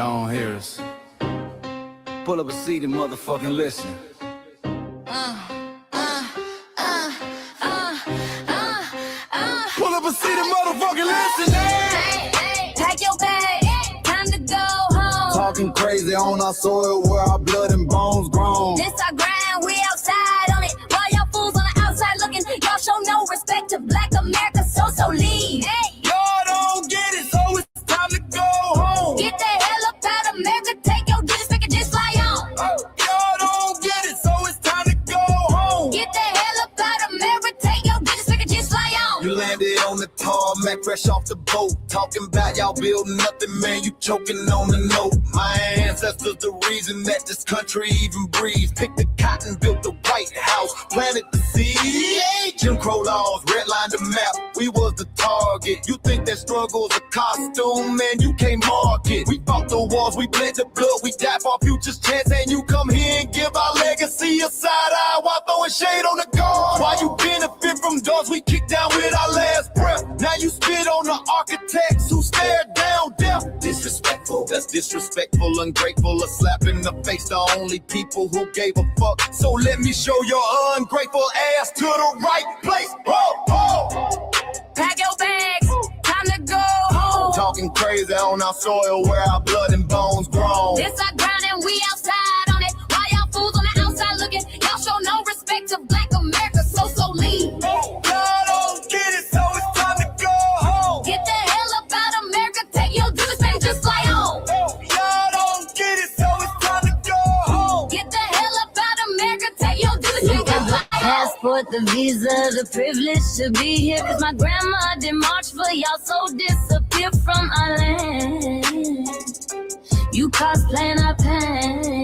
y'all don't hear us. Pull up a seat and motherfucking listen. Pull up a seat and motherfucking listen. Hey, pack your bag, time to go home. Talking crazy on our soil where our blood and bones grown. This our grind, we outside on it. While y'all fools on the outside looking, y'all show no respect to Black America, so leave. Hey. Y'all don't get it, so it's time to go home. Get the hell up out of America, take your digits, make it just fly on. Y'all don't get it, so it's time to go home. Get the hell up out of America, take your digits, make it just fly on. You landed on the tarmac, fresh off the boat. Talking about y'all building nothing, man, you choking on the note. My ancestors the reason that this country even breathes. Picked the cotton, built the White House, planted the seed. Jim Crow laws, redlined the map, we was the target. You think that struggle's a costume, man, you can't mark it. We fought the wars, we bled the blood, we died for our future's chance. And you come here and give our legacy a side eye while throwing shade on the guard. While you benefit from doors we kicked down with our last breath. Now you spit on the architects who stared down death. Disrespectful, that's disrespectful, ungrateful, a slap in the face to only people who gave a fuck. So let me show your ungrateful ass to the right place. Pack your bags, time to go home. Talking crazy on our soil where our blood and bones grown. This our ground and we outside on it. While y'all fools on the outside looking, y'all show no respect to Black America, so leave. Y'all don't get it, so it's time to go home. Get the hell up out of America, take your digits, make it just fly on. Y'all don't get it, so it's time to go home. Get the hell up out of America, take your digits, make it just fly on. Passport, the visa, the privilege to be here. Cause my grandma did march for y'all, so disappear from our land. You cosplaying our pain.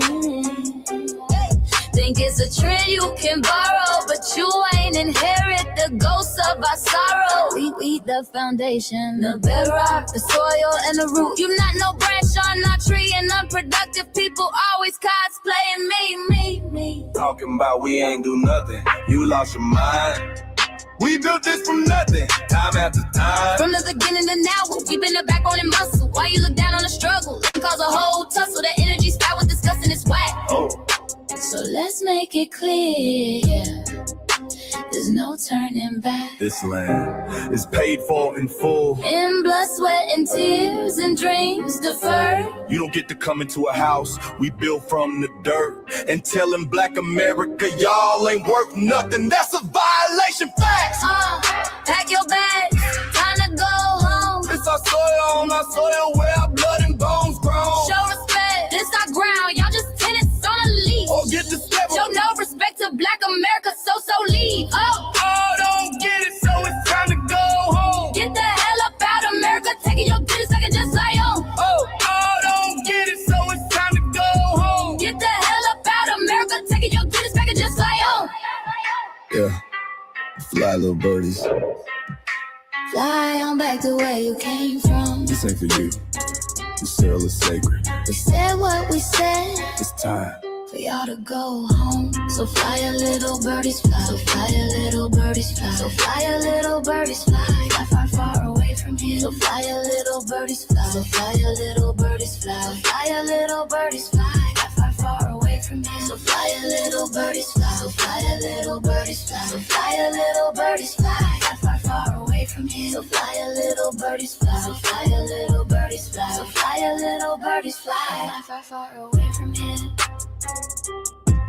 Think it's a trend you can borrow, but you ain't inherit the ghosts of our sorrow. We the foundation, the bedrock, the soil, and the root. You not no branch on our tree, and unproductive people always cosplaying me. Talking about we ain't do nothing, you lost your mind. We built this from nothing, time after time. From the beginning to now, we been the backbone and muscle. Why you look down on the struggle? Cause a whole tussle, the energy spat with disgusting is whack. So let's make it clear, there's no turning back. This land is paid for in full. In blood, sweat, and tears, and dreams deferred. You don't get to come into a house we built from the dirt and telling Black America y'all ain't worth nothing. That's a violation, facts. Pack your bags, time to go home. This our soil, on our soil where our blood and bones grown. Show respect, this our ground, y'all just tenants on a leash. Or get this level. Show no respect to Black America, so leave. Don't get it, so it's time to go home. Get the hell up out of America, taking your digits, I can just fly on. Don't get it, so it's time to go home. Get the hell up out of America, taking your digits, I can just fly on. Yeah, fly little birdies. Fly on back to where you came from. This ain't for you. This cell is sacred. We said what we said. It's time For y'all to go home. So fly a little birdies fly. So fly a little birdies fly. So fly a little birdies fly. Fly far, far away from here. So fly a little birdies fly. So fly a little birdies fly. So fly a little birdies fly. Fly far, far away from here. So fly a little birdies fly. So fly a little birdies fly. So fly a little birdies fly. Fly far, far away from here. So fly a little birdies fly. So fly a little birdies fly. So fly a little birdies fly. Fly far, far away from here.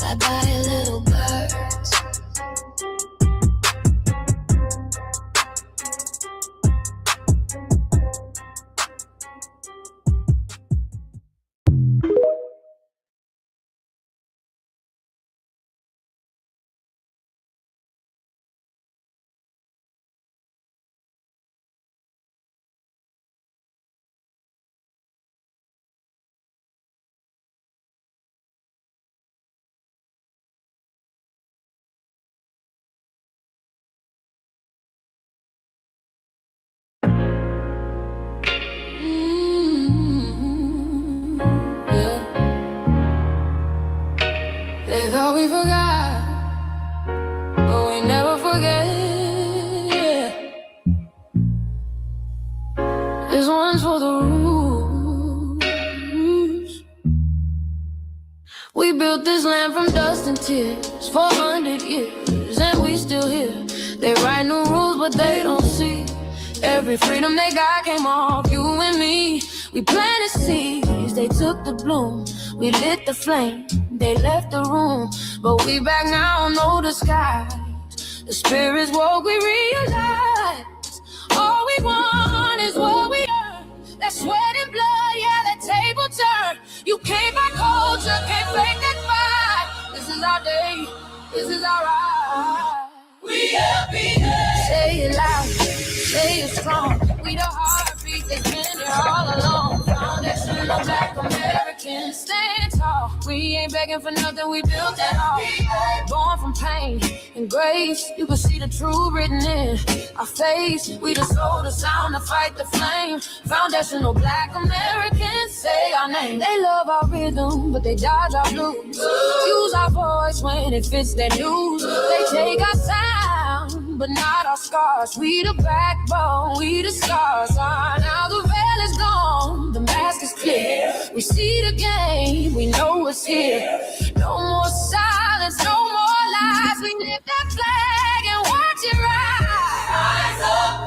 Bye bye, little birds. They thought we forgot, but we never forget. This one's for the room. We built this land from dust and tears, 400 years, and we still here. They write new rules, but they don't see. Every freedom they got came off you and me. We planted seeds, they took the bloom. We lit the flame, they left the room. But we back now, no disguise. The spirits woke, we realize all we want is what we earn. That sweat and blood, yeah, that table turn. You can't buy culture, can't fake that fight. This is our day, this is our ride. We happy day. Say it loud, say it strong. We the heartbeat, they've been here all along. Foundation of Black Americans, stand tall. We ain't begging for nothing, we built it all. Born from pain and grace, you can see the truth written in our face. We the soul, the sound, to fight the flame. Foundational Black Americans, say our name. They love our rhythm, but they dodge our blues. Use our voice when it fits their news. They take our sound, but not our scars. We the backbone, we the stars. Now the veil is gone, the mask is clear. We see the game, we know it's here. No more silence, no more lies. We lift that flag and watch it rise. Rise up,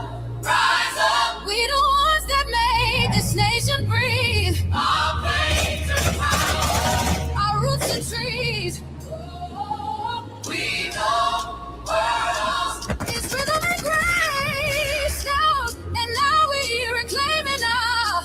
rise up. We the ones that made this nation breathe. Our plains are power, our roots are trees. We know worlds. It's rhythm and grace now, and now we're reclaiming our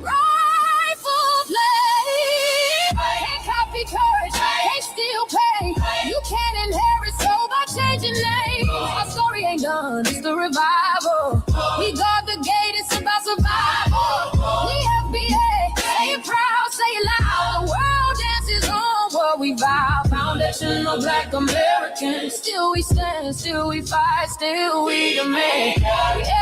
rightful place. Can't copy courage, can't steal pain. You can't inherit soul by changing names. Our story ain't done, it's the revival. We guard the gate, it's about survival. We FBA, say it proud, say it loud. The world dances on what we vow. Foundational Black Americans, still we stand, still we fight, still we demand.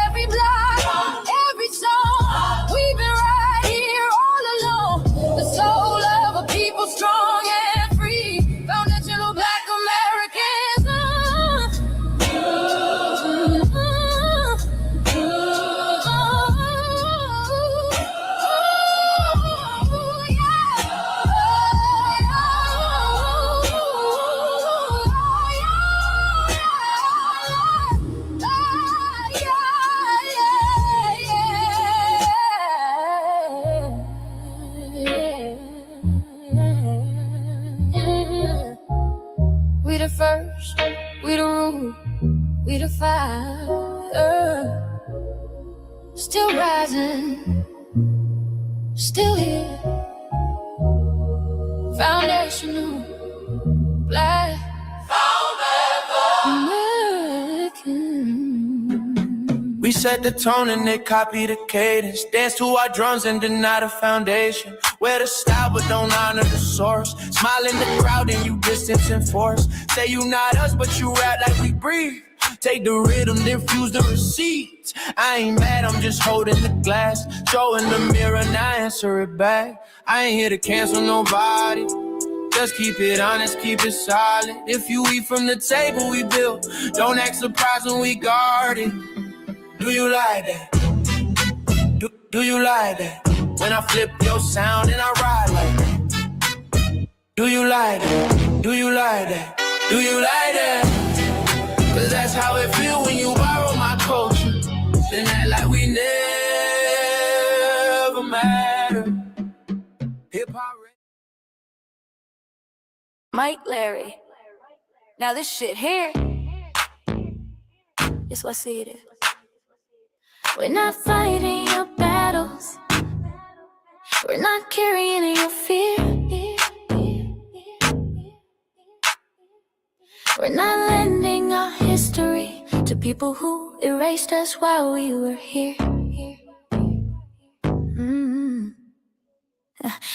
Every block, every song, we've been right here all along. The soul of a people strong and free. Foundational Black Americans. We the first, we the root, we the fire. Still rising, still here. Foundational Black American. We set the tone and they copy the cadence. Dance to our drums and deny the foundation. Wear the style but don't honor the source. Smile in the crowd and you distance and force. Say you not us but you rap like we breathe. Take the rhythm, then fuse the receipts. I ain't mad, I'm just holding the glass. Showing the mirror, now answer it back. I ain't here to cancel nobody. Just keep it honest, keep it solid. If you eat from the table we built, don't act surprised when we guard it. Do you like that? Do you like that? When I flip your sound and I ride like that. Do you like that? Do you like that? Do you like that? Cause that's how it feel when you borrow my culture. Then act like we never matter. Hip-hop. Mike Larry. Now this shit here, it's what I see it is. We're not fighting your battles. We're not carrying your fear. We're not lending our history to people who erased us while we were here.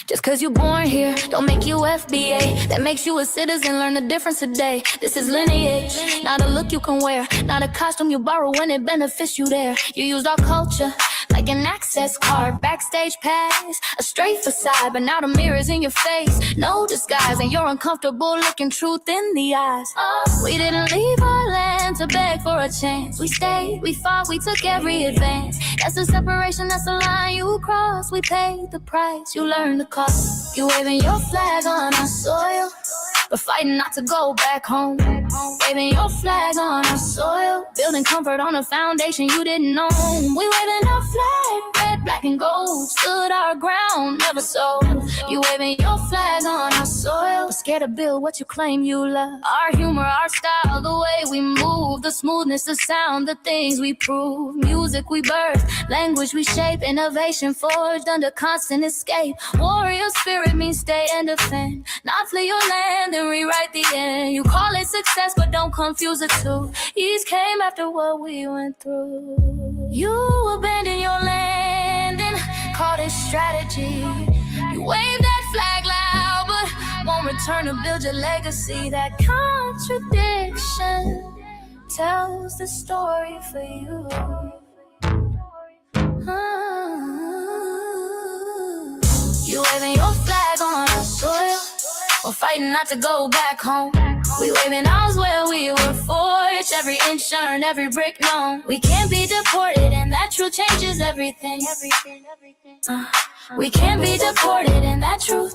Just cause you're born here, don't make you FBA. That makes you a citizen, learn the difference today. This is lineage, not a look you can wear. Not a costume you borrow when it benefits you there. You used our culture like like an access card, backstage pass, a straight facade, but now the mirror's in your face, no disguise, and you're uncomfortable looking truth in the eyes. We didn't leave our land to beg for a chance. We stayed, we fought, we took every advance. That's the separation, that's the line you cross. We paid the price, you learned the cost. You waving your flag on our soil, but fighting not to go back home. Waving your flag on our soil, building comfort on a foundation you didn't know. We waving our flag, red, black, and gold. Stood our ground, never sold. You waving your flag on our soil, but scared to build what you claim you love. Our humor, our style, the way we move, the smoothness, the sound, the things we prove. Music we birth, language we shape, innovation forged under constant escape. Warrior spirit means stay and defend, not flee your land and rewrite the end. You call it success, but don't confuse the two. Ease came after what we went through. You abandoned your land and called it strategy. You wave that flag loud, but won't return to build your legacy. That contradiction tells the story for you. You waving your flag on our soil, we're fighting not to go back home. We waving ours where we were forged, every inch earned, every brick known. We can't be deported, and that truth changes everything. We can't be deported, and that truth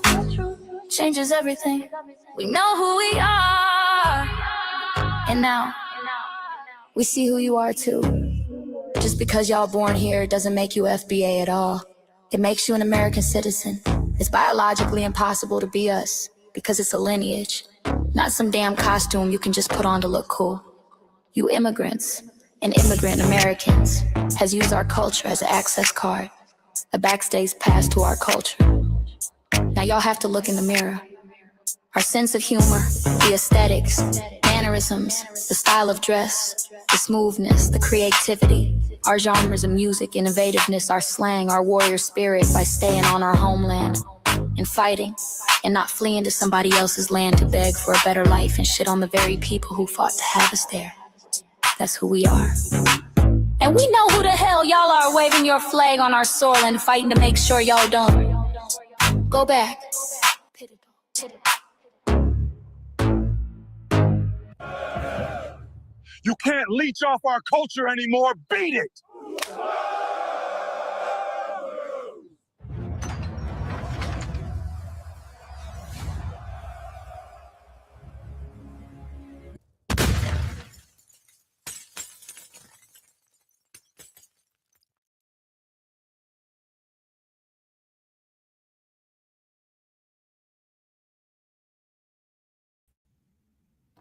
changes everything. We know who we are, and now we see who you are too. Just because y'all born here doesn't make you FBA at all. It makes you an American citizen. It's biologically impossible to be us, because it's a lineage, not some damn costume you can just put on to look cool. You immigrants and immigrant Americans has used our culture as an access card, a backstage pass to our culture. Now y'all have to look in the mirror. Our sense of humor, the aesthetics, mannerisms, the style of dress, the smoothness, the creativity, our genres of music, innovativeness, our slang, our warrior spirit by staying on our homeland and fighting and not fleeing to somebody else's land to beg for a better life and shit on the very people who fought to have us there. That's who we are. And we know who the hell y'all are waving your flag on our soil and fighting to make sure y'all don't go back. You can't leech off our culture anymore. Beat it!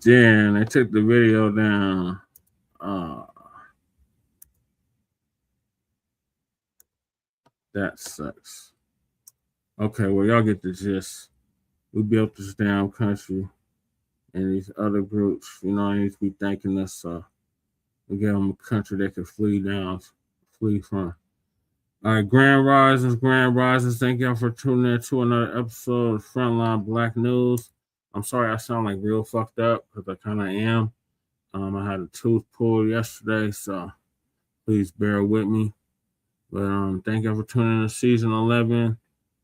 Damn, they took the video down. That sucks. Okay, well, y'all get the gist. We built this damn country, and these other groups, you know, need to be thanking us. We gave them a country they could flee from. All right, Grand Risings. Thank y'all for tuning in to another episode of Frontline Black News. I'm sorry I sound like real fucked up, because I kind of am. I had a tooth pulled yesterday, so please bear with me. But thank y'all for tuning in to Season 11,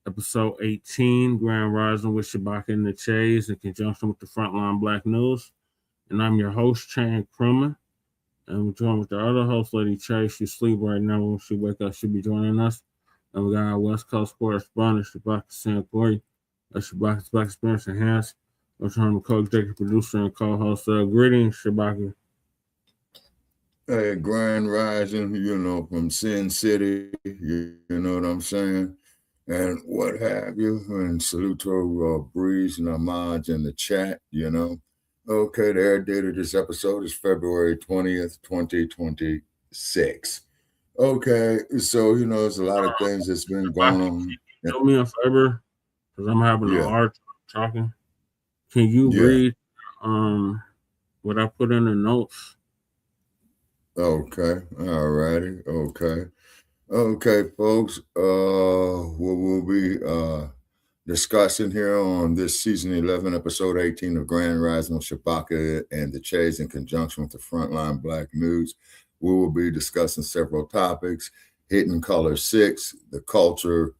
Episode 18, Grand Rising with Shabaka and the Chase in conjunction with the Frontline Black News. And I'm your host, Chan Krummer. And we're joined with the other host, Lady Chase. She's asleep right now. When she wake up, she'll be joining us. And we got our West Coast correspondent, Shabaka San Corey. Shabaka's Black Experience Enhanced. I'm trying to co-executive producer and co-host. Greetings, Shabaka. Hey, Grand Rising, you know, from Sin City, you know what I'm saying, and what have you, and salute to Breeze and Ahmad in the chat, you know. Okay, the air date of this episode is February 20th, 2026. Okay, so, you know, there's a lot of things that's been going on. Do me a favor, because I'm having a hard time talking. Can you read what I put in the notes? Okay, all righty, okay, folks, what we'll be discussing here on this Season 11, Episode 18 of Grand Rising with Shabaka and the Chase in conjunction with the Frontline Black News. We will be discussing several topics, Hidden Color 6, The Culture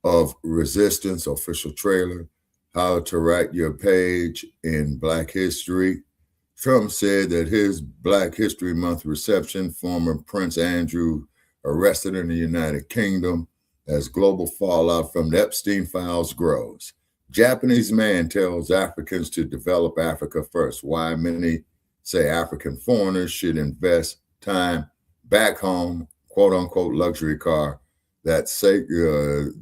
of Resistance, official trailer, How to Write Your Page in Black History. Trump said that his Black History Month reception, former Prince Andrew arrested in the United Kingdom as global fallout from the Epstein files grows. Japanese man tells Africans to develop Africa first. Why many say African foreigners should invest time back home, quote unquote luxury car that scared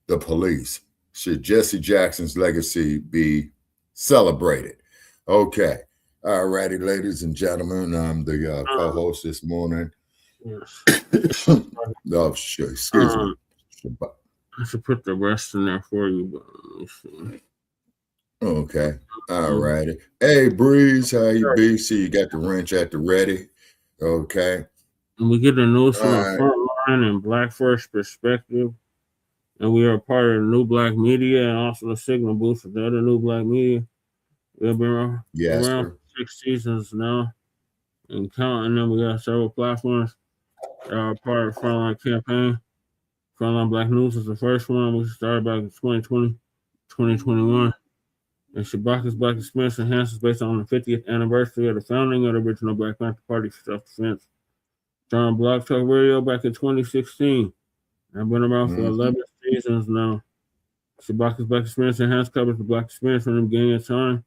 the police. Should Jesse Jackson's legacy be celebrated? Okay. All righty, ladies and gentlemen. I'm the co-host this morning. Yes. Oh, sure. Excuse me. I should put the rest in there for you, but let me see. Okay. All righty. Hey, Breeze, how you be? See, you got the wrench at the ready. Okay. And we get the news from the front line and Black First perspective. And we are part of the new Blacc Media and also the Signal Boost of the other new Blacc Media. We've been around for 6 seasons now and counting. And we got several platforms that are part of the Frontline campaign. Frontline Black News is the first one. We started back in 2020, 2021. And Shabaka's Black Experience Enhanced based on the 50th anniversary of the founding of the original Black Panther Party for self-defense. Started on Blog Talk Radio back in 2016. I've been around for 11 seasons now. Shabaka's Black Experience Enhanced covers the Black experience from the beginning of time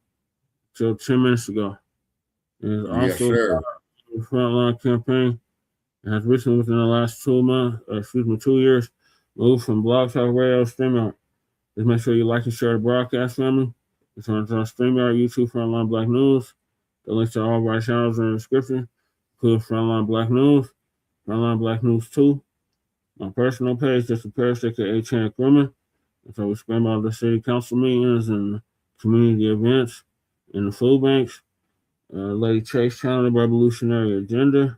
till 10 minutes ago. And it's also the Frontline campaign. It has recently, within the last 2 years, moved from Blog Talk Radio to StreamYard. Just make sure you like and share the broadcast, family. It's on StreamYard, YouTube, Frontline Black News. The links to all of our channels are in the description. Include Frontline Black News, Frontline Black News 2. My personal page, just a parish, aka Chant Grumman. And so we spend all the city council meetings and community events and the food banks. Lady Chase channel, the Revolutionary Agenda.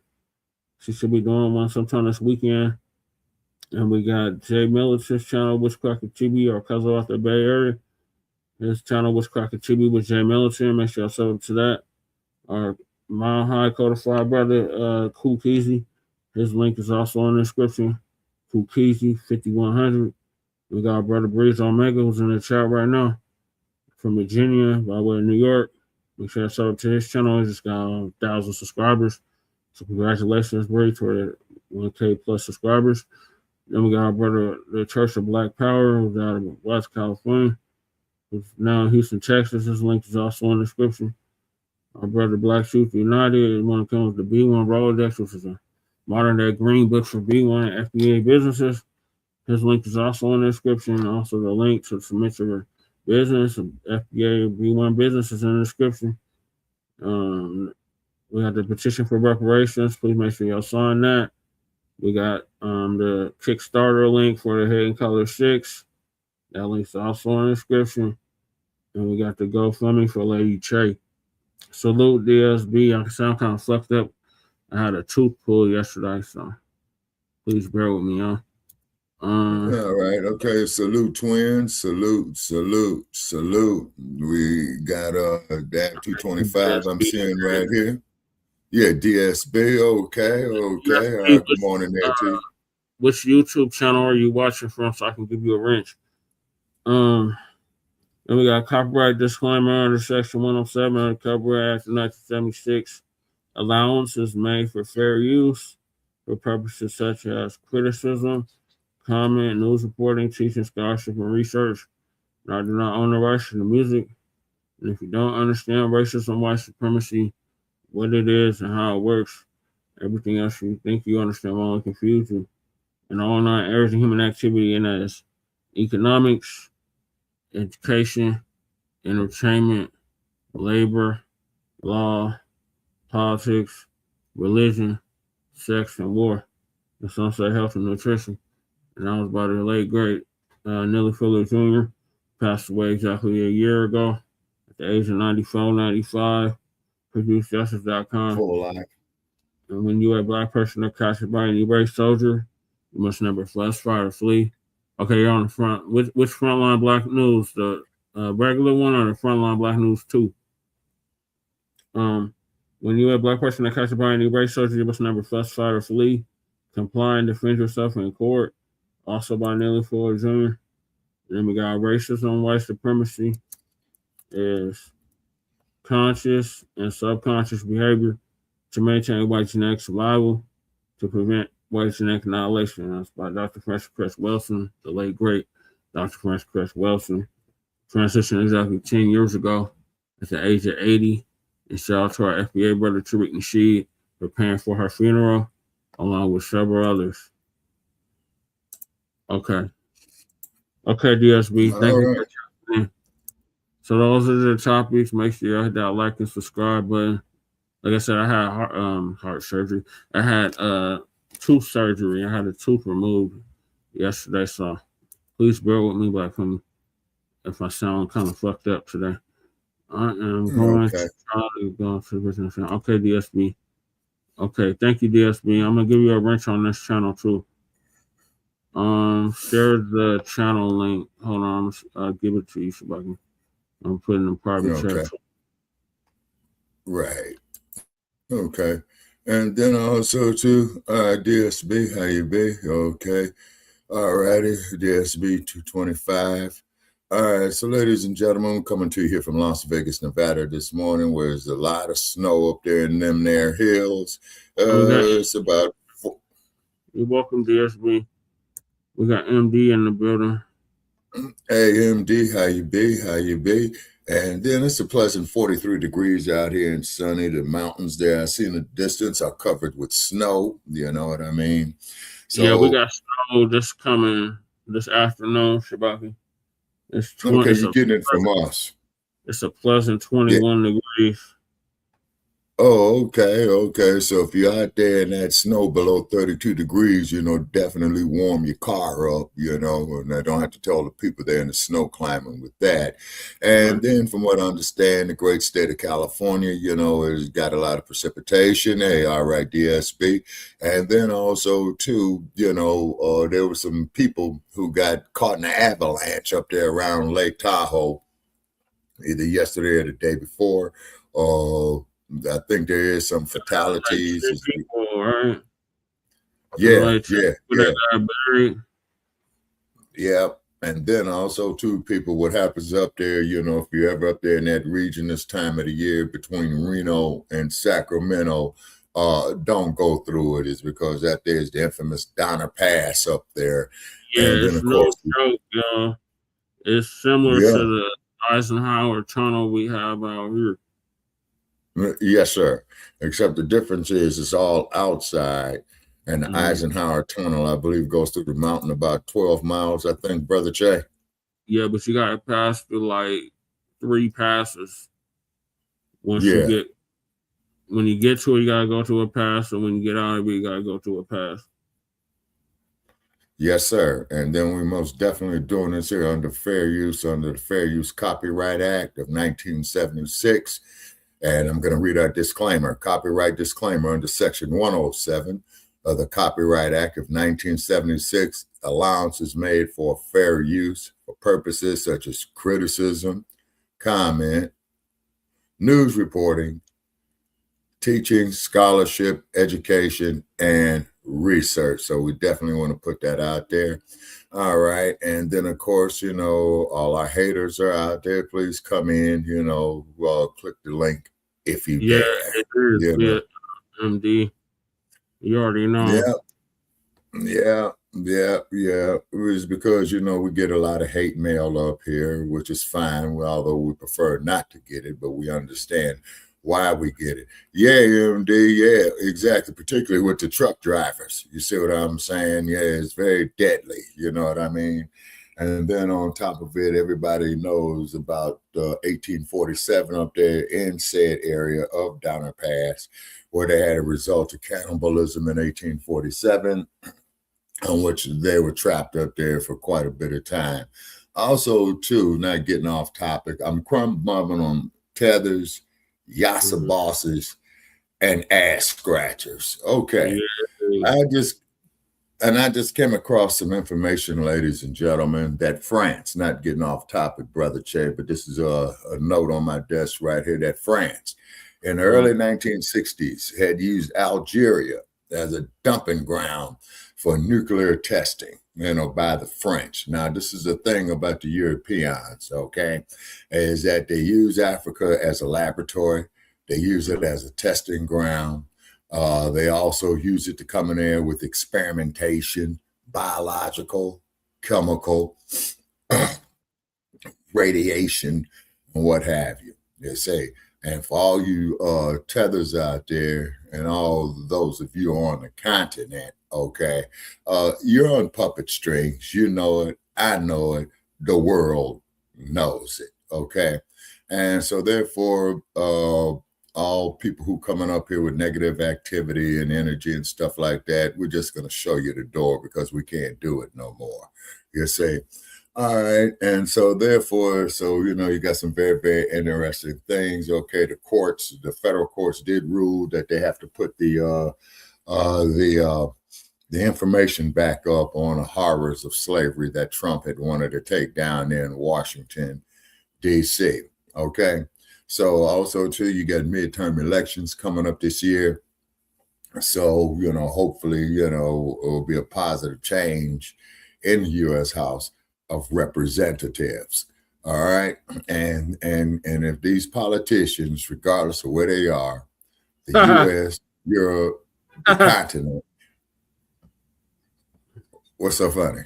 She should be doing one sometime this weekend. And we got Jay Militant's channel, Witchcracker TV, our cousin out the Bay Area. His channel, Witchcracker TV, with Jay Militant. Make sure y'all sub to that. Our Mile High Codified brother, Cool Keezy. His link is also in the description. Cool Keezy, 5100. We got our brother Breeze Omega, who's in the chat right now from Virginia, by way of New York. Make sure y'all sub to his channel. He just got 1,000 subscribers. So congratulations, Breeze, for the 1K plus subscribers. Then we got our brother, the Church of Black Power, who's out of West California. Who's now in Houston, Texas. His link is also in the description. Our brother Black Youth United, one that comes with the B1 Rolodex, which is a modern day green book for B1 and FBA businesses. His link is also in the description. Also, the link to submit your business, FBA B1 business is in the description. We have the petition for reparations. Please make sure y'all sign that. We got the Kickstarter link for the Hidden Color 6. That link's also in the description. And we got the GoFundMe for Lady Che. Salute DSB. I sound kind of fucked up. I had a tooth pull yesterday, so please bear with me, y'all. All right. Okay. Salute, twins. Salute. We got that 225 I'm seeing right here. Yeah, DSB. Okay. Good morning there to you. Which YouTube channel are you watching from so I can give you a wrench? And we got copyright disclaimer under Section 107 of the Copyright Act of 1976. Allowance is made for fair use for purposes such as criticism, comment, news reporting, teaching, scholarship, and research. And I do not own the rights to the music. And if you don't understand racism, white supremacy, what it is and how it works, everything else you think you understand will only confuse you. And all 9 areas of human activity, and that is economics, education, entertainment, labor, law, politics, religion, sex, and war. And some say health and nutrition. And I was by the late, great Nellie Fuller Jr., passed away exactly a year ago at the age of 94, 95. ProduceJustice.com. Full life. And when you are a Black person that catches by an erased soldier, you must never flesh, fight, or flee. Okay, you're on the front. Which Frontline Black News? The regular one or the Frontline Black News 2? When you're a Black person that catches by an erased soldier, you must never flesh, fight, or flee. comply and defend yourself in court, also by Nelly Ford Jr. Then we got racism, white supremacy is conscious and subconscious behavior to maintain white genetic survival to prevent white genetic annihilation. That's by Dr. Francis Cress Welsing, the late great Dr. Francis Cress Welsing. Transitioned exactly 10 years ago at the age of 80. And shout out to our FBA brother Tariq Nasheed for paying for her funeral, along with several others. Okay, DSB, thank you for tuning in. So those are the topics. Make sure you hit that like and subscribe button. Like I said, I had heart surgery. I had tooth surgery. I had a tooth removed yesterday, so please bear with me if I sound kind of fucked up today. I am going to try to go to the business channel. Okay, DSB. Okay, thank you, DSB. I'm gonna give you a wrench on this channel too. Share the channel link. Hold on, I'll give it to you, Shabaka. I'm putting in private chat. Right. Okay. And then also too, DSB, how you be? Okay. All righty, DSB 225. All right, so ladies and gentlemen, I'm coming to you here from Las Vegas, Nevada this morning, where there's a lot of snow up there in them there hills. It's about... You're welcome, DSB. We got MD in the building. Hey, MD, how you be? How you be? And then it's a pleasant 43 degrees out here and sunny. The mountains there I see in the distance are covered with snow. You know what I mean? So, yeah, we got snow just coming this afternoon, Shabaka. It's 20, okay, you're getting it from us. It's a pleasant 21 degrees. Oh, okay. So if you're out there in that snow below 32 degrees, definitely warm your car up, and I don't have to tell the people there in the snow climbing with that. And then from what I understand, the great state of California, has got a lot of precipitation. Hey, all right, DSB. And then also too, there were some people who got caught in an avalanche up there around Lake Tahoe, either yesterday or the day before. I think there is some fatalities. Like people, right? Yeah. Yeah. And then also too, people, what happens up there, if you're ever up there in that region this time of the year between Reno and Sacramento, don't go through it, is because that there's the infamous Donner Pass up there. Yeah, and then, of course, joke, y'all. It's similar to the Eisenhower Tunnel we have out here. Yes, sir. Except the difference is it's all outside, and the Eisenhower Tunnel, I believe, goes through the mountain about 12 miles, I think, Brother Che. Yeah, but you got to pass through like 3 passes. When you get to it, you got to go to a pass, and when you get out of it, you got to go to a pass. Yes, sir. And then we most definitely doing this here under the Fair Use Copyright Act of 1976. And I'm going to read our disclaimer, copyright disclaimer under Section 107 of the Copyright Act of 1976. Allowance is made for fair use for purposes such as criticism, comment, news reporting, teaching, scholarship, education, and research. So we definitely want to put that out there. All right. And then, of course, all our haters are out there. Please come in, click the link. If you dare. It is MD. You already know. Yeah. It was because, we get a lot of hate mail up here, which is fine, although we prefer not to get it, but we understand why we get it. Yeah, MD, yeah, exactly, particularly with the truck drivers. You see what I'm saying? Yeah, it's very deadly, you know what I mean? And then on top of it, everybody knows about 1847 up there in said area of Donner Pass, where they had a result of cannibalism in 1847, on which they were trapped up there for quite a bit of time. Also, too, not getting off topic, I'm crumb-bumming on tethers, yassa bosses, and ass scratchers. Okay. I just came across some information, ladies and gentlemen, that France, not getting off topic, Brother Che, but this is a note on my desk right here, that France in the early 1960s had used Algeria as a dumping ground for nuclear testing, by the French. Now, this is the thing about the Europeans, okay, is that they use Africa as a laboratory. They use it as a testing ground. They also use it to come in there with experimentation, biological, chemical, radiation, and what have you. They say, and for all you tethers out there and all those of you on the continent, okay, you're on puppet strings. You know it. I know it. The world knows it, okay? And so therefore, all people who coming up here with negative activity and energy and stuff like that, we're just going to show you the door because we can't do it no more. You say, all right. And so therefore, you got some very, very interesting things. Okay. The federal courts did rule that they have to put the information back up on the horrors of slavery that Trump had wanted to take down there in Washington, D.C. Okay. So also too, you got midterm elections coming up this year. So, hopefully, it'll be a positive change in the U.S. House of Representatives. All right. And if these politicians, regardless of where they are, the U.S., Europe, the continent, what's so funny?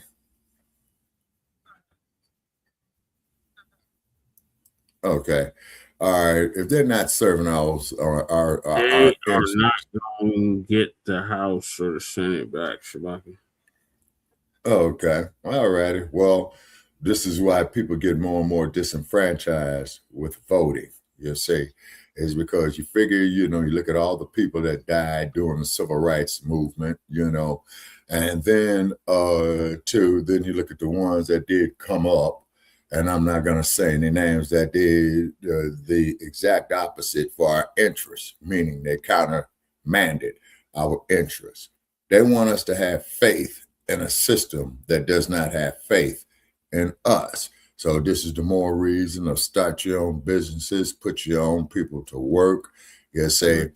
Okay. All right. If they're not serving our they are not going to get the House or the Senate back, Shabaka. Okay. All righty. Well, this is why people get more and more disenfranchised with voting, you see, is because you figure, you look at all the people that died during the civil rights movement, and then then you look at the ones that did come up, and I'm not going to say any names, that did the exact opposite for our interests, meaning they countermanded our interests. They want us to have faith in a system that does not have faith in us. So this is the more reason of start your own businesses, put your own people to work, you say.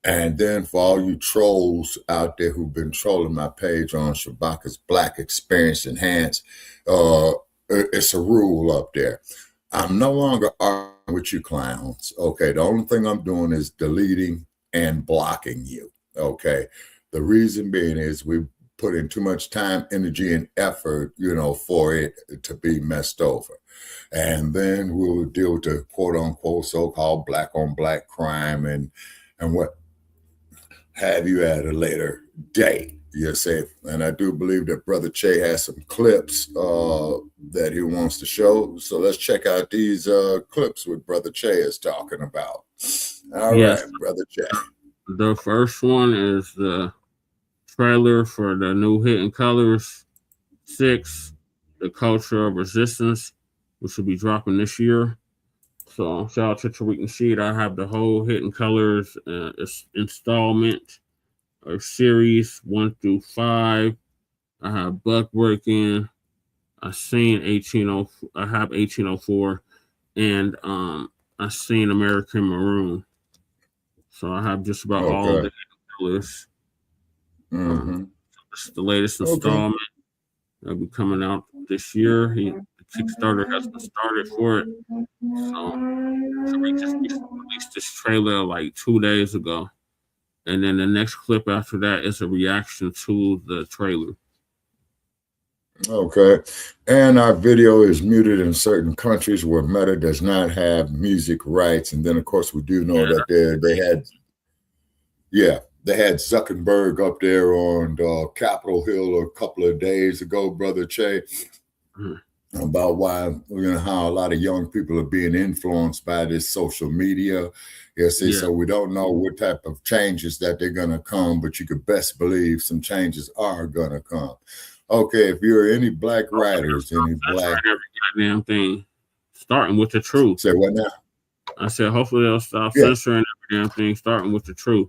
And then for all you trolls out there who've been trolling my page on Shabaka's Black Experience Enhanced, it's a rule up there. I'm no longer arguing with you clowns. Okay. The only thing I'm doing is deleting and blocking you. Okay. The reason being is we put in too much time, energy, and effort, for it to be messed over. And then we'll deal with the quote unquote so-called black on black crime and what have you at a later date. You say, and I do believe that Brother Che has some clips that he wants to show. So let's check out these clips what Brother Che is talking about. All right, Brother Che. The first one is the trailer for the new Hidden Colors 6, The Culture of Resistance, which will be dropping this year. So shout out to Tariq Nasheed. I have the whole Hidden Colors installment or series 1 through 5. I have Bacc working. I seen 1804. I have 1804, and I seen American Maroon. So I have just about all of the colors. It's the latest installment. That'll be coming out this year. The Kickstarter has been started for it. So we just released this trailer like 2 days ago. And then the next clip after that is a reaction to the trailer. Okay. And our video is muted in certain countries where Meta does not have music rights. And then, of course, we do know that they had Zuckerberg up there on Capitol Hill a couple of days ago, Brother Che, about why, how a lot of young people are being influenced by this social media. So we don't know what type of changes that they're going to come, but you could best believe some changes are going to come. Okay, if you're any black writers, any black... Every goddamn thing, starting with the truth. Say what now? I said, hopefully they'll stop censoring every damn thing, starting with the truth.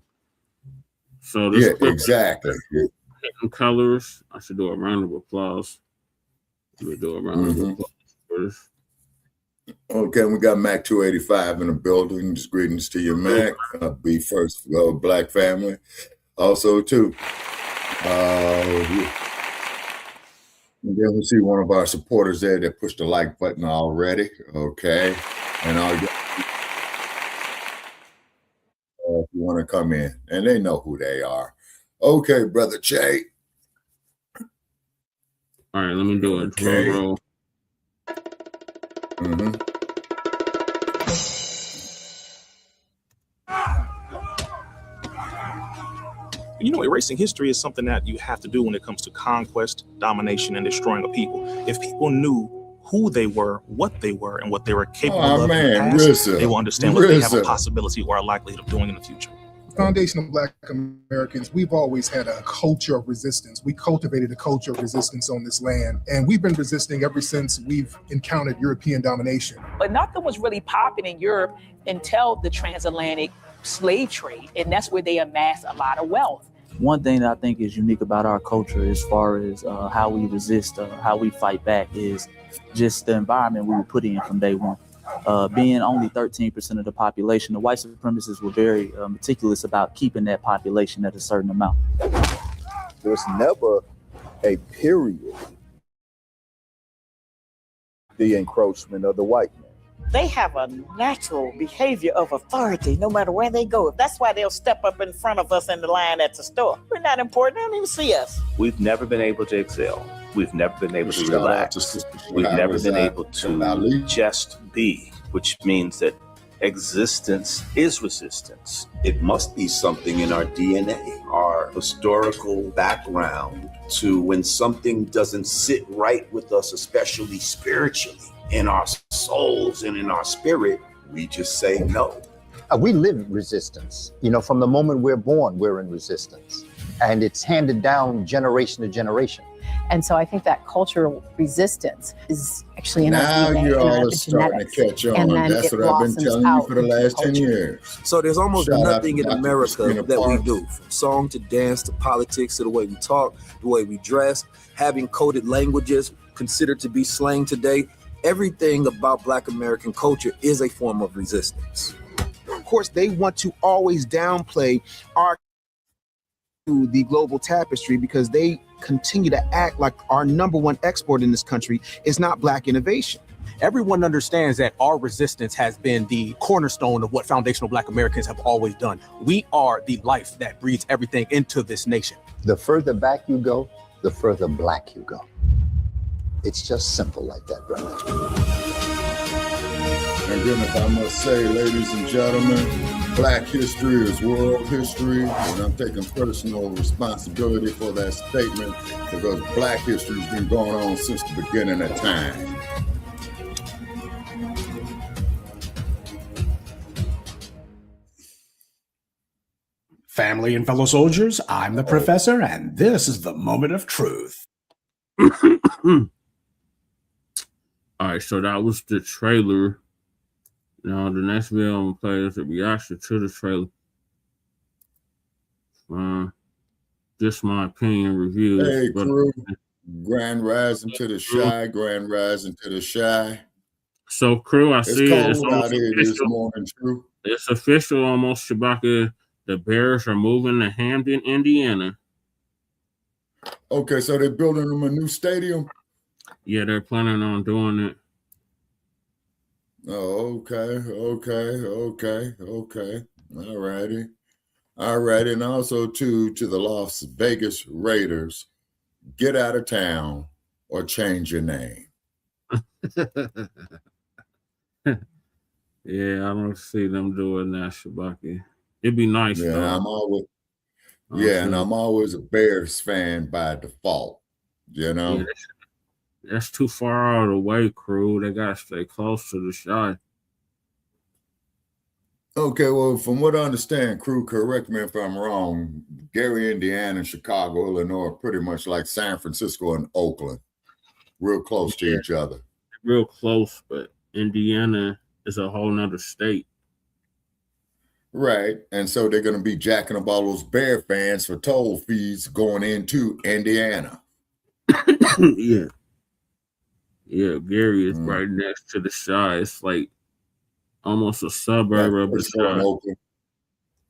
So this exactly. Hidden Colors. I should do a round of applause. Let me do a round of applause first. Okay, we got Mac 285 in the building. Just greetings to you, Mac. Be first, Black family. Also, too, And then we see one of our supporters there that pushed the like button already. Okay. And all you if you want to come in, and they know who they are. Okay, brother Jay. All right, let me do it. Drum roll. You know, erasing history is something that you have to do when it comes to conquest, domination, and destroying a people. If people knew who they were, what they were, and what they were capable of in the past, they will understand what they have a possibility or a likelihood of doing in the future. Foundation of Black Americans, we've always had a culture of resistance. We cultivated a culture of resistance on this land, and we've been resisting ever since we've encountered European domination. But nothing was really popping in Europe until the transatlantic slave trade, and that's where they amassed a lot of wealth. One thing that I think is unique about our culture as far as how we resist, how we fight back is just the environment we were put in from day one. Being only 13% of the population, the white supremacists were very meticulous about keeping that population at a certain amount. There's never a period, the encroachment of the white man. They have a natural behavior of authority no matter where they go. That's why they'll step up in front of us in the line at the store. We're not important. They don't even see us. We've never been able to excel. We've never been able to relax. We've never been able to just be, which means that existence is resistance. It must be something in our DNA, our historical background, to when something doesn't sit right with us, especially spiritually, in our souls and in our spirit, we just say no. We live in resistance. You know, from the moment we're born, we're in resistance. And it's handed down generation to generation. And so I think that cultural resistance is actually in our Now DNA, you in our all are starting to catch on. That's what I've been telling you for the last 10 years. So there's almost Shout out nothing to in Dr. America Christina that we Parks. do, from song to dance to politics to the way we talk, the way we dress, having coded languages considered to be slang today. Everything about Black American culture is a form of resistance. Of course, they want to always downplay the global tapestry because they continue to act like our number one export in this country is not Black innovation. Everyone understands that our resistance has been the cornerstone of what foundational Black Americans have always done. We are the life that breathes everything into this nation. The further back you go, the further Black you go. It's just simple like that, brother. And then if I must say, ladies and gentlemen, Black history is world history, and I'm taking personal responsibility for that statement because Black history has been going on since the beginning of time. Family and fellow soldiers, I'm the professor, and this is the moment of truth. All right, so that was the trailer. Now, the next video I'm going to play is a reaction to the trailer. Just my opinion reviews. Hey, crew. Grand rising to the shy, grand rising to the shy. So, crew, I see it. It's cold out here this morning, true. It's official almost, Shabaka. The Bears are moving to Hampton, Indiana. Okay, so they're building them a new stadium? Yeah, they're planning on doing it. Oh, okay. All righty. And also, to the Las Vegas Raiders, get out of town or change your name. Yeah, I don't see them doing that, Shabaka. It'd be nice, Yeah, though. I'm always a Bears fan by default, you know? Yeah, that's too far out of the way, crew. They got to stay close to the shot. Okay, well, from what I understand, crew, correct me if I'm wrong, Gary, Indiana, and Chicago, Illinois are pretty much like San Francisco and Oakland, real close to each other. Real close, but Indiana is a whole nother state. Right, and so they're going to be jacking up all those Bear fans for toll fees going into Indiana. Yeah, Gary is right next to the Shy. It's like almost a suburb of the Shy.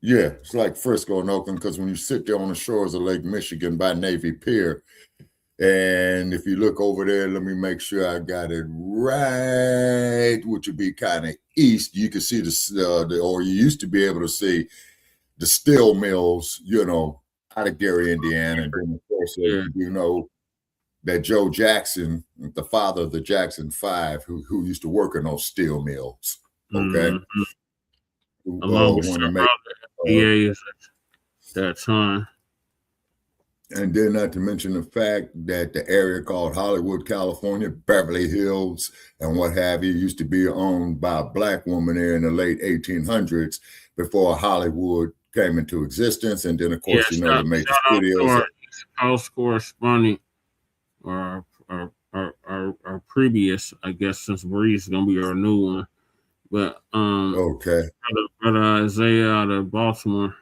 Yeah, it's like Frisco and Oakland, because when you sit there on the shores of Lake Michigan by Navy Pier, and if you look over there, let me make sure I got it right, which would be kind of east, you can see or you used to be able to see the steel mills, out of Gary, Indiana. And then, of course, you know, that Joe Jackson, the father of the Jackson Five, who used to work in those steel mills. Okay. Along with some other FBAs at that time. And then not to mention the fact that the area called Hollywood, California, Beverly Hills, and what have you, used to be owned by a Black woman there in the late 1800s before Hollywood came into existence. And then, of course, they made the studios. House correspondent or previous, I guess, since Bree's going to be our new one. But okay, brother Isaiah out of Baltimore.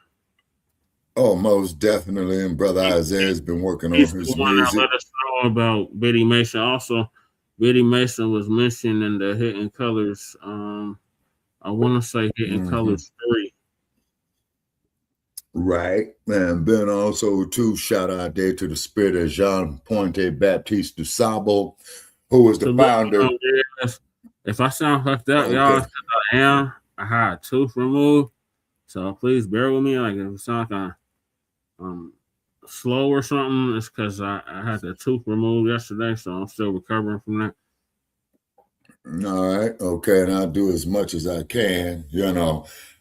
Oh, most definitely. And Brother Isaiah's been working on his music. Let us know about Biddy Mason. Also, Biddy Mason was mentioned in the Hidden Colors. I want to say Hidden Colors 3. Right. And then also, too, shout out there to the spirit of Jean Pointe Baptiste du Sable, who was the founder. If I sound fucked up, y'all, I had a tooth removed. So please bear with me. Like if it sounds like slow or something, it's because I had the tooth removed yesterday, so I'm still recovering from that. All right. Okay. And I'll do as much as I can,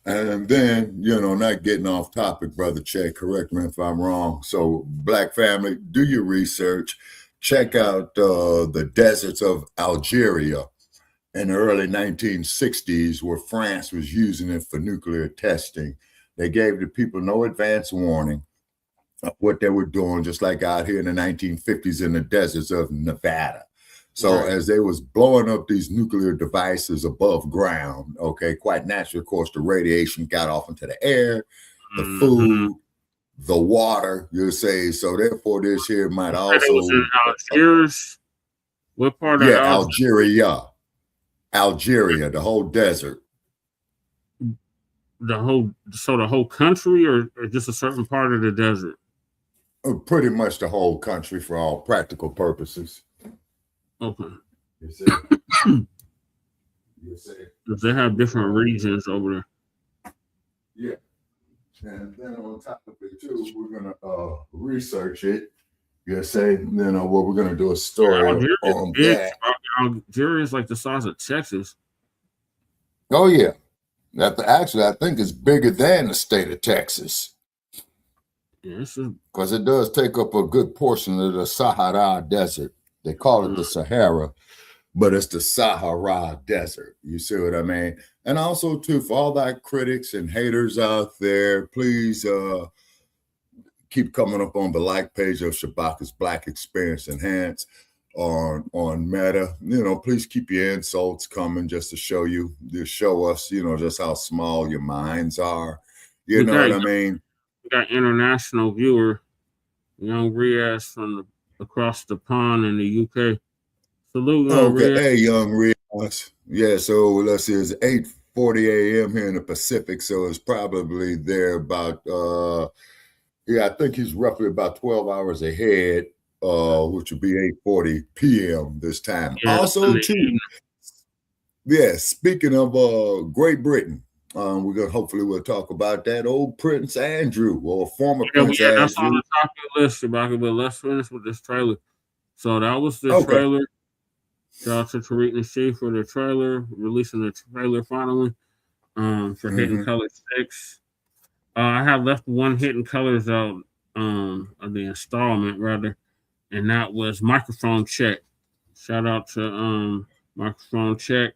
And then, not getting off topic, Brother Che, correct me if I'm wrong. So, Black family, do your research. Check out the deserts of Algeria in the early 1960s, where France was using it for nuclear testing. They gave the people no advance warning of what they were doing, just like out here in the 1950s in the deserts of Nevada. So as they was blowing up these nuclear devices above ground, quite naturally, of course, the radiation got off into the air, the food, the water, you say. So therefore, this here might also... It was in Algiers? What part of Algeria? Algeria, the whole desert. The whole country, or just a certain part of the desert? Pretty much the whole country for all practical purposes. Okay. Because they have different regions over there. Yeah. And then on top of it too, we're gonna research it. What we're gonna do a story on that. Algeria is like the size of Texas. Oh yeah. Actually, I think it's bigger than the state of Texas. Because it does take up a good portion of the Sahara Desert. They call it the Sahara, but it's the Sahara Desert. You see what I mean? And also, too, for all that critics and haters out there, please keep coming up on the like page of Shabaka's Black Experience Enhanced on Meta. Please keep your insults coming just to show us, just how small your minds are. You know what I mean? We got international viewer, Young Riaz from across the pond in the UK. Salute, Young Riaz. Hey, Young Riaz. Yeah, so let's see, it's 8:40 a.m. here in the Pacific, so it's probably there about, I think he's roughly about 12 hours ahead, which would be 8:40 p.m. this time. Yeah, also, too, speaking of Great Britain, we'll talk about that old Prince Andrew, or former Prince Andrew. That's on the top of the list, Shabaka, but let's finish with this trailer. So that was the trailer. Shout out to Tariq Nasheed for the trailer, releasing the trailer finally for Hidden Colors 6. I have left one Hidden Colors out of the installment, rather, and that was Microphone Check. Shout out to Microphone Check.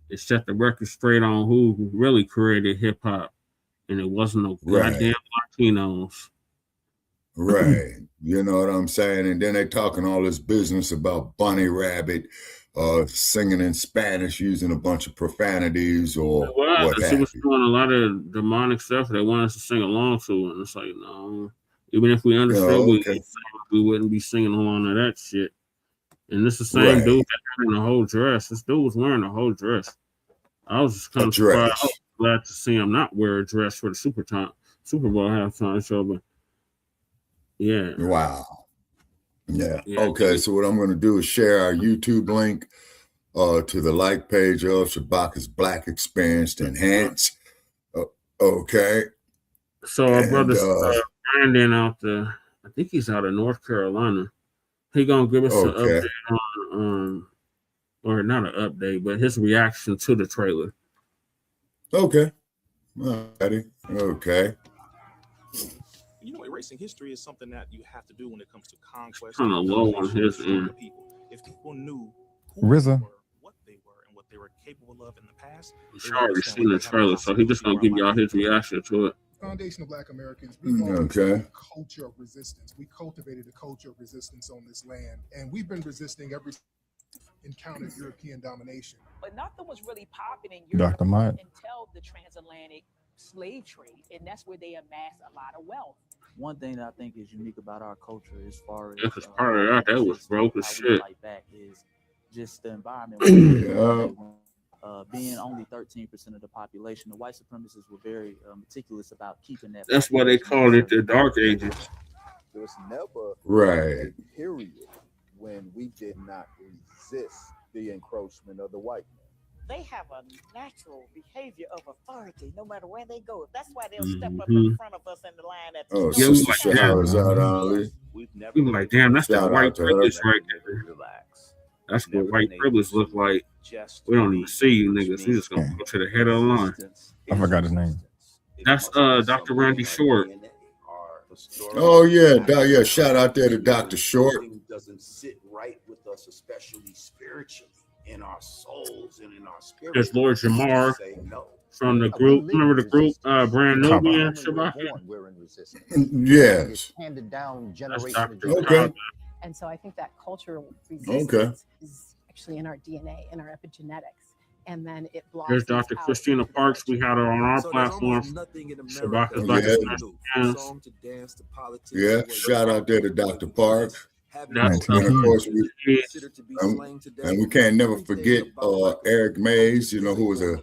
It set the record straight on who really created hip hop, and it wasn't no goddamn Latinos. Right. You know what I'm saying? And then they talking all this business about Bunny Rabbit singing in Spanish, using a bunch of profanities or what have She was doing a lot of demonic stuff they wanted us to sing along to, and it's like, no. Even if we understood we wouldn't be singing along to that shit. And this is the same dude that wearing the whole dress. This dude was wearing the whole dress. I was just kind of surprised. I was glad to see him not wear a dress for the Super Super Bowl halftime show, but yeah. Wow. Yeah. Okay. So what I'm going to do is share our YouTube link to the like page of Shabaka's Black Experience Enhanced. Okay. So our brother Brandon I think he's out of North Carolina. He gonna give us an update on or not an update, but his reaction to the trailer. Okay. Alrighty. Okay. You know, erasing history is something that you have to do when it comes to conquest. Kind of low on his end. If people knew who RZA. they were, what they were, and what they were capable of in the past, He's already seen the trailer, so he's just gonna give y'all his reaction to it. Foundation of Black Americans, we've always had a culture of resistance. We cultivated a culture of resistance on this land, and we've been resisting every encountered European domination. But nothing was really popping in Europe Dr. Mott. until the transatlantic slave trade, and that's where they amassed a lot of wealth. One thing that I think is unique about our culture, as far as Because part of that was broke as how we shit. fight back, is just the environment. Being only 13% of the population, the white supremacists were very meticulous about keeping that. That's why they called it the Dark Ages. There was never Right. a period when we did not resist the encroachment of the white man. They have a natural behavior of authority no matter where they go. That's why they'll step up in front of us in the line at the Oh, store. Sister Showers out, Ali. We were like, damn, that's that Shout white out to her. privilege right there. That's what white privilege look like. We don't even see you niggas. We just gonna go to the head of the line. I forgot his name. That's Dr. Randy Short. Oh yeah, yeah. Shout out there to Dr. Short. Something doesn't sit right with us, especially spiritually, in our souls and in our spirit. There's Lord Jamar Say no. from the group. Remember the group Brand Nubian Shabaka? We're in resistance. Yes. It's handed down That's generation Dr. to generation. Okay. And so I think that cultural resistance Okay. is actually in our DNA, in our epigenetics. And then it blossoms. There's Dr. out. Christina Parks. We had her on our So there's platform. almost nothing in America Shabaka's Yeah. Black to Experience. do. Song to dance to politics. Yeah. Shout out there to Dr. Park. That's And of course, Considered to be slain today. and we can't never forget Eric Mays, you know, who was a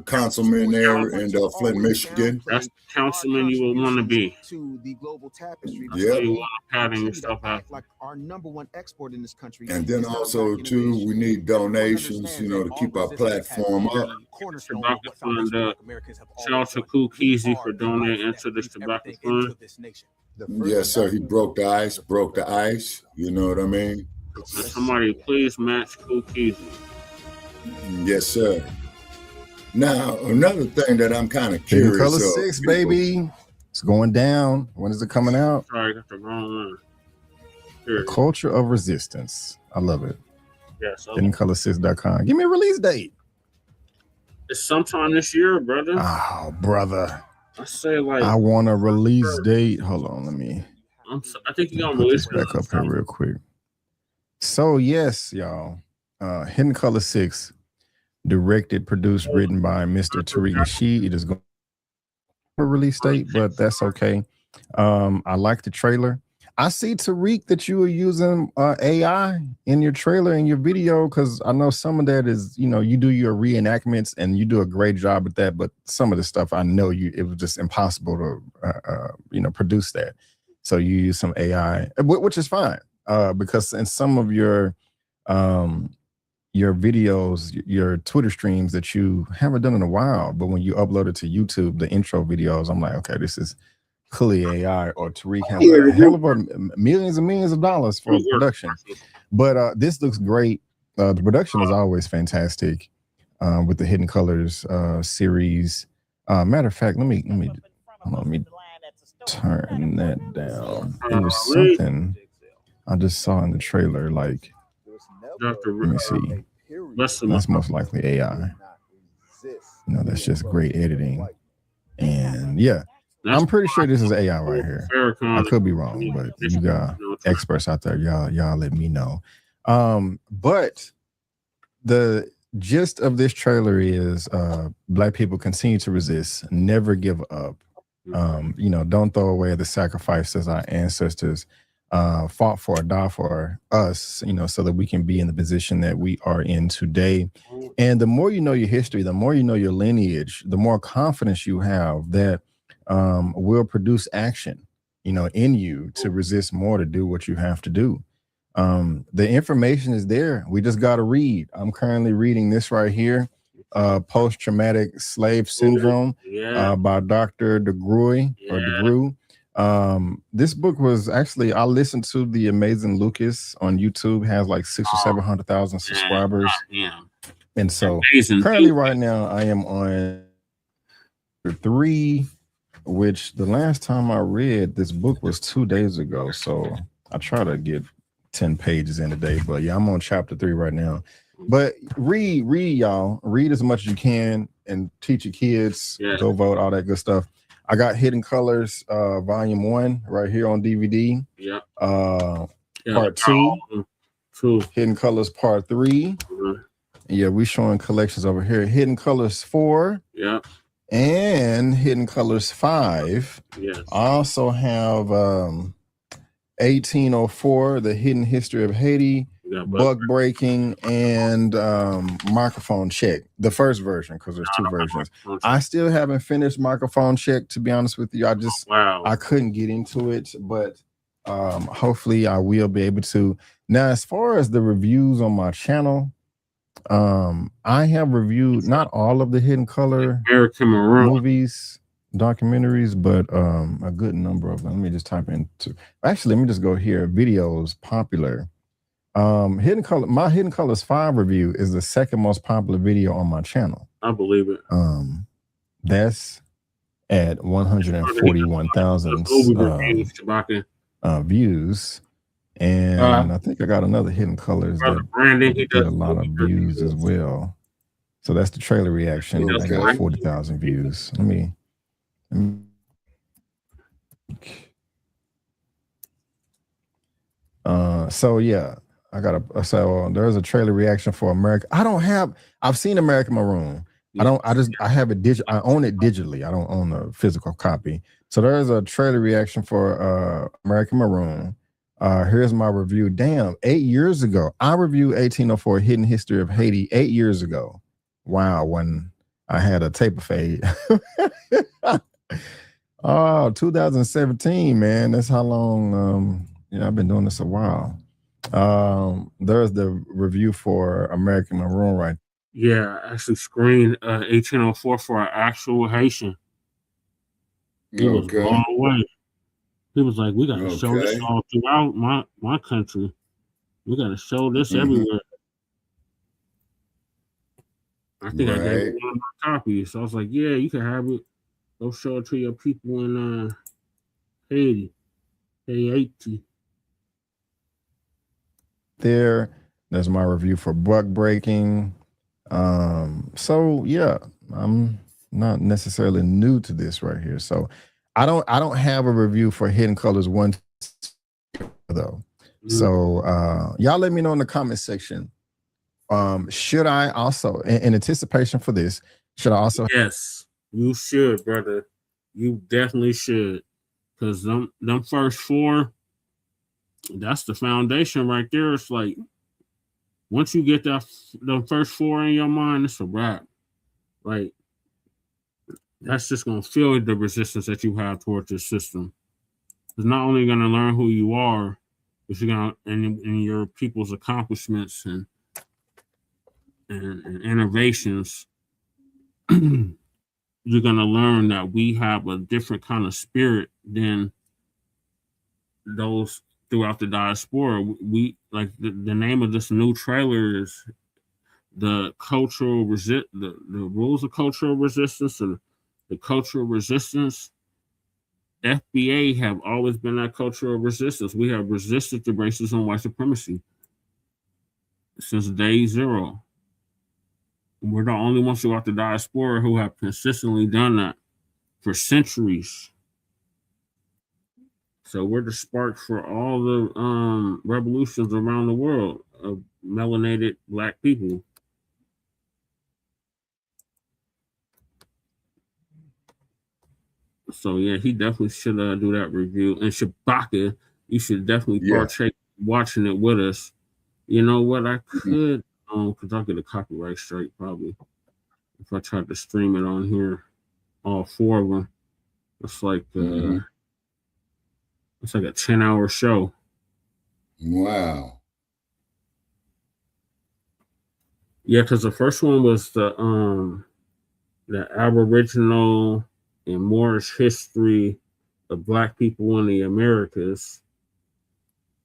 councilman there in Flint, Michigan. That's the councilman you would want to be. To the global tapestry. That's why you want to pattern yourself out. Like our number one export in this country. And then also, too, we need donations, you know, to keep our platform up. Shabaka Fund up. Shout out to Kool Keezy for donating into the Shabaka Fund. Yes, sir. He broke the ice. You know what I mean? So somebody please match Kool Keezy. Yes, sir. Now, another thing that I'm kind of Hidden curious Color of, 6, baby. It's going down. When is it coming out? Sorry, I got the wrong one. The Culture of Resistance. I love it. Yes. HiddenColor6.com. Give me a release date. It's sometime this year, brother. Oh, brother. I say like I want a release date. Hold on, let me I think you're gonna put release this back up here real quick. So yes, y'all. Hidden Color 6, directed, produced, written by Mr. Tariq Nasheed. It is going to release date, but that's okay. I like the trailer. I see, Tariq, that you are using AI in your trailer and your video, because I know some of that is, you know, you do your reenactments and you do a great job at that, but some of the stuff I know it was just impossible to, produce that. So you use some AI, which is fine, because in some of your videos, your Twitter streams that you haven't done in a while, but when you upload it to YouTube, the intro videos, I'm like, okay, this is clearly AI, or Tariq has a hell of a millions and millions of dollars for production. But this looks great. The production is always fantastic with the Hidden Colors series. Matter of fact, let me turn that down. It was something I just saw in the trailer. Like, let me see. That's most likely AI. No, that's just great editing. And yeah, I'm pretty sure this is AI right here. I could be wrong, but you got experts out there. Y'all let me know. But the gist of this trailer is Black people continue to resist, never give up. Don't throw away the sacrifices our ancestors fought for, died for us, so that we can be in the position that we are in today. And the more you know your history, the more you know your lineage, the more confidence you have that will produce action, in you to resist more, to do what you have to do. The information is there. We just got to read. I'm currently reading this right here, Post-Traumatic Slave Syndrome by Dr. DeGruy. This book was actually, I listened to The Amazing Lucas on YouTube, has like 600,000 or 700,000 subscribers. And so currently right now I am on 3, which the last time I read this book was 2 days ago. So I try to get 10 pages in a day, but yeah, I'm on chapter 3 right now. But read, y'all. Read as much as you can and teach your kids, go vote, all that good stuff. I got Hidden Colors, volume 1 right here on DVD. Part 2. Hidden Colors part 3. Yeah, we showing collections over here. Hidden Colors 4. And Hidden Colors 5. I also have 1804, The Hidden History of Haiti, Buck Breaking, and Microphone Check, the first version, because there's 2 versions. I still haven't finished Microphone Check, to be honest with you. I couldn't get into it, but hopefully I will be able to. Now, as far as the reviews on my channel, I have reviewed not all of the Hidden Color movies, documentaries, but a good number of them. Let me just type into, actually, let me just go here, videos popular. My Hidden Colors 5 review is the second most popular video on my channel. I believe it. That's at 141,000 views. And I think I got another Hidden Colors that Brandon, did a lot of views as well. So that's the trailer reaction. I got 40,000 views. Let me so yeah, so there's a trailer reaction for America. I've seen American Maroon. I have it I own it digitally. I don't own a physical copy. So there's a trailer reaction for American Maroon. Here's my review. Damn, 8 years ago. I reviewed 1804 Hidden History of Haiti 8 years ago. Wow, when I had a taper fade. Oh, 2017, man. That's how long I've been doing this a while. There's the review for American Maroon right. Yeah, I actually screened 1804 for an actual Haitian. He was blown away. He was like, we got to show this all throughout my country. We got to show this everywhere. I think I gave one of my copies. So I was like, yeah, you can have it. Go show it to your people in Haiti. Haiti. There's my review for Buck Breaking. So yeah, I'm not necessarily new to this right here. So I don't have a review for Hidden Colors 1 though. So y'all let me know in the comment section. Should I also, in anticipation for this, should I also? Yes, you should, brother. You definitely should. Because them first 4, that's the foundation right there. It's like, once you get the first 4 in your mind, it's a wrap. Like, that's just going to feel the resistance that you have towards your system. It's not only going to learn who you are, but you're going to, and your people's accomplishments and innovations, you're going to learn that we have a different kind of spirit than those throughout the diaspora. We like the name of this new trailer is the rules of cultural resistance, and the cultural resistance. FBA have always been that cultural resistance. We have resisted the racism and white supremacy since day 0. We're the only ones throughout the diaspora who have consistently done that for centuries. So we're the spark for all the revolutions around the world of melanated Black people. So yeah, he definitely should do that review. And Shabaka, you should definitely partake watching it with us. You know what? I could, because I'll get a copyright strike probably if I tried to stream it on here, all 4 of them. It's like it's like a 10-hour show. Wow. Yeah, because the first one was the Aboriginal and Moorish history of Black people in the Americas.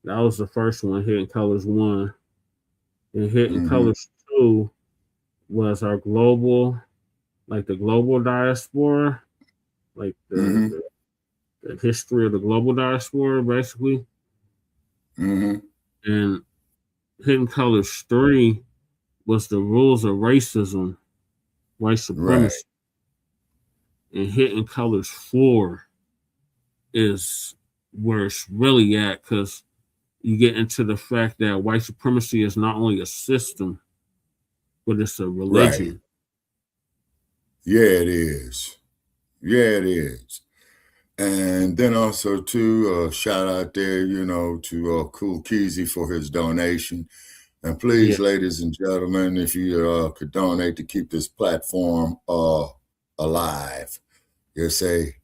That was the first one, Hidden Colors 1. And Hidden Colors 2 was our global, like the global diaspora, like the history of the global diaspora, basically. And Hidden Colors 3 was the rules of racism, white supremacy. And Hidden Colors 4 is where it's really at, because you get into the fact that white supremacy is not only a system, but it's a religion. Right. Yeah, it is. Yeah, it is. And then also, too, shout out there, to Cool Keezy for his donation. And please, ladies and gentlemen, if you could donate to keep this platform alive, you say.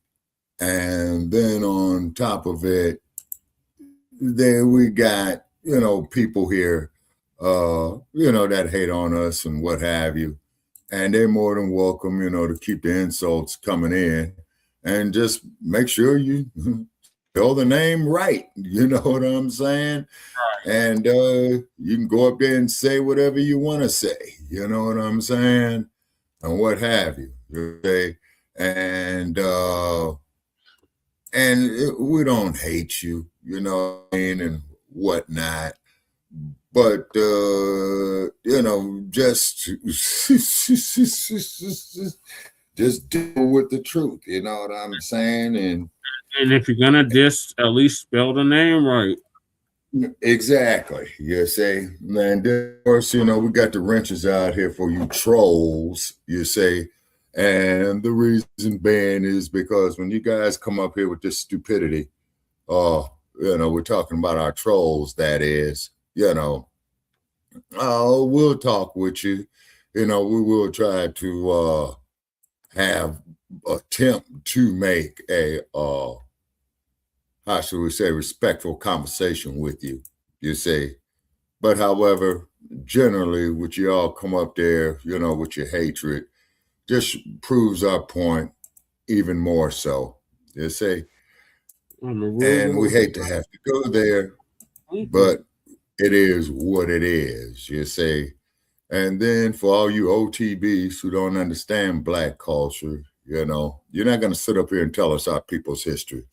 And then on top of it, then we got, people here, that hate on us and what have you. And they're more than welcome, to keep the insults coming in. And just make sure you spell the name right. You know what I'm saying? Right. And you can go up there and say whatever you want to say. You know what I'm saying? And what have you. Okay? And we don't hate you, and whatnot. But, just deal with the truth, you know what I'm saying? And if you're gonna diss, at least spell the name right. Exactly. You say, man, of course, we got the wrenches out here for you trolls, you say. And the reason being is because when you guys come up here with this stupidity, we're talking about our trolls, that is, we'll talk with you. We will try to attempt to make a how should we say, respectful conversation with you, you say. But however, generally, would you all come up there, with your hatred, just proves our point even more so, you say. And we hate to have to go there, but it is what it is, you say. And then for all you OTBs who don't understand Black culture, you're not going to sit up here and tell us our people's history.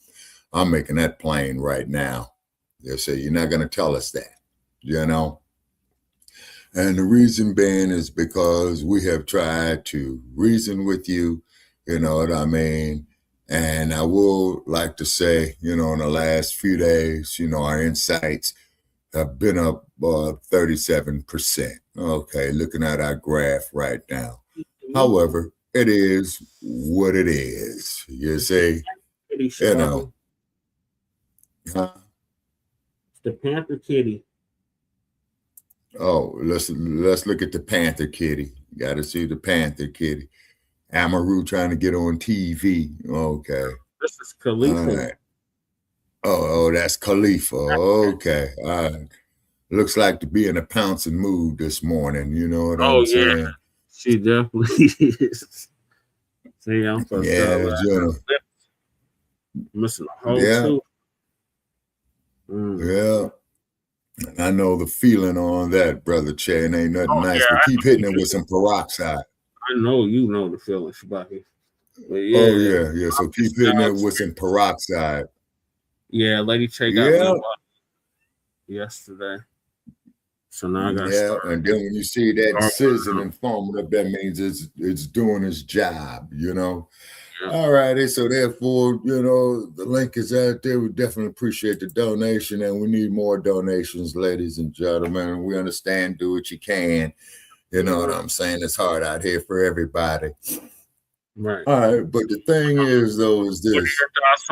I'm making that plain right now. You say, you're not going to tell us that, And the reason being is because we have tried to reason with you, you know what I mean? And I will like to say, in the last few days, our insights have been up 37%. Okay, looking at our graph right now. However, it is what it is. You say, Huh? It's the Panther Kitty. Oh, let's look at the Panther Kitty. Got to see the Panther Kitty. Amaru trying to get on TV. Okay. This is Khalifa. All right. Oh, that's Khalifa. Okay. All right. Looks like to be in a pouncing mood this morning. You know what I'm saying? Yeah. She definitely is. See, I'm so missing a whole tooth. Yeah. I know the feeling on that, Brother Che. It ain't nothing nice, but keep hitting it with some peroxide. I know you know the feeling, Shabaka. Yeah. So keep hitting it with some peroxide. Yeah, Lady Che got me yesterday. So now I got to start. And then when you see that sizzling and foaming up, that means it's doing its job, Yeah. All righty. So therefore, the link is out there. We definitely appreciate the donation, and we need more donations, ladies and gentlemen. We understand, do what you can. You know what I'm saying? It's hard out here for everybody. Right. All right. But the thing is, though, is this. What are your thoughts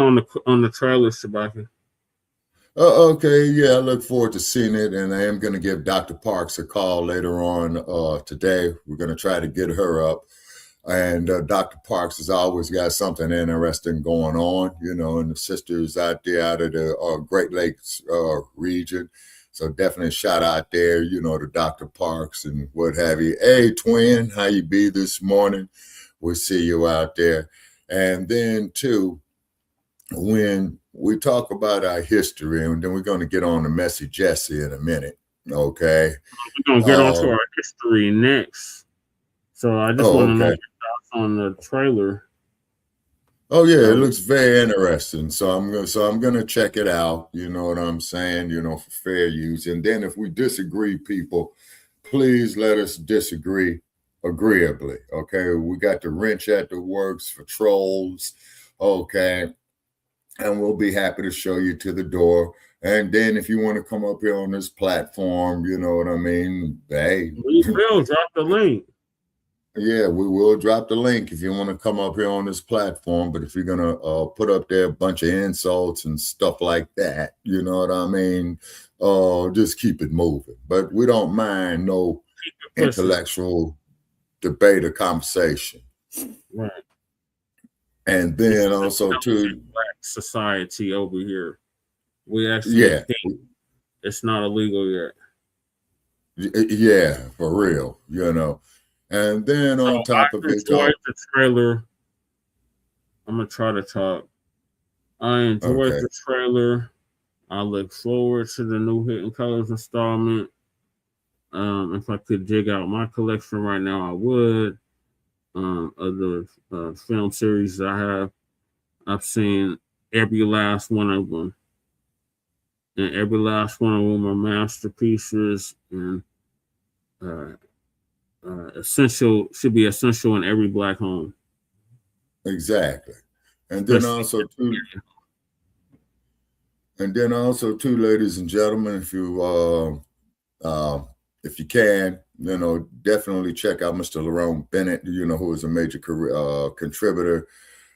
on the trailer, Shabaka? Okay, yeah, I look forward to seeing it, and I am going to give Dr. Parks a call later on today. We're going to try to get her up. And Dr. Parks has always got something interesting going on, you know, and the sisters out there out of the Great Lakes region. So definitely shout out there, you know, to Dr. Parks and what have you. Hey, twin, how you be this morning? We'll see you out there. And then, too, when we talk about our history, and then we're going to get on to Messy Jesse in a minute, okay? We're going to get on to our history next. So I just want to know your thoughts on the trailer. Oh yeah, it looks very interesting. So I'm gonna check it out. You know what I'm saying? You know, for fair use. And then if we disagree, people, please let us disagree agreeably. Okay, we got the wrench at the works for trolls. Okay, and we'll be happy to show you to the door. And then if you want to come up here on this platform, you know what I mean? Hey, we will drop the link. Yeah, we will drop the link if you want to come up here on this platform. But if you're going to put up there a bunch of insults and stuff like that, you know what I mean? Just keep it moving. But we don't mind no intellectual debate or conversation. Right. And then also, too, Black society over here. We actually think it's not illegal yet. Yeah, for real, you know. And then on top of it, the trailer. I'm gonna try to talk. I enjoyed the trailer. I look forward to the new Hidden Colors installment. If I could dig out my collection right now, I would. Of the film series I have, I've seen every last one of them, and every last one of them are masterpieces and should be essential in every Black home. Exactly. And then also too, ladies and gentlemen, if you can, you know, definitely check out Mr. Lerone Bennett, you know, who is a major contributor,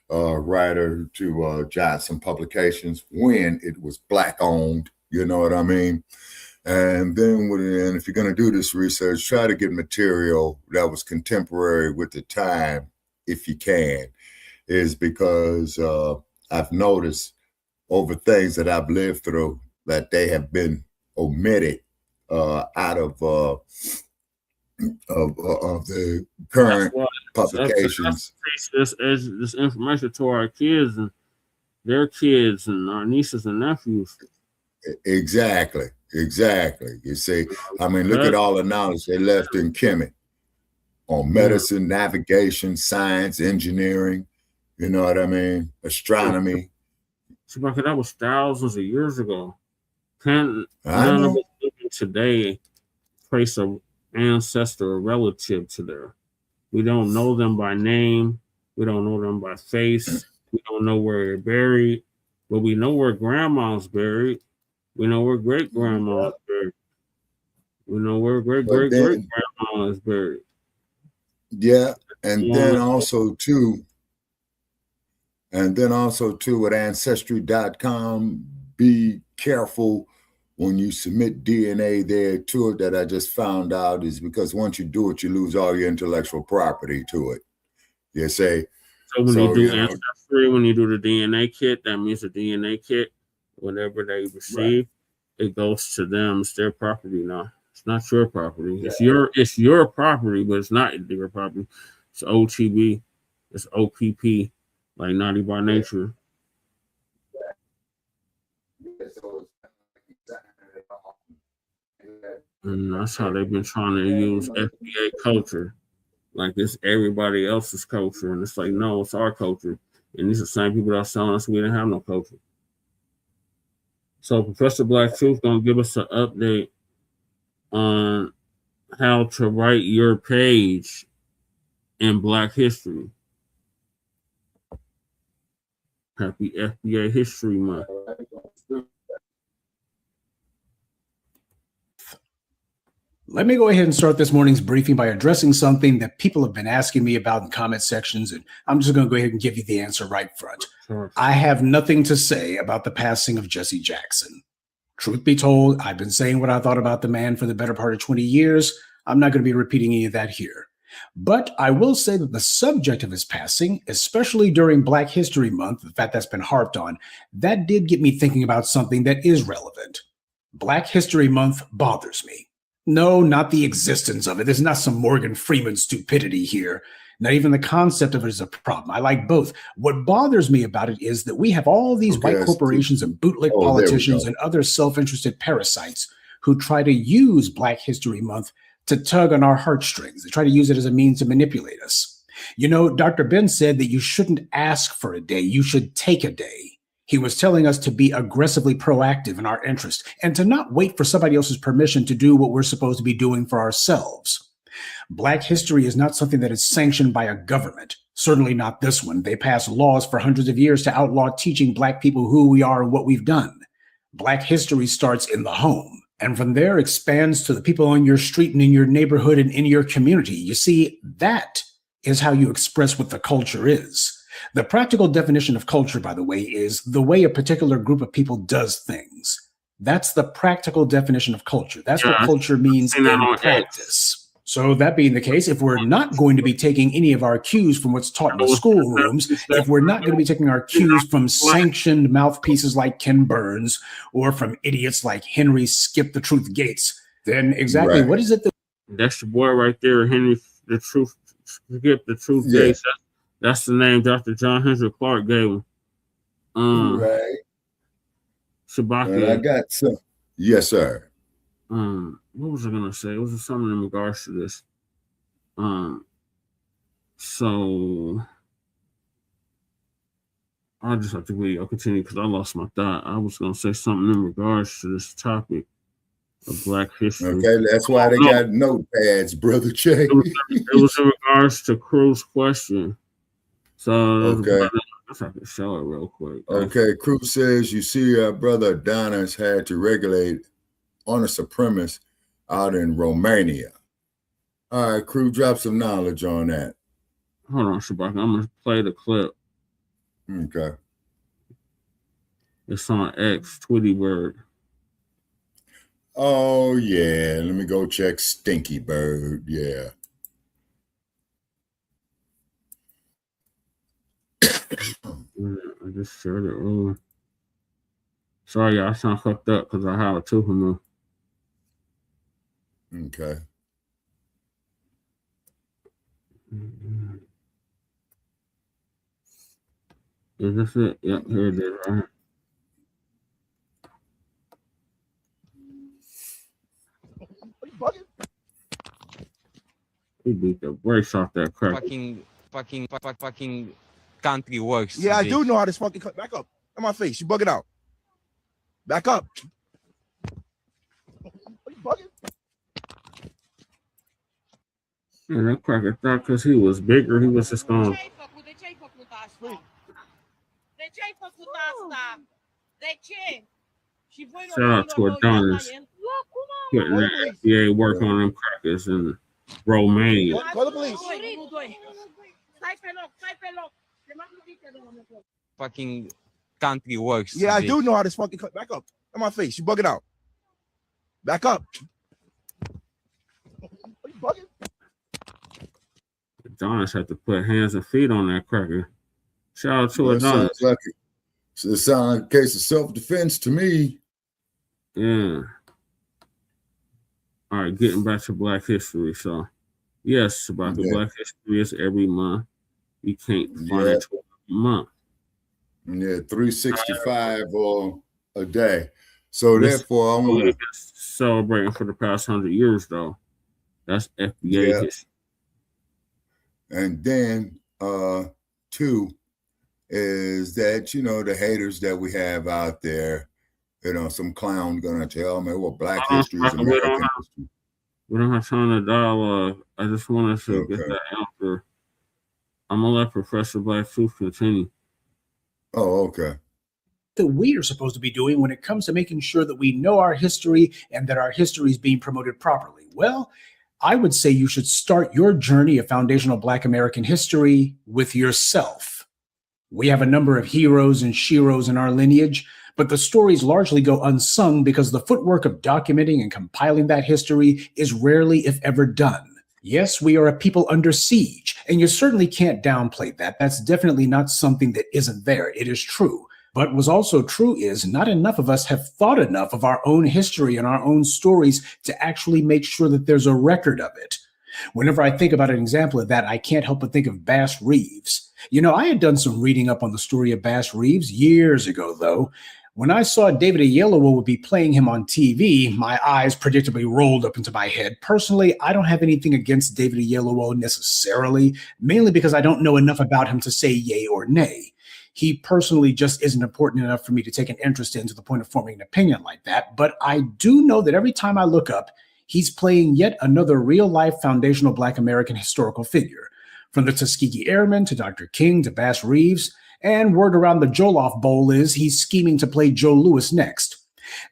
writer to Johnson Publications when it was Black owned, you know what I mean? And then if you're going to do this research, try to get material that was contemporary with the time, if you can, is because I've noticed over things that I've lived through that they have been omitted out of the current publications. This information to our kids and their kids and our nieces and nephews. Exactly. You see, I mean, look at all the knowledge they left in Kemet on medicine, navigation, science, engineering. You know what I mean? Astronomy. Shabaka, that was thousands of years ago. None of us living today trace an ancestor or relative to there. We don't know them by name. We don't know them by face. We don't know where they're buried, but we know where grandma's buried. We know where great-grandma is buried. We know where great-great-great-grandma is buried. Yeah, and then also too with Ancestry.com, be careful when you submit DNA there to it. That I just found out is because once you do it, you lose all your intellectual property to it. You say. So when you do Ancestry, when you do the DNA kit, that means the DNA kit, whatever they receive, it goes to them. It's their property now. It's not your property. Yeah. It's your property, but it's not your property. It's OTB. It's OPP, like Naughty by Nature. And that's how they've been trying to use FBA culture. Like it's everybody else's culture. And it's like, no, it's our culture. And these are the same people that are telling us we didn't have no culture. So Professor Black Truth gonna give us an update on how to write your page in Black history. Happy FBA History Month. Let me go ahead and start this morning's briefing by addressing something that people have been asking me about in comment sections, and I'm just going to go ahead and give you the answer right front. Sure. I have nothing to say about the passing of Jesse Jackson. Truth be told, I've been saying what I thought about the man for the better part of 20 years. I'm not going to be repeating any of that here. But I will say that the subject of his passing, especially during Black History Month, the fact that's been harped on, that did get me thinking about something that is relevant. Black History Month bothers me. No, not the existence of it. There's not some Morgan Freeman stupidity here. Not even the concept of it is a problem. I like both. What bothers me about it is that we have all these white corporations and bootleg politicians and other self-interested parasites who try to use Black History Month to tug on our heartstrings. They try to use it as a means to manipulate us. You know, Dr. Ben said that you shouldn't ask for a day, you should take a day. He was telling us to be aggressively proactive in our interest and to not wait for somebody else's permission to do what we're supposed to be doing for ourselves. Black history is not something that is sanctioned by a government. Certainly not this one. They passed laws for hundreds of years to outlaw teaching Black people who we are and what we've done. Black history starts in the home, and from there expands to the people on your street and in your neighborhood and in your community. You see, that is how you express what the culture is. The practical definition of culture, by the way, is the way a particular group of people does things. That's the practical definition of culture. That's what culture means in practice. So that being the case, if we're not going to be taking any of our cues from what's taught in the schoolrooms, if we're not going to be taking our cues from sanctioned mouthpieces like Ken Burns or from idiots like Henry Skip the Truth Gates, then exactly what is it that... That's the boy right there, Henry the Truth Skip the Truth Gates. That's the name Dr. John Henry Clark gave him. Right. Shabaka. And I got some. Yes, sir. What was I gonna say? It was something in regards to this. So I'll just have to really continue because I lost my thought. I was gonna say something in regards to this topic of Black history. Okay, that's why they got notepads, brother. Check. It was in regards to Crew's question. So okay, if I can show it real quick. Okay, Crew says you see, brother Adonis had to regulate on a supremacist out in Romania. All right, Crew, drop some knowledge on that. Hold on, Shabaka. I'm gonna play the clip. Okay. It's on X, Tweety Bird. Oh yeah, let me go check Stinky Bird. Yeah. I just shared it earlier. Sorry, y'all, I sound fucked up because I have a tooth removed. Okay. Is this it? Yep, here it is right here. He beat the brakes off that crack. Fucking country works. Yeah, I do know how this fucking back up. On my face, you bugging out. Back up. Are you bugging? Yeah, that cracker thought because he was bigger, he was just going. Shout out to Adonis putting the FDA work on them crackers in Romania. Call the police. Fucking country works. Yeah, I do know how this fucking back up. On my face, you bugging out. Back up. Are you bugging? Adonis had to put hands and feet on that cracker. Shout out to Adonis. It sounds like a case of self-defense to me. Yeah. All right, getting back to Black history. So, yes, about the Black history is every month. You can't find it every month. Yeah, 365 a day. So therefore, I'm going to celebrating for the past 100 years, though. That's FBA history. And then, two is that, you know, the haters that we have out there, you know, some clown gonna tell me what Black history is American history. We don't have time to dialogue. I just wanted to get that answer. I'm gonna let Professor Black Truth continue. Oh, okay. That we are supposed to be doing when it comes to making sure that we know our history and that our history is being promoted properly? Well, I would say you should start your journey of foundational Black American history with yourself. We have a number of heroes and sheroes in our lineage, but the stories largely go unsung because the footwork of documenting and compiling that history is rarely, if ever, done. Yes, we are a people under siege, and you certainly can't downplay that. That's definitely not something that isn't there. It is true. But what's also true is not enough of us have thought enough of our own history and our own stories to actually make sure that there's a record of it. Whenever I think about an example of that, I can't help but think of Bass Reeves. You know, I had done some reading up on the story of Bass Reeves years ago, though. When I saw David Oyelowo would be playing him on TV, my eyes predictably rolled up into my head. Personally, I don't have anything against David Oyelowo necessarily, mainly because I don't know enough about him to say yay or nay. He personally just isn't important enough for me to take an interest in to the point of forming an opinion like that. But I do know that every time I look up, he's playing yet another real-life foundational Black American historical figure. From the Tuskegee Airmen to Dr. King to Bass Reeves, and word around the Jollof Bowl is he's scheming to play Joe Louis next.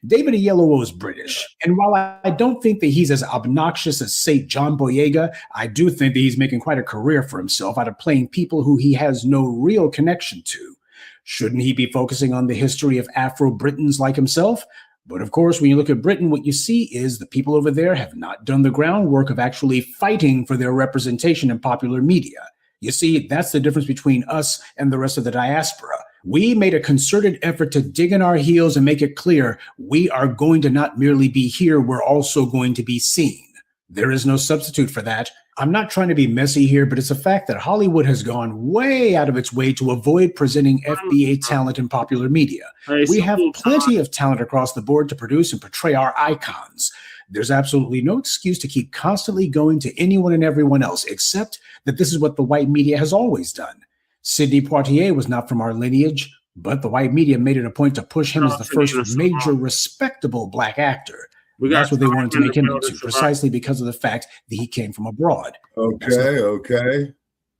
David Oyelowo is British, and while I don't think that he's as obnoxious as, say, John Boyega, I do think that he's making quite a career for himself out of playing people who he has no real connection to. Shouldn't he be focusing on the history of Afro-Britons like himself? But of course, when you look at Britain, what you see is the people over there have not done the groundwork of actually fighting for their representation in popular media. You see, that's the difference between us and the rest of the diaspora. We made a concerted effort to dig in our heels and make it clear we are going to not merely be here, we're also going to be seen. There is no substitute for that. I'm not trying to be messy here, but it's a fact that Hollywood has gone way out of its way to avoid presenting FBA talent in popular media. We have plenty of talent across the board to produce and portray our icons. There's absolutely no excuse to keep constantly going to anyone and everyone else, except that this is what the white media has always done. Sidney Poitier was not from our lineage, but the white media made it a point to push him as the first major respectable Black actor. That's what they wanted to make him into, precisely because of the fact that he came from abroad. Okay.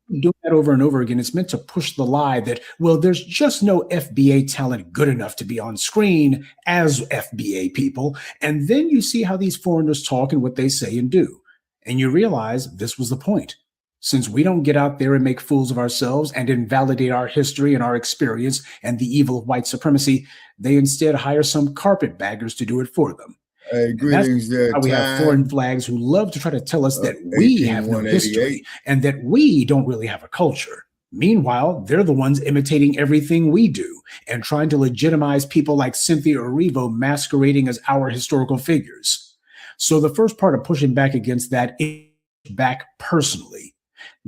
Doing that over and over again, it's meant to push the lie that, well, there's just no FBA talent good enough to be on screen as FBA people. And then you see how these foreigners talk and what they say and do. And you realize this was the point. Since we don't get out there and make fools of ourselves and invalidate our history and our experience and the evil of white supremacy, they instead hire some carpetbaggers to do it for them. Hey, greetings there. We have foreign flags who love to try to tell us that we have no history and that we don't really have a culture. Meanwhile, they're the ones imitating everything we do and trying to legitimize people like Cynthia Erivo masquerading as our historical figures. So the first part of pushing back against that is back personally.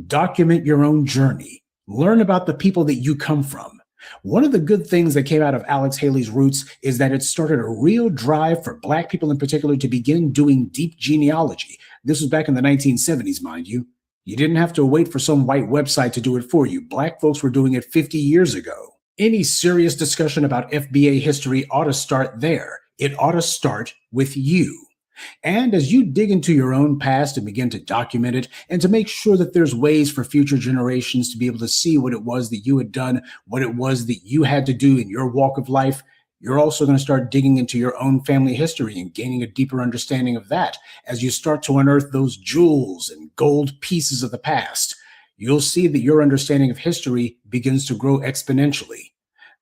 Document your own journey. Learn about the people that you come from. One of the good things that came out of Alex Haley's Roots is that it started a real drive for Black people in particular to begin doing deep genealogy. This was back in the 1970s, mind you. You didn't have to wait for some white website to do it for you. Black folks were doing it 50 years ago. Any serious discussion about FBA history ought to start there. It ought to start with you. And as you dig into your own past and begin to document it and to make sure that there's ways for future generations to be able to see what it was that you had done, what it was that you had to do in your walk of life, you're also going to start digging into your own family history and gaining a deeper understanding of that. As you start to unearth those jewels and gold pieces of the past, you'll see that your understanding of history begins to grow exponentially.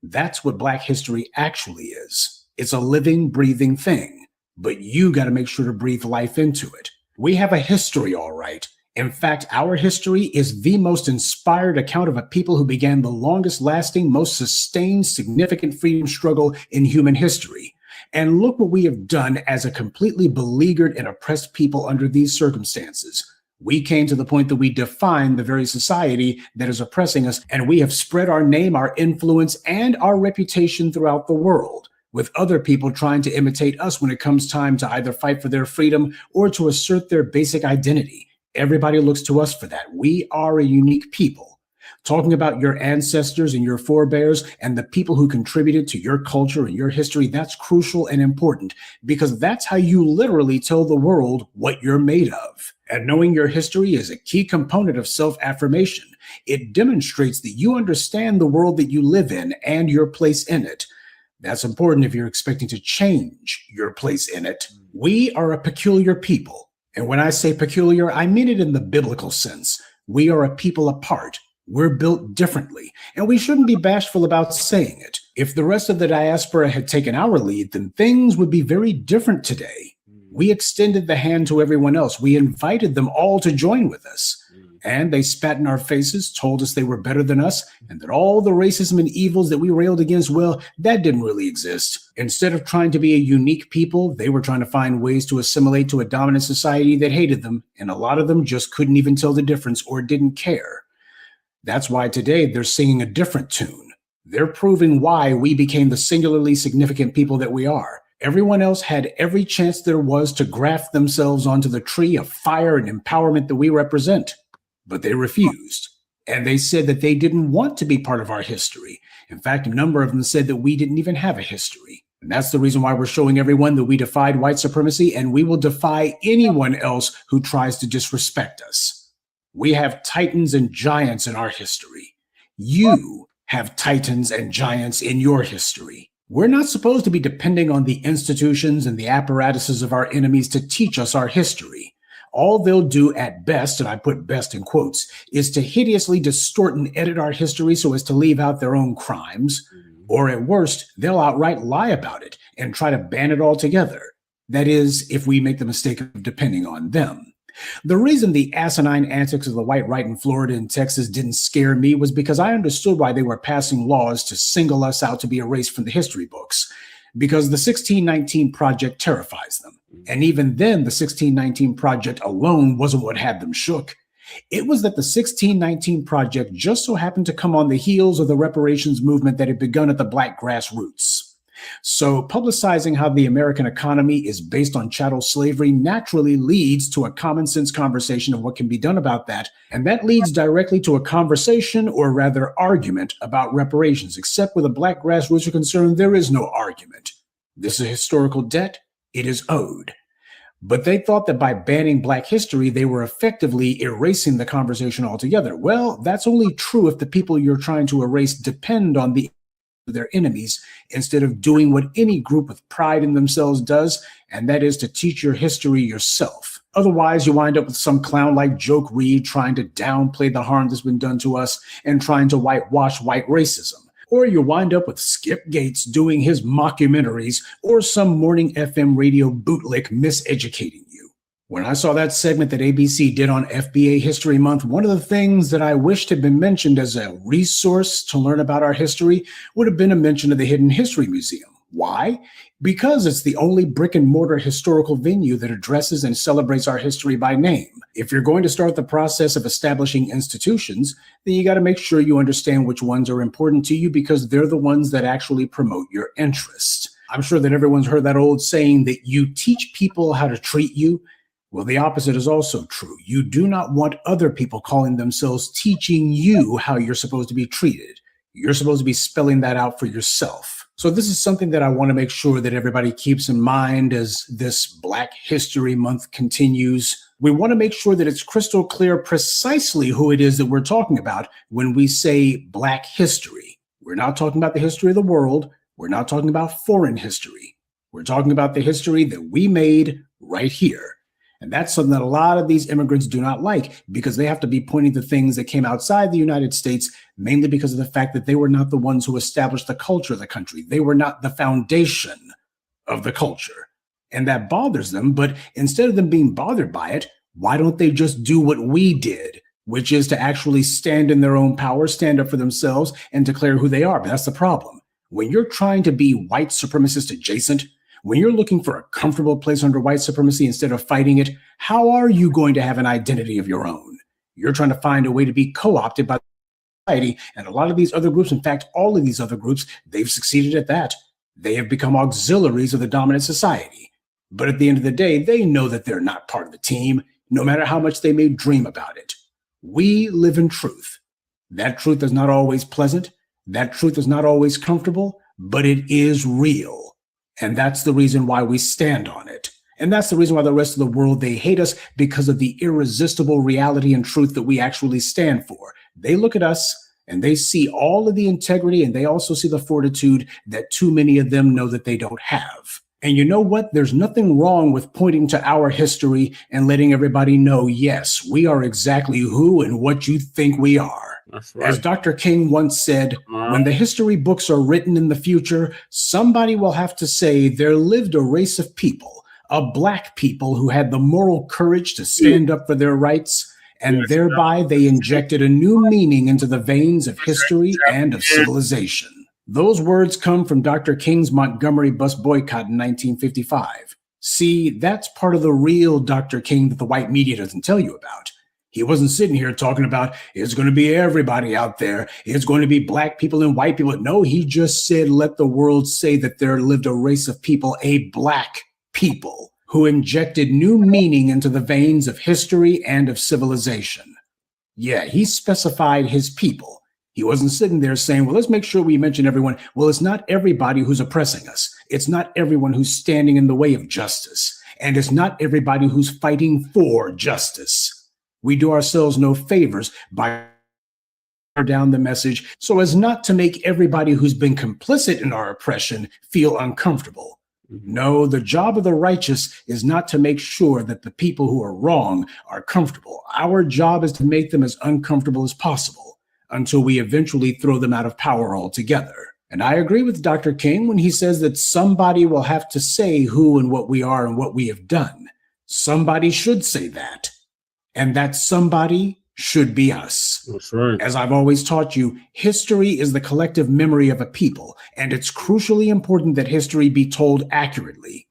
That's what Black history actually is. It's a living, breathing thing. But you got to make sure to breathe life into it. We have a history, all right. In fact, our history is the most inspired account of a people who began the longest lasting, most sustained, significant freedom struggle in human history. And look what we have done as a completely beleaguered and oppressed people under these circumstances. We came to the point that we define the very society that is oppressing us, and we have spread our name, our influence, and our reputation throughout the world, with other people trying to imitate us when it comes time to either fight for their freedom or to assert their basic identity. Everybody looks to us for that. We are a unique people. Talking about your ancestors and your forebears and the people who contributed to your culture and your history, that's crucial and important because that's how you literally tell the world what you're made of. And knowing your history is a key component of self-affirmation. It demonstrates that you understand the world that you live in and your place in it. That's important if you're expecting to change your place in it. We are a peculiar people. And when I say peculiar, I mean it in the biblical sense. We are a people apart. We're built differently. And we shouldn't be bashful about saying it. If the rest of the diaspora had taken our lead, then things would be very different today. We extended the hand to everyone else. We invited them all to join with us. And they spat in our faces, told us they were better than us, and that all the racism and evils that we railed against, well, that didn't really exist. Instead of trying to be a unique people, they were trying to find ways to assimilate to a dominant society that hated them, and a lot of them just couldn't even tell the difference or didn't care. That's why today they're singing a different tune. They're proving why we became the singularly significant people that we are. Everyone else had every chance there was to graft themselves onto the tree of fire and empowerment that we represent. But they refused. And they said that they didn't want to be part of our history. In fact, a number of them said that we didn't even have a history. And that's the reason why we're showing everyone that we defied white supremacy, and we will defy anyone else who tries to disrespect us. We have titans and giants in our history. You have titans and giants in your history. We're not supposed to be depending on the institutions and the apparatuses of our enemies to teach us our history. All they'll do at best, and I put best in quotes, is to hideously distort and edit our history so as to leave out their own crimes. Or at worst, they'll outright lie about it and try to ban it altogether. That is, if we make the mistake of depending on them. The reason the asinine antics of the white right in Florida and Texas didn't scare me was because I understood why they were passing laws to single us out to be erased from the history books. Because the 1619 Project terrifies them. And even then, the 1619 Project alone wasn't what had them shook. It was that the 1619 Project just so happened to come on the heels of the reparations movement that had begun at the Black grassroots. So publicizing how the American economy is based on chattel slavery naturally leads to a common sense conversation of what can be done about that. And that leads directly to a conversation, or rather argument, about reparations. Except where the Black grassroots are concerned, there is no argument. This is a historical debt. It is owed. But they thought that by banning Black history, they were effectively erasing the conversation altogether. Well, that's only true if the people you're trying to erase depend on their enemies instead of doing what any group with pride in themselves does, and that is to teach your history yourself. Otherwise, you wind up with some clown like Joke Reed trying to downplay the harm that's been done to us and trying to whitewash white racism. Or you wind up with Skip Gates doing his mockumentaries, or some morning FM radio bootlick miseducating you. When I saw that segment that ABC did on FBA History Month, one of the things that I wished had been mentioned as a resource to learn about our history would have been a mention of the Hidden History Museum. Why? Because it's the only brick and mortar historical venue that addresses and celebrates our history by name. If you're going to start the process of establishing institutions, then you got to make sure you understand which ones are important to you, because they're the ones that actually promote your interests. I'm sure that everyone's heard that old saying that you teach people how to treat you. Well, the opposite is also true. You do not want other people calling themselves teaching you how you're supposed to be treated. You're supposed to be spelling that out for yourself. So this is something that I want to make sure that everybody keeps in mind as this Black History Month continues. We want to make sure that it's crystal clear precisely who it is that we're talking about when we say Black history. We're not talking about the history of the world. We're not talking about foreign history. We're talking about the history that we made right here. And that's something that a lot of these immigrants do not like, because they have to be pointing to things that came outside the United States, mainly because of the fact that they were not the ones who established the culture of the country. They were not the foundation of the culture. And that bothers them. But instead of them being bothered by it, why don't they just do what we did, which is to actually stand in their own power, stand up for themselves, and declare who they are? But that's the problem. When you're trying to be white supremacist adjacent, when you're looking for a comfortable place under white supremacy instead of fighting it, how are you going to have an identity of your own? You're trying to find a way to be co-opted by society. And a lot of these other groups, in fact, all of these other groups, they've succeeded at that. They have become auxiliaries of the dominant society. But at the end of the day, they know that they're not part of the team, no matter how much they may dream about it. We live in truth. That truth is not always pleasant. That truth is not always comfortable, but it is real. And that's the reason why we stand on it. And that's the reason why the rest of the world, they hate us, because of the irresistible reality and truth that we actually stand for. They look at us and they see all of the integrity, and they also see the fortitude that too many of them know that they don't have. And you know what? There's nothing wrong with pointing to our history and letting everybody know, yes, we are exactly who and what you think we are. That's right. As Dr. King once said, when the history books are written in the future, somebody will have to say there lived a race of people of Black people who had the moral courage to stand up for their rights, and thereby they injected a new meaning into the veins of history and of civilization. Those words come from Dr. King's Montgomery bus boycott in 1955. See, that's part of the real Dr. King that the white media doesn't tell you about. He wasn't sitting here talking about it's going to be everybody out there. It's going to be Black people and white people. No, he just said, let the world say that there lived a race of people, a Black people, who injected new meaning into the veins of history and of civilization. Yeah, he specified his people. He wasn't sitting there saying, well, let's make sure we mention everyone. Well, it's not everybody who's oppressing us. It's not everyone who's standing in the way of justice. And it's not everybody who's fighting for justice. We do ourselves no favors by down the message so as not to make everybody who's been complicit in our oppression feel uncomfortable. No, the job of the righteous is not to make sure that the people who are wrong are comfortable. Our job is to make them as uncomfortable as possible until we eventually throw them out of power altogether. And I agree with Dr. King when he says that somebody will have to say who and what we are and what we have done. Somebody should say that. And that somebody should be us. That's right. As I've always taught you, history is the collective memory of a people, and it's crucially important that history be told accurately.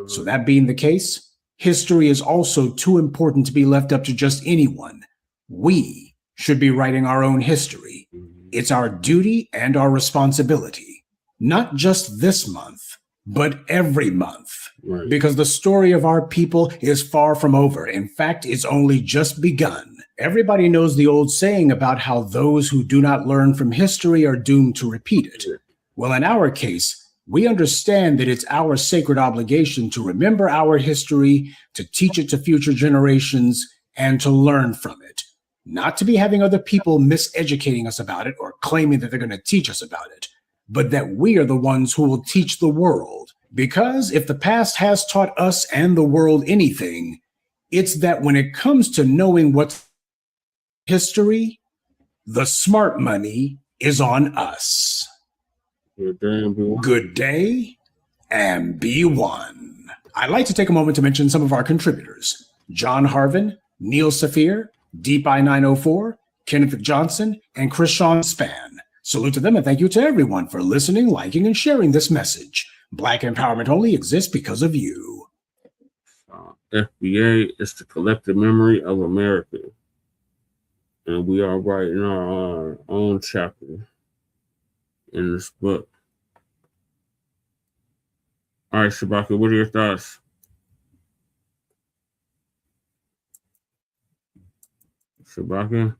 So that being the case, history is also too important to be left up to just anyone. We should be writing our own history. It's our duty and our responsibility, not just this month, but every month. Right. Because the story of our people is far from over. In fact, it's only just begun. Everybody knows the old saying about how those who do not learn from history are doomed to repeat it. Well, in our case, we understand that it's our sacred obligation to remember our history, to teach it to future generations, and to learn from it. Not to be having other people miseducating us about it or claiming that they're going to teach us about it, but that we are the ones who will teach the world. Because if the past has taught us and the world anything, it's that when it comes to knowing what's history, the smart money is on us. Good day and be one. I'd like to take a moment to mention some of our contributors: John Harvin, Neil Saphir, Deep I 904, Kenneth Johnson, and Krishan Span. Salute to them and thank you to everyone for listening, liking, and sharing this message. Black empowerment only exists because of you. FBA is the collective memory of America. And we are writing our own chapter in this book. All right, Shabaka, what are your thoughts? Shabaka?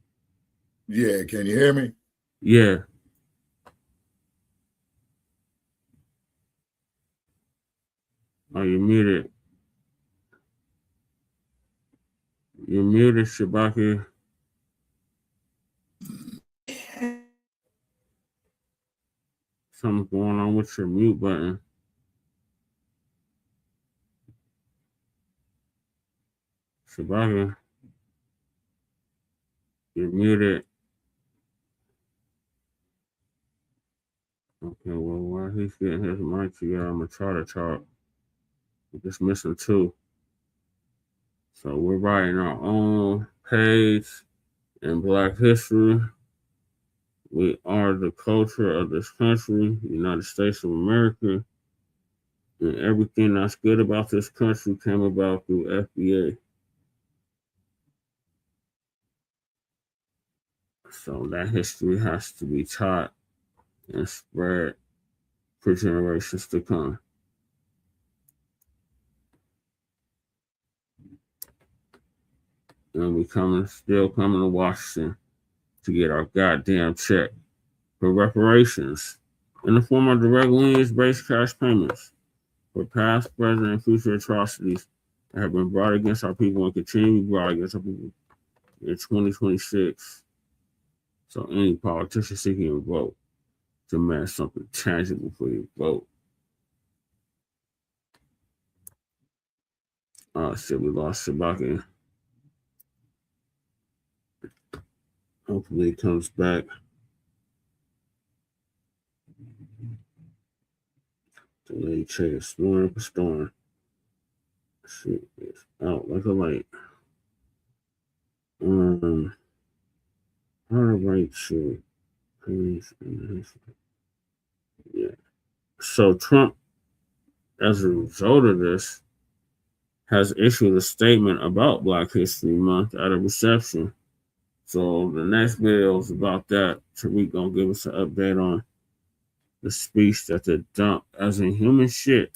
Yeah, can you hear me? Yeah. Oh, you're muted. You're muted, Shabaka. Something's going on with your mute button. Shabaka. You're muted. Okay, well, while he's getting his mic together, I'm going to try to talk. We're just missing two. So we're writing our own page in Black history. We are the culture of this country, the United States of America. And everything that's good about this country came about through FBA. So that history has to be taught and spread for generations to come. And we still coming to Washington to get our goddamn check for reparations in the form of direct lineage-based cash payments for past, present, and future atrocities that have been brought against our people and continue to be brought against our people in 2026. So any politician seeking a vote demand something tangible for your vote. Oh shit, we lost Shabaka. Hopefully he comes back. Delay check, storm. Shit is out like a light. How to write to please. Yeah. So Trump, as a result of this, has issued a statement about Black History Month at a reception. So the next video is about that. Tariq gonna give us an update on the speech that the dump as in human shit.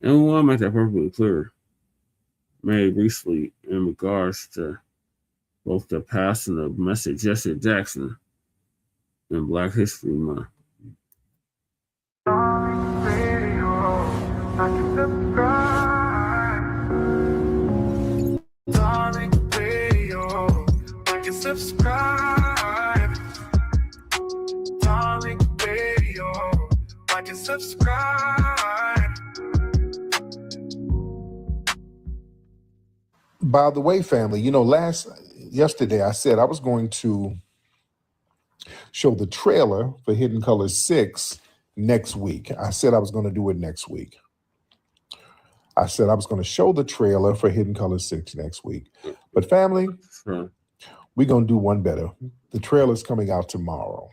And we want to make that perfectly clear. Made recently in regards to both the passing of Mr. Jesse Jackson and Black History Month. Subscribe. Darling Radio. Like and subscribe. By the way, family, yesterday I said I was going to show the trailer for Hidden Colors 6 next week. I said I was going to do it next week. I said I was going to show the trailer for Hidden Colors 6 next week. But family, we're going to do one better. The trailer's coming out tomorrow.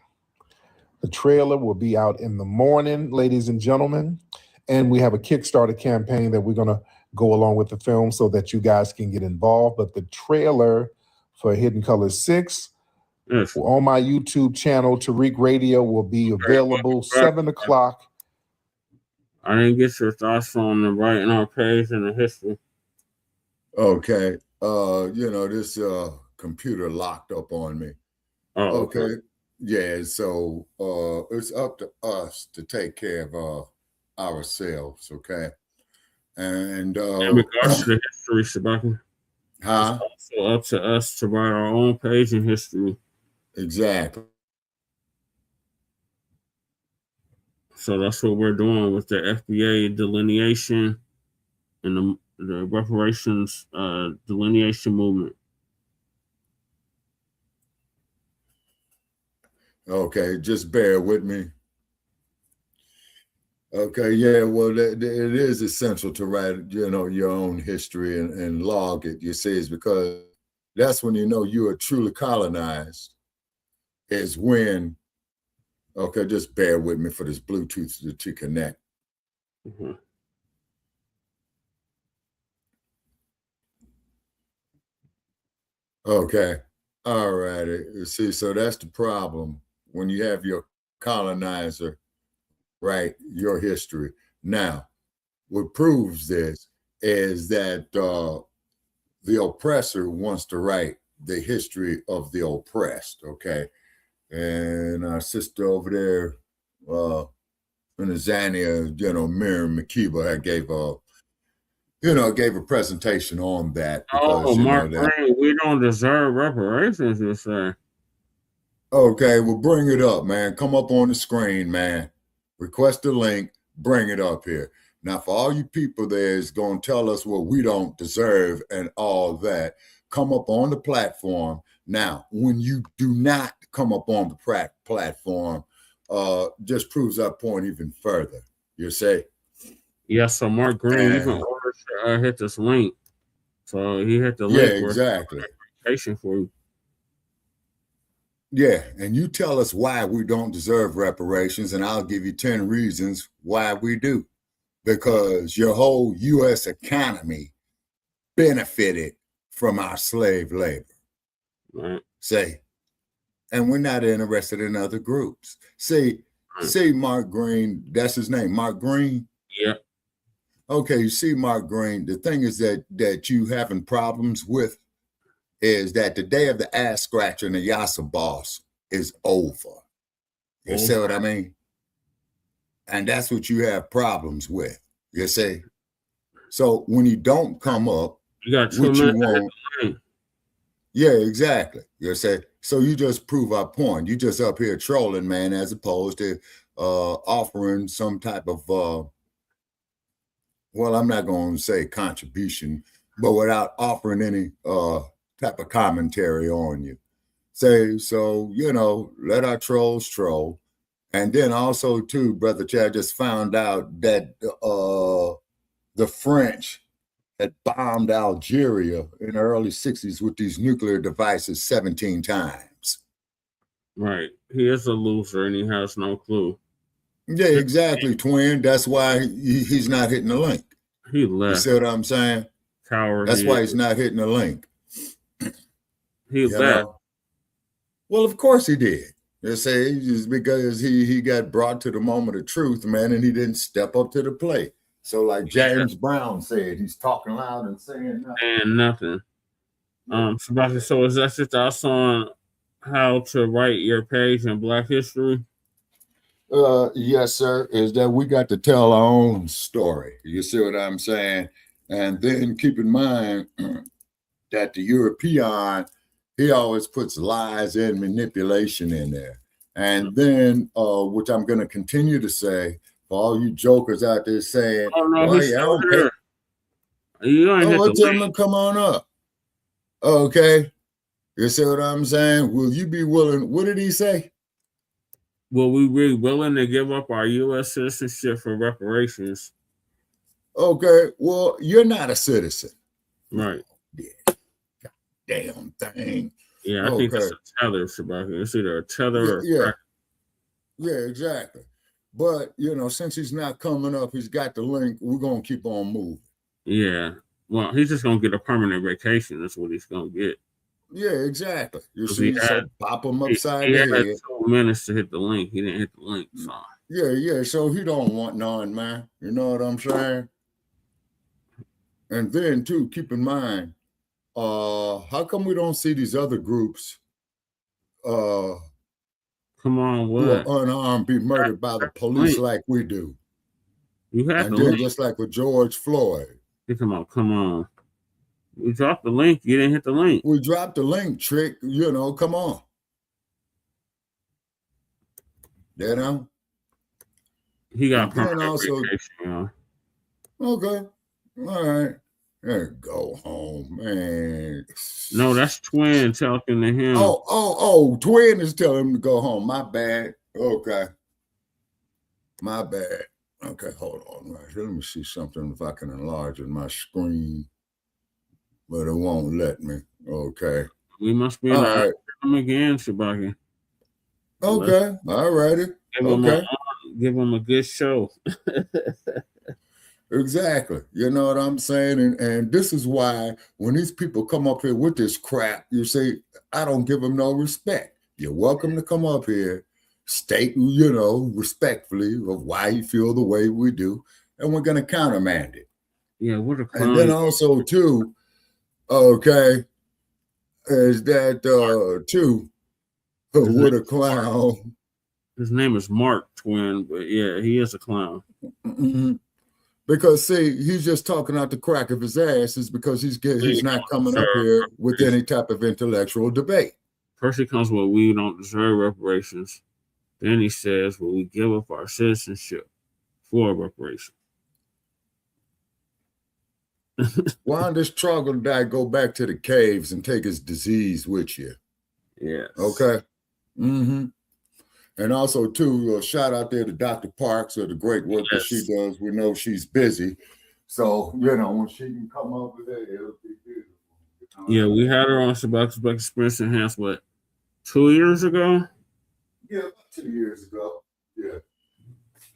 The trailer will be out in the morning, ladies and gentlemen. And we have a Kickstarter campaign that we're going to go along with the film so that you guys can get involved. But the trailer for Hidden Colors 6 on my YouTube channel, Tariq Radio, will be available 7 o'clock. I didn't get your thoughts on the writing on page and the history. Okay. This computer locked up on me. Oh, okay. Yeah, so it's up to us to take care of ourselves, okay? And in regards to the history, Shabaka, it's also up to us to write our own page in history. Exactly. So that's what we're doing with the FBA delineation and the reparations delineation movement. Okay, just bear with me. Okay, yeah, well, it is essential to write, your own history and log it, you see, is because that's when you are truly colonized, is when, okay, just bear with me for this Bluetooth to connect. Mm-hmm. Okay, all righty. See, so that's the problem when you have your colonizer write your history. Now, what proves this is that the oppressor wants to write the history of the oppressed, okay? And our sister over there in Azania, Miriam Makeba, gave a presentation on that. Because, Mark Green, we don't deserve reparations, you're saying. Okay, well, bring it up, man. Come up on the screen, man. Request a link, bring it up here. Now, for all you people that's going to tell us what we don't deserve and all that, come up on the platform. Now, when you do not come up on the platform, just proves our point even further. You say? Yes, so Mark Green even ordered to hit this link. So he hit the link. Yeah, exactly. For you. Yeah, and you tell us why we don't deserve reparations, and I'll give you 10 reasons why we do. Because your whole U.S. economy benefited from our slave labor. Right. Say, and we're not interested in other groups. See, Mark Green, that's his name, Mark Green? Yeah. Okay, you see, Mark Green, the thing is that you having problems with is that the day of the ass scratcher and the Yassa boss is over. You see what I mean? And that's what you have problems with. You see? So when you don't come up, you got what you want. Yeah, exactly. You see? So you just prove our point. You just up here trolling, man, as opposed to offering some type of well, I'm not going to say contribution, but without offering any type of commentary on you. Say, so, let our trolls troll. And then also, too, Brother Chad just found out that the French had bombed Algeria in the early 60s with these nuclear devices 17 times. Right. He is a loser and he has no clue. Yeah, exactly, twin. That's why he's not hitting the link. He left. You see what I'm saying? Coward. That's why he's not hitting the link. He left. Well, of course he did. They say just because he got brought to the moment of truth, man, and he didn't step up to the plate. So, like James Brown said, he's talking loud and saying nothing. And nothing. Shabaka, so is that your thoughts on how to write your page in Black history? Yes, sir. Is that we got to tell our own story. You see what I'm saying? And then keep in mind that the European, he always puts lies and manipulation in there. And then, which I'm going to continue to say, for all you jokers out there saying, oh, he's still here. You ain't let's tell him to come on up. Okay. You see what I'm saying? Will you be willing? What did he say? Will we be willing to give up our U.S. citizenship for reparations? Okay. Well, you're not a citizen. Right. Yeah. Damn thing. Yeah, I think that's a tether, Shabaka. It's either a tether or yeah, exactly. But, you know, since he's not coming up, he's got the link. We're going to keep on moving. Yeah. Well, he's just going to get a permanent vacation. That's what he's going to get. Yeah, exactly. You see, so pop him upside the head. He had 2 minutes to hit the link. He didn't hit the link. So. Yeah. So he don't want none, man. You know what I'm saying? And then, too, keep in mind, how come we don't see these other groups come on, who are unarmed be murdered by the police like we do? You have and to then just like with George Floyd. Come on. We dropped the link. You didn't hit the link. We dropped the link, Trick. You know, come on. You know? He got permanent also, vacation, you know? Okay. All right. There, go home, man. No, that's Twin talking to him. Oh, Twin is telling him to go home. My bad. Okay. My bad. Okay, hold on right here. Let me see something if I can enlarge my screen. But it won't let me. Okay. We must be right. Him again, Shabaka. Okay. All righty. Give him a good show. Exactly. You know what I'm saying? And this is why when these people come up here with this crap, you say, I don't give them no respect. You're welcome to come up here, state, you know, respectfully of why you feel the way we do, and we're going to countermand it. Yeah, what a clown. And then also, too, okay, is that, too, what a clown. His name is Mark Twin, but yeah, he is a clown. Mm-hmm. Because, see, he's just talking out the crack of his ass is because he's not coming up here with any type of intellectual debate. First he comes with, we don't deserve reparations. Then he says, well, we give up our citizenship for reparation. Why don't this troglodyte go back to the caves and take his disease with you? Yes. Okay? Mm-hmm. And also, too, shout out there to Dr. Parks for the great work that she does. We know she's busy. So, you know, when she can come up with it, it'll be beautiful. Yeah, we had her on Shabaka's Black Experience Enhanced, what, 2 years ago? Yeah, about 2 years ago. Yeah.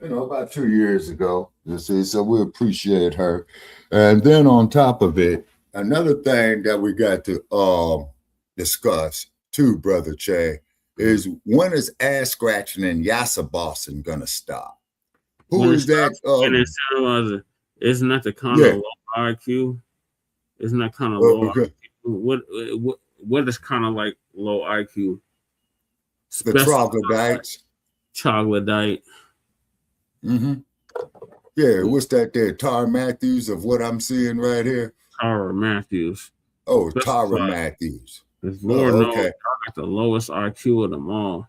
You know, about 2 years ago. You see, so we appreciate her. And then on top of it, another thing that we got to discuss, too, Brother Che, is when is ass scratching and yassa bossing gonna stop? Who is that? Isn't that the kind of low IQ? Isn't that kind of low IQ? What is kind of like low IQ? The troglodytes. Troglodyte. Mm-hmm. Yeah, what's that there? Tara Matthews of what I'm seeing right here? Tara Matthews. Oh, Tara Matthews. Lord knows, I got the lowest IQ of them all.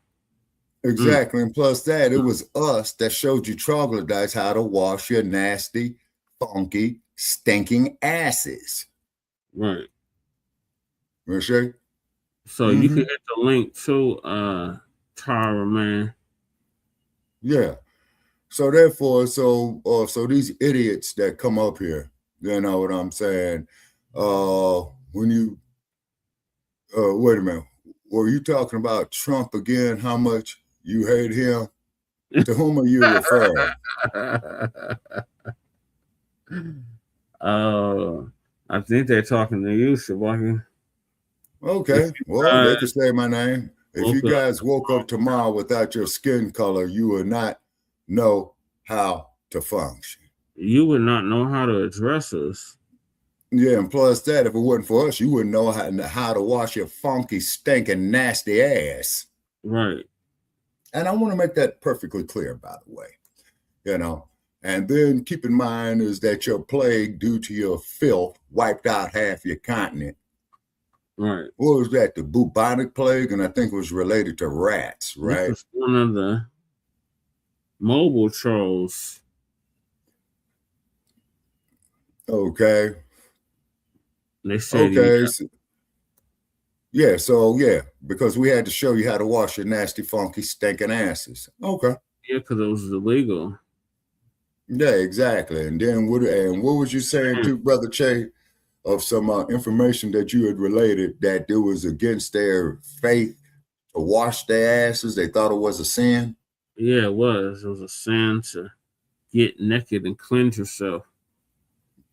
Exactly. And plus that, it was us that showed you troglodytes how to wash your nasty, funky, stinking asses. Right. Sure? So you can hit the link to Tara, man. Yeah. So therefore, so these idiots that come up here, You know what I'm saying? When you wait a minute, were you talking about Trump again? How much you hate him? To whom are you referring? I think they're talking to you, Shabaka. Okay, well, they could say my name. If you Okay. guys woke up tomorrow without your skin color, you would not know how to function. You would not know how to address us. Yeah, and plus that, if it wasn't for us, you wouldn't know how to wash your funky, stinking, nasty ass. Right. And I want to make that perfectly clear, by the way. You know, and then keep in mind is that your plague, due to your filth, wiped out half your continent. Right. What was that? The bubonic plague, and I think it was related to rats, right? This was one of the mobile trolls. Okay. They said okay. Yeah, because we had to show you how to wash your nasty, funky, stinking asses. Okay. Yeah, because it was illegal. Yeah, exactly. And then what was you saying to Brother Che of some information that you had related that it was against their faith to wash their asses? They thought it was a sin? Yeah, it was. It was a sin to get naked and cleanse yourself.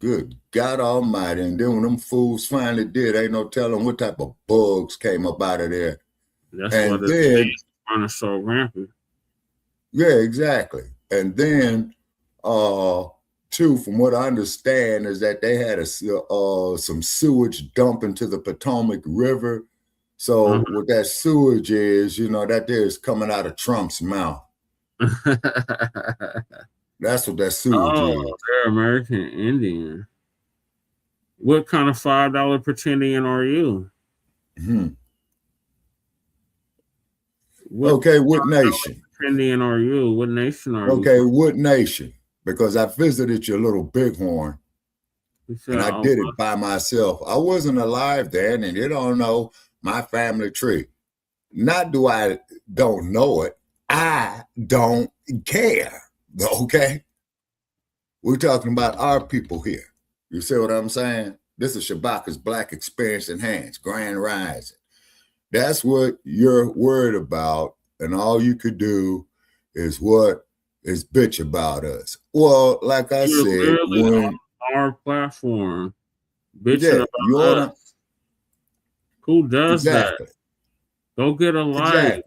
Good God Almighty. And then when them fools finally did, ain't no telling what type of bugs came up out of there. That's and why then running so rampant. Yeah, exactly. And then too, from what I understand, is that they had some sewage dump into the Potomac River. So what that sewage is, you know, that there is coming out of Trump's mouth. That's what that sewage is. They're American Indian. What kind of $5 pretendian are you? Okay, what nation? Pretendian are you? What nation are you? Okay, what nation? Because I visited your little bighorn, and I did it by myself. I wasn't alive then, and you don't know my family tree. Not do I don't know it. I don't care. Okay? We're talking about our people here. You see what I'm saying? This is Shabaka's Black Experience Enhanced, Grand Rising. That's what you're worried about, and all you could do is what is bitch about us. Well, like I said, when our platform bitching about us. Who does that? Go get a light.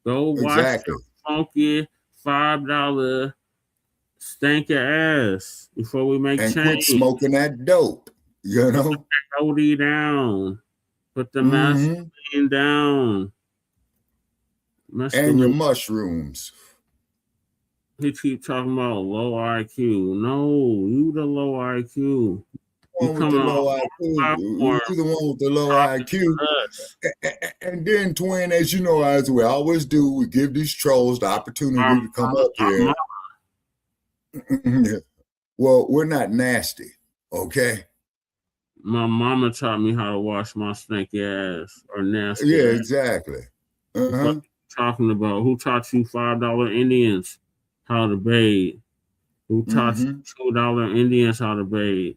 Go watch your funky $5 stank your ass before we make change. Quit smoking that dope, you know? Put that OD down. Put the masculine down. And your mushrooms. He keep talking about low IQ. No, you the low IQ. You come on. You the one with the low IQ. And then, twin, as you know, as we always do, we give these trolls the opportunity to come up here. Well, we're not nasty, okay? My mama taught me how to wash my stinky ass or nasty. Yeah, ass. Exactly. What you talking about? Who taught you $5 Indians how to bathe? Who taught you $2 Indians how to bathe?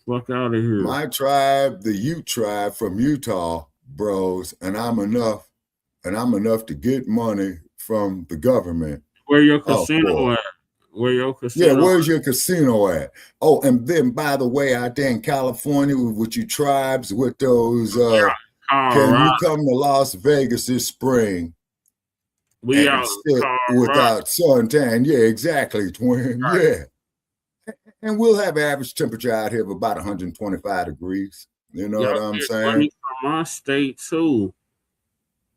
Fuck out of here. My tribe, the Ute tribe from Utah, bros, and I'm enough to get money from the government. Where your casino at? Where your casino? Yeah, where's your casino at? Oh, and then by the way, out there in California with you tribes with those can you come to Las Vegas this spring? We out without suntan. Yeah, exactly, twin. Right. Yeah. And we'll have average temperature out here of about 125 degrees. You know what I'm saying? Money from my state too.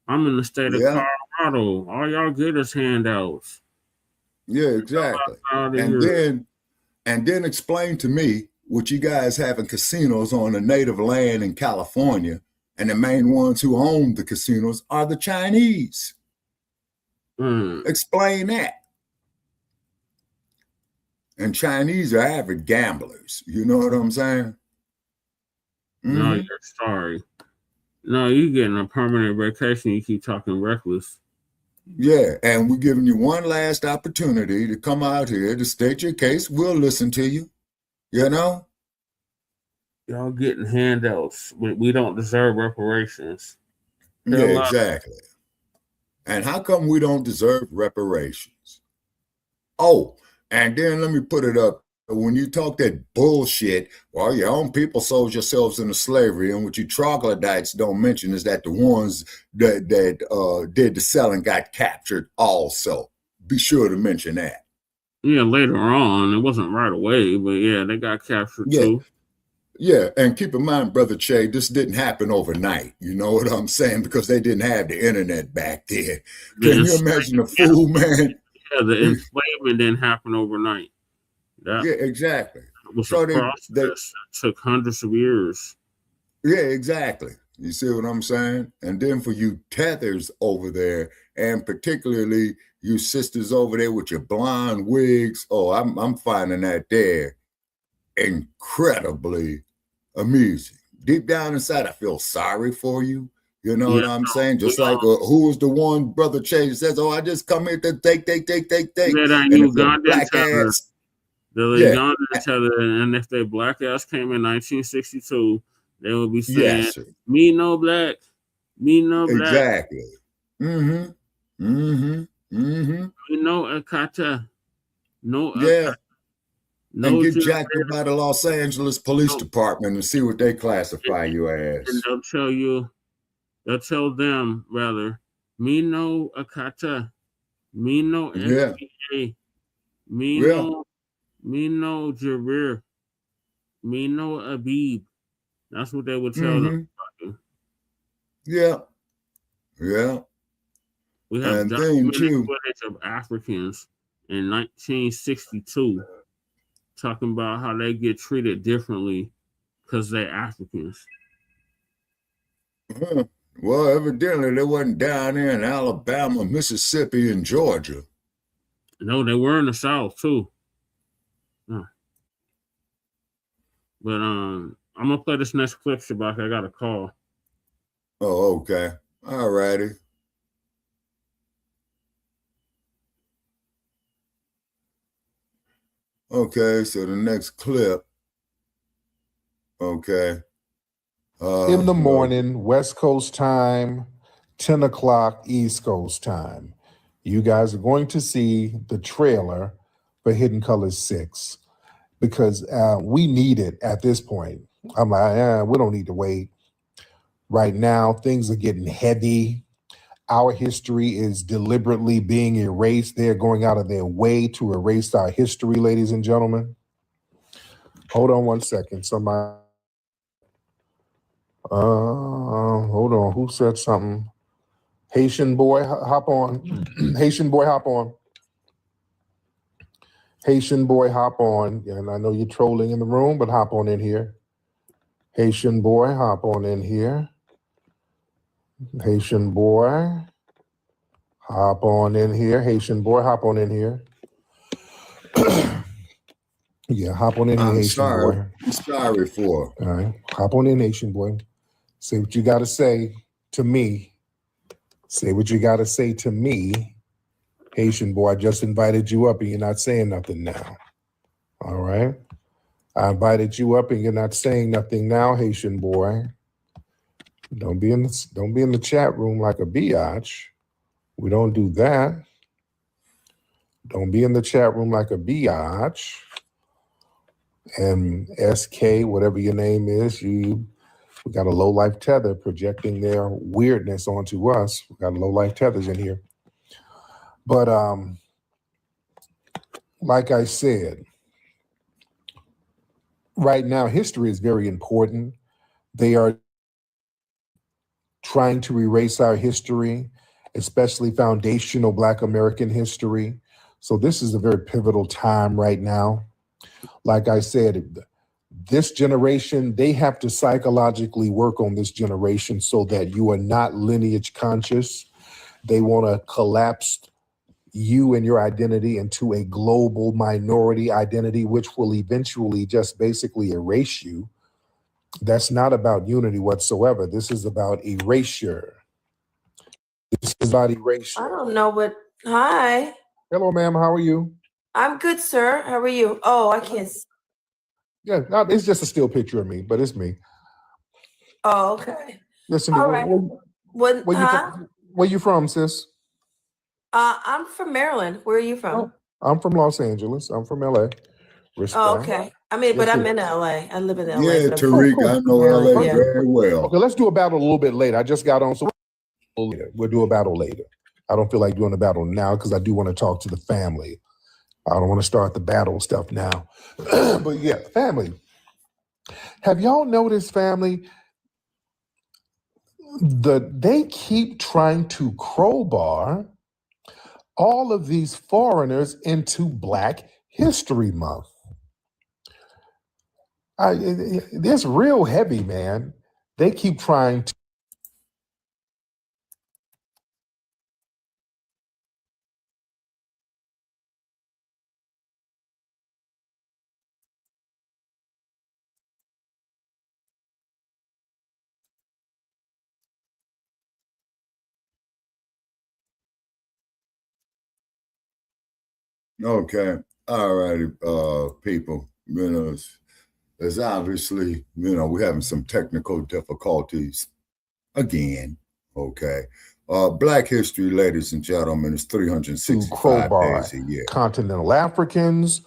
I'm in the state of Colorado. All y'all get is handouts. Yeah, exactly. And then explain to me what you guys have in casinos on the native land in California, and the main ones who own the casinos are the Chinese. Explain that. And Chinese are avid gamblers. You know what I'm saying? No, you're sorry. No, you're getting a permanent vacation. You keep talking reckless. Yeah, and we're giving you one last opportunity to come out here to state your case. We'll listen to you. You know? Y'all getting handouts. We don't deserve reparations. Yeah, exactly. And how come we don't deserve reparations? Oh, and then let me put it up. When you talk that bullshit, well, your own people sold yourselves into slavery, and what you troglodytes don't mention is that the ones that did the selling got captured also. Be sure to mention that. Yeah, later on. It wasn't right away, but yeah, they got captured too. Yeah, and keep in mind, Brother Che, this didn't happen overnight. You know what I'm saying? Because they didn't have the internet back then. Can you imagine the fool, man? Yeah, the enslavement didn't happen overnight. Yeah, exactly. It was So a process that took hundreds of years. Yeah, exactly. You see what I'm saying? And then for you tethers over there, and particularly you sisters over there with your blonde wigs, oh, I'm finding that there incredibly amusing. Deep down inside, I feel sorry for you. You know what I'm saying? Just like who was the one Brother Che says, "Oh, I just come here to take." Yeah, that And if you're Ugandan black tether, ass, the Ugandan tether, and if their black ass came in 1962, they would be saying, yes, "Me no black, me no black." Exactly. Mm-hmm. Mm-hmm. Mm-hmm. Me no akata, no Yeah. akata, no. And get jacked up by the Los Angeles Police Department and see what they classify you as. And they'll tell them rather, me no akata, me no Yeah. FBA, me no Jarir, me no Abib. That's what they would tell them. Yeah. Yeah. We have And documented too, footage of Africans in 1962 talking about how they get treated differently because they're Africans. Well, evidently they wasn't down there in Alabama, Mississippi, and Georgia. No, they were in the South too. No. But I'm gonna play this next clip, Shabaka. I got a call. Oh, okay. All righty. Okay, so the next clip. Okay. In the morning, West Coast time, 10 o'clock East Coast time. You guys are going to see the trailer for Hidden Colors 6 because we need it at this point. I'm like, we don't need to wait. Right now, things are getting heavy. Our history is deliberately being erased. They're going out of their way to erase our history, ladies and gentlemen. Hold on one second. Somebody. Hold on. Who said something? Haitian boy, hop on. Haitian boy, hop on. Haitian boy, hop on. And I know you're trolling in the room, but hop on in here. Haitian boy, hop on in here. Haitian boy, hop on in here. Haitian boy, hop on in here. Yeah, hop on in here, Haitian boy. I'm sorry for. All right, hop on in, Haitian boy. Say what you got to say to me. Say what you got to say to me. Haitian boy, I just invited you up and you're not saying nothing now. All right. I invited you up and you're not saying nothing now, Haitian boy. Don't be in the chat room like a biatch. We don't do that. Don't be in the chat room like a biatch. And SK, whatever your name is, we got a low life tether projecting their weirdness onto us. We got low life tethers in here. But like I said, right now, history is very important. They are trying to erase our history, especially foundational Black American history. So this is a very pivotal time right now. Like I said, this generation, they have to psychologically work on this generation so that you are not lineage conscious. They want to collapse you and your identity into a global minority identity, which will eventually just basically erase you. That's not about unity whatsoever. This is about erasure. This is about erasure. I don't know what. Hi. Hello, ma'am. How are you? I'm good, sir. How are you? Oh, I can't. Yeah, it's just a still picture of me, but it's me. Oh, okay. Listen, All right. where you from, sis? I'm from Maryland. Where are you from? I'm from Los Angeles. I'm from LA. Respect. Oh, okay. I mean, but Yes, I'm sir. in LA. I live in LA. Yeah, but I'm Tariq, from I know Maryland. LA Yeah. very well. Okay, let's do a battle a little bit later. I just got on, so we'll do a battle later. I don't feel like doing a battle now because I do want to talk to the family. I don't want to start the battle stuff now. But yeah, family. Have y'all noticed, family, they keep trying to crowbar all of these foreigners into Black History Month. It's real heavy, man. They keep trying to. Okay. All righty, people. It's obviously, we're having some technical difficulties again. Okay. Black history, ladies and gentlemen, is 365 crowbar days a year. continental Africans,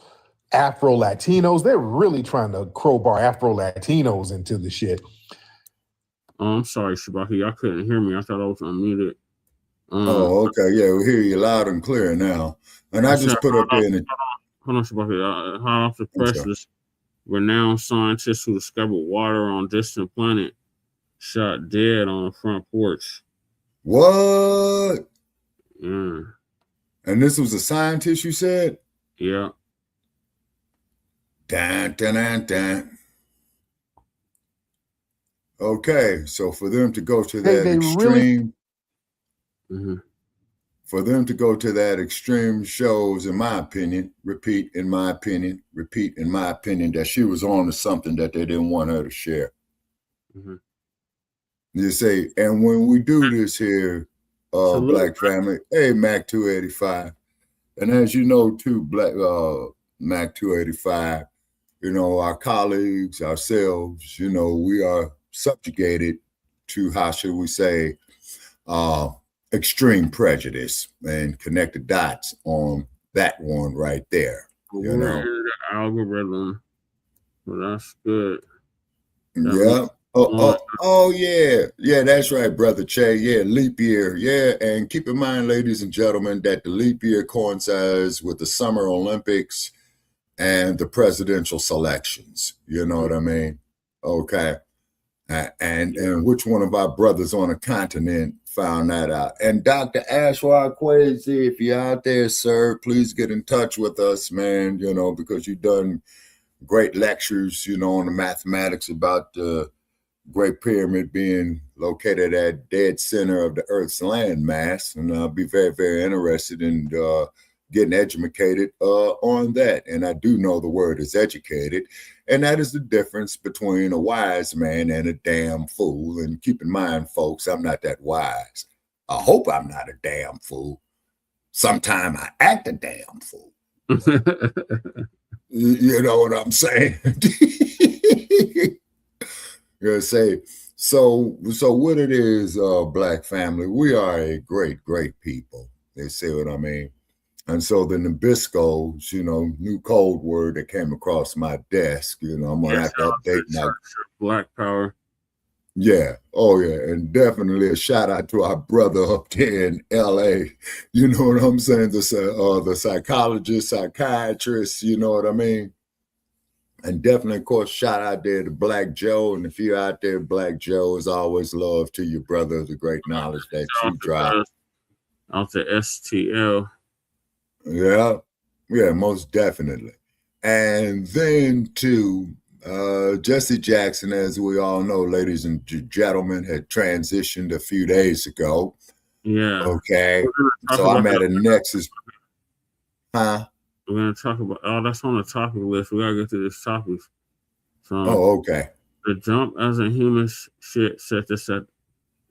Afro Latinos. They're really trying to crowbar Afro Latinos into the shit. Oh, I'm sorry, Shabaka. Y'all couldn't hear me. I thought I was unmuted. Oh, okay. Yeah, we hear you loud and clear now. And I just put up there in the. Hold on, Shabaka. Hot off the presses, renowned scientists who discovered water on distant planet shot dead on the front porch. What? Yeah. And this was a scientist, you said? Yeah. Dun, dun, dun, dun. Okay, so for them to go to that extreme, for them to go to that extreme shows, in my opinion, repeat, in my opinion, that she was on to something that they didn't want her to share. You say, and when we do this here, Black family, hey, Mac 285, and as you know, too, Mac 285, our colleagues, ourselves, we are subjugated to, how should we say, extreme prejudice, and connect the dots on that one right there. We're in the algorithm, so that's good. Yeah. Oh, yeah, that's right, Brother Che. Yeah, leap year. Yeah, and keep in mind, ladies and gentlemen, that the leap year coincides with the Summer Olympics and the presidential selections. You know what I mean? Okay. And which one of our brothers on the continent found that out? And Dr. Ashwar Kwesi, if you're out there, sir, please get in touch with us, man, because you've done great lectures, on the mathematics about the Great Pyramid being located at dead center of the Earth's land mass. And I'll be very, very interested in getting educated on that. And I do know the word is educated. And that is the difference between a wise man and a damn fool. And keep in mind, folks, I'm not that wise. I hope I'm not a damn fool. Sometime I act a damn fool. You know what I'm saying? Say, so what it is, Black family, we are a great, great people. They say what I mean. And so the Nabiscos, new code word that came across my desk, I'm gonna have to update my Black Power. Yeah. Oh, yeah. And definitely a shout out to our brother up there in LA. You know what I'm saying? The psychologist, psychiatrist, you know what I mean? And definitely, of course, shout out there to Black Joe. And if you're out there, Black Joe, is always love to you, brother, the great knowledge that you drop. Out the STL. Yeah. Yeah, most definitely. And then to Jesse Jackson, as we all know, ladies and gentlemen, had transitioned a few days ago. Yeah. Okay. So I'm at a nexus. Huh? We're going to talk about, that's on the topic list. We got to get to this topic. So, okay. The Jump as a Human shit set this at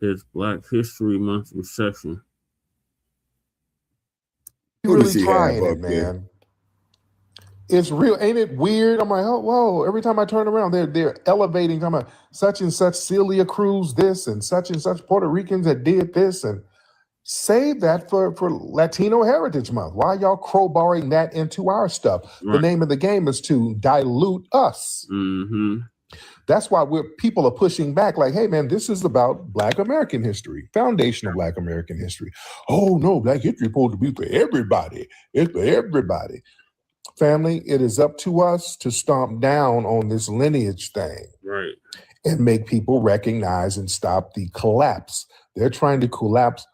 his Black History Month reception. Really trying it, man. It's real, ain't it weird? I'm like, oh, whoa! Every time I turn around, they're elevating, talking about such and such Celia Cruz this and such Puerto Ricans that did this, and save that for Latino Heritage Month. Why are y'all crowbarring that into our stuff? Right. The name of the game is to dilute us. Mm-hmm. That's why people are pushing back, like, hey man, this is about Black American history, foundational Black American history. Oh no, Black history is supposed to be for everybody. It's for everybody. Family, it is up to us to stomp down on this lineage thing. Right. And make people recognize and stop the collapse. They're trying to collapse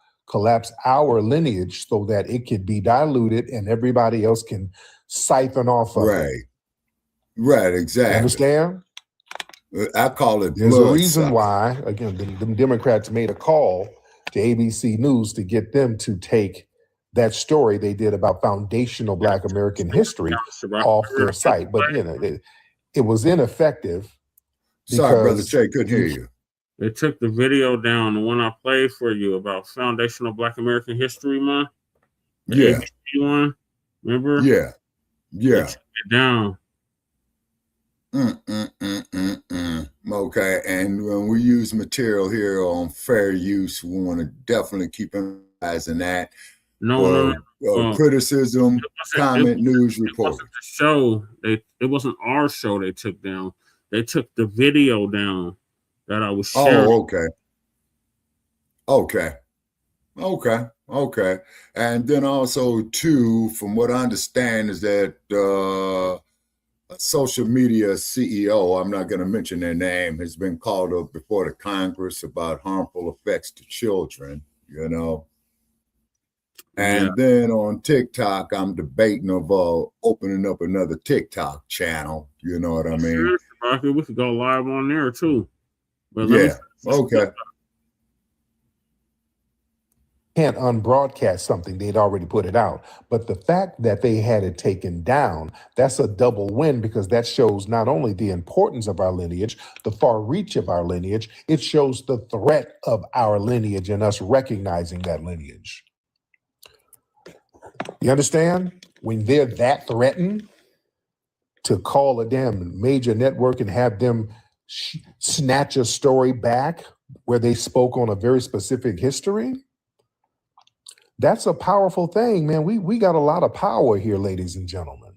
our lineage so that it could be diluted and everybody else can siphon off of it. Right, exactly. You understand? I call it There's a reason sucking. why, again, the Democrats made a call to ABC News to get them to take that story they did about foundational Black American history off their site. But, you know, it was ineffective. Sorry, Brother Che, couldn't hear you. They took the video down, the one I played for you about foundational Black American history month. The Yeah. ABC one, remember? Yeah. They took it down. Okay, and when we use material here on fair use, we want to definitely keep emphasizing that. No. Criticism, comment, news report. It wasn't the show. It wasn't our show they took down. They took the video down that I was sharing. Oh, okay. And then also, too, from what I understand, is that a social media CEO, I'm not going to mention their name, has been called up before the Congress about harmful effects to children, you know. And then on TikTok, I'm debating of opening up another TikTok channel. You know what I mean? Sure, we could go live on there too. But okay. Can't unbroadcast something they'd already put it out. But the fact that they had it taken down, that's a double win, because that shows not only the importance of our lineage, the far reach of our lineage, it shows the threat of our lineage and us recognizing that lineage. You understand? When they're that threatened, to call a damn major network and have them snatch a story back where they spoke on a very specific history, that's a powerful thing, man. We got a lot of power here, ladies and gentlemen.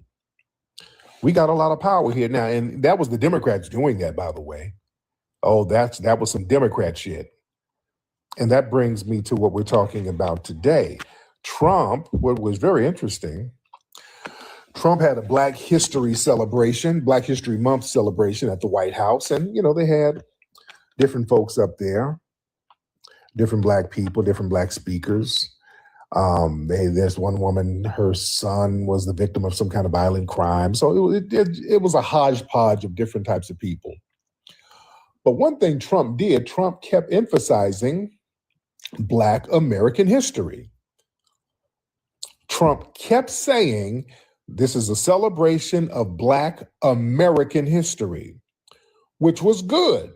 We got a lot of power here now, and that was the Democrats doing that, by the way. Oh, that was some Democrat shit. And that brings me to what we're talking about today. Trump, what was very interesting, Trump had a Black History celebration, Black History Month celebration at the White House. And, you know, they had different folks up there, different Black people, different Black speakers. There's one woman, her son was the victim of some kind of violent crime. So it was a hodgepodge of different types of people. But one thing Trump did, Trump kept emphasizing Black American history. Trump kept saying, this is a celebration of Black American history, which was good.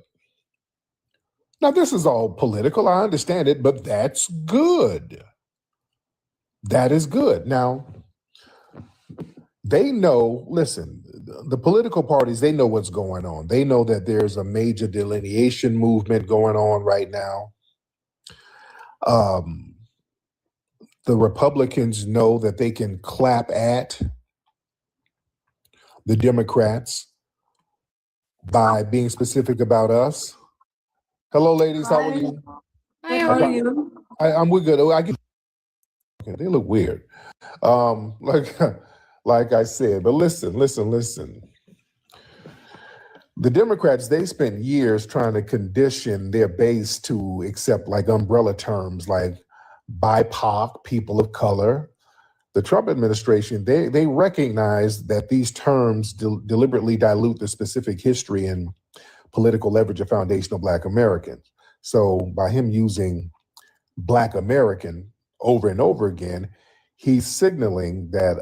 Now, this is all political, I understand it, but that's good. That is good. Now, they know, listen, the political parties, they know what's going on. They know that there's a major delineation movement going on right now. The Republicans know that they can clap at the Democrats by being specific about us. Hello, ladies. How are you? Hi, how are you? We're good. Okay, they look weird. Like I said, but listen. The Democrats, they spent years trying to condition their base to accept like umbrella terms like BIPOC, people of color. The Trump administration, they recognize that these terms deliberately dilute the specific history and political leverage of foundational Black Americans. So by him using Black American over and over again, he's signaling that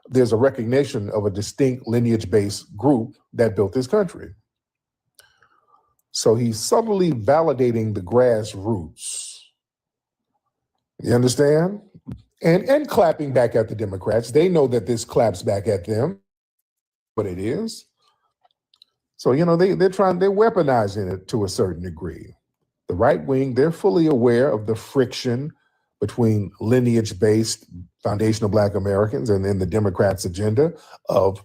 there's a recognition of a distinct lineage-based group that built this country. So he's subtly validating the grassroots. You understand? And clapping back at the Democrats. They know that this claps back at them. what it is. So, they're weaponizing it to a certain degree. The right wing, they're fully aware of the friction between lineage-based foundational Black Americans and then the Democrats' agenda of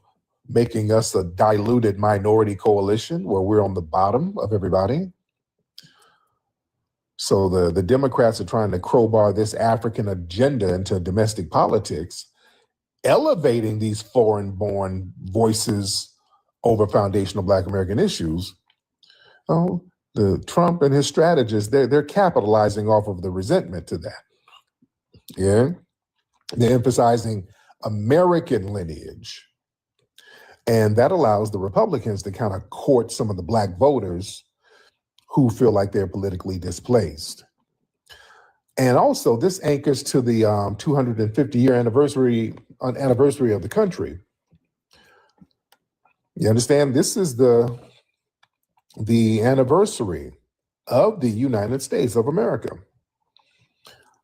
making us a diluted minority coalition where we're on the bottom of everybody. So the Democrats are trying to crowbar this African agenda into domestic politics, elevating these foreign-born voices over foundational Black American issues. The Trump and his strategists, they're capitalizing off of the resentment to that. Yeah, they're emphasizing American lineage. And that allows the Republicans to kind of court some of the Black voters who feel like they're politically displaced. And also, this anchors to the 250-year anniversary of the country. You understand? This is the anniversary of the United States of America.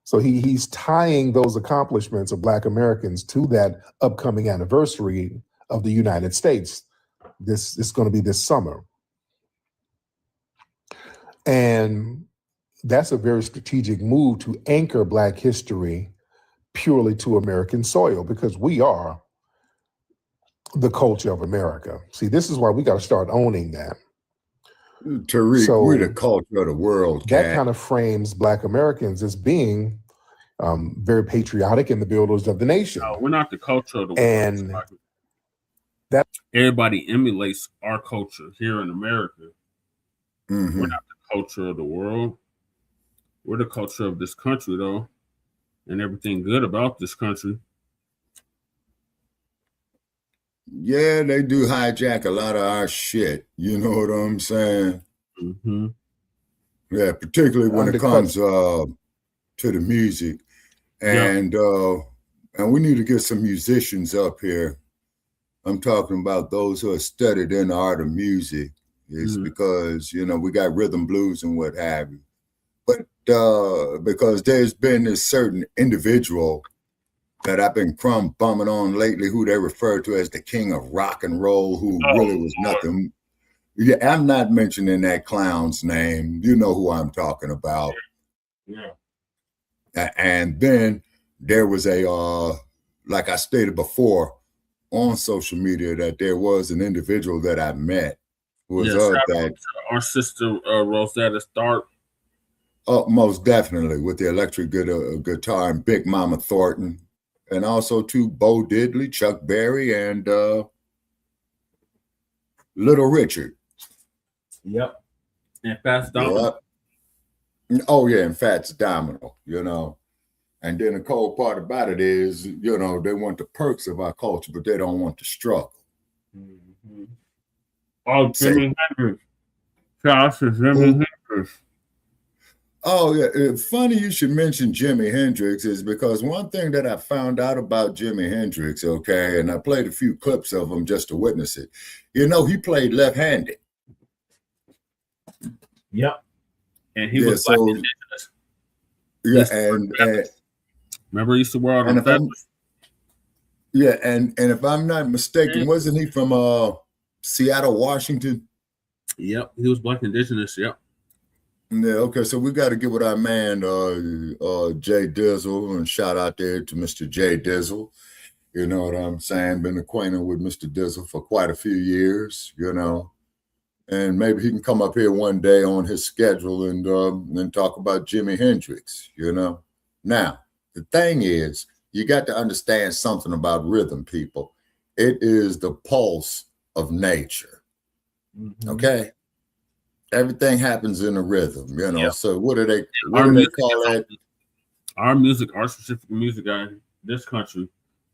So he's tying those accomplishments of Black Americans to that upcoming anniversary of the United States. This is going to be this summer. And that's a very strategic move to anchor Black history purely to American soil, because we are the culture of America. See, this is why we got to start owning that. Tariq, we're the culture of the world. That kind of frames Black Americans as being very patriotic and the builders of the nation. No, we're not the culture of the world. And that everybody emulates our culture here in America. Mm-hmm. We're not the culture of the world. We're the culture of this country, though, and everything good about this country. Yeah, they do hijack a lot of our shit. You know what I'm saying? Mm-hmm. Yeah, particularly when it comes to the music. And and we need to get some musicians up here. I'm talking about those who are studied in the art of music. It's because, we got rhythm blues and what have you. But because there's been this certain individual that I've been bumming on lately, who they refer to as the king of rock and roll, who really was nothing. Yeah, I'm not mentioning that clown's name. You know who I'm talking about. Yeah. And then there was like I stated before on social media, that there was an individual that I met who was that. Our sister Rosetta Stark. Oh, most definitely, with the electric guitar, and Big Mama Thornton. And also to Bo Diddley, Chuck Berry, and Little Richard. Yep. And Fats Domino. Yep. Oh, yeah, and Fats Domino, And then the cold part about it is, they want the perks of our culture, but they don't want the struggle. Mm-hmm. Oh, Jimi Hendrix. Josh is Jimi Hendrix. Oh, yeah. Funny you should mention Jimi Hendrix, is because one thing that I found out about Jimi Hendrix, and I played a few clips of him just to witness it. He played left-handed. Yep. And he was Black indigenous. Yeah, and remember he used to wear all the feathers? Yeah, and if I'm not mistaken, wasn't he from Seattle, Washington? Yep, he was Black indigenous, yep. Yeah, okay, so we got to get with our man, Jay Dizzle, and shout out there to Mr. Jay Dizzle. You know what I'm saying? Been acquainted with Mr. Dizzle for quite a few years, and maybe he can come up here one day on his schedule and talk about Jimi Hendrix, Now, the thing is, you got to understand something about rhythm, people. It is the pulse of nature, okay? Everything happens in a rhythm, Yep. So what do they call that? Our specific music in this country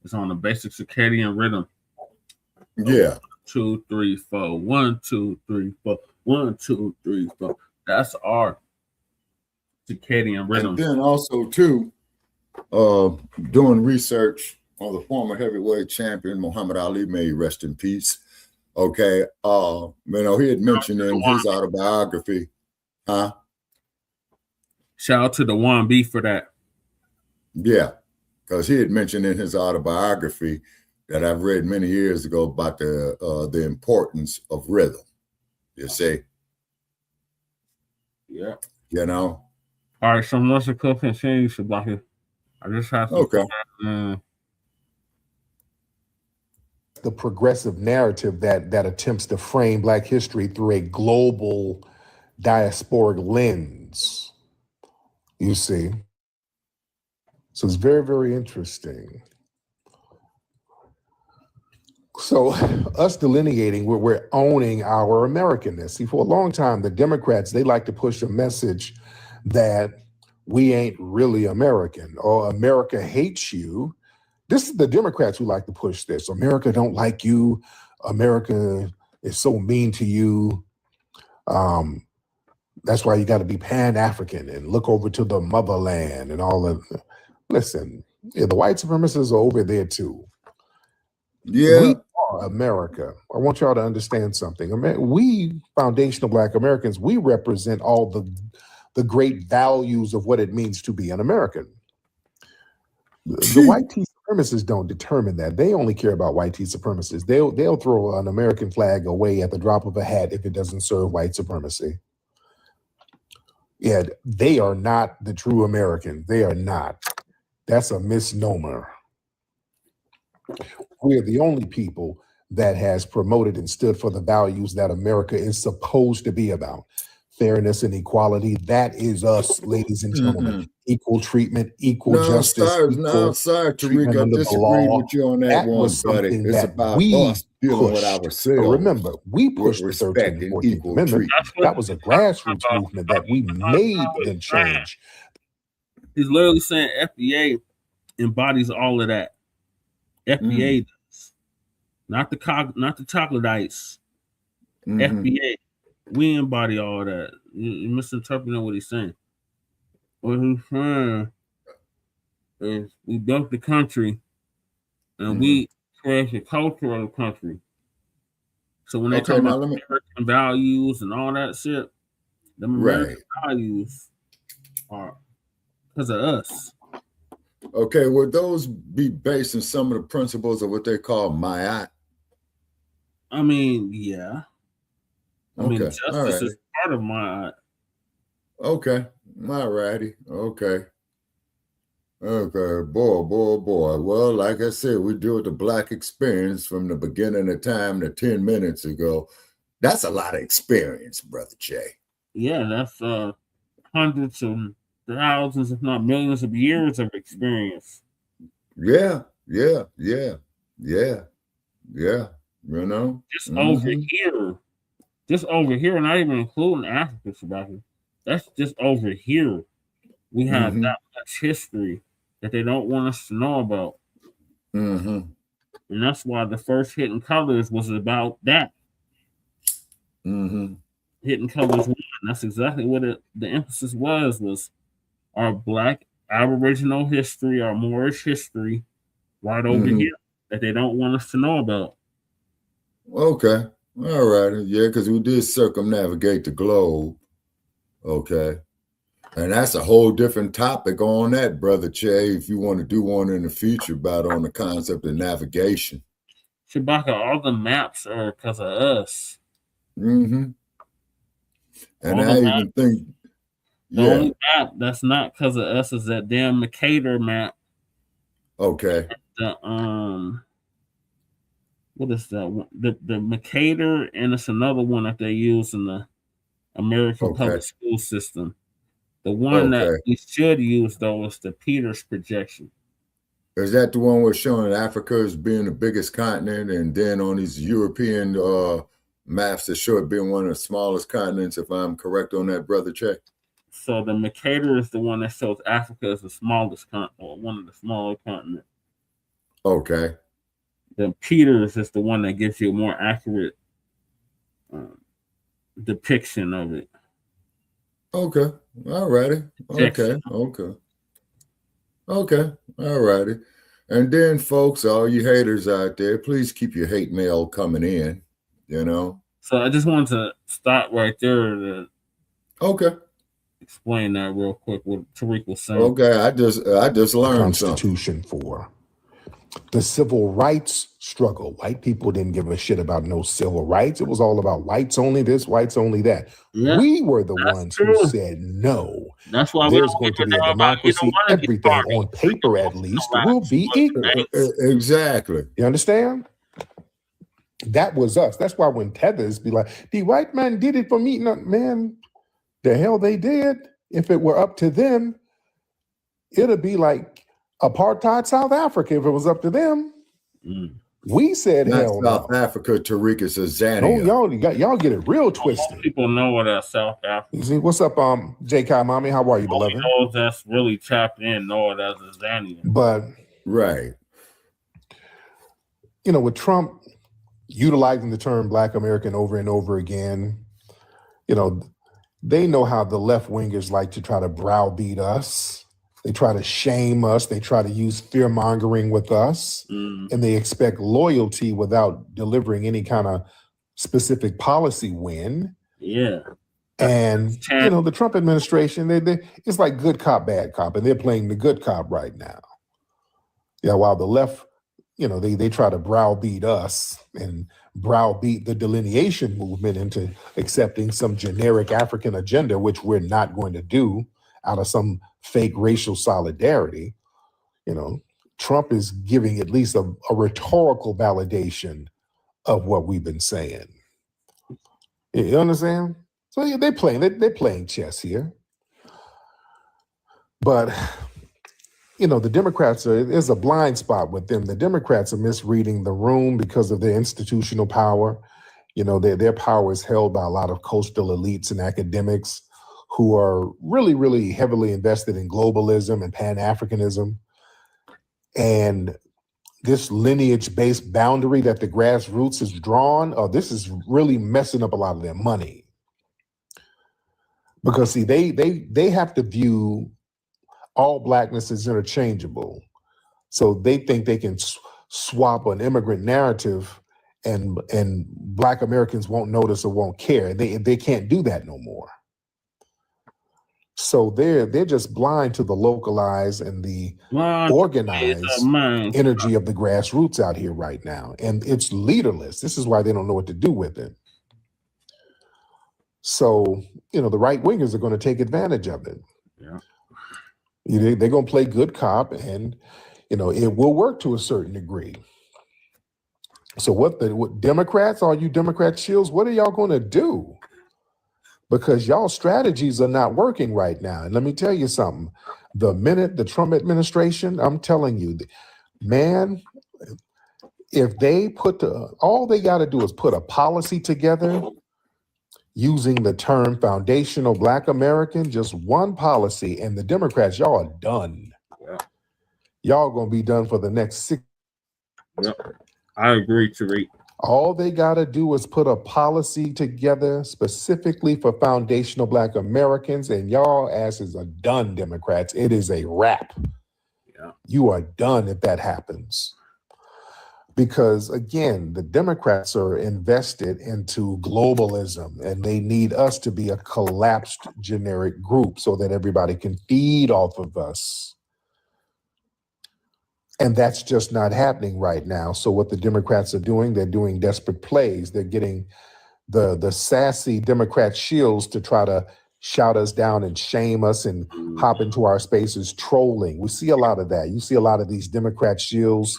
is on a basic circadian rhythm. Yeah. 1, 2, 3, 4. 1, 2, 3, 4. 1, 2, 3, 4. That's our circadian rhythm. And then also too, doing research on the former heavyweight champion Muhammad Ali, may he rest in peace. Okay, he had mentioned in his autobiography, huh? Shout out to the One B for that. Yeah, because he had mentioned in his autobiography that I've read many years ago about the importance of rhythm. You see? Yeah. You know? All right, so let's continue, Shabaka. I just have to okay. The progressive narrative that attempts to frame Black history through a global diasporic lens. You see? So it's very, very interesting. So us delineating, we're owning our Americanness. See, for a long time, the Democrats, they like to push a message that we ain't really American or America hates you. This is the Democrats who like to push this. America don't like you. America is so mean to you. That's why you got to be Pan-African and look over to the motherland and all of. Listen, the white supremacists are over there too. Yeah. We are America. I want y'all to understand something. We foundational Black Americans, we represent all the great values of what it means to be an American. The white tea supremacists don't determine that. They only care about white tea supremacists. They'll throw an American flag away at the drop of a hat if it doesn't serve white supremacy. Yeah, they are not the true American. They are not. That's a misnomer. We're the only people that has promoted and stood for the values that America is supposed to be about. Fairness and equality. That is us, ladies and gentlemen. Equal treatment, equal justice. Sorry, treatment Tariq, I under the disagree law. with you on that one, was buddy. something It's that about we us dealing with pushed. ourselves. So remember, we pushed the respect 13th and and 14th equal Amendment. treatment. That was a grassroots movement that we made them change. He's literally saying FBA embodies all of that. FBA does. Not the troglodytes. FBA. We embody all of that. You're misinterpreting what he's saying. What he's saying is we built the country and we create the culture of the country. So when they talk about American values and all that shit, the American values are because of us. Okay, would those be based on some of the principles of what they call Ma'at? I mean, yeah. I mean, justice is part of Ma'at. Okay, all righty. Okay, boy. Well, like I said, we deal with the Black experience from the beginning of time to 10 minutes ago. That's a lot of experience, Brother Jay. Yeah, that's hundreds of thousands, if not millions of years of experience. Yeah. You know? Just over here, not even including Africa, Shabaka. That's just over here. We have that much history that they don't want us to know about. And that's why the first Hidden Colors was about that. Hidden Colors 1. That's exactly what the emphasis was our Black Aboriginal history, our Moorish history, right over here that they don't want us to know about. Okay. All right. Yeah, because we did circumnavigate the globe. Okay. And that's a whole different topic on that, Brother Che, if you want to do one in the future about on the concept of navigation. Shabaka, all the maps are because of us. And I even think the only map that's not because of us is that damn Mercator map. Okay. What is that one? The Mercator, and it's another one that they use in the American public school system. The one that we should use, though, is the Peters projection. Is that the one where showing Africa as being the biggest continent, and then on these European maps that show it being one of the smallest continents, if I'm correct on that, Brother Che? So the Mercator is the one that shows Africa as the smallest continent, or one of the smaller continents. Okay. The Peters is the one that gives you a more accurate depiction of it. Okay. All righty. Okay. All righty. And then, folks, all you haters out there, please keep your hate mail coming in, you know? So I just wanted to stop right there to explain that real quick, what Tariq was saying. Okay, I just learned Constitution something. for The civil rights struggle. White people didn't give a shit about no civil rights. It was all about whites only this, whites only that. Yeah, We were the that's ones true. who said no. That's why we There's don't going give to a be a damn about either democracy. one of these Everything parties. on paper, at least, will be equal. Exactly. You understand? That was us. That's why when tethers be like, the white man did it for me. No, man, the hell they did. If it were up to them, it'd be like apartheid South Africa if it was up to them. We said Not hell South no. Africa, Tariq, it's Zania. No, y'all get it real twisted. People know what that South Africa. You see, what's up, J. Kai Mommy? How are you, beloved? Those that's really tapped in know it as a Zanian. But right, you know, with Trump utilizing the term Black American over and over again, you know, they know how the left wingers like to try to browbeat us. They try to shame us. They try to use fear mongering with us, and they expect loyalty without delivering any kind of specific policy win. Yeah. And you know, the Trump administration, it's like good cop, bad cop, and they're playing the good cop right now. Yeah, while the left, you know, they try to browbeat us and browbeat the delineation movement into accepting some generic African agenda, which we're not going to do out of some fake racial solidarity. You know, Trump is giving at least a rhetorical validation of what we've been saying. You understand? So yeah, they're playing chess here. But you know, the Democrats there's a blind spot with them. The Democrats are misreading the room because of their institutional power. You know, their power is held by a lot of coastal elites and academics who are really, really heavily invested in globalism and Pan-Africanism. And this lineage-based boundary that the grassroots has drawn, this is really messing up a lot of their money. Because see, they have to view all blackness as interchangeable. So they think they can swap an immigrant narrative and Black Americans won't notice or won't care. They can't do that no more. So they're just blind to the localized and the organized energy of the grassroots out here right now. And it's leaderless. This is why they don't know what to do with it. So, you know, the right wingers are going to take advantage of it. Yeah. They're going to play good cop, and, you know, it will work to a certain degree. So what Democrats, all you Democrat shills, what are y'all going to do? Because y'all strategies are not working right now. And let me tell you something. The minute the Trump administration, I'm telling you, man, if they all they got to do is put a policy together using the term foundational Black American, just one policy, and the Democrats, y'all are done. Yeah. Y'all gonna be done for the next 6. Yep. I agree, Tariq. All they gotta do is put a policy together specifically for foundational Black Americans, and y'all asses are done, Democrats. It is a wrap. Yeah. You are done if that happens. Because again, the Democrats are invested into globalism, and they need us to be a collapsed generic group so that everybody can feed off of us. And that's just not happening right now. So what the Democrats are doing, they're doing desperate plays. They're getting the sassy Democrat shills to try to shout us down and shame us and hop into our spaces trolling. We see a lot of that. You see a lot of these Democrat shills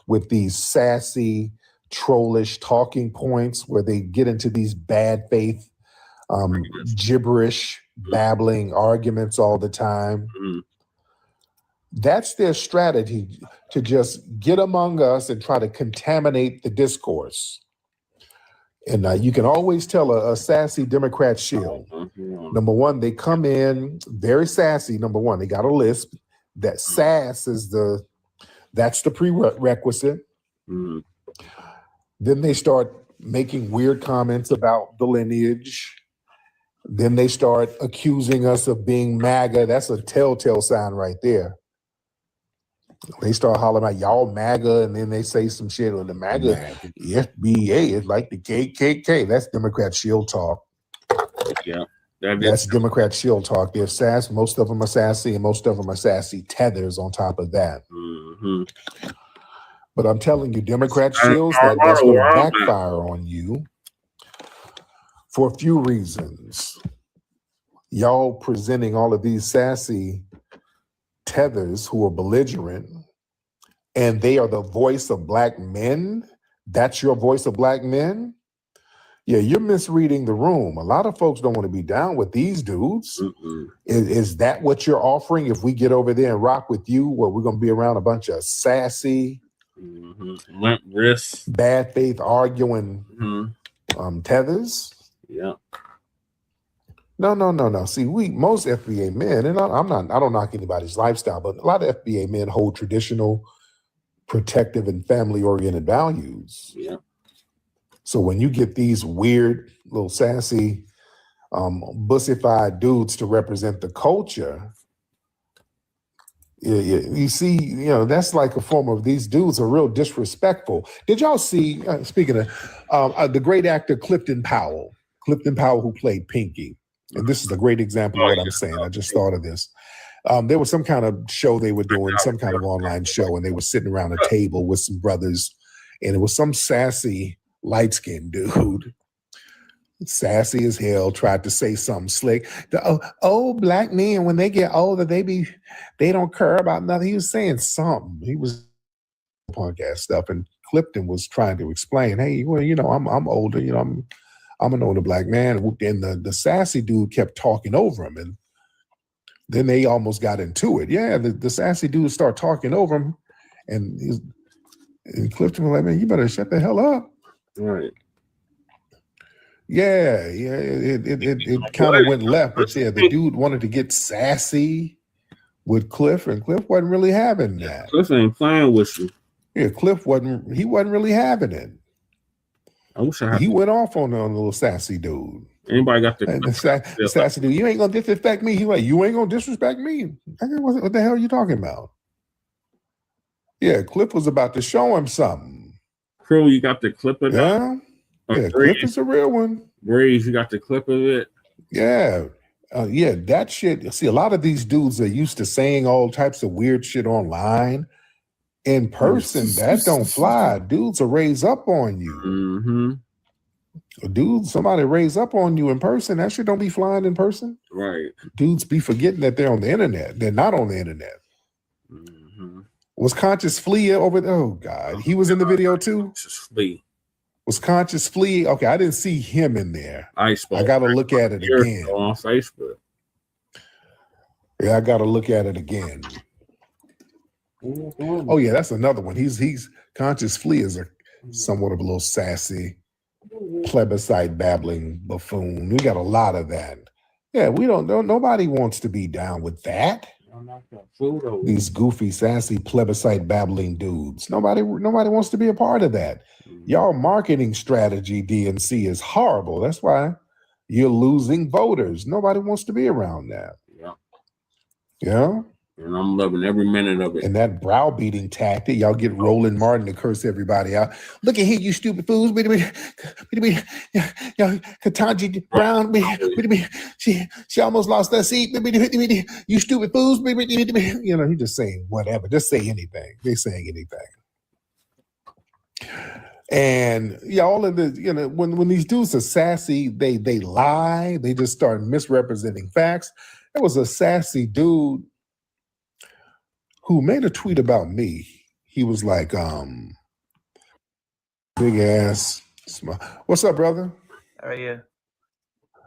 with these sassy, trollish talking points where they get into these bad faith, gibberish, babbling arguments all the time. That's their strategy, to just get among us and try to contaminate the discourse. And you can always tell a sassy Democrat shill. Number one, they come in very sassy. Number one, they got a lisp. That sass is that's the prerequisite. Then they start making weird comments about the lineage. Then they start accusing us of being MAGA. That's a telltale sign right there. They start hollering out, y'all MAGA, and then they say some shit on the MAGA. FBA is like the KKK. That's Democrat shield talk. Yeah. That's Democrat shield talk. They're sass. Most of them are sassy, and most of them are sassy tethers on top of that. But I'm telling you, Democrat shills, that's going to backfire on you for a few reasons. Y'all presenting all of these sassy tethers who are belligerent, and they are the voice of Black men. That's your voice of Black men? Yeah, you're misreading the room. A lot of folks don't want to be down with these dudes. Is that what you're offering? If we get over there and rock with you, well, we're going to be around a bunch of sassy, limp wrists, bad faith arguing tethers? Yeah. No. See, most FBA men, and I don't knock anybody's lifestyle, but a lot of FBA men hold traditional, protective, and family-oriented values. Yeah. So when you get these weird, little sassy, bussified dudes to represent the culture, you see, that's like a form of, these dudes are real disrespectful. Did y'all see, speaking of the great actor Clifton Powell, who played Pinky, and this is a great example of what I'm saying. I just thought of this. There was some kind of show they were doing, some kind of online show, and they were sitting around a table with some brothers, and it was some sassy light-skinned dude, sassy as hell, tried to say something slick. Old Black men, when they get older, they don't care about nothing. He was saying something. He was punk ass stuff, and Clifton was trying to explain, hey, well, I'm older, I'm an older Black man. And the sassy dude kept talking over him, and then they almost got into it. Yeah, the sassy dude started talking over him, and Clifton was like, man, you better shut the hell up. Right. Yeah, it kind of went left, but yeah, the dude wanted to get sassy with Cliff, and Cliff wasn't really having that. Cliff ain't playing with you. Yeah, Cliff wasn't really having it. I wish He went off on the little sassy dude. Anybody got the sassy dude? You ain't gonna disrespect me. He like, you ain't gonna disrespect me. What the hell are you talking about? Yeah, Cliff was about to show him something. Crew, you got the clip of that? Yeah, Cliff is a real one. Breeze, you got the clip of it? Yeah. That shit. See, a lot of these dudes are used to saying all types of weird shit online. In person, that don't fly. Dudes will raise up on you. Dude, somebody raise up on you in person. That shit don't be flying in person. Right. Dudes be forgetting that they're on the internet. They're not on the internet. Was Conscious Flea over there? Oh, God. He was in the video, too? Flea. Was Conscious Flea? Okay, I didn't see him in there. I got to look at it again. On Facebook. Yeah, I got to look at it again. Oh, yeah, that's another one. He's Conscious Flea is somewhat of a little sassy, plebiscite babbling buffoon. We got a lot of that. Yeah, nobody wants to be down with that. These goofy, sassy, plebiscite babbling dudes. Nobody wants to be a part of that. Y'all marketing strategy, DNC, is horrible. That's why you're losing voters. Nobody wants to be around that. Yeah. And I'm loving every minute of it. And that browbeating tactic, y'all get Roland Martin to curse everybody out. Look at here, you stupid fools. Ketanji Brown, she almost lost her seat. You stupid fools. He's just saying whatever. Just say anything. They're saying anything. And all of the, when these dudes are sassy, they lie. They just start misrepresenting facts. There was a sassy dude who made a tweet about me. He was like, big ass. What's up, brother? How are you?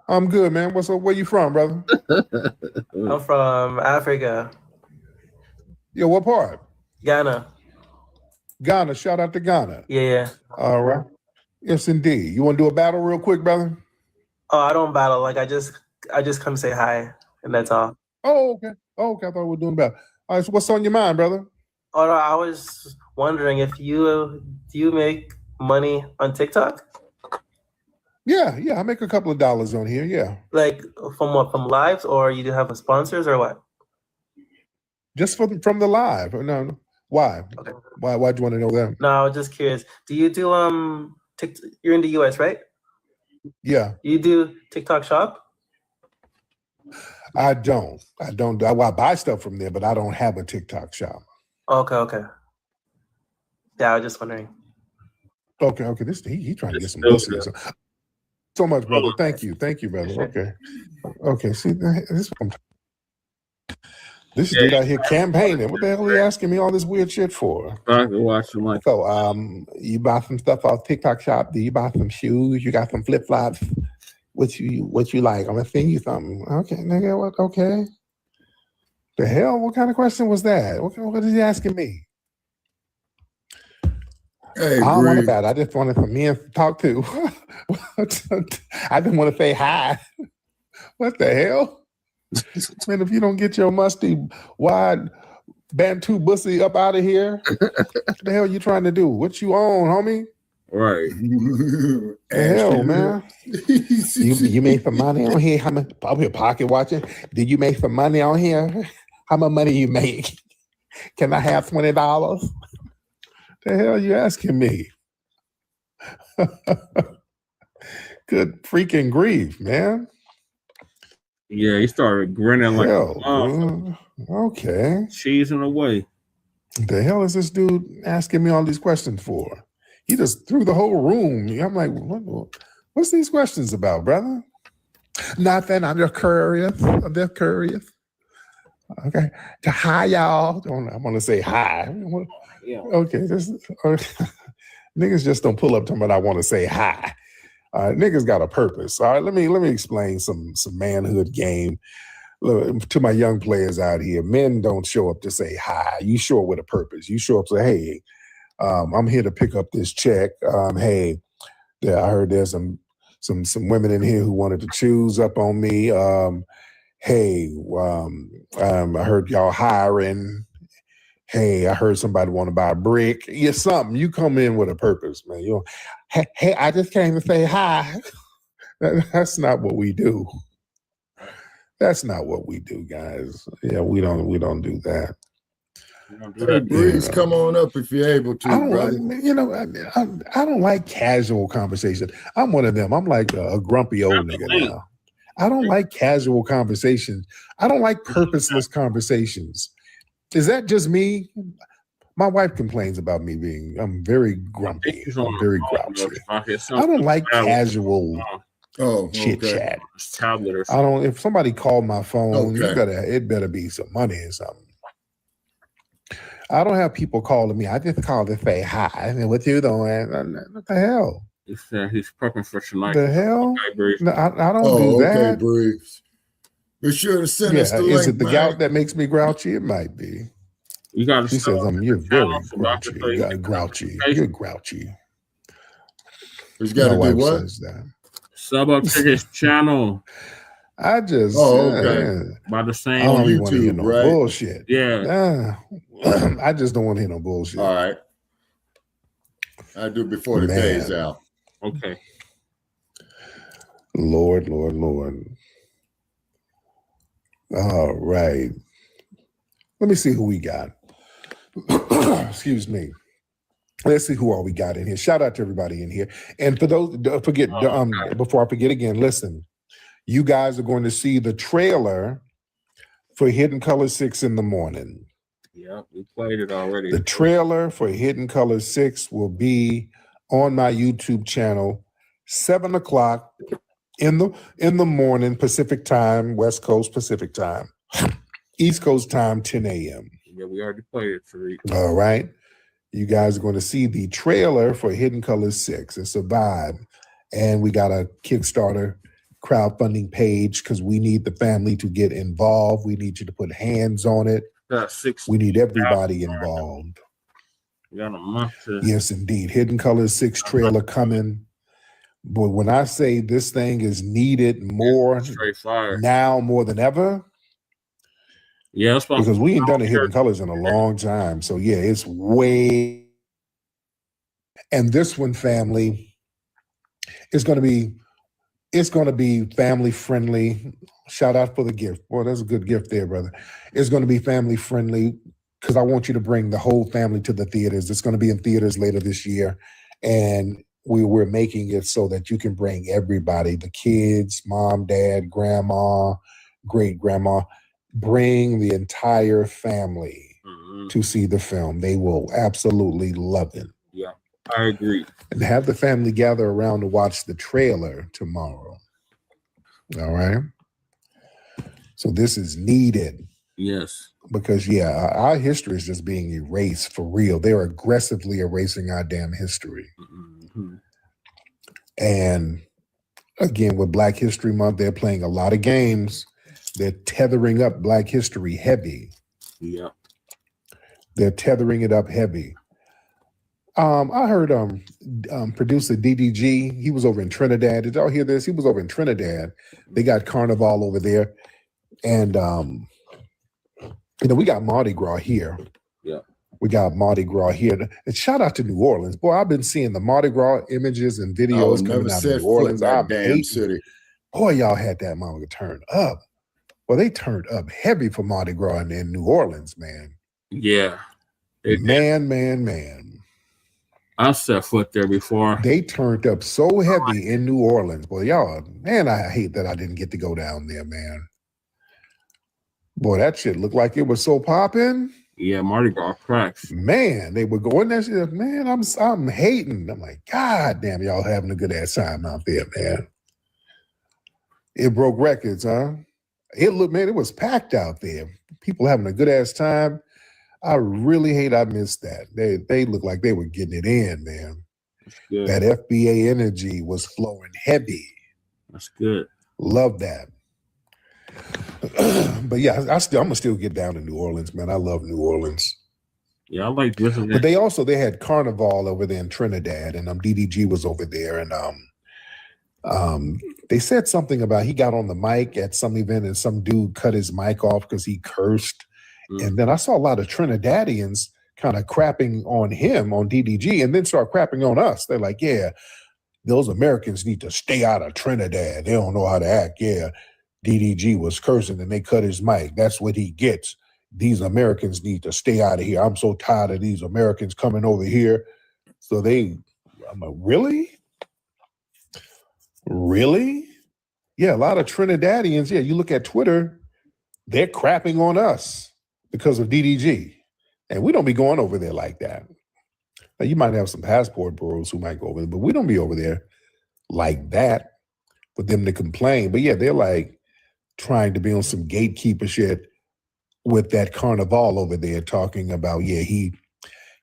I'm good, man. What's up? Where you from, brother? I'm from Africa. Yeah, what part? Ghana. Ghana. Shout out to Ghana. Yeah. All right. Yes, indeed. You want to do a battle real quick, brother? Oh, I don't battle. Like I just come say hi, and that's all. Oh, okay. I thought we were doing battle. All right, so what's on your mind, brother? Oh no, I was wondering if do you make money on TikTok? Yeah, I make a couple of dollars on here. Yeah. Like from what? From lives, or you do have sponsors, or what? Just from the live. No. Why? Okay. Why'd you want to know that? No, I was just curious. Do you do you're in the US, right? Yeah. You do TikTok Shop? I don't. I buy stuff from there, but I don't have a TikTok shop. Okay. Yeah, I was just wondering. Okay. He trying to get some pussy or something. So much, brother. Thank you, brother. Okay. See, this dude out here campaigning. What the hell are you asking me all this weird shit for? I can watch him like. So, you buy some stuff off TikTok shop. Do you buy some shoes? You got some flip flops? What you like? I'm gonna send you something. Okay, nigga. What? Okay. The hell? What kind of question was that? What is he asking me? Hey, I don't want to Bree. bat. I just wanted some men to talk to. I didn't want to say hi. What the hell? Man, if you don't get your musty, wide Bantu bussy up out of here, what the hell you trying to do? What you on, homie? Right. The hell, man. You made some money on here? How much? I'm here pocket watching. Did you make some money on here? How much money you make? Can I have $20? The hell you asking me? Good freaking grief, man. Yeah, he started grinning like hell. Okay. Cheesing away. The hell is this dude asking me all these questions for? He just threw the whole room. I'm like, what's these questions about, brother? Nothing. I'm just curious. Okay. Hi, y'all. I want to say hi. Yeah. Okay. Niggas just don't pull up to me, but I want to say hi. Niggas got a purpose. All right. Let me explain some manhood game. Look, to my young players out here, men don't show up to say hi. You show up with a purpose. You show up to say, hey, I'm here to pick up this check. Hey, I heard there's some women in here who wanted to choose up on me. Hey, I heard y'all hiring. Hey, I heard somebody want to buy a brick. Yeah, something. You come in with a purpose, man. You know, hey, I just came to say hi. That's not what we do. That's not what we do, guys. Yeah, we don't do that. Hey, Breeze, come on up if you're able to, brother. I don't like casual conversation. I'm one of them. I'm like a grumpy old nigga now. I don't like casual conversations. I don't like purposeless conversations. Is that just me? My wife complains about me I'm very grumpy. I'm very grouchy. I don't like casual chit chat. I don't. If somebody called my phone, it better be some money or something. I don't have people calling me. I just call to say hi. And what you doing? What the hell? He's prepping for tonight. The hell? No, I don't do that. Okay, Breeze. Be sure to send us the link, is it the man. gout that makes me grouchy? It might be. You got. She says, you're very grouchy. You're grouchy. He's got to do what? Says that. Sub up to his channel. I just by the same I don't YouTube, want to hear no right? bullshit. Yeah. I just don't want to hear no bullshit. All right. I do before the day's out. Okay. Lord. All right. Let me see who we got. Excuse me. Let's see who all we got in here. Shout out to everybody in here. And for those, before I forget again, listen, you guys are going to see the trailer for Hidden Color 6 in the morning. Yeah, we played it already. The trailer for Hidden Color 6 will be on my YouTube channel, 7 o'clock in the morning, Pacific time, West Coast Pacific time, East Coast time, 10 a.m. Yeah, we already played it, Tariq. All right. You guys are going to see the trailer for Hidden Color 6. It's a vibe. And we got a Kickstarter crowdfunding page because we need the family to get involved. We need you to put hands on it. We need everybody involved. We got a month to... Yes, indeed. Hidden Color 6 trailer coming. But when I say this thing is needed more now more than ever, because we ain't done a Hidden Colors in a long time. So yeah, it's way. And this one, family, it's going to be family friendly. Shout out for the gift. Boy, that's a good gift there, brother. It's going to be family friendly because I want you to bring the whole family to the theaters. It's going to be in theaters later this year. And we're making it so that you can bring everybody, the kids, mom, dad, grandma, great grandma, bring the entire family. to see the film. They will absolutely love it. Yeah, I agree. And have the family gather around to watch the trailer tomorrow. All right. So this is needed. Yes. Because, our history is just being erased for real. They're aggressively erasing our damn history. Mm-hmm. And again, with Black History Month, they're playing a lot of games. They're tethering up Black history heavy. Yeah. They're tethering it up heavy. I heard producer DDG, he was over in Trinidad. Did y'all hear this? He was over in Trinidad. They got Carnival over there. And, we got Mardi Gras here. Yeah. We got Mardi Gras here. And shout out to New Orleans. Boy, I've been seeing the Mardi Gras images and videos coming out of New Orleans. That damn city. Boy, y'all had that mama turn up. Well, they turned up heavy for Mardi Gras in New Orleans, man. Yeah. Man. I set foot there before. They turned up so heavy in New Orleans. Boy, y'all, man, I hate that I didn't get to go down there, man. Boy, that shit looked like it was so popping. Yeah, Mardi Gras cracks. Man, they were going there. Man, I'm hating. I'm like, God damn, y'all having a good ass time out there, man. It broke records, huh? It was packed out there. People having a good ass time. I really hate I missed that. They looked like they were getting it in, man. That's good. That FBA energy was flowing heavy. That's good. Love that. But yeah, I'm gonna still get down to New Orleans, man. I love New Orleans. Yeah, I like this. But they had Carnival over there in Trinidad, and DDG was over there, and they said something about he got on the mic at some event and some dude cut his mic off because he cursed. And then I saw a lot of Trinidadians kind of crapping on him, on DDG, and then start crapping on us. They're like, yeah, those Americans need to stay out of Trinidad. They don't know how to act. Yeah, DDG was cursing and they cut his mic. That's what he gets. These Americans need to stay out of here. I'm so tired of these Americans coming over here. So I'm like, really? Really? Yeah, a lot of Trinidadians. Yeah, you look at Twitter, they're crapping on us because of DDG. And we don't be going over there like that. Now, you might have some passport bureaus who might go over there, but we don't be over there like that for them to complain. But yeah, they're like trying to be on some gatekeeper shit with that Carnival over there talking about, yeah,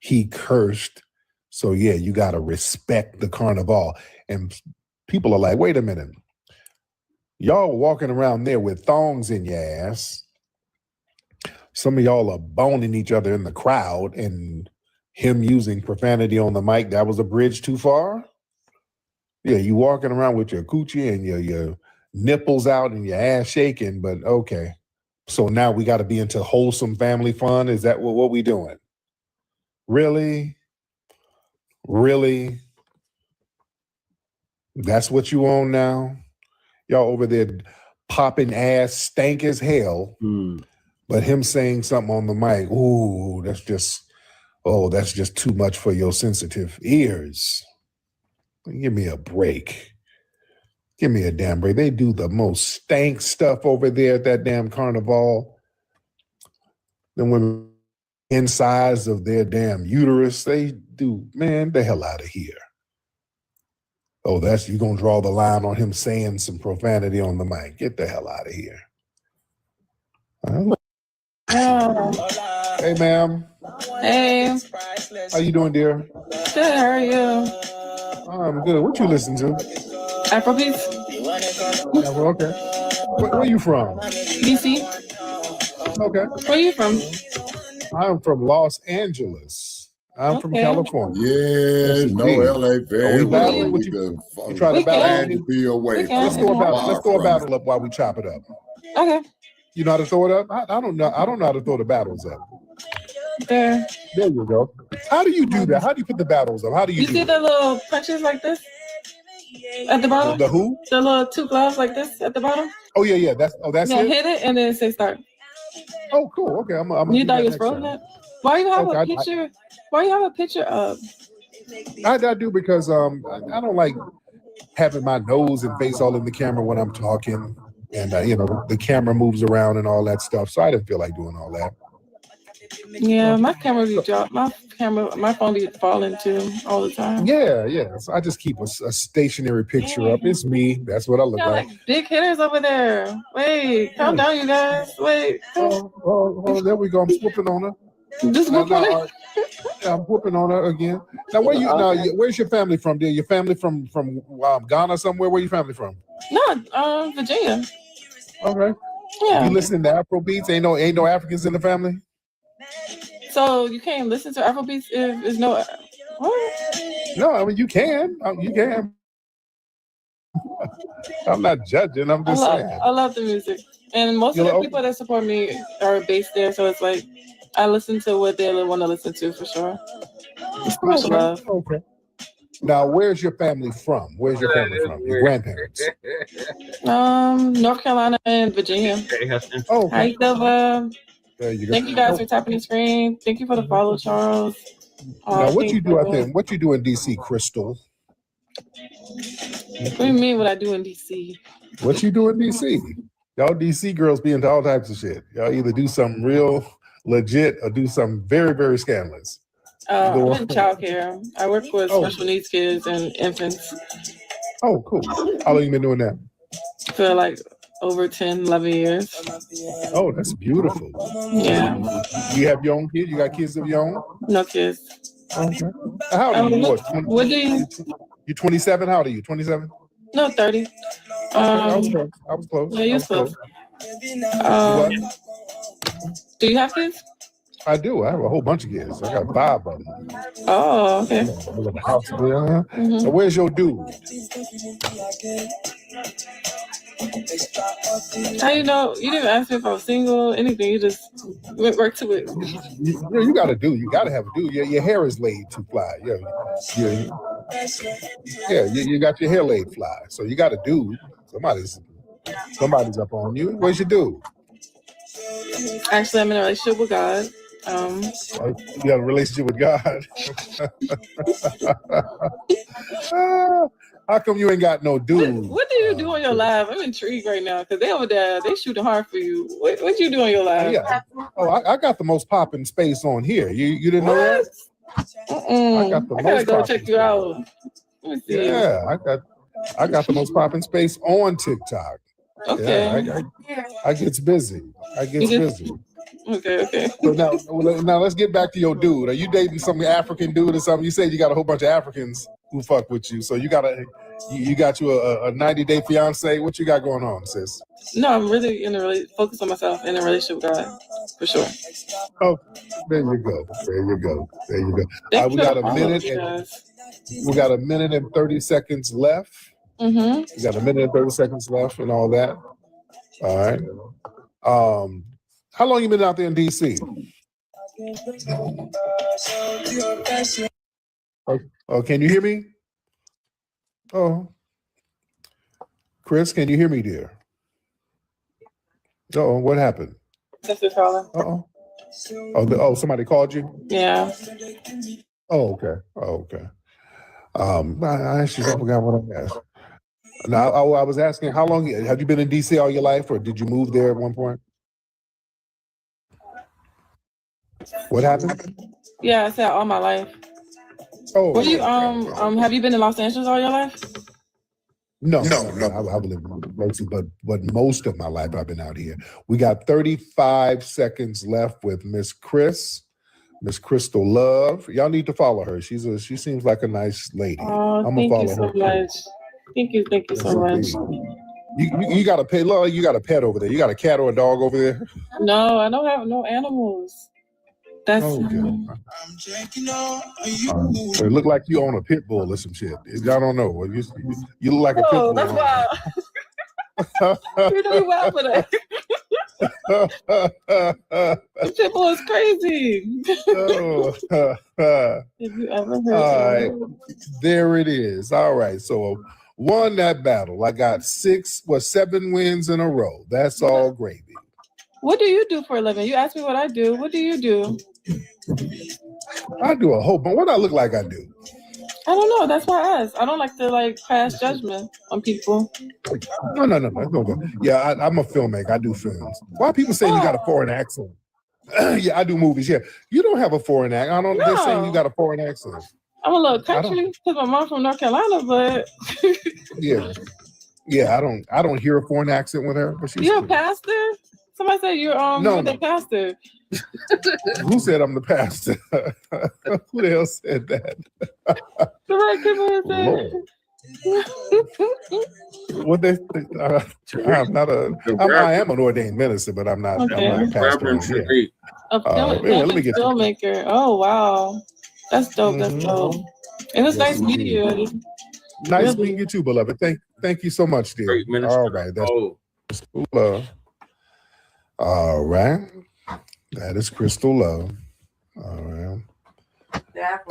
he cursed. So yeah, you got to respect the Carnival. And people are like, wait a minute. Y'all walking around there with thongs in your ass. Some of y'all are boning each other in the crowd, and him using profanity on the mic, that was a bridge too far. Yeah, you walking around with your coochie and your nipples out and your ass shaking, but okay. So now we got to be into wholesome family fun? Is that what we doing? Really? Really? That's what you own now? Y'all over there popping ass, stank as hell. But him saying something on the mic, ooh, that's just too much for your sensitive ears. Give me a break. Give me a damn break. They do the most stank stuff over there at that damn Carnival. Then women insides of their damn uterus, they do, man, the hell out of here. Oh, you gonna draw the line on him saying some profanity on the mic. Get the hell out of here. Hey, ma'am. Hey. How you doing, dear? Good, how are you? I'm good. What you listen to? Afrobeats. Yeah, well, okay. Where you from? DC. Okay. Where are you from? I'm from Los Angeles. I'm from California. Yeah, no LA very well. You try to battle to be away. Let's throw a battle up while we chop it up. Okay. You know how to throw it up? I don't know. I don't know how to throw the battles up. There. There you go. How do you do that? How do you put the battles up? How do you do see the little punches like this at the bottom? The who? The little two gloves like this at the bottom? Oh yeah. That's yeah, it? hit it and then say start. Oh, cool. Okay. I'm you thought you was frozen that? Why you have a picture? Why you have a picture of? I do because I don't like having my nose and face all in the camera when I'm talking. And, the camera moves around and all that stuff. So I didn't feel like doing all that. Yeah, my camera be dropped. My phone be falling too all the time. Yeah. So I just keep a stationary picture up. It's me. That's what I look Got like. like big hitters over there. Wait, calm down, you guys. Wait. Oh, there we go. I'm swooping on her. Just whoop on it. I'm whooping on her again. Now, where's your family from? Dear, your family from Ghana somewhere? Where your family from? No, Virginia. Okay. Yeah. You listening to Afro beats? Ain't no Africans in the family? So you can't listen to Afrobeats if there's no. What? No, I mean you can. You can. I'm not judging. I'm just saying. I love the music, and most of the people that support me are based there. So it's like I listen to what they want to listen to for sure. It's much love. Okay. Now, where's your family from? Where's your family from? Your grandparents? North Carolina and Virginia. Oh, Hi, Silva. There you go. Thank you guys for tapping the screen. Thank you for the follow, Charles. Now, what you do? I think what you do in DC, Crystal? What do you mean? What I do in DC? What you do in DC? Y'all DC girls be into all types of shit. Y'all either do something real legit or do something very, very scandalous. I'm in childcare. I work with special needs kids and infants. Oh, cool. How long you been doing that? For like over 10, 11 years. Oh, that's beautiful. Yeah. You have your own kids? You got kids of your own? No kids. Okay. How old are you? What do you? You 27? How old are you? 27? No, 30. I was close. Yeah, you're close. Do you have kids? I do. I have a whole bunch of kids. I got 5 of them. Oh, okay. So where's your dude? How you know? You didn't ask me if I was single, anything. You just went right to it. You got a dude. You got to have a dude. Your hair is laid too fly. You got your hair laid fly. So you got a dude. Somebody's up on you. Where's your dude? Actually, I'm in a relationship with God. You got a relationship with God. How come you ain't got no dude? What do you do on your live? I'm intrigued right now because they over there, they shooting hard for you. What you do on your live? Yeah. Oh, I got the most popping space on here. You didn't know that? I got the I gotta most go popping check you out. Let me see. Yeah, I got the most popping space on TikTok. Okay. Yeah, I gets busy. Busy. Okay. So now let's get back to your dude. Are you dating some African dude or something? You said you got a whole bunch of Africans who fuck with you. So you got a 90-day fiance. What you got going on, sis? No, I'm really focused on myself in a relationship with God, for sure. Oh, there you go. We got a minute. We got a minute and 30 seconds left. Mm-hmm. We got a minute and 30 seconds left and all that. All right. How long you been out there in DC? Oh, can you hear me? Oh, Chris, can you hear me, dear? Oh, what happened? Sister calling. Oh, somebody called you? Yeah. Oh, okay. I actually forgot what I asked. Now, I was asking, how long have you been in DC all your life, or did you move there at one point? What happened? Yeah, I said all my life. Oh, what do you have you been in Los Angeles all your life? No. I've lived in Rosie, but most of my life I've been out here. We got 35 seconds left with Miss Crystal Love. Y'all need to follow her. She seems like a nice lady. Oh, I'm thank gonna you follow so her. much. Thank you so much. You got a pet. Look, you got a pet over there. You got a cat or a dog over there? No, I don't have no animals. That's It look like you own a pit bull or some shit. I don't know. You look like a pit bull. That's wild. You're doing well for that. The pit bull is crazy. Have you ever heard All right. There it is. All right. So won that battle. I got 7 wins in a row. That's all gravy. What do you do for a living? You asked me what I do. What do you do? I do a whole bunch. What I look like I do? I don't know. That's why I asked. I don't like to pass judgment on people. No. Yeah, I'm a filmmaker. I do films. Why people say you got a foreign accent? Yeah, I do movies. Yeah, you don't have a foreign accent. I don't. They're saying you No. got a foreign accent. I'm a little I don't. country because my mom's from North Carolina, but Yeah, yeah. I don't hear a foreign accent with her, but she's you're a cool. pastor? Somebody said you're No, you're no. the pastor. Who said I'm the pastor? Who the hell said that? Somebody came in and Lord. said What they? I'm not a. I am an ordained minister, but I'm not. Okay. I'm not a pastor. Yeah. Anyway, let me get to filmmaker. Oh wow. That's dope. That's dope. And it's Yes, nice meeting you. Nice meeting you too, beloved. Thank you so much, dear. All right, that's Crystal Love. All right, that is Crystal Love. All right.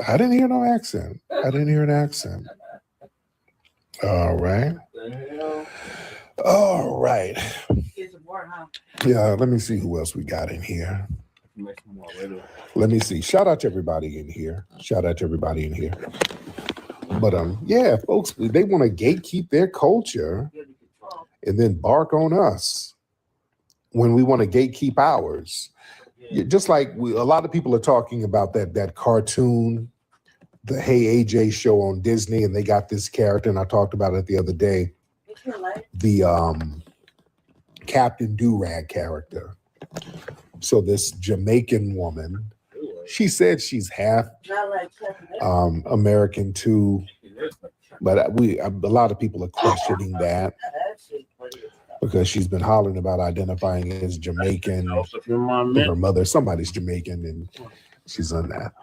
I didn't hear no accent. I didn't hear an accent. All right. All right. Yeah, let me see who else we got in here. Let me see. Shout out to everybody in here. Shout out to everybody in here. But yeah, folks, they want to gatekeep their culture and then bark on us when we want to gatekeep ours. Just like a lot of people are talking about that cartoon, the Hey AJ show on Disney, and they got this character, and I talked about it the other day, the Captain Do-Rag character. So this Jamaican woman, she said she's half American too, but a lot of people are questioning that because she's been hollering about identifying as Jamaican. Her mother, somebody's Jamaican, and she's on that.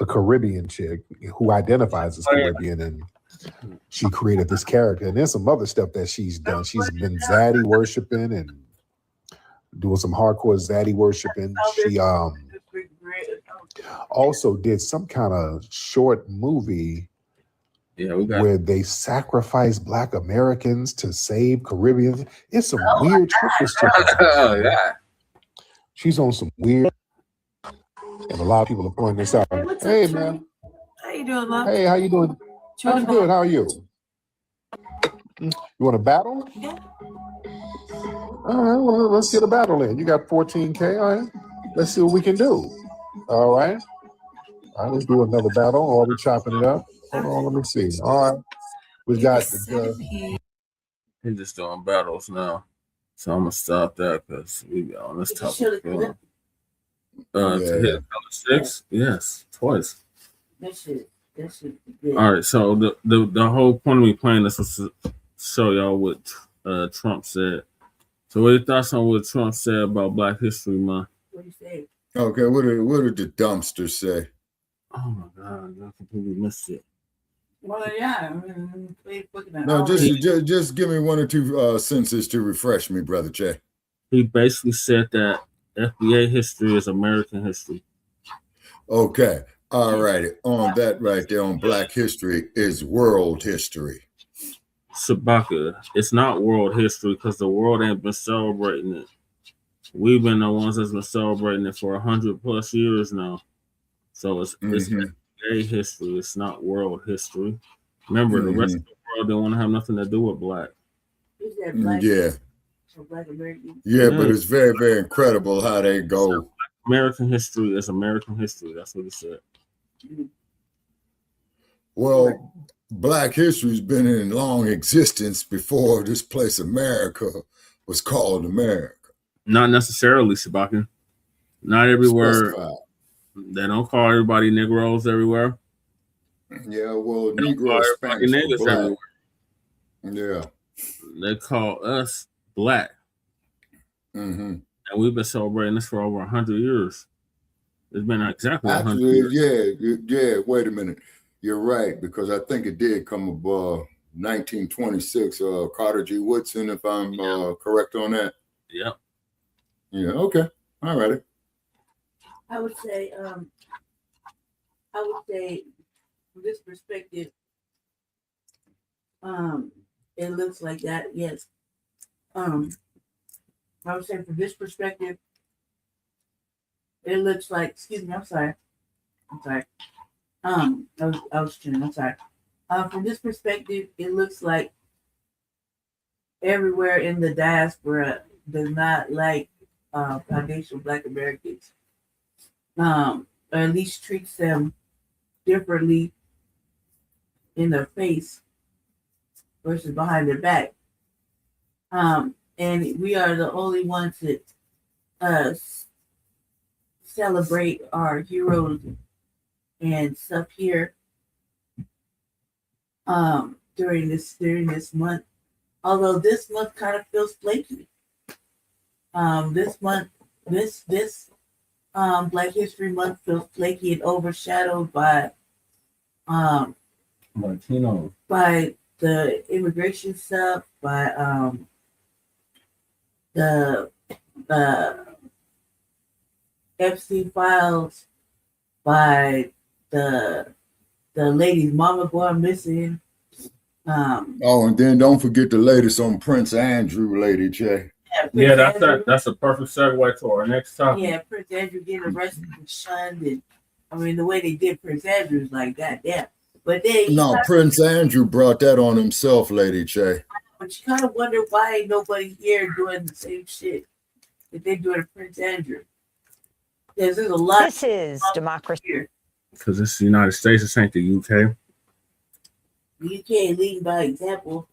A Caribbean chick who identifies as Caribbean, and she created this character. And there's some other stuff that she's done. She's been zaddy worshiping and doing some hardcore zaddy worshiping. She also did some kind of short movie where they sacrifice Black Americans to save Caribbeans. It's some weird shit this chick is doing. She's on some weird, and a lot of people are pointing this out. Hey, man. How you doing, love? Hey, how you doing? I'm good. How are you? You want to battle? Yeah. All right, well, let's get a battle in. You got 14K, all right? Let's see what we can do. All right. All right, let's do another battle. Or are we chopping it up? Hold on, let me see. All right. We got He's just doing battles now. So I'm gonna stop that because we got on this topic. To hit color 6? Yes, twice. That shit. All right, so the whole point of me playing this was to show y'all what Trump said. So what are your thoughts on what Trump said about Black History Month? What do you say? Okay, what did the dumpster say? Oh my God, I completely missed it. Well, yeah. I mean, No, just give me one or two sentences to refresh me, Brother Jay. He basically said that FBA history is American history. Okay. All righty. On that right there on Black history is world history. Shabaka, it's not world history because the world ain't been celebrating it. We've been the ones that's been celebrating it for 100+ years now. So it's FBA history. It's not world history. Remember, the rest of the world didn't want to have nothing to do with Black. Is that Black? Yeah. Black American? Yeah, but it's very, very incredible how they go. American history is American history. That's what he said. Well, Black history's been in long existence before this place America was called America. Not necessarily, Shabaka. Not everywhere. They don't call everybody Negroes everywhere. Yeah, well, Negro Spanish niggas Black. everywhere. Yeah. They call us Black. And we've been celebrating this for over 100 years. It's been exactly 100 years. Yeah, wait a minute. You're right, because I think it did come above 1926, Carter G. Woodson, if I'm correct on that. Yep. Yeah, okay. All righty. I would say from this perspective, it looks like that, yes. I would say from this perspective, it looks like, excuse me, I'm sorry. I was chilling, I'm sorry. From this perspective, it looks like everywhere in the diaspora does not like Foundation of Black Americans, or at least treats them differently in their face versus behind their back. And we are the only ones that celebrate our heroes and stuff here during this month. Although this month kind of feels flaky. This Black History Month feels flaky and overshadowed by Latino. by the immigration stuff, by the Epstein files, by the lady's mama going missing. Oh, and then don't forget the latest on Prince Andrew, Lady J. Yeah, that's a perfect segue to our next topic. Yeah, Prince Andrew getting arrested and shunned, and I mean the way they did Prince Andrew is like goddamn. But then Prince Andrew brought that on himself, Lady J. But you kind of wonder why ain't nobody here doing the same shit that they do to Prince Andrew. There's a lot. This is democracy here. Because it's the United States, this ain't the UK. You can't lead by example.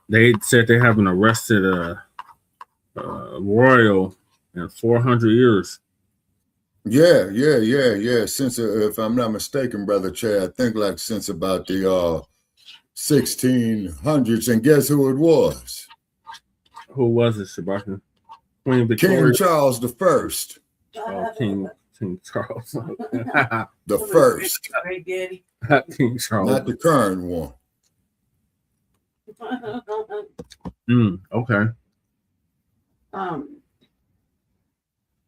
They said they haven't arrested a royal in 400 years. Yeah. Since, if I'm not mistaken, Brother Che, I think like since about the 1600s. And guess who it was? Who was it, Shabaka? Queen Victoria. King Charles the First. Oh, King Charles. The first. Great daddy. King Charles. Not the current one. Okay.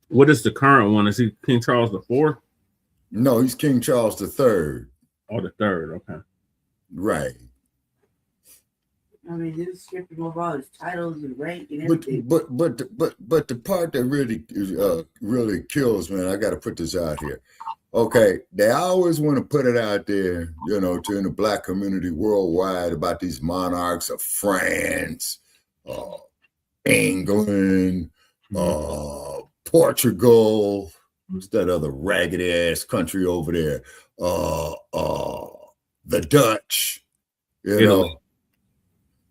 What is the current one? Is he King Charles the Fourth? No, he's King Charles the Third. Oh, the third. Okay. Right. I mean, this is stripping over all his titles and rank and everything. But the part that really kills, man, I got to put this out here. Okay, they always want to put it out there, you know, to in the Black community worldwide about these monarchs of France, England, Portugal, what's that other raggedy ass country over there? The Dutch, you know.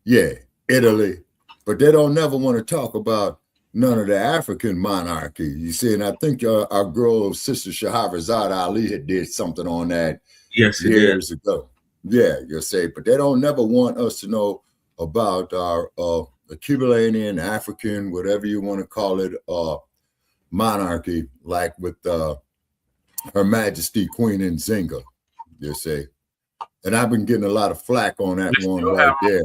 Yeah, Italy. But they don't never want to talk about none of the African monarchy. You see, and I think our girl, Sister Shahrazad Ali, had did something on that years ago. Yeah, you say, but they don't never want us to know about our Kibulanian, African, whatever you want to call it, monarchy, like with Her Majesty Queen Nzinga, you say. And I've been getting a lot of flack on that one right there.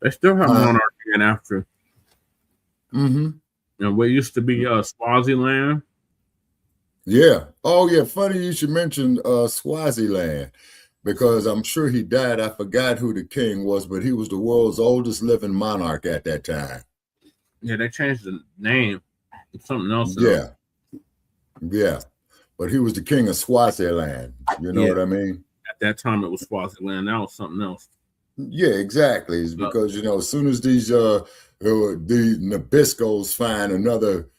They still have monarchy in Africa. Mm-hmm. And what used to be Swaziland. Yeah. Oh, yeah. Funny you should mention Swaziland, because I'm sure he died. I forgot who the king was, but he was the world's oldest living monarch at that time. Yeah, they changed the name. It's something else. Yeah. Yeah. But he was the king of Swaziland. You know what I mean? At that time, it was Swaziland. Now it's something else. Yeah, exactly. It's because, you know, as soon as these the Nabiscos find another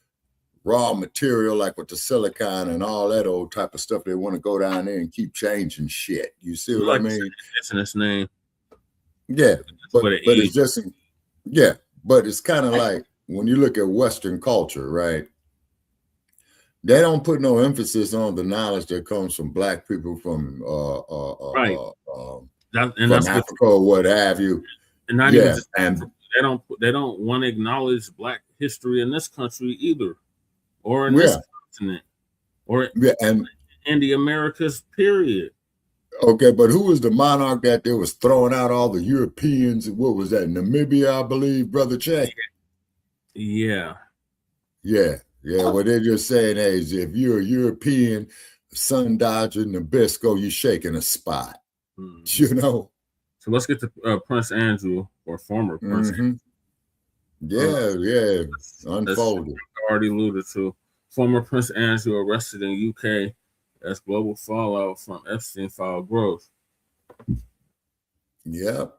raw material, like with the silicon and all that old type of stuff, they want to go down there and keep changing shit. You see what I mean? It's in its name. Yeah, but it's just, yeah, but it's kind of like when you look at Western culture, right? They don't put no emphasis on the knowledge that comes from Black people from from Africa or what have you. And not even just they don't want to acknowledge Black history in this country either, or in this continent, or and in the Americas, period. Okay, but who was the monarch that there was throwing out all the Europeans? What was that? Namibia, I believe, Brother Che. Yeah. What they're just saying is, if you're a European, sun dodger, Nabisco, you're shaking a spot. You know. So let's get to Prince Andrew, or former Prince Andrew. Yeah. Unfolded. Already alluded to. Former Prince Andrew arrested in UK as global fallout from Epstein file grows. Yep.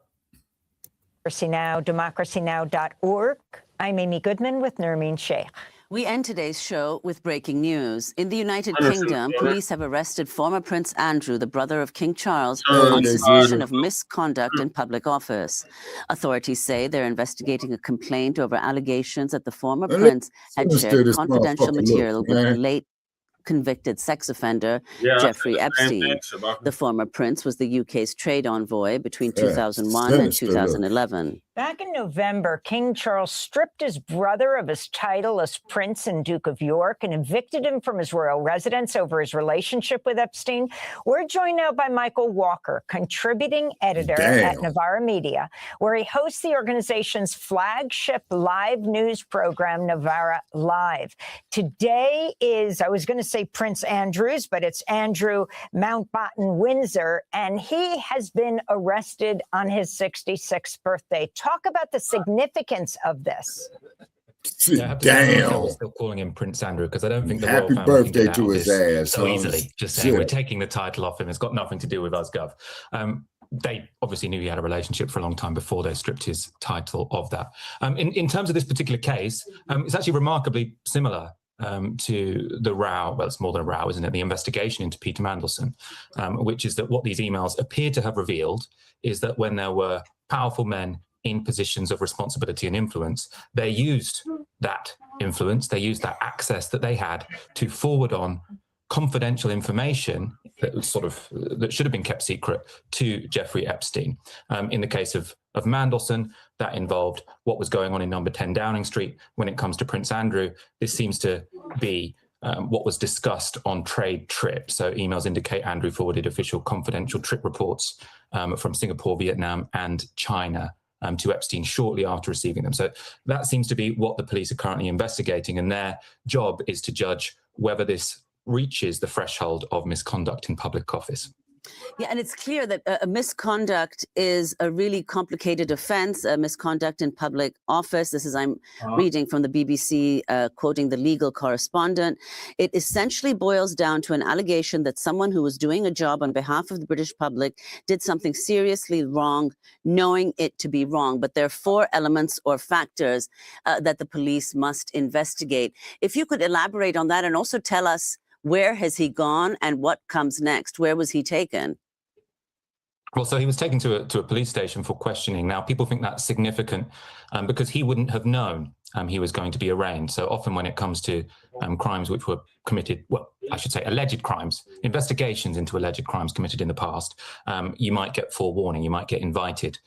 Democracynow, democracynow.org. I'm Amy Goodman with Nermeen Sheikh. We end today's show with breaking news. In the United Kingdom, police have arrested former Prince Andrew, the brother of King Charles, on suspicion of misconduct in public office. Authorities say they're investigating a complaint over allegations that the former prince had shared confidential material with the late convicted sex offender Jeffrey Epstein. The former prince was the UK's trade envoy between 2001 and 2011. Back in November, King Charles stripped his brother of his title as Prince and Duke of York and evicted him from his royal residence over his relationship with Epstein. We're joined now by Michael Walker, contributing editor at Novara Media, where he hosts the organization's flagship live news program, Novara Live. Today is, I was going to say Prince Andrew's, but it's Andrew Mountbatten Windsor, and he has been arrested on his 66th birthday. Talk about the significance of this. Yeah, I have to say, I'm still calling him Prince Andrew because I don't think the royal Happy family birthday can get to out of his this ass. so easily. Just saying, we're taking the title off him. It's got nothing to do with us, Gov. They obviously knew he had a relationship for a long time before they stripped his title of that. In terms of this particular case, it's actually remarkably similar to the row. Well, it's more than a row, isn't it? The investigation into Peter Mandelson, which is that what these emails appear to have revealed is that when there were powerful men in positions of responsibility and influence, they used that influence, they used that access that they had to forward on confidential information that was that should have been kept secret to Jeffrey Epstein. In the case of Mandelson, that involved what was going on in number 10 Downing Street. When it comes to Prince Andrew, this seems to be what was discussed on trade trips. So emails indicate Andrew forwarded official confidential trip reports from Singapore, Vietnam, and China to Epstein shortly after receiving them. So that seems to be what the police are currently investigating, and their job is to judge whether this reaches the threshold of misconduct in public office. Yeah, and it's clear that a misconduct is a really complicated offense, a misconduct in public office. This is, I'm reading from the BBC, quoting the legal correspondent. It essentially boils down to an allegation that someone who was doing a job on behalf of the British public did something seriously wrong, knowing it to be wrong. But there are 4 elements or factors that the police must investigate. If you could elaborate on that and also tell us, where has he gone and what comes next? Where was he taken? Well, so he was taken to a police station for questioning. Now, people think that's significant because he wouldn't have known he was going to be arraigned. So often when it comes to crimes which were committed, well, I should say alleged crimes, investigations into alleged crimes committed in the past, you might get forewarning, you might get invited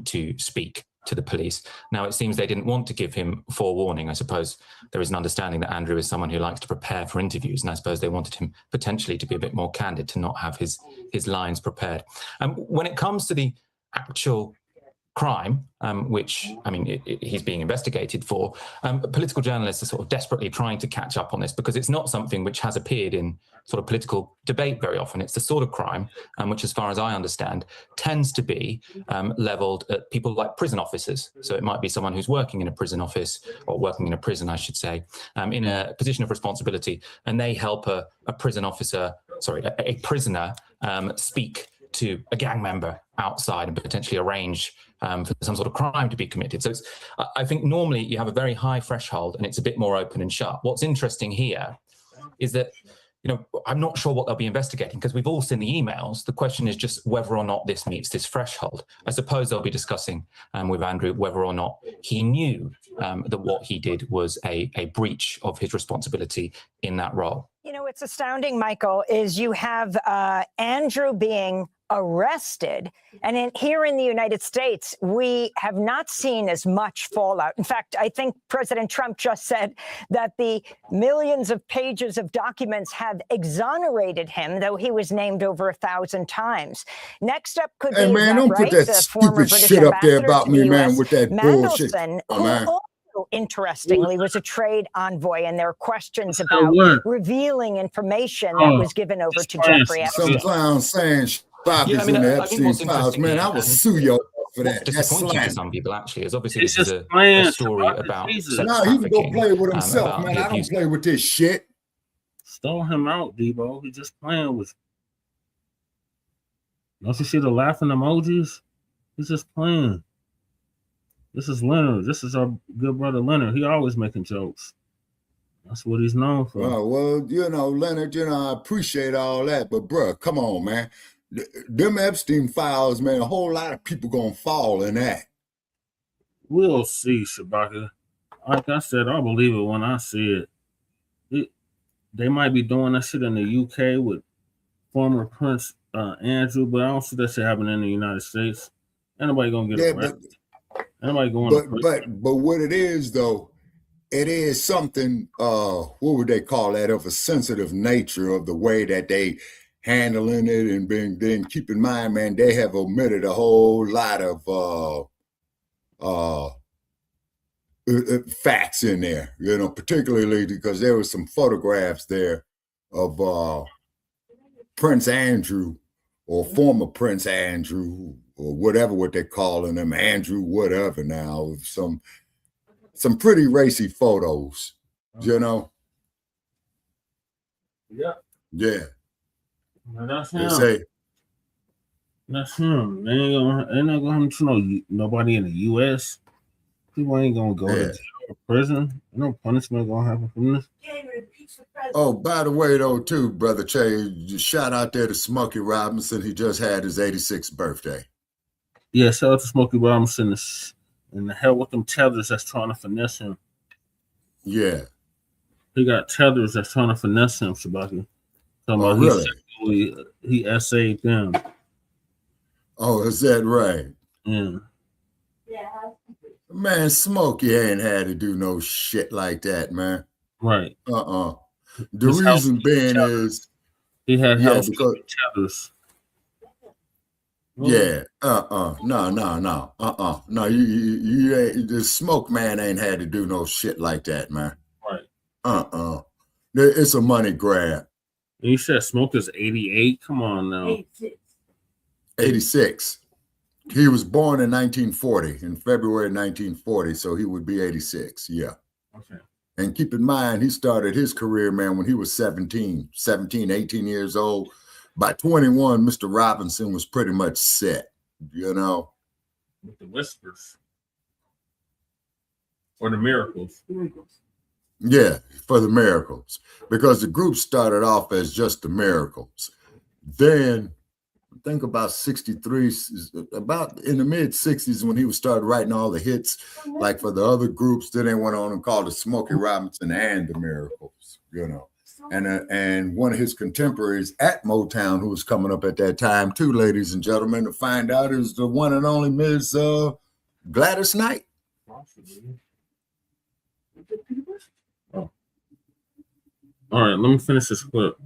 to speak to the police. Now, it seems they didn't want to give him forewarning. I suppose there is an understanding that Andrew is someone who likes to prepare for interviews, and I suppose they wanted him potentially to be a bit more candid, to not have his lines prepared. When it comes to the actual crime, which, I mean, he's being investigated for, political journalists are sort of desperately trying to catch up on this because it's not something which has appeared in sort of political debate very often. It's the sort of crime which, as far as I understand, tends to be leveled at people like prison officers. So it might be someone who's working in a prison office, or working in a prison, I should say, in a position of responsibility, and they help a prison officer, a prisoner speak to a gang member outside and potentially arrange for some sort of crime to be committed. So I think normally you have a very high threshold and it's a bit more open and shut. What's interesting here is that, I'm not sure what they'll be investigating because we've all seen the emails. The question is just whether or not this meets this threshold. I suppose they'll be discussing with Andrew whether or not he knew that what he did was a breach of his responsibility in that role. What's astounding, Michael, is you have Andrew being arrested. And here in the United States, we have not seen as much fallout. In fact, I think President Trump just said that the millions of pages of documents have exonerated him, though he was named over 1,000 times. Next up could be, man, don't put that stupid shit up there about me, man, with that bullshit. Interestingly, was a trade envoy, and there are questions about revealing information that was given over to Jeffrey Epstein. Some clown saying Shabaka's in the Epstein files, man. I will sue you for that. That's disappointing to some people, actually, is obviously this is a story about sex nah, he can go play with trafficking, himself, man. I don't play with this shit. Stole him out, Debo. He just playing with. Don't you see the laughing emojis? He's just playing. This is Leonard. This is our good brother Leonard. He always making jokes. That's what he's known for. Oh, well, Leonard, I appreciate all that, but bruh, come on, man. Them Epstein files, man, a whole lot of people gonna fall in that. We'll see, Shabaka. Like I said, I'll believe it when I see it. They might be doing that shit in the UK with former Prince Andrew, but I don't see that shit happening in the United States. Anybody gonna get arrested? Anybody going to prison? But what it is though, it is something. What would they call that? Of a sensitive nature of the way that they handling it, and then keep in mind, man, they have omitted a whole lot of facts in there, particularly because there was some photographs there of Prince Andrew or former Prince Andrew or whatever what they're calling him, Andrew whatever now, some pretty racy photos, Yeah. Yeah. Well, that's They him. say, That's him. They ain't not gonna happen to nobody in the U.S. People ain't gonna go to jail or prison. No punishment gonna happen from this. oh, by the way, though, too, Brother Che, shout out there to Smokey Robinson. He just had his 86th birthday. Yeah, shout out to Smokey Robinson and the hell with them tethers that's trying to finesse him. Yeah. He got tethers that's trying to finesse him, Shabaka. Talking about really? he essayed them. Oh, is that right? Yeah. Man, Smokey ain't had to do no shit like that, man. Right. The reason being is he had yeah, house because tethers. yeah, no, you ain't, the Smoke man ain't had to do no shit like that, man. Right. It's a money grab. You said Smoke is 88. Come on now. 86. He was born in 1940, in February 1940, so he would be 86. Yeah. Okay. And keep in mind, he started his career, man, when he was 17, 18 years old. By 21, Mr. Robinson was pretty much set, With the whispers. Or the miracles. Yeah, for the miracles. Because the group started off as just the miracles. Then, I think about 63, about in the mid 60s when he was started writing all the hits, like for the other groups, then they went on and called it Smokey Robinson and the Miracles, And one of his contemporaries at Motown, who was coming up at that time, too, ladies and gentlemen, to find out is the one and only Ms. Gladys Knight. Oh. All right, let me finish this clip.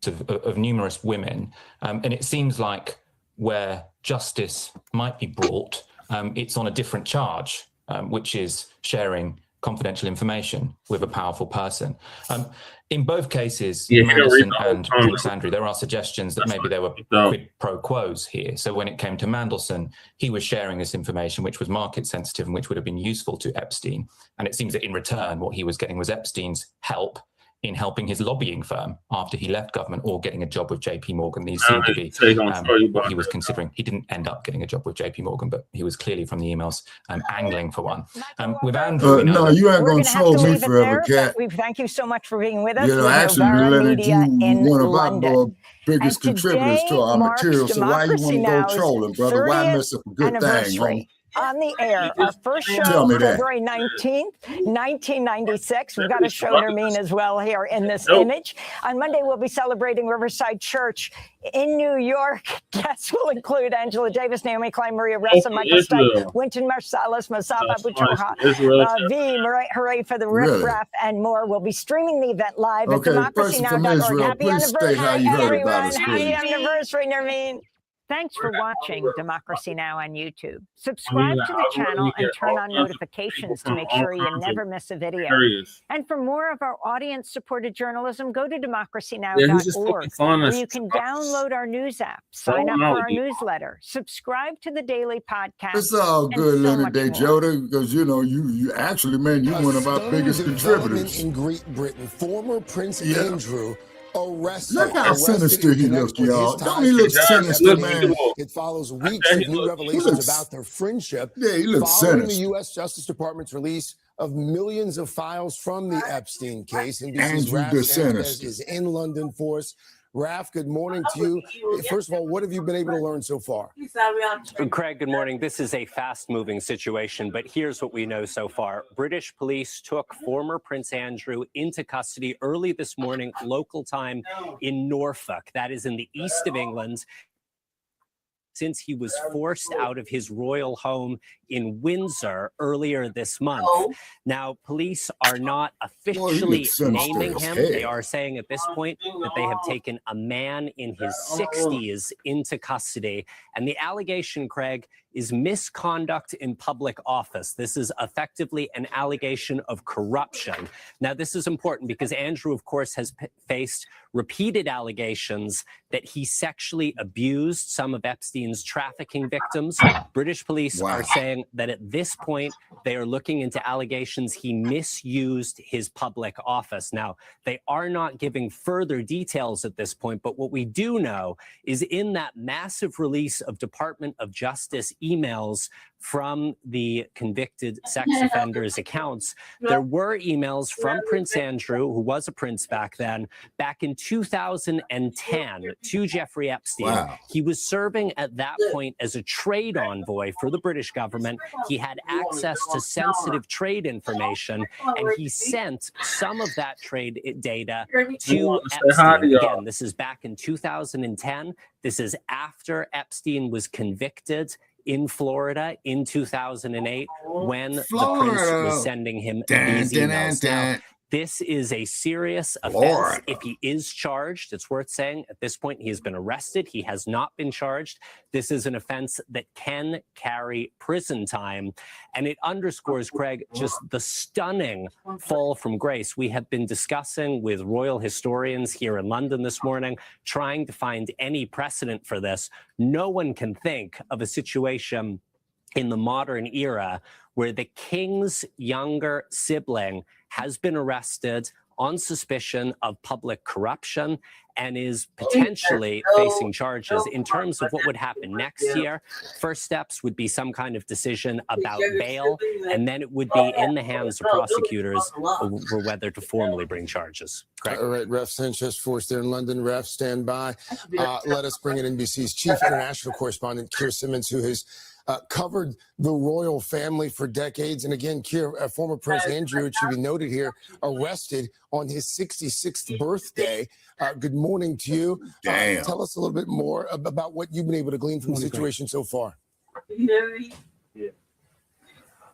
Of numerous women, and it seems like where justice might be brought, it's on a different charge, which is sharing confidential information with a powerful person. In both cases, Mandelson and Prince Andrew, there are suggestions that maybe there were quid pro quos here. So when it came to Mandelson, he was sharing this information, which was market sensitive and which would have been useful to Epstein. And it seems that in return, what he was getting was Epstein's help in helping his lobbying firm after he left government, or getting a job with JP Morgan. These seem to be what he was considering. He didn't end up getting a job with JP Morgan, but he was clearly from the emails angling for one. With Andrew, no, you ain't going to troll me forever, Cat. We thank you so much for being with us. Actually, Leonard, you one of our biggest contributors to our material, so why you want to go trolling, brother? Why mess up a good thing, homie? On the air, our first show, February 19th, 1996. We've got a show, Nermeen, as well here in this image. On Monday, we'll be celebrating Riverside Church in New York. Guests will include Angela Davis, Naomi Klein, Maria Ressa, Michael Stipe, Wynton Marsalis, Masaba Butoha, V, Hooray for the Riff Raff, and more. We'll be streaming the event live at democracynow.org. Happy anniversary, everyone. Happy anniversary, Nermeen. Thanks for watching Democracy Now! On YouTube. Subscribe to the channel and turn on notifications to make sure you never miss a video. And for more of our audience-supported journalism, go to democracynow.org, where you can download our news app, sign up for our newsletter, subscribe to the daily podcast. It's all good, Leonard Day Joda, because you actually, man, you're one of our biggest contributors. In Great Britain, former Prince Andrew arrested. Look how Arrested sinister in he connection looks, with his y'all. ties Don't he to look Jeffrey sinister, Epstein. man? It follows weeks of new revelations about their friendship Yeah, he looks following the sinister. U.S. Justice Department's release of millions of files from the Epstein case. NBC's Andrew Raf the Sanchez Sinister. is in London for us. Raf, good morning to you. First of all, what have you been able to learn so far? Craig, good morning. This is a fast-moving situation, but here's what we know so far. British police took former Prince Andrew into custody early this morning, local time in Norfolk. That is in the east of England, since he was forced out of his royal home in Windsor earlier this month. Now, police are not officially naming him. They are saying at this point that they have taken a man in his 60s into custody. And the allegation, Craig, is misconduct in public office. This is effectively an allegation of corruption. Now, this is important because Andrew, of course, has faced repeated allegations that he sexually abused some of Epstein's trafficking victims. British police are saying that at this point, they are looking into allegations he misused his public office. Now, they are not giving further details at this point, but what we do know is in that massive release of Department of Justice emails from the convicted sex offenders' accounts, there were emails from Prince Andrew, who was a prince back then, back in 2010 to Jeffrey Epstein. He was serving at that point as a trade envoy for the British government. He had access to sensitive trade information, and he sent some of that trade data to Epstein. Again, this is back in 2010. This is after Epstein was convicted in Florida in 2008 when the prince was sending him these emails. Now, this is a serious offense. If he is charged, it's worth saying at this point he has been arrested. He has not been charged. This is an offense that can carry prison time. And it underscores, Craig, just the stunning fall from grace. We have been discussing with royal historians here in London this morning, trying to find any precedent for this. No one can think of a situation in the modern era where the king's younger sibling has been arrested on suspicion of public corruption and is potentially facing charges. In terms of what would happen next year, first steps would be some kind of decision about bail, and then it would be in the hands of prosecutors over whether to formally bring charges. Correct? All right, Raf Sanchez for us there in London. Raf, stand by. Let us bring in NBC's chief international correspondent, Keir Simmons, who has covered the royal family for decades. And again, Keir, former Prince Andrew, it should be noted here, arrested on his 66th birthday. Good morning to you. Tell us a little bit more about what you've been able to glean from the situation so far.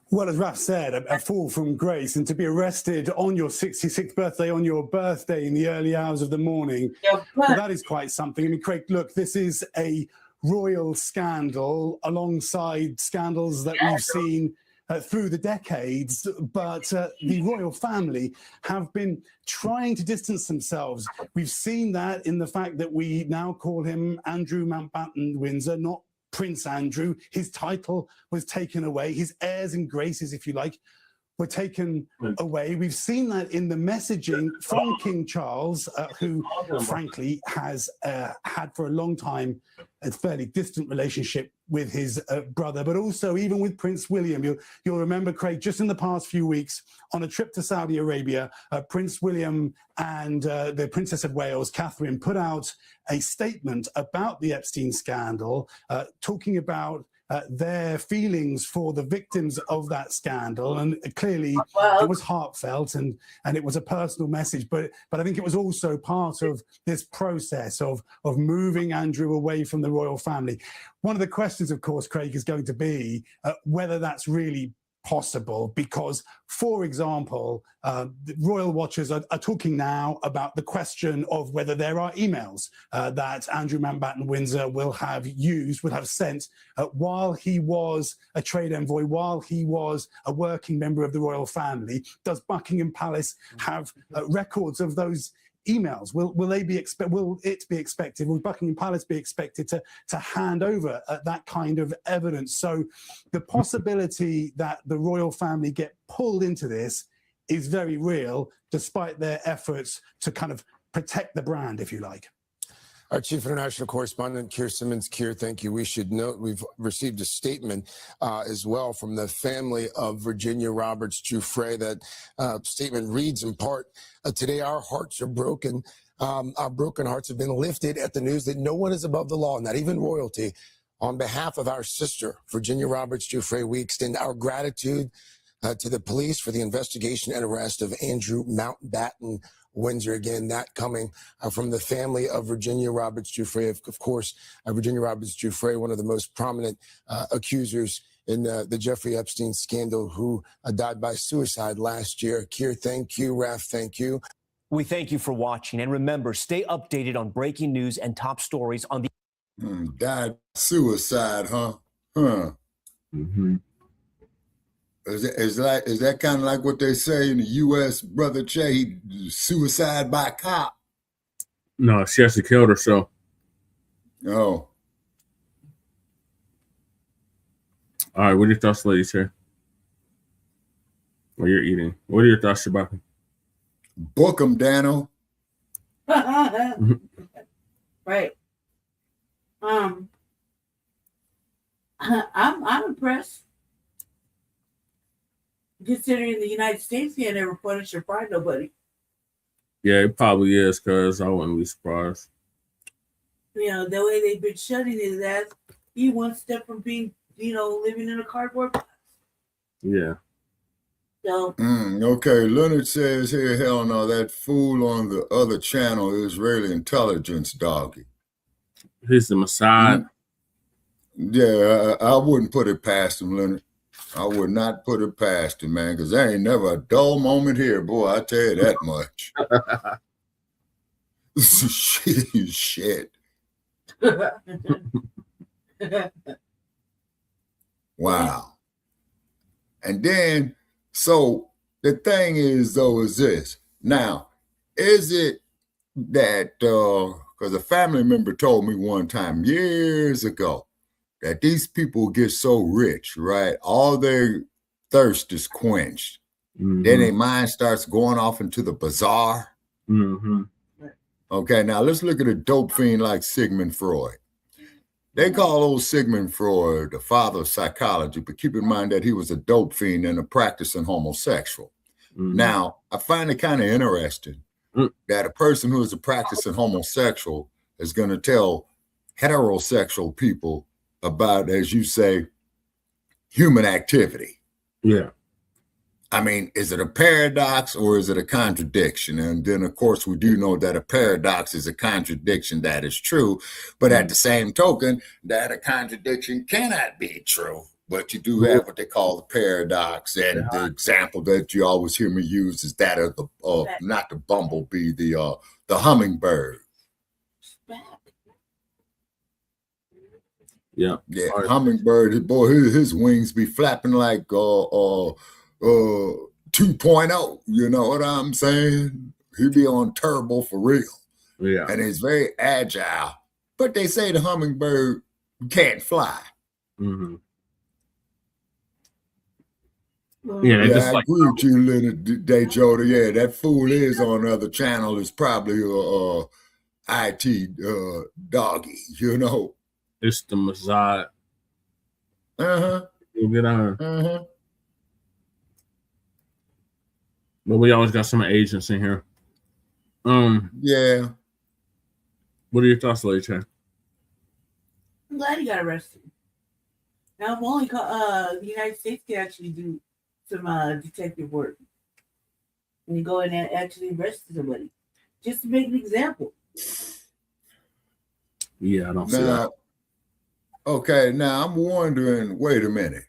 Well, as Raf said, a fall from grace, and to be arrested on your 66th birthday, on your birthday in the early hours of the morning, well, that is quite something. I mean, Craig, look, this is a royal scandal alongside scandals that we've seen through the decades, but the royal family have been trying to distance themselves. We've seen that in the fact that we now call him Andrew Mountbatten Windsor, not Prince Andrew. His title was taken away. His airs and graces, if you like, were taken away. We've seen that in the messaging from King Charles, who frankly has had for a long time a fairly distant relationship with his brother, but also even with Prince William. You'll remember, Craig, just in the past few weeks, on a trip to Saudi Arabia, Prince William and the Princess of Wales, Catherine, put out a statement about the Epstein scandal, talking about their feelings for the victims of that scandal, and clearly it was heartfelt and it was a personal message. But I think it was also part of this process of moving Andrew away from the royal family. One of the questions, of course, Craig, is going to be whether that's really possible, because, for example, the royal watchers are talking now about the question of whether there are emails that Andrew Mountbatten Windsor will have sent while he was a trade envoy, while he was a working member of the royal family. Does Buckingham Palace have records of those emails? Will it be expected? Will Buckingham Palace be expected to hand over that kind of evidence? So the possibility that the royal family get pulled into this is very real, despite their efforts to kind of protect the brand, if you like. Our chief international correspondent, Keir Simmons. Keir, thank you. We should note we've received a statement as well from the family of Virginia Roberts Giuffre. That statement reads in part, today our hearts are broken. Our broken hearts have been lifted at the news that no one is above the law, not even royalty. On behalf of our sister, Virginia Roberts Giuffre, we extend our gratitude to the police for the investigation and arrest of Andrew Mountbatten Windsor. Again, that coming from the family of Virginia Roberts Giuffre. Of course, Virginia Roberts Giuffre, one of the most prominent accusers in the Jeffrey Epstein scandal, who died by suicide last year. Keir, thank you. Raf, thank you. We thank you for watching. And remember, stay updated on breaking news and top stories on the... Died suicide, huh? Huh. Mm-hmm. Is that kind of like what they say in the U.S., Brother Che, suicide by cop? No, she actually killed herself. Oh. All right, what are your thoughts, lady Che? While you're eating. What are your thoughts, Shabaka? Book them, Dano. Right. I'm impressed. Considering the United States can't ever punish or fine nobody. Yeah, it probably is, because I wouldn't be surprised. You know, the way they've been shutting his ass, he one step from being, living in a cardboard box. Yeah. So Okay, Leonard says here, hell no, that fool on the other channel is Israeli intelligence doggy. He's the Messiah. Yeah, I wouldn't put it past him, Leonard. I would not put it past him, man, because there ain't never a dull moment here, boy. I tell you that much. Shit. Wow. And then, so the thing is, though, is this. Now, is it that, because a family member told me one time years ago, that these people get so rich, right? All their thirst is quenched. Mm-hmm. Then their mind starts going off into the bazaar. Mm-hmm. Okay, now let's look at a dope fiend like Sigmund Freud. They call old Sigmund Freud the father of psychology, but keep in mind that he was a dope fiend and a practicing homosexual. Mm-hmm. Now, I find it kind of interesting that a person who is a practicing homosexual is going to tell heterosexual people about, as you say, human activity. Yeah. I mean, is it a paradox or is it a contradiction? And then, of course, we do know that a paradox is a contradiction that is true. But at the same token, that a contradiction cannot be true. But you do have what they call the paradox. And the example that you always hear me use is that of the, not the bumblebee, the hummingbird. Yeah. Yeah, hummingbird, boy, his wings be flapping like 2.0, you know what I'm saying? He be on turbo for real. Yeah. And he's very agile. But they say the hummingbird can't fly. Mm-hmm. Yeah, I agree with you, Leonard Dejoda. Yeah, that fool is on the other channel is probably IT doggy, you know. It's the Messiah. Uh-huh. You'll get on. Uh-huh. But we always got some agents in here. Yeah. What are your thoughts, Lady Che? I'm glad he got arrested. Now, if only the United States can actually do some detective work and go in and actually arrest somebody, just to make an example. Yeah, I don't see that. Okay, now I'm wondering, wait a minute.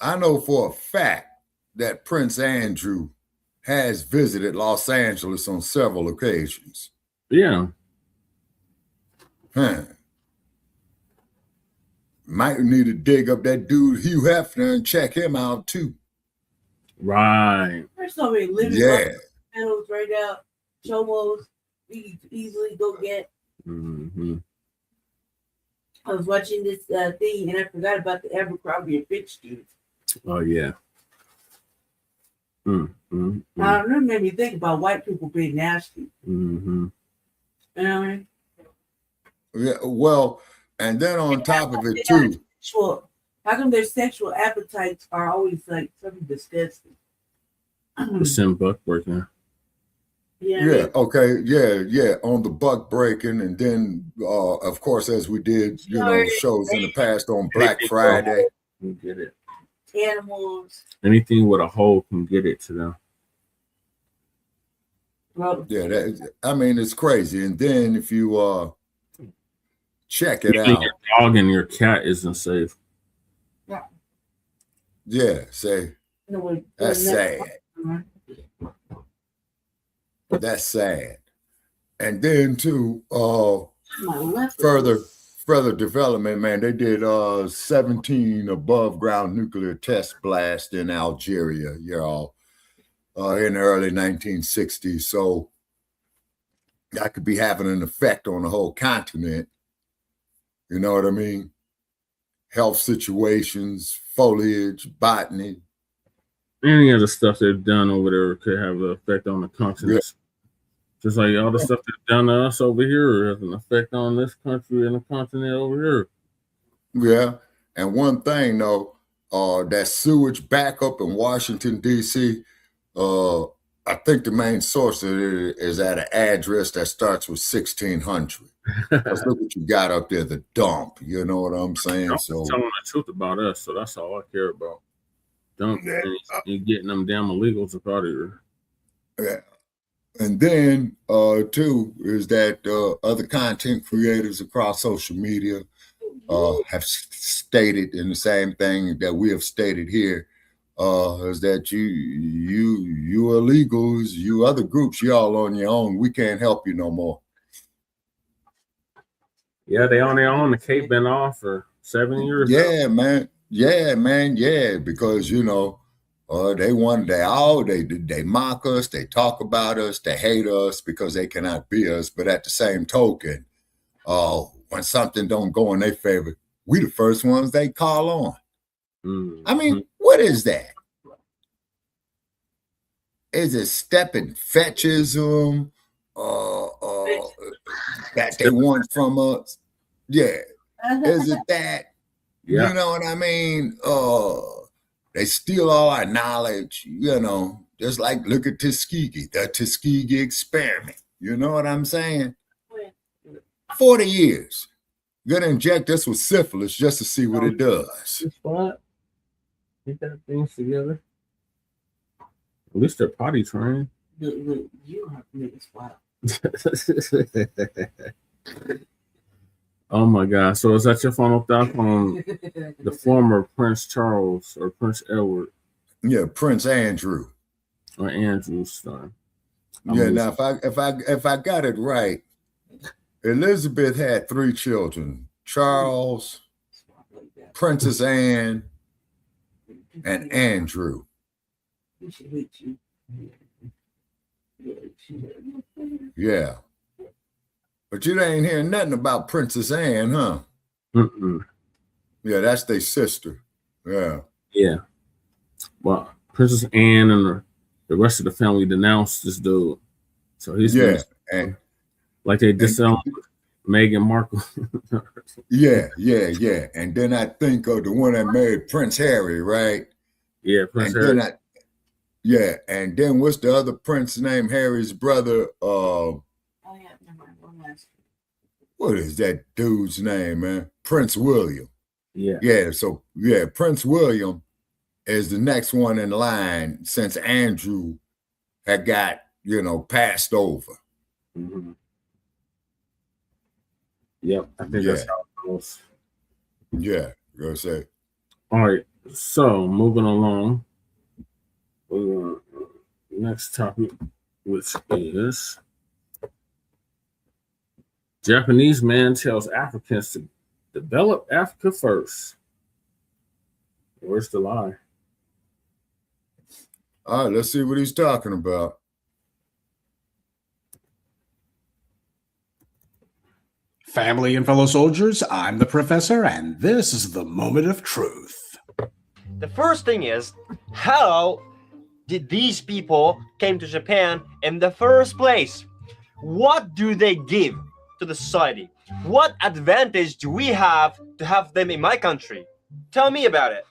I know for a fact that Prince Andrew has visited Los Angeles on several occasions. Yeah. Huh. Might need to dig up that dude Hugh Hefner and check him out too. Right. There's so many living panels right now. Chomos we can easily go get. Mm-hmm. I was watching this thing and I forgot about the Abercrombie and Fitch dudes. Oh yeah. Mm-hmm. That made me think about white people being nasty. Mm-hmm. You know what I mean? Yeah, well, and then on top of it too. How come their sexual appetites are always like something disgusting? The Sim buck breaking. Yeah, okay, yeah, on the buck breaking, and then of course, as we did, shows in the past on Black Friday. You get it. Animals. Anything with a hole can get it to them. Well, yeah, I mean, it's crazy. And then if you check it out, your dog and your cat isn't safe. Yeah, say that's sad. That's sad. And then too, further development, man, they did 17 above ground nuclear test blasts in Algeria, y'all, in the early 1960s. So that could be having an effect on the whole continent. You know what I mean? Health situations, foliage, botany. Any of the stuff they've done over there could have an effect on the continent. Yeah. Just like all the stuff they've done to us over here has an effect on this country and the continent over here. Yeah. And one thing, though, that sewage backup in Washington, D.C., I think the main source of it is at an address that starts with 1600. Because look what you got up there, the dump. You know what I'm saying? I'm so telling the truth about us, so that's all I care about. Dump and getting them damn illegals up out of here. Yeah. And then, too, is that other content creators across social media have stated in the same thing that we have stated here, is that you illegals, you other groups, y'all on your own. We can't help you no more. Yeah, they on their own. The Cape been off for 7 years. Yeah, now. Man. Yeah, man. Yeah, because they mock us, they talk about us, they hate us because they cannot be us. But at the same token, when something don't go in their favor, we the first ones they call on. Mm-hmm. I mean, what is that? Is it stepping fetchism that they want from us? Yeah. Is it that? Yeah. You know what I mean? They steal all our knowledge, just like look at Tuskegee, the Tuskegee experiment. You know what I'm saying? 40 years. You're going to inject us with syphilis just to see what it does. What? Get that things together. At least they're potty trained. You don't have to make it spot. Oh my God. So is that your final thought on the former Prince Charles or Prince Edward? Yeah, Prince Andrew. Or Andrew's son. Now if I got it right, Elizabeth had 3 children: Charles, Princess Anne, and Andrew. Yeah. But you ain't hearing nothing about Princess Anne, huh? Mm-mm. Yeah, that's their sister. Yeah. Yeah. Well, Princess Anne and the rest of the family denounced this dude. So he's like they disowned Meghan Markle. Yeah. And then I think of the one that married Prince Harry, right? Yeah, Prince Harry. And then what's the other prince name? Harry's brother. What is that dude's name, man? Prince William. Yeah. So Prince William is the next one in line since Andrew had got, passed over. Mm-hmm. Yep, I think that's how it goes. Yeah, you're gonna say. All right, so moving along. Next topic, which is Japanese man tells Africans to develop Africa first. Where's the lie? All right, let's see what he's talking about. Family and fellow soldiers, I'm the professor, and this is the moment of truth. The first thing is, how did these people came to Japan in the first place? What do they give to the society? What advantage do we have to have them in my country? Tell me about it.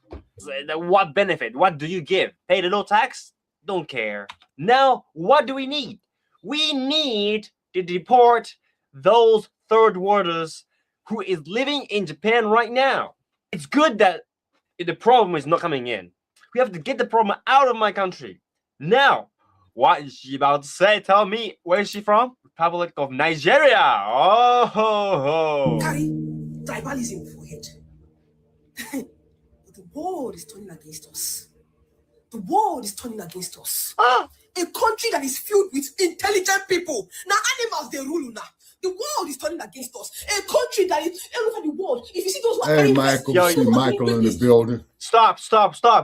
What benefit? What do you give? Pay little tax? Don't care. Now, what do we need? We need to deport those third worlders who is living in Japan right now. It's good that the problem is not coming in. We have to get the problem out of my country. Now, what is she about to say? Tell me, where is she from? Republic of Nigeria. Oh, ho, ho. Carry tribalism for it. The world is turning against us. The world is turning against us. A country that is filled with intelligent people. Now animals they rule now. The world is turning against us. A country that is all over the world. If you see those who are Hey, carrying Michael, see Michael in the building. Stop.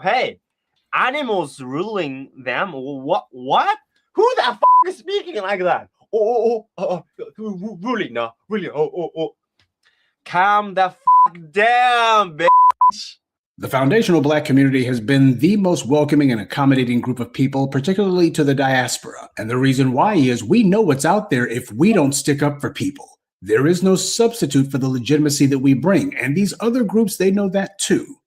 Hey, animals ruling them? What? Who the f is speaking like that? Ruling now. Really? Calm the f down, bitch. The foundational Black community has been the most welcoming and accommodating group of people, particularly to the diaspora. And the reason why is we know what's out there if we don't stick up for people. There is no substitute for the legitimacy that we bring. And these other groups, they know that too.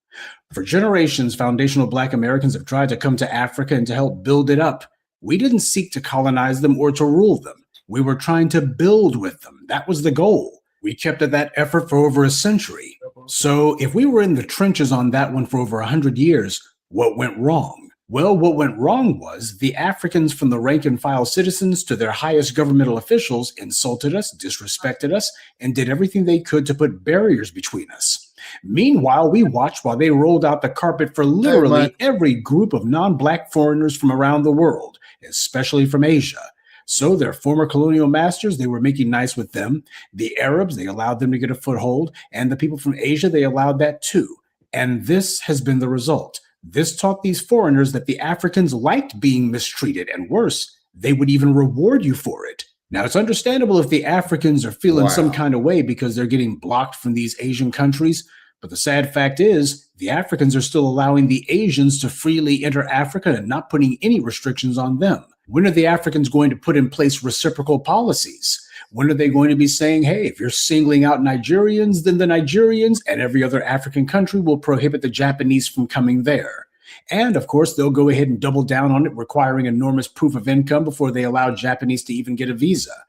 For generations, foundational Black Americans have tried to come to Africa and to help build it up. We didn't seek to colonize them or to rule them. We were trying to build with them. That was the goal. We kept at that effort for over a century. So if we were in the trenches on that one for over 100 years, what went wrong? Well, what went wrong was the Africans, from the rank and file citizens to their highest governmental officials, insulted us, disrespected us, and did everything they could to put barriers between us. Meanwhile, we watched while they rolled out the carpet for literally every group of non-Black foreigners from around the world, especially from Asia. So their former colonial masters, they were making nice with them. The Arabs, they allowed them to get a foothold. And the people from Asia, they allowed that too. And this has been the result. This taught these foreigners that the Africans liked being mistreated, and worse, they would even reward you for it. Now, it's understandable if the Africans are feeling some kind of way because they're getting blocked from these Asian countries. But the sad fact is, the Africans are still allowing the Asians to freely enter Africa and not putting any restrictions on them. When are the Africans going to put in place reciprocal policies? When are they going to be saying, hey, if you're singling out Nigerians, then the Nigerians and every other African country will prohibit the Japanese from coming there? And of course, they'll go ahead and double down on it, requiring enormous proof of income before they allow Japanese to even get a visa.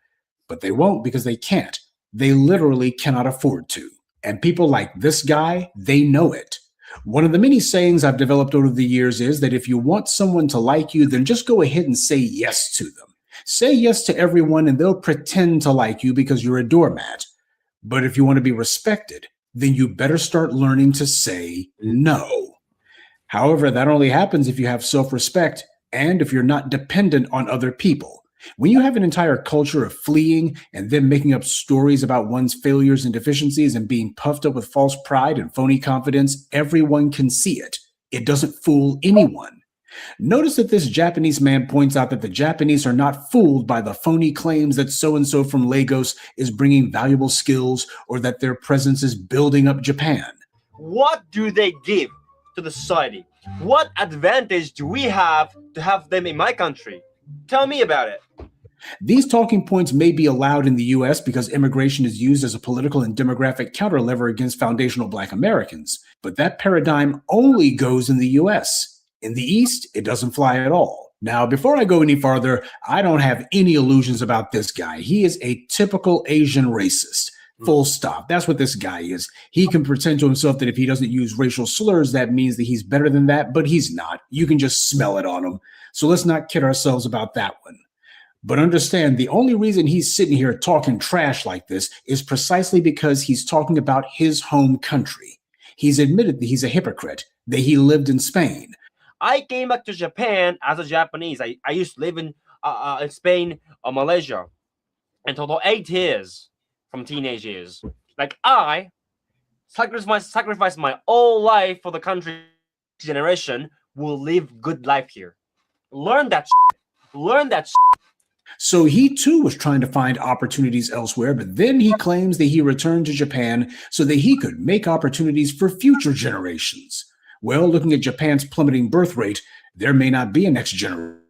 But they won't, because they can't. They literally cannot afford to. And people like this guy, they know it. One of the many sayings I've developed over the years is that if you want someone to like you, then just go ahead and say yes to them. Say yes to everyone and they'll pretend to like you because you're a doormat. But if you want to be respected, then you better start learning to say no. However, that only happens if you have self-respect and if you're not dependent on other people. When you have an entire culture of fleeing and then making up stories about one's failures and deficiencies and being puffed up with false pride and phony confidence, everyone can see it. It doesn't fool anyone. Notice that this Japanese man points out that the Japanese are not fooled by the phony claims that so-and-so from Lagos is bringing valuable skills or that their presence is building up Japan. What do they give to the society? What advantage do we have to have them in my country? Tell me about it. These talking points may be allowed in the U.S. because immigration is used as a political and demographic counterlever against foundational Black Americans, but that paradigm only goes in the U.S. In the East, it doesn't fly at all. Now, before I go any farther, I don't have any illusions about this guy. He is a typical Asian racist. Full stop. That's what this guy is. He can pretend to himself that if he doesn't use racial slurs, that means that he's better than that, but he's not. You can just smell it on him. So let's not kid ourselves about that one. But understand, the only reason he's sitting here talking trash like this is precisely because he's talking about his home country. He's admitted that he's a hypocrite, that he lived in Spain. I came back to Japan as a Japanese. I used to live in Spain or Malaysia in total 8 years from teenage years. Like I sacrificed my whole life for the country. Generation will live good life here. Learn that shit. Learn that shit. So he too was trying to find opportunities elsewhere, but then he claims that he returned to Japan so that he could make opportunities for future generations. Well, looking at Japan's plummeting birth rate, There may not be a next generation.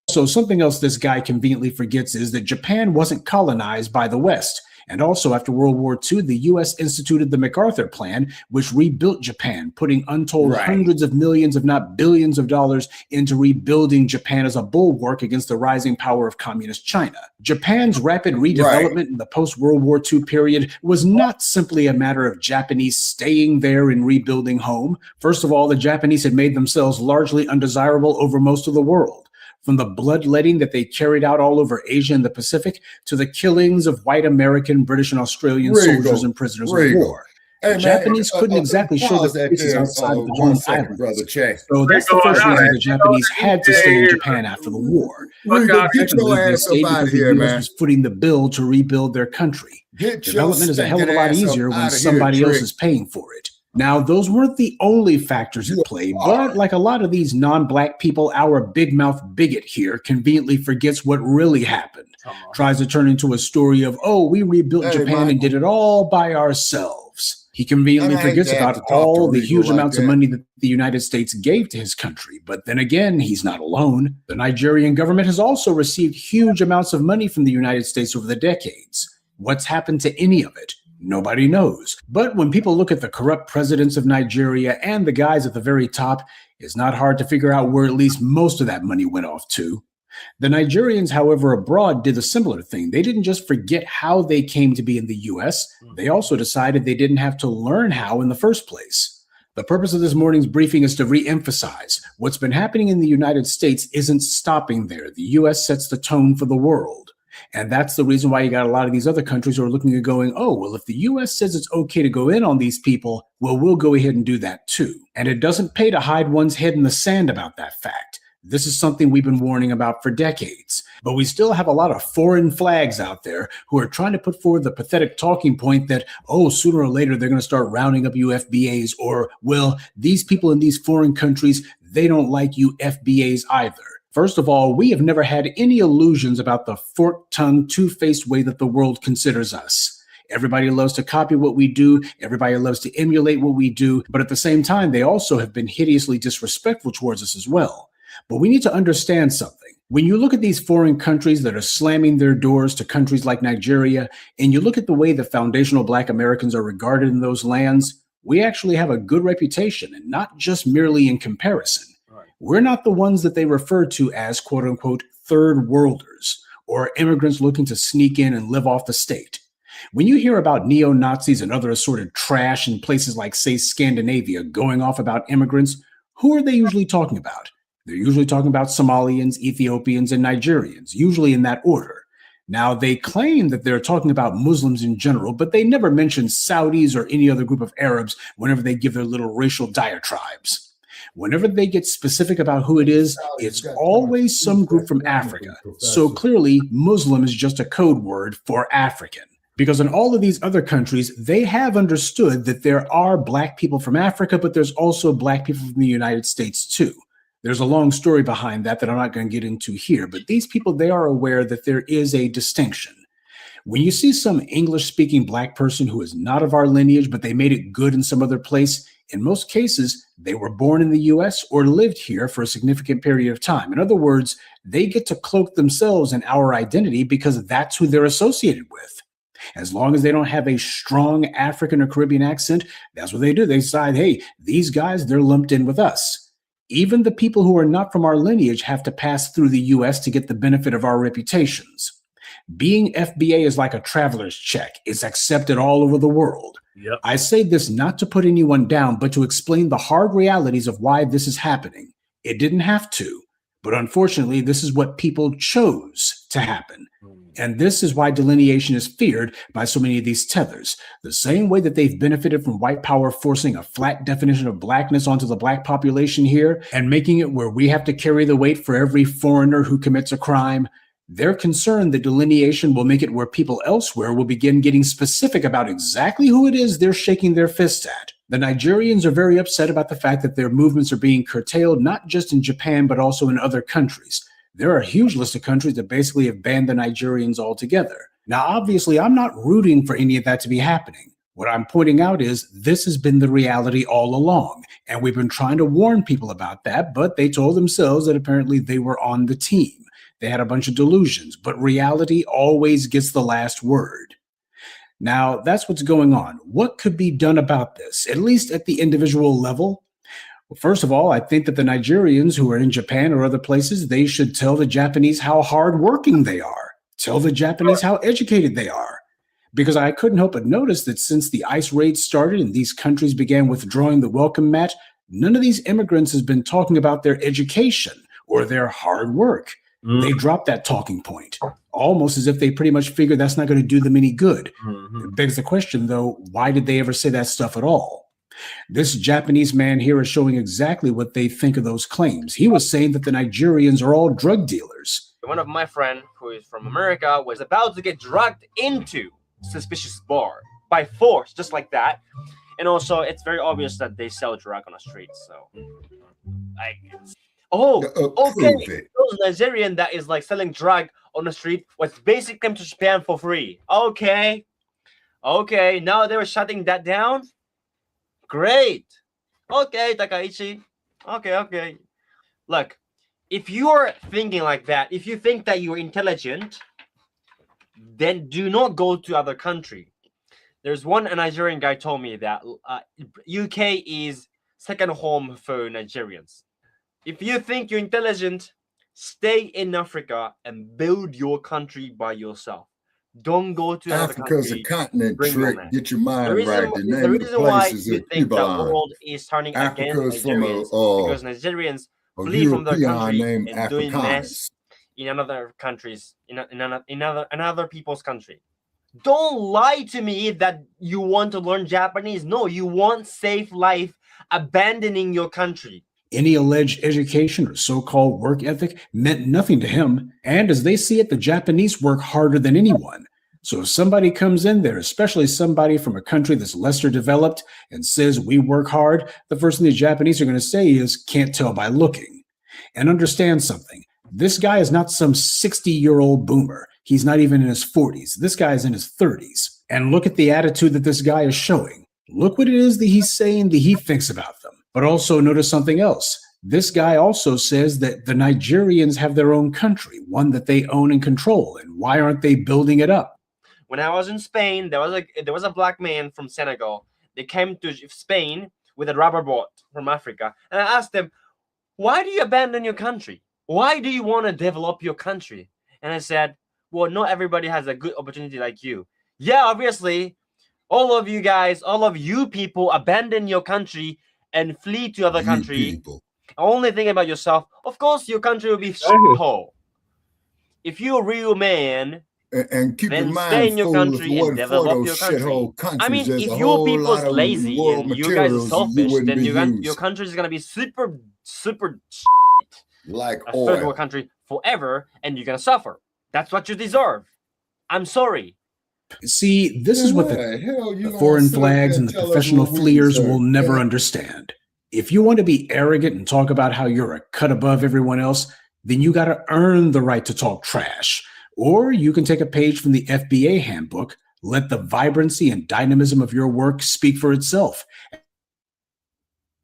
So something else this guy conveniently forgets is that Japan wasn't colonized by the West. And also after World War II, the U.S. instituted the MacArthur Plan, which rebuilt Japan, putting untold hundreds of millions, if not billions of dollars into rebuilding Japan as a bulwark against the rising power of communist China. Japan's rapid redevelopment in the post-World War II period was not simply a matter of Japanese staying there and rebuilding home. First of all, the Japanese had made themselves largely undesirable over most of the world. From the bloodletting that they carried out all over Asia and the Pacific to the killings of white American, British, and Australian soldiers and prisoners of war. The Japanese couldn't exactly show their faces outside of the home island. So that's the first reason the Japanese had to stay in Japan after the war. Secondly, they stayed because the US was footing the bill to rebuild their country. Development is a hell of a lot easier when somebody else is paying for it. Now, those weren't the only factors at play, but like a lot of these non-black people, our big mouth bigot here conveniently forgets what really happened. Tries to turn into a story of, oh, we rebuilt Japan and did it all by ourselves. He conveniently forgets about all the huge amounts of money that the United States gave to his country. But then again, he's not alone. The Nigerian government has also received huge amounts of money from the United States over the decades. What's happened to any of it? Nobody knows. But when people look at the corrupt presidents of Nigeria and the guys at the very top, it's not hard to figure out where at least most of that money went off to. The Nigerians, however, abroad did a similar thing. They didn't just forget how they came to be in the US, they also decided they didn't have to learn how in the first place. The purpose of this morning's briefing is to re-emphasize what's been happening in the United States isn't stopping there. The US sets the tone for the world. And that's the reason why you got a lot of these other countries who are looking at going, oh, well, if the U.S. says it's okay to go in on these people, well, we'll go ahead and do that too. And it doesn't pay to hide one's head in the sand about that fact. This is something we've been warning about for decades. But we still have a lot of foreign flags out there who are trying to put forward the pathetic talking point that, oh, sooner or later they're going to start rounding up you FBAs, or, well, these people in these foreign countries, they don't like you FBAs either. First of all, we have never had any illusions about the fork-tongued, two-faced way that the world considers us. Everybody loves to copy what we do. Everybody loves to emulate what we do. But at the same time, they also have been hideously disrespectful towards us as well. But we need to understand something. When you look at these foreign countries that are slamming their doors to countries like Nigeria, and you look at the way the foundational Black Americans are regarded in those lands, we actually have a good reputation, and not just merely in comparison. We're not the ones that they refer to as, quote unquote, third worlders, or immigrants looking to sneak in and live off the state. When you hear about neo-Nazis and other assorted trash in places like, say, Scandinavia going off about immigrants, who are they usually talking about? They're usually talking about Somalians, Ethiopians, and Nigerians, usually in that order. Now, they claim that they're talking about Muslims in general, but they never mention Saudis or any other group of Arabs whenever they give their little racial diatribes. Whenever they get specific about who it is, it's always some group from Africa. So clearly, Muslim is just a code word for African. Because in all of these other countries, they have understood that there are Black people from Africa, but there's also Black people from the United States too. There's a long story behind that I'm not going to get into here, but these people, they are aware that there is a distinction. When you see some English-speaking Black person who is not of our lineage, but they made it good in some other place, in most cases, they were born in the U.S. or lived here for a significant period of time. In other words, they get to cloak themselves in our identity because that's who they're associated with. As long as they don't have a strong African or Caribbean accent, that's what they do. They decide, hey, these guys, they're lumped in with us. Even the people who are not from our lineage have to pass through the U.S. to get the benefit of our reputations. Being FBA is like a traveler's check. It's accepted all over the world. Yep. I say this not to put anyone down, but to explain the hard realities of why this is happening. It didn't have to, but unfortunately, this is what people chose to happen. And this is why delineation is feared by so many of these tethers. The same way that they've benefited from white power forcing a flat definition of Blackness onto the Black population here and making it where we have to carry the weight for every foreigner who commits a crime. They're concerned that delineation will make it where people elsewhere will begin getting specific about exactly who it is they're shaking their fists at. The Nigerians are very upset about the fact that their movements are being curtailed, not just in Japan, but also in other countries. There are a huge list of countries that basically have banned the Nigerians altogether. Now, obviously, I'm not rooting for any of that to be happening. What I'm pointing out is this has been the reality all along, and we've been trying to warn people about that, but they told themselves that apparently they were on the team. They had a bunch of delusions, but reality always gets the last word. Now, that's what's going on. What could be done about this, at least at the individual level? Well, first of all, I think that the Nigerians who are in Japan or other places, they should tell the Japanese how hardworking they are. Tell the Japanese how educated they are. Because I couldn't help but notice that since the ICE raids started and these countries began withdrawing the welcome mat, none of these immigrants has been talking about their education or their hard work. They dropped that talking point, almost as if they pretty much figured that's not going to do them any good. It begs the question, though, why did they ever say that stuff at all? This Japanese man here is showing exactly what they think of those claims. He was saying that the Nigerians are all drug dealers. One of my friends who is from America was about to get dragged into suspicious bar by force, just like that. And also, it's very obvious that they sell drug on the streets. So, like, okay, those Nigerian that is like selling drug on the street was basically came to Japan for free. Okay, now they were shutting that down. Great. Okay, Takaichi. Okay. Look, if you're thinking like that, if you think that you're intelligent, then do not go to other country. There's one Nigerian guy told me that UK is second home for Nigerians. If you think you're intelligent, stay in Africa and build your country by yourself. Don't go to another country. Africa's a continent, Trick. Get your mind right. The reason why you think the world is turning against Nigerians because Nigerians flee from their country and doing mess in other countries, in other people's country. Don't lie to me that you want to learn Japanese. No, you want safe life, abandoning your country. Any alleged education or so-called work ethic meant nothing to him, and as they see it, the Japanese work harder than anyone. So if somebody comes in there, especially somebody from a country that's lesser developed, and says we work hard, the first thing the Japanese are going to say is, can't tell by looking. And understand something. This guy is not some 60-year-old boomer. He's not even in his 40s. This guy is in his 30s. And look at the attitude that this guy is showing. Look what it is that he's saying that he thinks about them. But also notice something else. This guy also says that the Nigerians have their own country, one that they own and control. And why aren't they building it up? When I was in Spain, there was a black man from Senegal. They came to Spain with a rubber boat from Africa. And I asked them, why do you abandon your country? Why do you want to develop your country? And I said, well, not everybody has a good opportunity like you. Yeah, obviously, all of you guys, all of you people abandon your country and flee to other country. Only think about yourself. Of course, your country will be shithole. If you're a real man, and keep then in mind, stay in your country and develop your country. I mean, if your people's lazy and you guys are selfish, then your country is gonna be super like a third world country forever, and you're gonna suffer. That's what you deserve. I'm sorry. See, this is what the foreign flags and the professional fleers will never understand. If you want to be arrogant and talk about how you're a cut above everyone else, then you got to earn the right to talk trash. Or you can take a page from the FBA handbook, let the vibrancy and dynamism of your work speak for itself.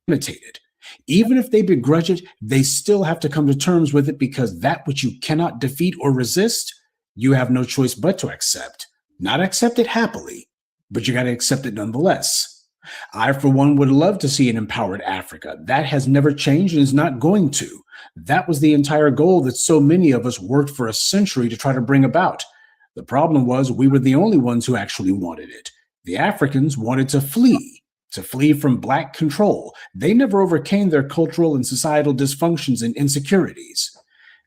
Imitate it. Even if they begrudge it, they still have to come to terms with it because that which you cannot defeat or resist, you have no choice but to accept. Not accept it happily, but you got to accept it nonetheless. I, for one, would love to see an empowered Africa. That has never changed and is not going to. That was the entire goal that so many of us worked for a century to try to bring about. The problem was we were the only ones who actually wanted it. The Africans wanted to flee from Black control. They never overcame their cultural and societal dysfunctions and insecurities.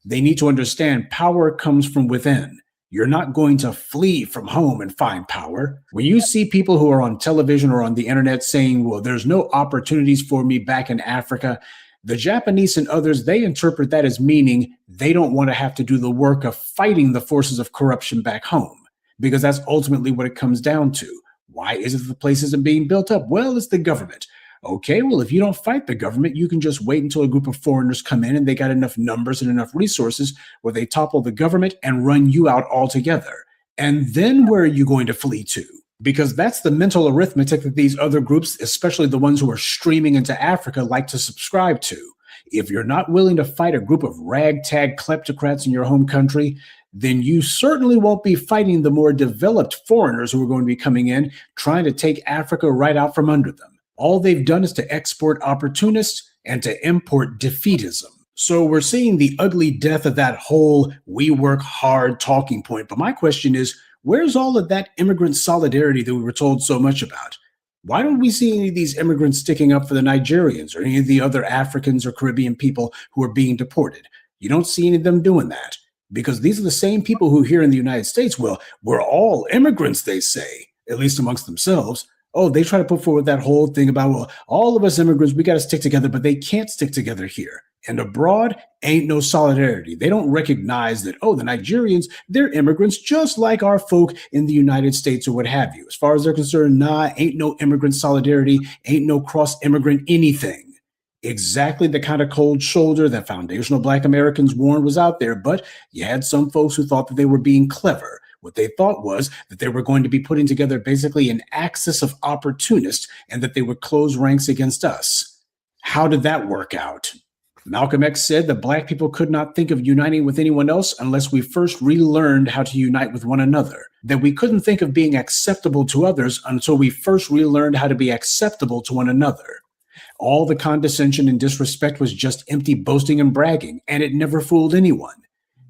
They need to understand power comes from within. You're not going to flee from home and find power. When you see people who are on television or on the internet saying, well, there's no opportunities for me back in Africa, the Japanese and others, they interpret that as meaning they don't want to have to do the work of fighting the forces of corruption back home, because that's ultimately what it comes down to. Why is it the place isn't being built up? Well, it's the government. Okay, well, if you don't fight the government, you can just wait until a group of foreigners come in and they got enough numbers and enough resources where they topple the government and run you out altogether. And then where are you going to flee to? Because that's the mental arithmetic that these other groups, especially the ones who are streaming into Africa, like to subscribe to. If you're not willing to fight a group of ragtag kleptocrats in your home country, then you certainly won't be fighting the more developed foreigners who are going to be coming in, trying to take Africa right out from under them. All they've done is to export opportunists and to import defeatism. So we're seeing the ugly death of that whole we work hard talking point. But my question is, where's all of that immigrant solidarity that we were told so much about? Why don't we see any of these immigrants sticking up for the Nigerians or any of the other Africans or Caribbean people who are being deported? You don't see any of them doing that because these are the same people who here in the United States, well, we're all immigrants, they say, at least amongst themselves. Oh, they try to put forward that whole thing about, well, all of us immigrants, we got to stick together, but they can't stick together here. And abroad, ain't no solidarity. They don't recognize that, oh, the Nigerians, they're immigrants just like our folk in the United States or what have you. As far as they're concerned, nah, ain't no immigrant solidarity, ain't no cross-immigrant anything. Exactly the kind of cold shoulder that foundational Black Americans warned was out there, but you had some folks who thought that they were being clever. What they thought was that they were going to be putting together basically an axis of opportunists and that they would close ranks against us. How did that work out? Malcolm X said that Black people could not think of uniting with anyone else unless we first relearned how to unite with one another. That we couldn't think of being acceptable to others until we first relearned how to be acceptable to one another. All the condescension and disrespect was just empty boasting and bragging, and it never fooled anyone.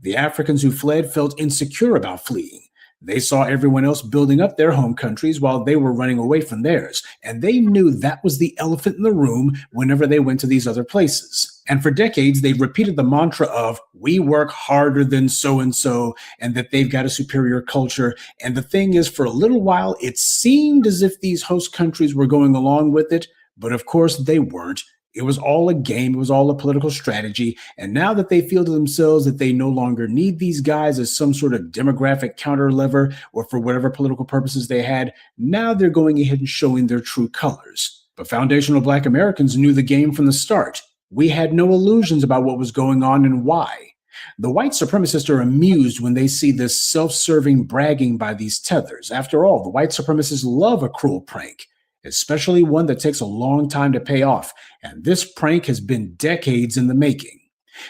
The Africans who fled felt insecure about fleeing. They saw everyone else building up their home countries while they were running away from theirs, and they knew that was the elephant in the room whenever they went to these other places. And for decades, they've repeated the mantra of, we work harder than so-and-so, and that they've got a superior culture. And the thing is, for a little while, it seemed as if these host countries were going along with it, but of course they weren't. It was all a game. It was all a political strategy. And now that they feel to themselves that they no longer need these guys as some sort of demographic counter lever or for whatever political purposes they had, now they're going ahead and showing their true colors. But foundational Black Americans knew the game from the start. We had no illusions about what was going on and why. The white supremacists are amused when they see this self-serving bragging by these tethers. After all, the white supremacists love a cruel prank, especially one that takes a long time to pay off. And this prank has been decades in the making.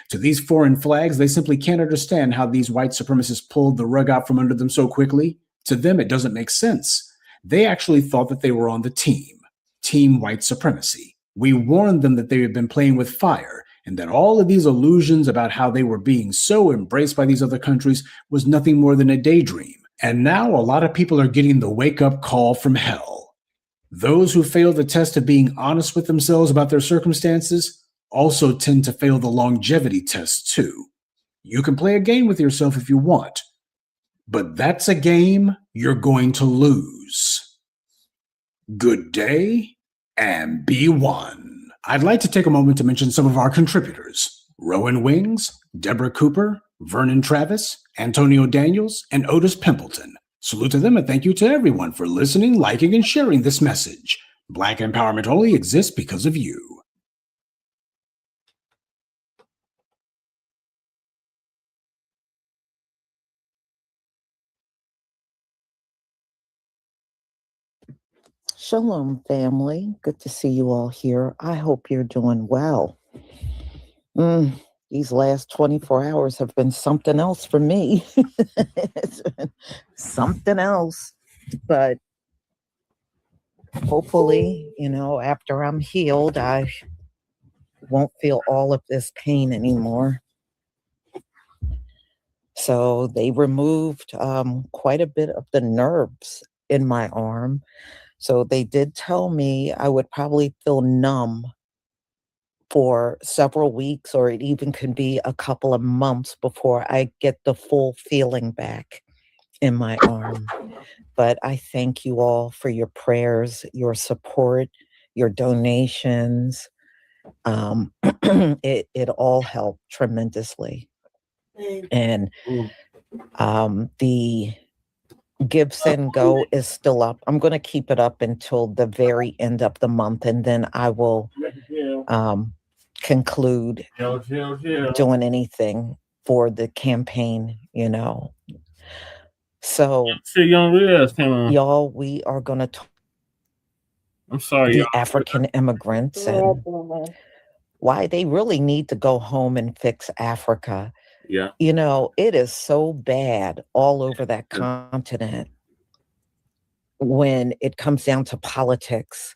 To these foreign flags, they simply can't understand how these white supremacists pulled the rug out from under them so quickly. To them, it doesn't make sense. They actually thought that they were on the team white supremacy. We warned them that they had been playing with fire and that all of these illusions about how they were being so embraced by these other countries was nothing more than a daydream. And now a lot of people are getting the wake-up call from hell. Those who fail the test of being honest with themselves about their circumstances also tend to fail the longevity test too. You can play a game with yourself if you want, but that's a game you're going to lose. Good day and be one. I'd like to take a moment to mention some of our contributors: Rowan Wings, Deborah Cooper, Vernon Travis, Antonio Daniels, and Otis Pimpleton. Salute to them and thank you to everyone for listening, liking, and sharing this message. Black empowerment only exists because of you. Shalom, family. Good to see you all here. I hope you're doing well. These last 24 hours have been something else for me. It's been something else. But hopefully, after I'm healed, I won't feel all of this pain anymore. So they removed quite a bit of the nerves in my arm. So they did tell me I would probably feel numb for several weeks, or it even could be a couple of months before I get the full feeling back in my arm. But I thank you all for your prayers, your support, your donations. It all helped tremendously. And the Give, Send, Go is still up. I'm going to keep it up until the very end of the month, and then I will conclude doing anything for the campaign, So, See, Young Riaz came on. y'all, we are going to talk I'm sorry, the y'all. African immigrants and why they really need to go home and fix Africa. Yeah. You know, it is so bad all over that continent when it comes down to politics.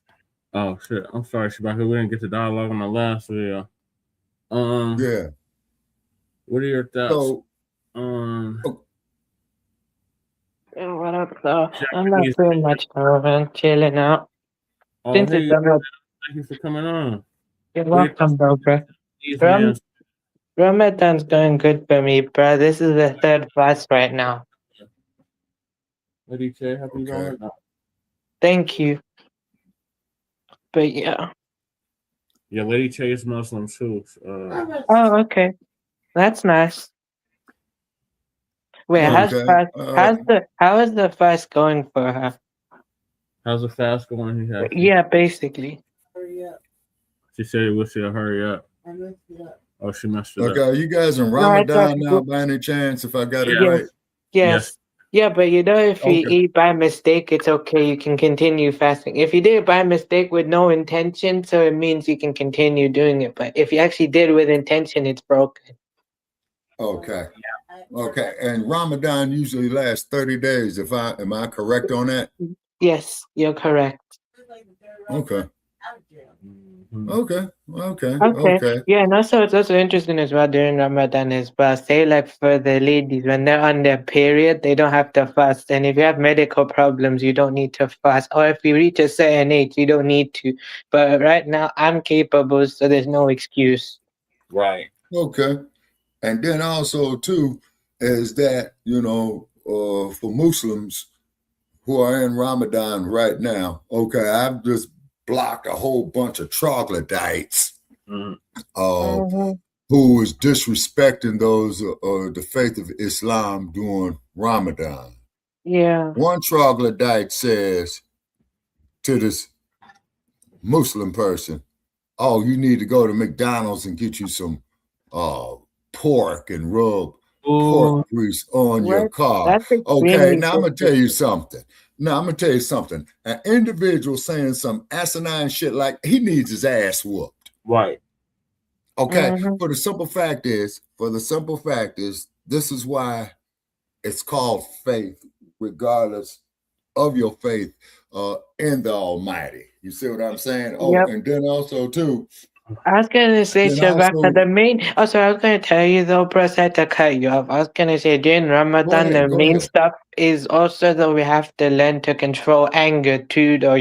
Oh shit! I'm sorry, Shabaka. We didn't get the dialogue on the last video. Yeah. What are your thoughts? So, What up, though? I'm not Japanese. doing much, man. Chilling out. Oh, Since hey, it's Ramadan, thank you for coming on. you're What are your welcome, bro, bro. Japanese Ram- man? Ramadan's going good for me, bro. This is the third fast right now. Lady J, happy Ramadan. Thank you. But yeah. Yeah, Lady J is Muslim too. Oh, okay. That's nice. Wait, okay. how is the fast going for her? How's the fast going? He has. Yeah, basically. She said, "Wish she'll hurry up." Oh, she messed it Okay, up. are you guys in No, it's Ramadan now okay. by any chance, if I got it Yes. right? Yes. Yeah, but you know, if you Okay. eat by mistake, it's okay. You can continue fasting. If you did it by mistake with no intention, so it means you can continue doing it. But if you actually did with intention, it's broken. Okay. Okay. And Ramadan usually lasts 30 days. Am I correct on that? Yes, you're correct. Okay. Okay. Okay. Okay. Okay. Yeah, and also it's also interesting as well during Ramadan as well. Say like for the ladies, when they're on their period, they don't have to fast. And if you have medical problems, you don't need to fast. Or if you reach a certain age, you don't need to. But right now I'm capable, so there's no excuse. Right. Okay. And then also too is that, for Muslims who are in Ramadan right now, okay, I've just blocked a whole bunch of troglodytes who is disrespecting those the faith of Islam during Ramadan. Yeah. One troglodyte says to this Muslim person, "Oh, you need to go to McDonald's and get you some pork and rub pork grease on your What? car." That's Okay, extremely now I'm gonna tell you disrespectful. something. An individual saying some asinine shit like he needs his ass whooped. Right. Okay. For the simple fact is, this is why it's called faith, regardless of your faith in the Almighty. You see what I'm saying? Oh, Yep. and then also too, I was gonna say, then Shabaka, also the main. Also, I was gonna tell you though, bro. I had to cut you off. I was gonna say during Ramadan, the go main ahead. stuff is also that we have to learn to control anger too, though.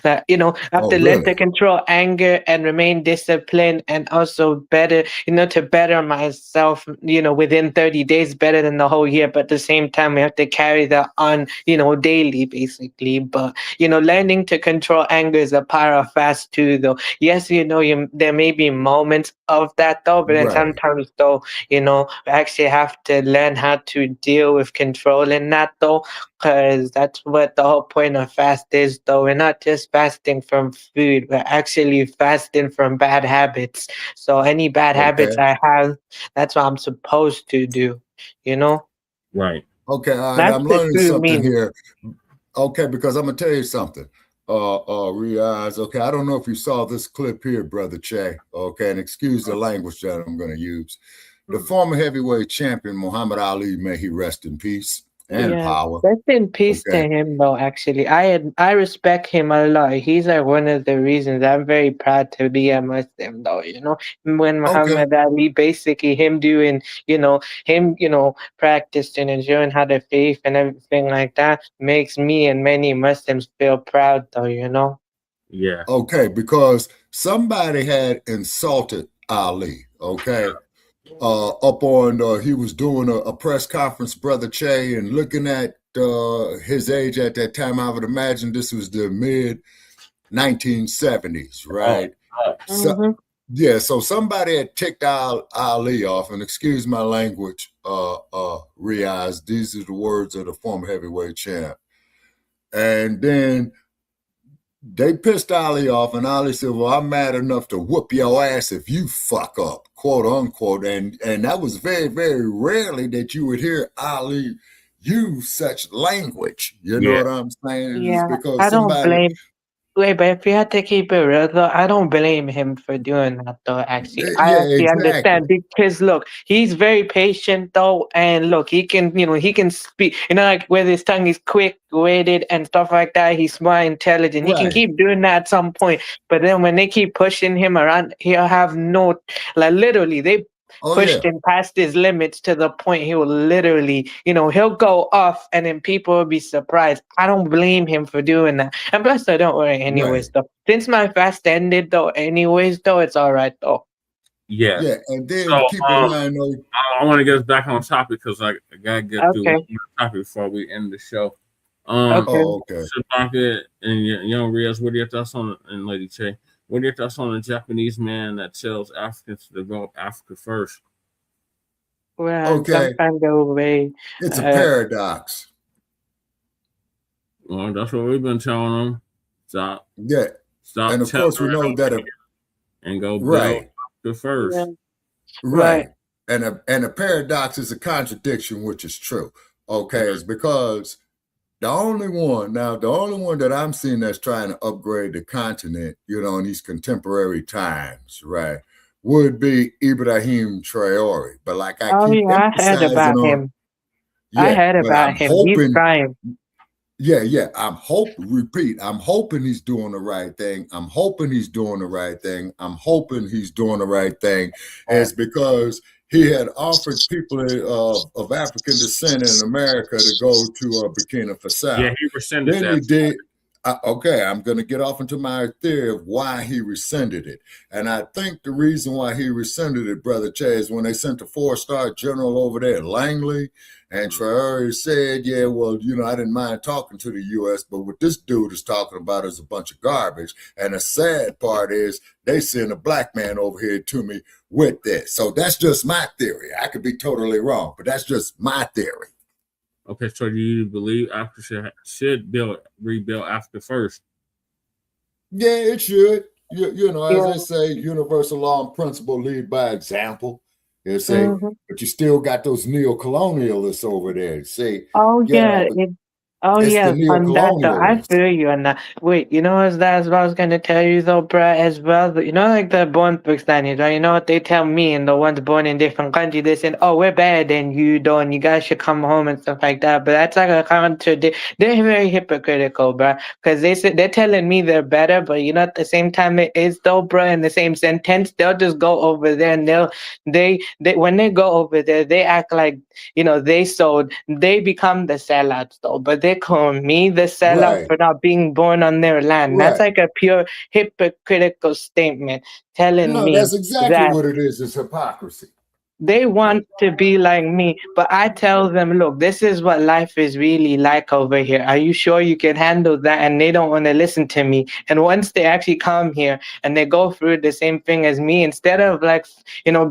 That have to learn to control anger and remain disciplined, and also better, to better myself, within 30 days, better than the whole year. But at the same time, we have to carry that on, daily, basically. But learning to control anger is a part of fast too, though. Yes, there may be moments of that though, but then Right. sometimes though, we actually have to learn how to deal with controlling that though, because that's what the whole point of fast is though. We're not just fasting from food, we're actually fasting from bad habits. So any bad habits I have, that's what I'm supposed to do, Right. Okay, all right, That's I'm the learning true something meaning. here. Okay, because I'm gonna tell you something. Riaz, okay, I don't know if you saw this clip here, Brother Che. Okay, and excuse the language that I'm gonna use. The former heavyweight champion, Muhammad Ali, may he rest in peace and Yeah, power. rest in peace to Okay. him though, actually. I respect him a lot. He's like one of the reasons I'm very proud to be a Muslim though, When Muhammad Ali, basically him doing, him, practicing and showing how the faith and everything like that makes me and many Muslims feel proud though, Yeah. Okay, because somebody had insulted Ali, okay? Up on he was doing a press conference, Brother Che, and looking at his age at that time, I would imagine this was the mid 1970s, right? So somebody had ticked Ali off, and excuse my language, Riaz, these are the words of the former heavyweight champ. And then they pissed Ali off, and Ali said, "Well, I'm mad enough to whoop your ass if you fuck up," quote unquote. And that was very, very rarely that you would hear Ali use such language. You know Yeah. what I'm saying? It's Yeah, because I don't somebody. blame. Wait, but if you had to keep it real though, I don't blame him for doing that though, actually. I Yeah, actually exactly. understand because look, he's very patient though, and look, he can, he can speak, like with his tongue, he's quick-witted and stuff like that. He's smart, intelligent. He can Right. keep doing that at some point, but then when they keep pushing him around, he'll have no, like literally, they Oh pushed yeah. him past his limits to the point he will literally, he'll go off and then people will be surprised. I don't blame him for doing that. And plus, I don't worry anyways, though. Since my fast ended, though, anyways, though, it's all right, though. Yeah. Yeah, and then So keep in mind though. I want to get us back on topic because I gotta get through Okay. one more topic before we end the show. Okay. Oh, okay. Shabaka and Young Rios, what are your thoughts on, and Lady Che, what are your thoughts on a Japanese man that tells Africans to develop Africa first? Well, Okay. some kind of way. It's a paradox. Well, that's what we've been telling them. Stop. Yeah. Stop. And of course, we know that. And go build Right. Africa first. Yeah. Right. And a paradox is a contradiction, which is true. Okay, it's because the only one that I'm seeing that's trying to upgrade the continent, in these contemporary times, right, would be Ibrahim Traore. But like I Oh, keep yeah, I heard emphasizing about on, him. I heard but about I'm him. He's hoping. trying. Yeah, I'm hoping he's doing the right thing. I'm hoping he's doing the right thing. I'm hoping he's doing the right thing. Is because he had offered people of African descent in America to go to Burkina Faso. Yeah, he rescinded Then that. he did. Okay, I'm going to get off into my theory of why he rescinded it. And I think the reason why he rescinded it, Brother Che, is when they sent the 4-star general over there, Langley, and Traore said, yeah, well, I didn't mind talking to the U.S., but what this dude is talking about is a bunch of garbage. And the sad part is they send a black man over here to me with this. So that's just my theory. I could be totally wrong, but that's just my theory. Okay, so do you believe Africa should rebuild Africa first? Yeah, it should. As they say, universal law and principle lead by example. They say, but you still got those neo-colonialists over there. Say, Oh, yeah. it's Yeah, the on that though, I neo-colonialists. feel you on that. Wait, that's what I was gonna tell you though, bruh, as well. Like the born Pakistanis, right? You know what they tell me and the ones born in different countries, they say, oh, we're better than you, though, and you guys should come home and stuff like that. But that's like a contradiction. They're very hypocritical, bruh, because they're telling me they're better, but at the same time it is though, bruh, in the same sentence, they'll just go over there and they when they go over there, they act like they become the sellouts though, but they call me the sellout for not being born on their land. That's like a pure hypocritical statement telling No, me that's exactly that what it is. It's hypocrisy. they want to be like me, but I tell them, look, this is what life is really like over here. Are you sure you can handle that? And they don't want to listen to me. And once they actually come here and they go through the same thing as me, instead of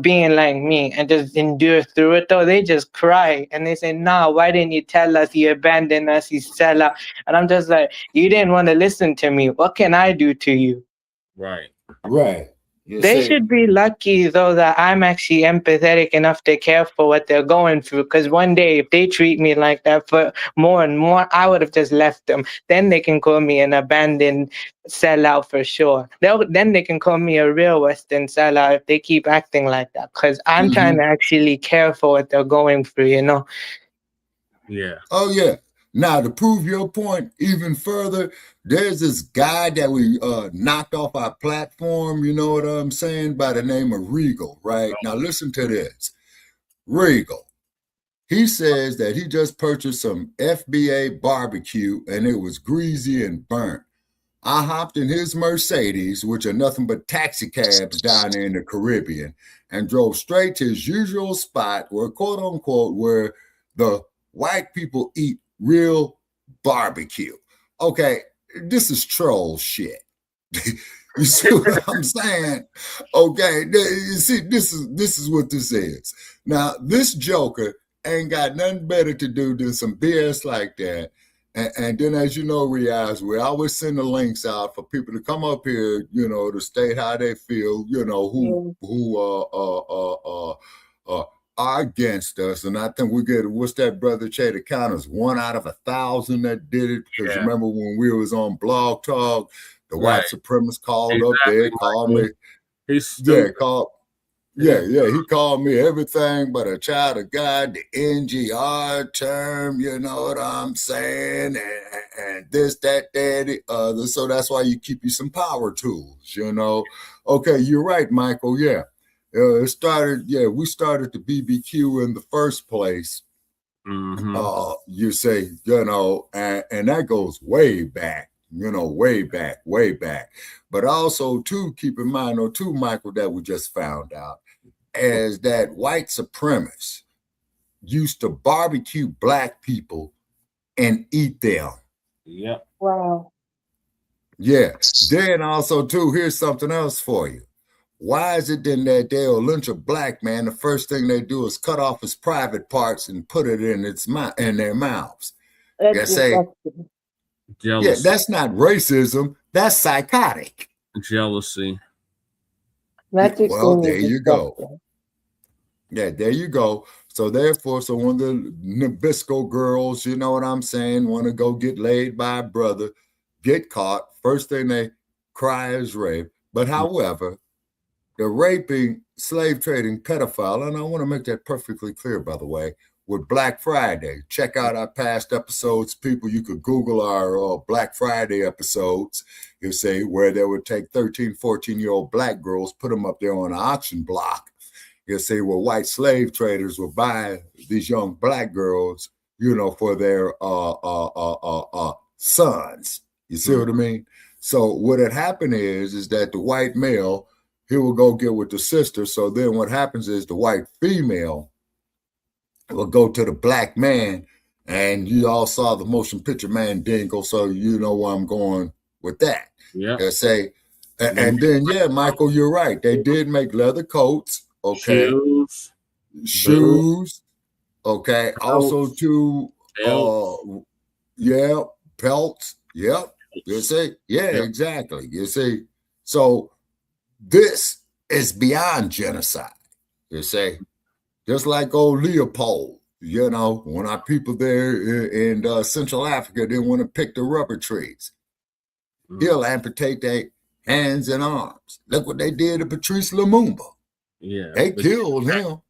being like me and just endure through it, though, they just cry and they say, nah, why didn't you tell us? You abandoned us, you sell out. And I'm just like, you didn't want to listen to me. What can I do to you? Right. They should be lucky, though, that I'm actually empathetic enough to care for what they're going through. Because one day, if they treat me like that for more and more, I would have just left them. Then they can call me an abandoned sellout for sure. Then they can call me a real Western sellout if they keep acting like that. Because I'm trying to actually care for what they're going through, Yeah. Oh, yeah. Now, to prove your point even further, there's this guy that we knocked off our platform, you know what I'm saying, by the name of Regal, right? Now, listen to this. Regal, he says that he just purchased some FBA barbecue and it was greasy and burnt. I hopped in his Mercedes, which are nothing but taxi cabs down there in the Caribbean, and drove straight to his usual spot where, quote unquote, where the white people eat real barbecue. Okay, this is troll shit. You see what I'm saying? Okay, you see, this is what this is. Now, this joker ain't got nothing better to do than some BS like that. And then, as you know, Riaz, we always send the links out for people to come up here, to state how they feel, who are against us, and I think we get, what's that, Brother Che, the count is 1 out of 1,000 that did it. Because remember when we was on Blog Talk, the white supremacist called up there, called me. He called me everything but a child of God, the NGR term, you know what I'm saying, and this, that, the other. So that's why you keep you some power tools, you know. Okay, you're right, Michael. We started the BBQ in the first place. You say, you know, and that goes way back, you know, way back. But also, too, keep in mind, Michael, that we just found out, is that white supremacists used to barbecue black people and eat them. Yep. Wow. Yeah. Then also, too, here's something else for you. Why is it then that they'll lynch a black man? The first thing they do is cut off his private parts and put it in their mouths. They say, jealousy. Yeah, that's not racism. That's psychotic. Jealousy. Well, there you go. Yeah, there you go. So therefore, when the Nabisco girls, you know what I'm saying, want to go get laid by a brother, get caught, first thing they cry is rape. But however, the raping, slave trading pedophile, and I want to make that perfectly clear, by the way, with Black Friday. Check out our past episodes, people. You could Google our Black Friday episodes. You'll say where they would take 13, 14-year-old black girls, put them up there on an auction block. You'll say where white slave traders will buy these young black girls, you know, for their sons. You see what I mean? So what had happened is that the white male, he will go get with the sister. So then what happens is the white female will go to the black man, and you all saw the motion picture man Dingle, so you know where I'm going with that. Yeah. They say, and then, yeah, Michael, you're right. They did make leather coats, okay. Shoes, okay. Also, too, pelts, yep. You see, exactly. You see, so this is beyond genocide, you see. Just like old Leopold, you know, when our people there in Central Africa didn't want to pick the rubber trees. He'll amputate their hands and arms. Look what they did to Patrice Lumumba. Yeah. They killed him.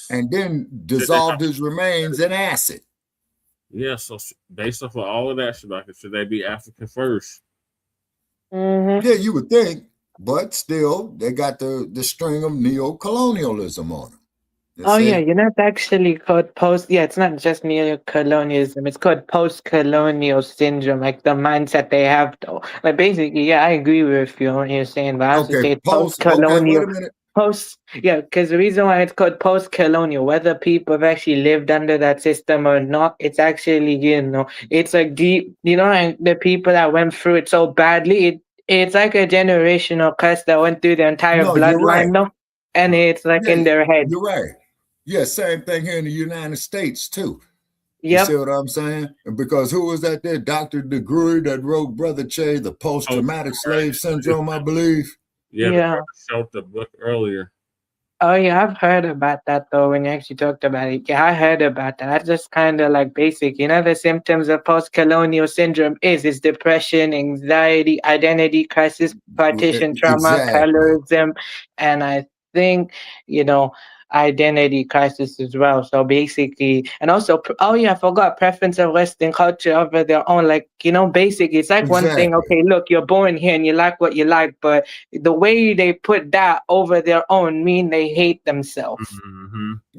And then dissolved his remains in acid. Yeah, so based off of all of that, Shabaka, should they be African first? Yeah, you would think, but still, they got the string of neo-colonialism on them. Yeah, you know, it's actually called it's not just neo-colonialism, it's called post-colonial syndrome, like the mindset they have, though. Like, basically, I agree with you on what you're saying, but I have to say post-colonial. Wait a minute. Because the reason why it's called post-colonial, whether people have actually lived under that system or not, it's actually, you know, it's a deep, you know, and the people that went through it so badly, it's like a generational curse that went through the entire bloodline, though, and it's like in their head. You're right. Yeah, same thing here in the United States, too. You see what I'm saying? And because who was that there? Dr. DeGruy that wrote Brother Che, the post-traumatic slave syndrome, I believe. Yeah. Showed the book earlier. Oh, yeah, I've heard about that, though, when you actually talked about it. Yeah, I heard about that. That's just kind of like basic. You know, the symptoms of post-colonial syndrome is depression, anxiety, identity crisis, partition trauma, colorism, and I think, you know, identity crisis as well. So basically, and also, I forgot, preference of Western culture over their own. Like, you know, basically, it's like one thing, okay, look, you're born here and you like what you like, but the way they put that over their own mean they hate themselves.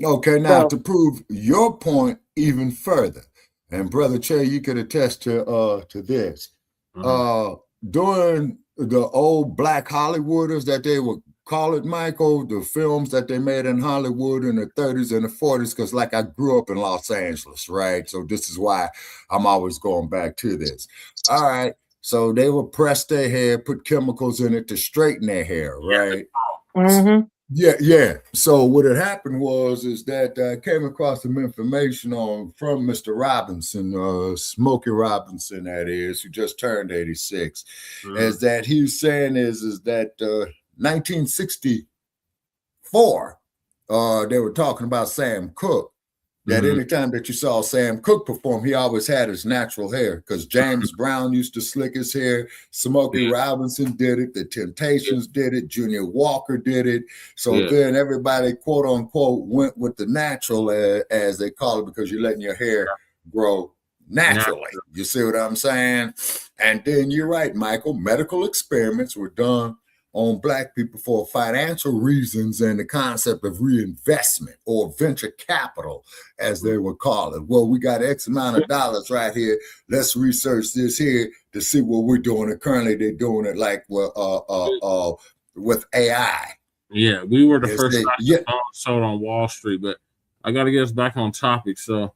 Okay, now to prove your point even further, and Brother Che, you could attest to this. During the old black Hollywooders that they would call it, Michael, the films that they made in Hollywood in the 30s and the 40s, because like I grew up in Los Angeles, right? So this is why I'm always going back to this. All right. So they would press their hair, put chemicals in it to straighten their hair, right? Yeah. So what had happened is that I came across some information from Mr. Robinson, Smokey Robinson, that is, who just turned 86, is that he was saying is that 1964, they were talking about Sam Cooke. That anytime that you saw Sam Cooke perform, he always had his natural hair because James Brown used to slick his hair. Smokey Robinson did it. The Temptations did it. Junior Walker did it. So then everybody, quote unquote, went with the natural, as they call it, because you're letting your hair grow naturally. You see what I'm saying? And then you're right, Michael. Medical experiments were done on Black people for financial reasons and the concept of reinvestment or venture capital, as they would call it. Well, we got X amount of dollars right here. Let's research this here to see what we're doing. And currently they're doing it like with AI. Yeah, we were the first sold on Wall Street, but I got to get us back on topic. So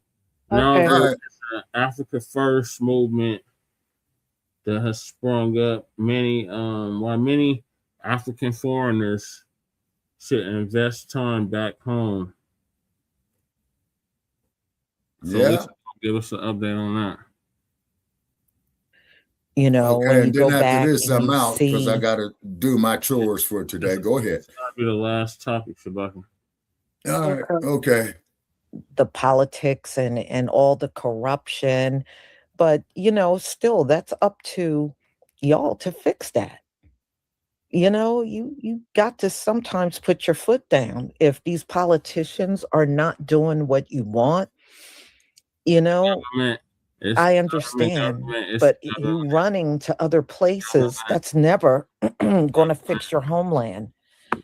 now there's an Africa First movement that has sprung up. While many African foreigners should invest time back home. So let's give us an update on that. You know, when you and then go after back this, and I'm you out because I see, got to do my chores for today. Go ahead. That'll be the last topic, Shabaka. All right. Okay. the politics and all the corruption, but you know, still that's up to y'all to fix that. You know, you got to sometimes put your foot down. If these politicians are not doing what you want, you know, I understand, but you running to other places, that's never going to fix your homeland.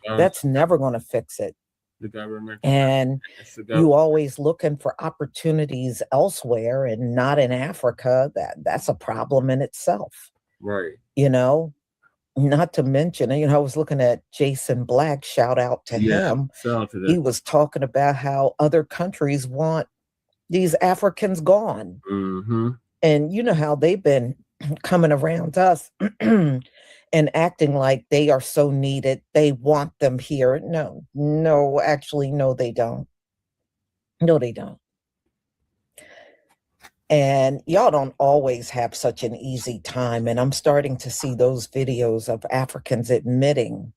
That's never going to fix it. The government. And you always looking for opportunities elsewhere and not in Africa. That's a problem in itself. Right. You know, not to mention, you know, I was looking at Jason Blacc, shout out to him. Shout out to He was talking about how other countries want these Africans gone. Mm-hmm. And you know how they've been coming around us and acting like they are so needed. They want them here. No, actually, no, they don't. No, they don't. And y'all don't always have such an easy time. And I'm starting to see those videos of Africans admitting,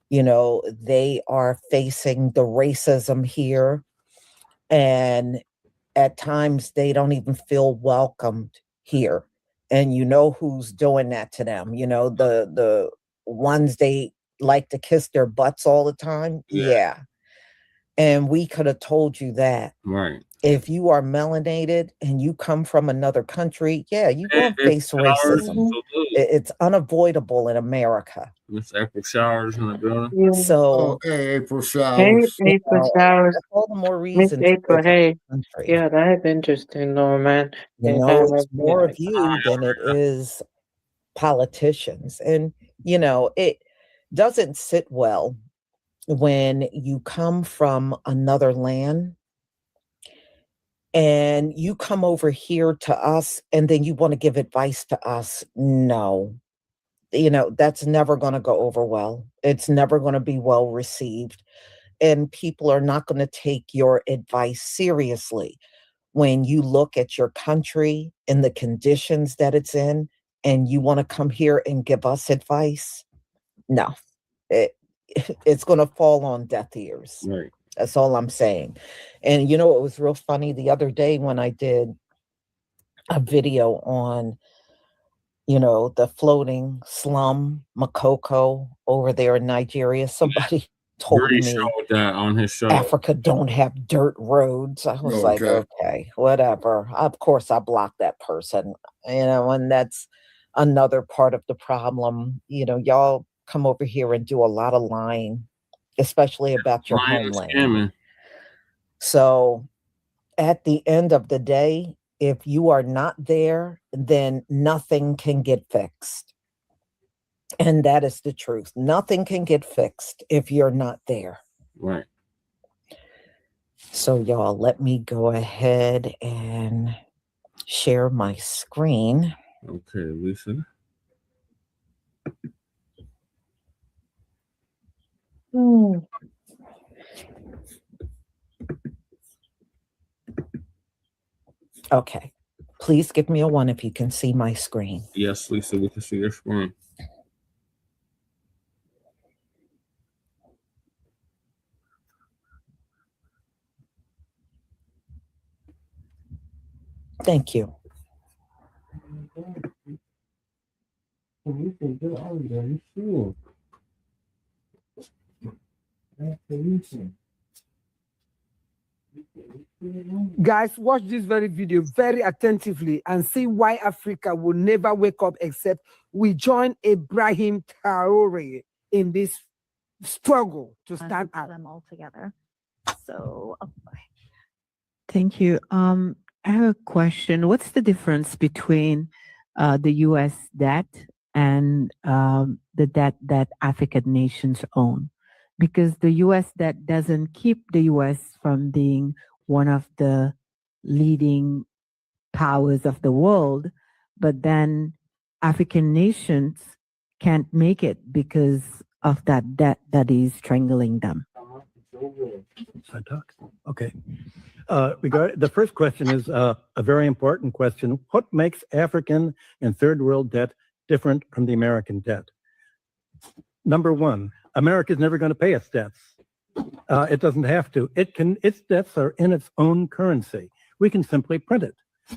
you know, they are facing the racism here. And at times they don't even feel welcomed here. And you know who's doing that to them. You know, the ones they like to kiss their butts all the time. Yeah. And we could have told you that. Right. If you are melanated and you come from another country, yeah, you're going to face racism. It's unavoidable in America. Miss April Showers in the building. So, hey, April Showers. Hey, April Showers. That's all the more Miss reason. April, hey. Yeah, that is interesting, though, man. You know, it's more of you than it is politicians. And, you know, it doesn't sit well when you come from another land and you come over here to us and then you want to give advice to us. No, you know, that's never going to go over well. It's never going to be well received. And people are not going to take your advice seriously when you look at your country and the conditions that it's in and you want to come here and give us advice. No, it's going to fall on deaf ears. Right. That's all I'm saying. And you know, it was real funny the other day when I did a video on, you know, the floating slum Makoko over there in Nigeria. Somebody told me that on his show. Africa don't have dirt roads. I was like, okay, whatever. Of course, I blocked that person, you know, and that's another part of the problem. You know, y'all come over here and do a lot of lying, especially about your homeland. So at the end of the day, if you are not there, then nothing can get fixed. And that is the truth. Nothing can get fixed if you're not there. Right. So y'all, let me go ahead and share my screen. Okay, Lisa. Okay. Please give me a 1 if you can see my screen. Yes, Lisa, we can see your screen. Thank you. Guys, watch this very video very attentively and see why Africa will never wake up except we join Ibrahim Traore in this struggle to stand out. Them all together. So, thank you. I have a question. What's the difference between the U.S. debt and the debt that African nations own? Because the U.S. debt doesn't keep the U.S. from being one of the leading powers of the world, but then African nations can't make it because of that debt that is strangling them. I talk? Okay. The first question is a very important question. What makes African and third world debt different from the American debt? Number one, America is never going to pay its debts. It doesn't have to. Its debts are in its own currency. We can simply print it.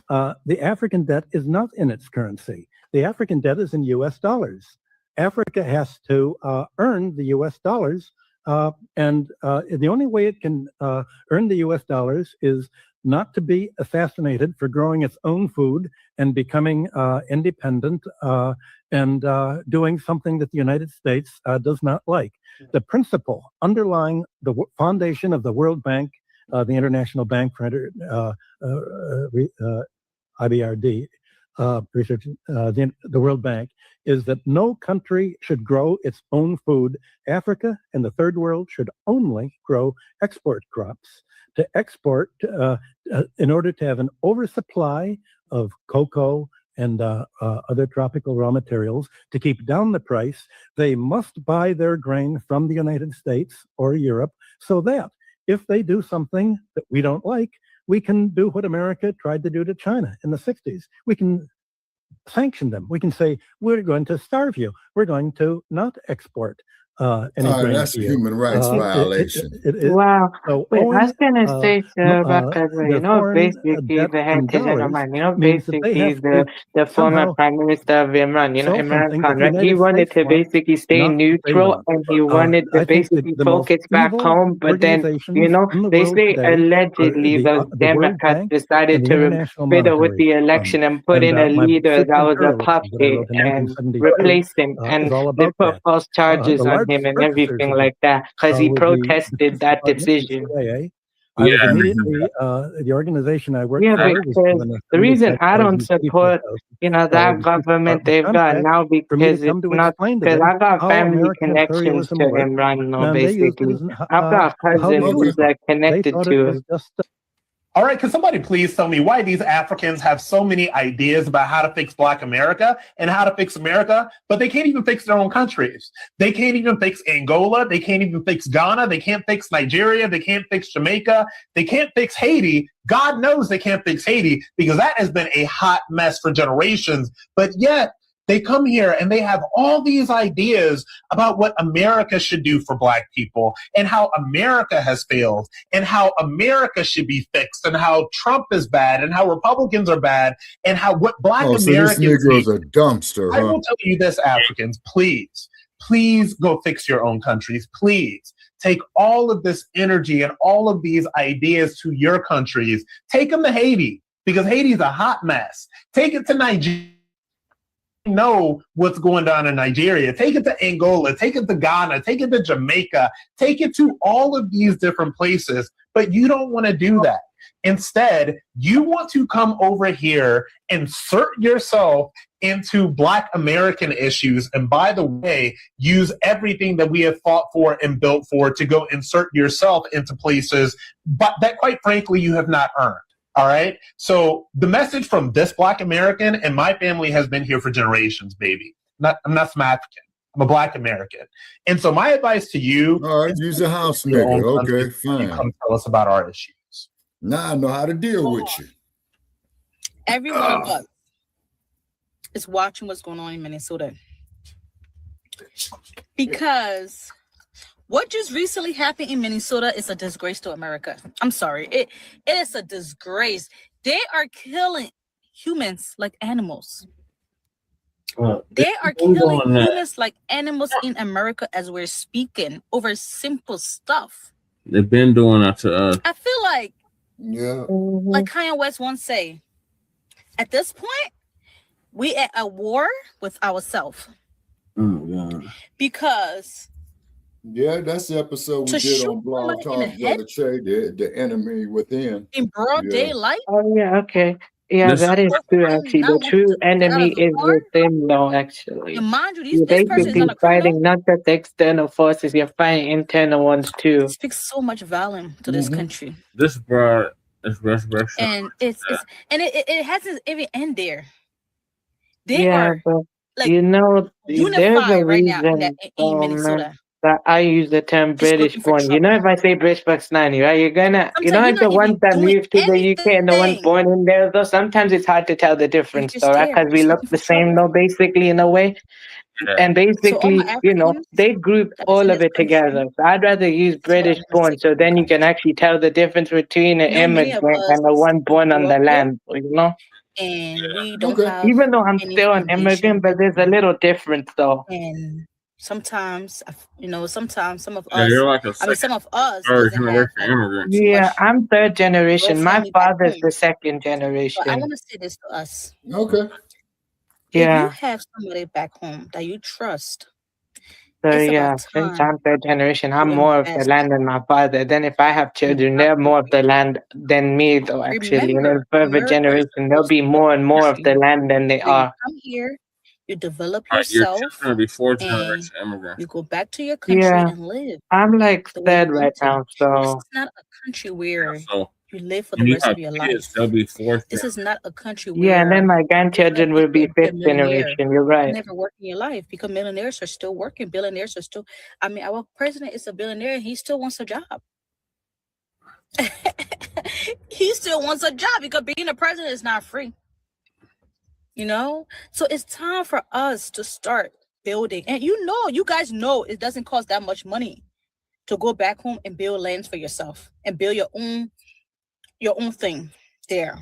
The African debt is not in its currency. The African debt is in US dollars. Africa has to earn the US dollars, and the only way it can earn the US dollars is not to be assassinated for growing its own food and becoming independent and doing something that the United States does not like. The principle underlying the foundation of the World Bank, the International Bank for IBRD, research, the World Bank, is that no country should grow its own food. Africa and the third world should only grow export crops. To export, in order to have an oversupply of cocoa and other tropical raw materials, to keep down the price, they must buy their grain from the United States or Europe, so that if they do something that we don't like, we can do what America tried to do to China in the 60s. We can sanction them. We can say, we're going to starve you. We're going to not export any grain that's to a you. human rights violation. Wow. So Wait, I was owing, gonna say, Shabaka, the foreign basically debt the in heritage of dollars Iran, means that they basically have the to former somehow Prime Minister of Iran, sell Imran something Khan, that the right? He United wanted States to wants, basically stay not what they neutral want. and he wanted to I think that basically the most focus back evil home, but then, organizations in the they world say today are allegedly those the World Democrats Bank decided and the to International fiddle with Monetary the Fund. election and put And in a my book, leader that was a Imperialism, that I puppet wrote in and 1972, replaced him, is and all they about put that. false charges The on largest him and purchasers everything of like that because he were the protested Defense that Department and decision. CIA. I Yeah. was immediately, the organization I worked Yeah, for was because given the reason I don't 75,000, support, 85,000 that government Department they've got contract now for me to because it's come to not, explain to because them I got how family American connections imperialism to worked, Imran, and they used it basically. as I've got a how they cousin used who's it. They connected thought to it him. was just All right, can somebody please tell me why these Africans have so many ideas about how to fix Black America and how to fix America, but they can't even fix their own countries? They can't even fix Angola. They can't even fix Ghana. They can't fix Nigeria. They can't fix Jamaica. They can't fix Haiti. God knows they can't fix Haiti because that has been a hot mess for generations. But yet, they come here and they have all these ideas about what America should do for Black people and how America has failed and how America should be fixed and how Trump is bad and how Republicans are bad and how what Black Oh, so Americans this Negro's need. a dumpster, I huh? will tell you this, Africans, please go fix your own countries. Please take all of this energy and all of these ideas to your countries. Take them to Haiti because Haiti's a hot mess. Take it to Nigeria. Know what's going on in Nigeria. Take it to Angola, take it to Ghana, take it to Jamaica, take it to all of these different places, but you don't want to do that. Instead, you want to come over here, insert yourself into Black American issues, and by the way, use everything that we have fought for and built for to go insert yourself into places but that quite frankly you have not earned. All right. So the message from this Black American and my family has been here for generations, baby. I'm not some African. I'm a Black American. And so my advice to you, all right, use a house your own nigga. country, Okay, fine. you come tell us about our issues. Now I know how to deal with you. Every one of us is watching what's going on in Minnesota. Because what just recently happened in Minnesota is a disgrace to America. I'm sorry. It is a disgrace. They are killing humans like animals. They They are been killing doing that. humans like animals in America as we're speaking over simple stuff. They've been doing that to us. I feel like, Yeah. like Kanye West once say, at this point, we at a war with ourselves. Oh God. Because Yeah, that's the episode we to did shoot on Blog somebody in the Talk, head Brother Che, the enemy within. in broad Yeah. daylight, Oh yeah, okay. Yeah, This that is both true of them actually. not The wanting true to get out enemy of the is car. within though, actually. And mind you, You're this person is basically not a criminal. fighting not just the external forces, you're fighting internal ones too. It speaks so much volume to this country. this brought this resurrection. And it's and it hasn't even end there. They Yeah, are but like you know, there's a unified right now in that reason, in man, Minnesota. that I use the term Just British looking for born. You know, if I say British Pakistani, right, you're gonna, you know, Sometimes you're like the not ones even that doing moved to the UK and the ones anything. born in there, though, sometimes it's hard to tell the difference, You're though, right? scared. Because we Just look looking the for same, trouble. though, basically, in a way. And So all my basically, you know, Africans they group that's all in of this it country, together. So I'd rather use this is what I British want to born, say. so then you can actually tell the difference between an You know, many of immigrant us and the one born on grew the up here land, you know? and we don't Okay. have Even though I'm any still an foundation immigrant, but back there's a home. little difference, though. And sometimes, you know, sometimes some of Yeah, us, you're like a I mean, second, some of us third doesn't have generation like immigrant. too Yeah, much I'm third blood generation. My family back father's home. the second But I generation. want to say this to us. Okay. If you Yeah. have somebody back home that you trust, So it's yeah, about since time I'm third generation, I'm you more of the invest land than my father. Then if I have in children, our they're more of the country. land than me, though, actually. And then Remember, further America is the generation, there'll most be more and more of the country. land than they So you are. come here, you develop All right, you're yourself, gonna be fourth and generation immigrant. you go back to your country Yeah, and live I'm like the way you third want right to. now, This so is not a country where So you live for when the you rest have of your kids, life. they'll be fourth This is generation. not a country yeah, and then where my you grandchildren will be be a fifth millionaire generation. You're and right. never work in your life because millionaires are still working. Billionaires are still, I mean, our president is a billionaire and he still wants a job. He still wants a job because being a president is not free. You know? So it's time for us to start building. And you know, you guys know it doesn't cost that much money to go back home and build lands for yourself and build your own thing there.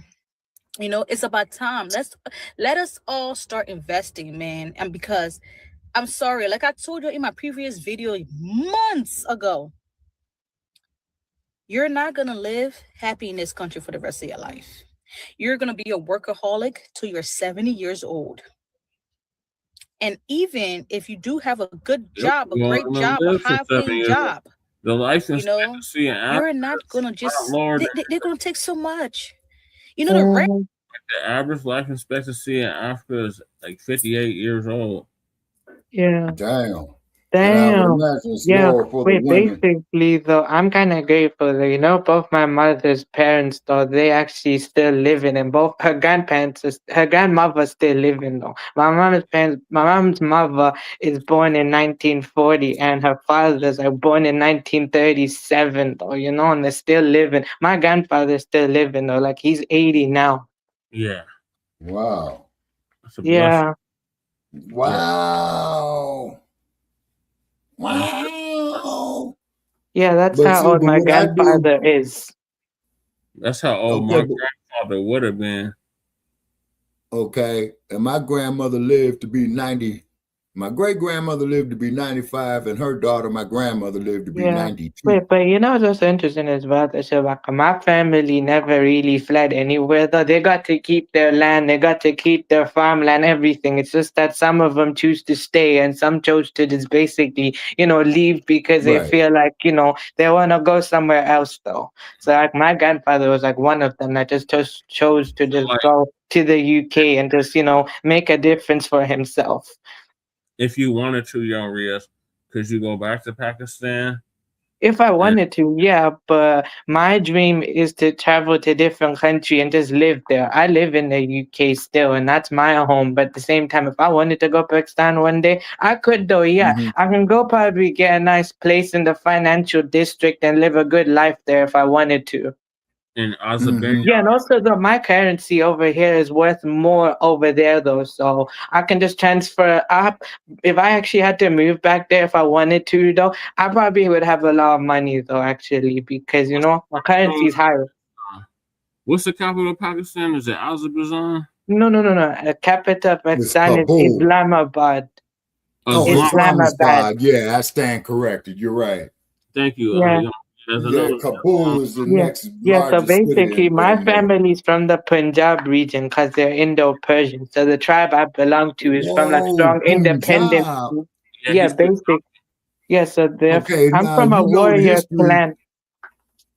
You know, it's about time. Let us all start investing, man. And because I'm sorry, like I told you in my previous video months ago, you're not gonna live happy in this country for the rest of your life. You're gonna be a workaholic till you're 70 years old. And even if you do have a good job, a You great want to job, a live for high 7 paying years. job, The life you know, expectancy in Africa you're not gonna is a lot just lower than they're gonna take so much. You know, the rent Mhm. the average life expectancy in Africa is like 58 years old. Yeah. Damn. And I would Damn. imagine it's Yeah. lower for the Wait, women. basically though, I'm kinda grateful that, you know, both my mother's parents though, they actually still living and both her grandparents her grandmother's still living though. My mom's mother is born in 1940 and her father's are born in 1937 though, you know, and they're still living. My grandfather's still living though, like he's 80 now. Yeah. Wow. That's a blessing. Yeah. Wow. Wow. Yeah, that's But how see, old but my what I do, grandfather is. That's how old okay, my grandfather would have been. okay, and my grandmother lived to be 90. My great grandmother lived to be 95, and her daughter, my grandmother, lived to be Yeah. 92. Wait, but you know what's also interesting as well, Shabaka? My family never really fled anywhere though. They got to keep their land, they got to keep their farmland, everything. It's just that some of them choose to stay and some chose to just basically, you know, leave because they Right. feel like, you know, they want to go somewhere else though. So like my grandfather was like one of them that just chose to just Like, go to the UK and just, you know, make a difference for himself. if you wanted to, young Riaz, could you go back to Pakistan? If I And wanted to, yeah, but my dream is to travel to different country and just live there. I live in the UK still, and that's my home. But at the same time, if I wanted to go Pakistan one day, I could though, yeah. Mhm. I can go probably get a nice place in the financial district and live a good life there if I wanted to. in Azerbaijan, Yeah, and also though my currency over here is worth more over there though, so I can just transfer up. If I actually had to move back there if I wanted to though, I probably would have a lot of money though actually because you know my currency is higher. what's the capital of Pakistan? Is it Azerbaijan? No. Capital of It's Pakistan is Kabul. Islamabad. Oh, Islamabad. Islamabad. Yeah, I stand corrected. You're right. Thank you. Yeah. There's Yeah, another. Kabul is the Yeah. next Yeah, so largest city basically my in there. family's from the Punjab region because they're Indo-Persian. So the tribe I belong to is from like strong independent. Punjab. Yeah, basic. Yeah, so Okay, I'm now from a you know the warrior history. clan.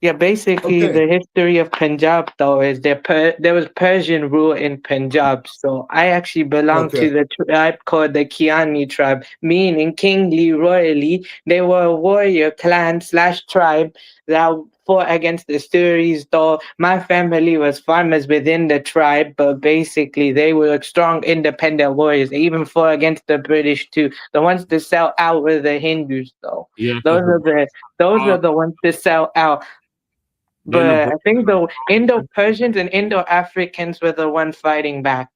Yeah, basically Okay. the history of Punjab though is there was Persian rule in Punjab. So I actually belong to Okay. the tribe called the Kiani tribe, meaning kingly, royally. They were a warrior clan / tribe that fought against the Suris, though my family was farmers within the tribe, but basically they were like strong independent warriors. They even fought against the British too. The ones to sell out were the Hindus though. Yeah, Those are the ones to sell out. Then the But I think the Indo-Persians and Indo-Africans were the ones fighting back.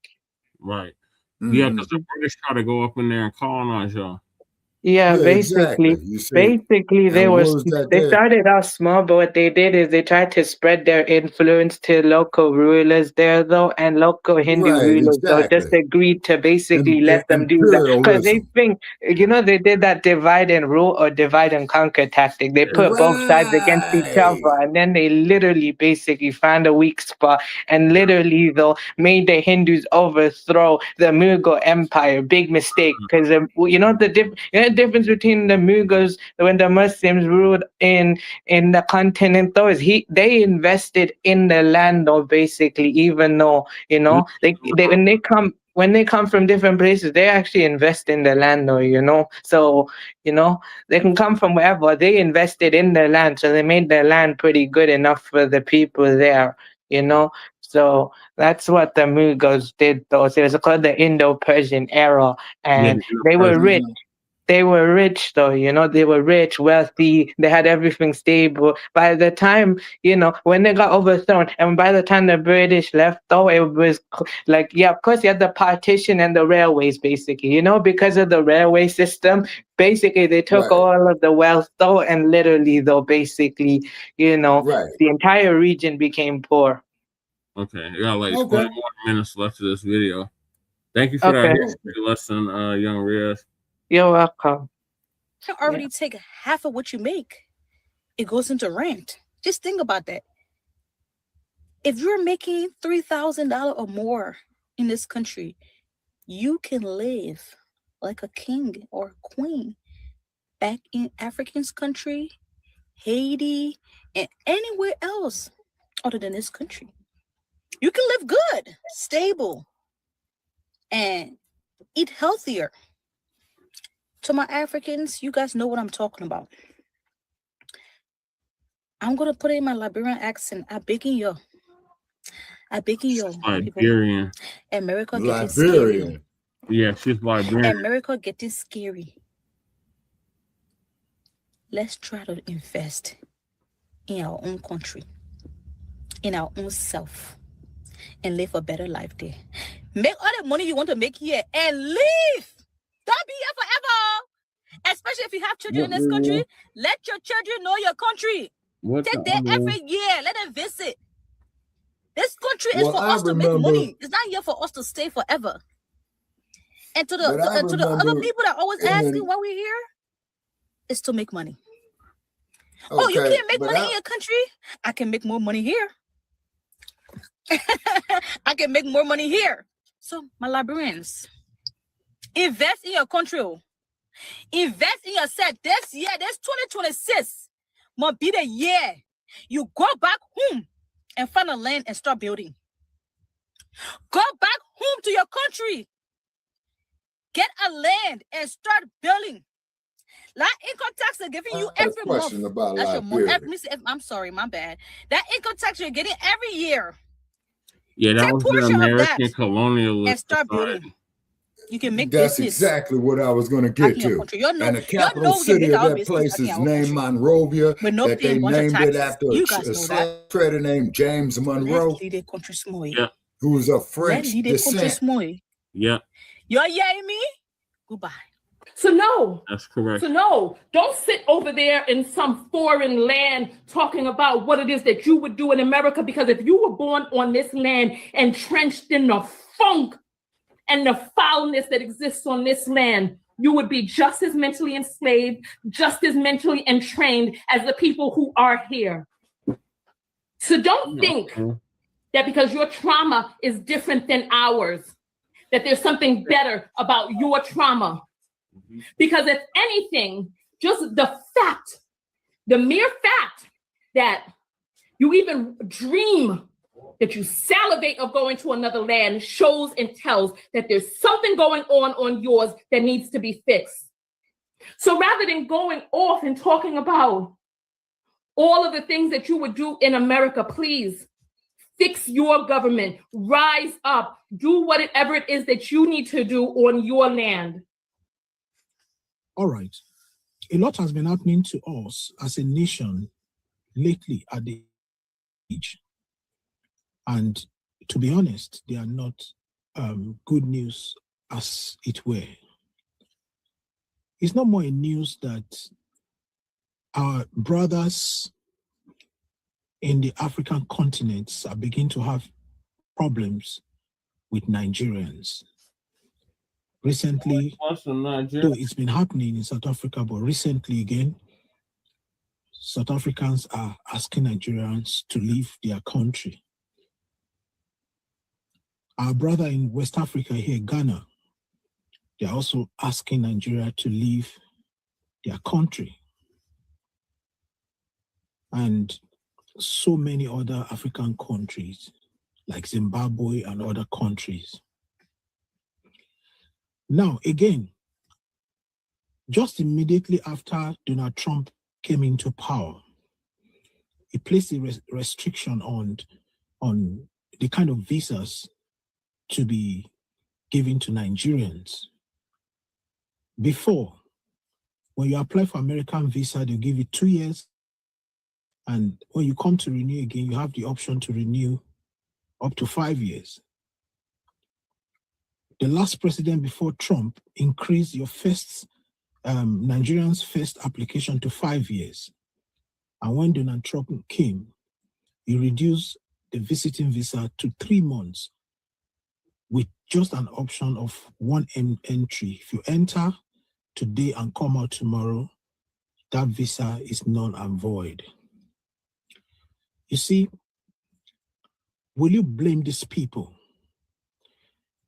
Right. Yeah, because the British try to go up in there and colonize y'all. Yeah, Yeah, basically, exactly. You see, they and what was that they there? started out small, but what they did is they tried to spread their influence to local rulers there, though, and local Hindu Right, rulers, though, just exactly. agreed to basically let them do that because they Imperialism. think, they did that divide and rule or divide and conquer tactic. They put both sides against each Right. other, and then they literally basically found a weak spot and literally, though, made the Hindus overthrow the Mughal Empire. Big mistake, because the difference between the Mughals when the Muslims ruled in the continent though is they invested in the land though, basically, even though they when they come from different places, they actually invest in the land though, so they can come from wherever. They invested in the land, so they made the land pretty good enough for the people there, so that's what the Mughals did though. So it was called the Indo-Persian era, and they were rich. They were rich though, they were rich, wealthy, they had everything stable. By the time, when they got overthrown, and by the time the British left though, it was like, yeah, of course you had the partition and the railways basically, because of the railway system, basically they took Right. all of the wealth though, and literally though, basically, Right. the entire region became poor. Okay, you got like Okay. 20 more minutes left of this video. Thank you for that Okay. history lesson, young Riaz. You're welcome. You already take half of what you make. It goes into rent. Just think about that. If you're making $3,000 or more in this country, you can live like a king or a queen back in African's country, Haiti, and anywhere else other than this country. You can live good, stable, and eat healthier. To my Africans, you guys know what I'm talking about. I'm going to put it in my Liberian accent. I beg you. Liberian. America getting scary. Liberian. Yeah, she's Liberian. America getting scary. Let's try to invest in our own country, in our own self, and live a better life there. Make all the money you want to make here and leave. Don't be here forever. Especially if you have children in this country, let your children know your country. Take them every year. Let them visit. This country is for us to make money. It's not here for us to stay forever. And to the other people that always asking why we're here, it's to make money. Okay, oh, you can't make money in your country? I can make more money here. I can make more money here. So, my Liberians, invest in your country. Invest in yourself. This year, this 2026, must be the year you go back home and find a land and start building. Go back home to your country. Get a land and start building. That income tax they're giving you every month. That's your month. I'm sorry, my bad. That income tax you're getting every year. Yeah, that was the American colonialism. And start building. You can make That's business. Exactly what I was going to get to. And the capital city of that place is named Monrovia. That they named it after a slave trader named James Monroe, who was of French descent. Yeah. You hearing me? Goodbye. So no. That's correct. So no, don't sit over there in some foreign land talking about what it is that you would do in America, because if you were born on this land entrenched in the funk and the foulness that exists on this land, you would be just as mentally enslaved, just as mentally entrained as the people who are here. So don't think that because your trauma is different than ours, that there's something better about your trauma. Because if anything, just the mere fact that you even dream, that you salivate of going to another land, shows and tells that there's something going on yours that needs to be fixed. So rather than going off and talking about all of the things that you would do in America, please fix your government, rise up, do whatever it is that you need to do on your land. All right. A lot has been happening to us as a nation lately at the age. And to be honest, they are not good news as it were. It's not more a news that our brothers in the African continents are beginning to have problems with Nigerians. Recently, though it's been happening in South Africa, but recently again, South Africans are asking Nigerians to leave their country. Our brother in West Africa here, Ghana, they're also asking Nigeria to leave their country. And so many other African countries, like Zimbabwe and other countries. Now, again, just immediately after Donald Trump came into power, he placed a restriction on the kind of visas to be given to Nigerians. Before, when you apply for American visa, they'll give you 2 years. And when you come to renew again, you have the option to renew up to 5 years. The last president before Trump increased your first, Nigerians' first application to 5 years. And when Donald Trump came, he reduced the visiting visa to 3 months with just an option of one entry. If you enter today and come out tomorrow, that visa is null and void. You see, will you blame these people?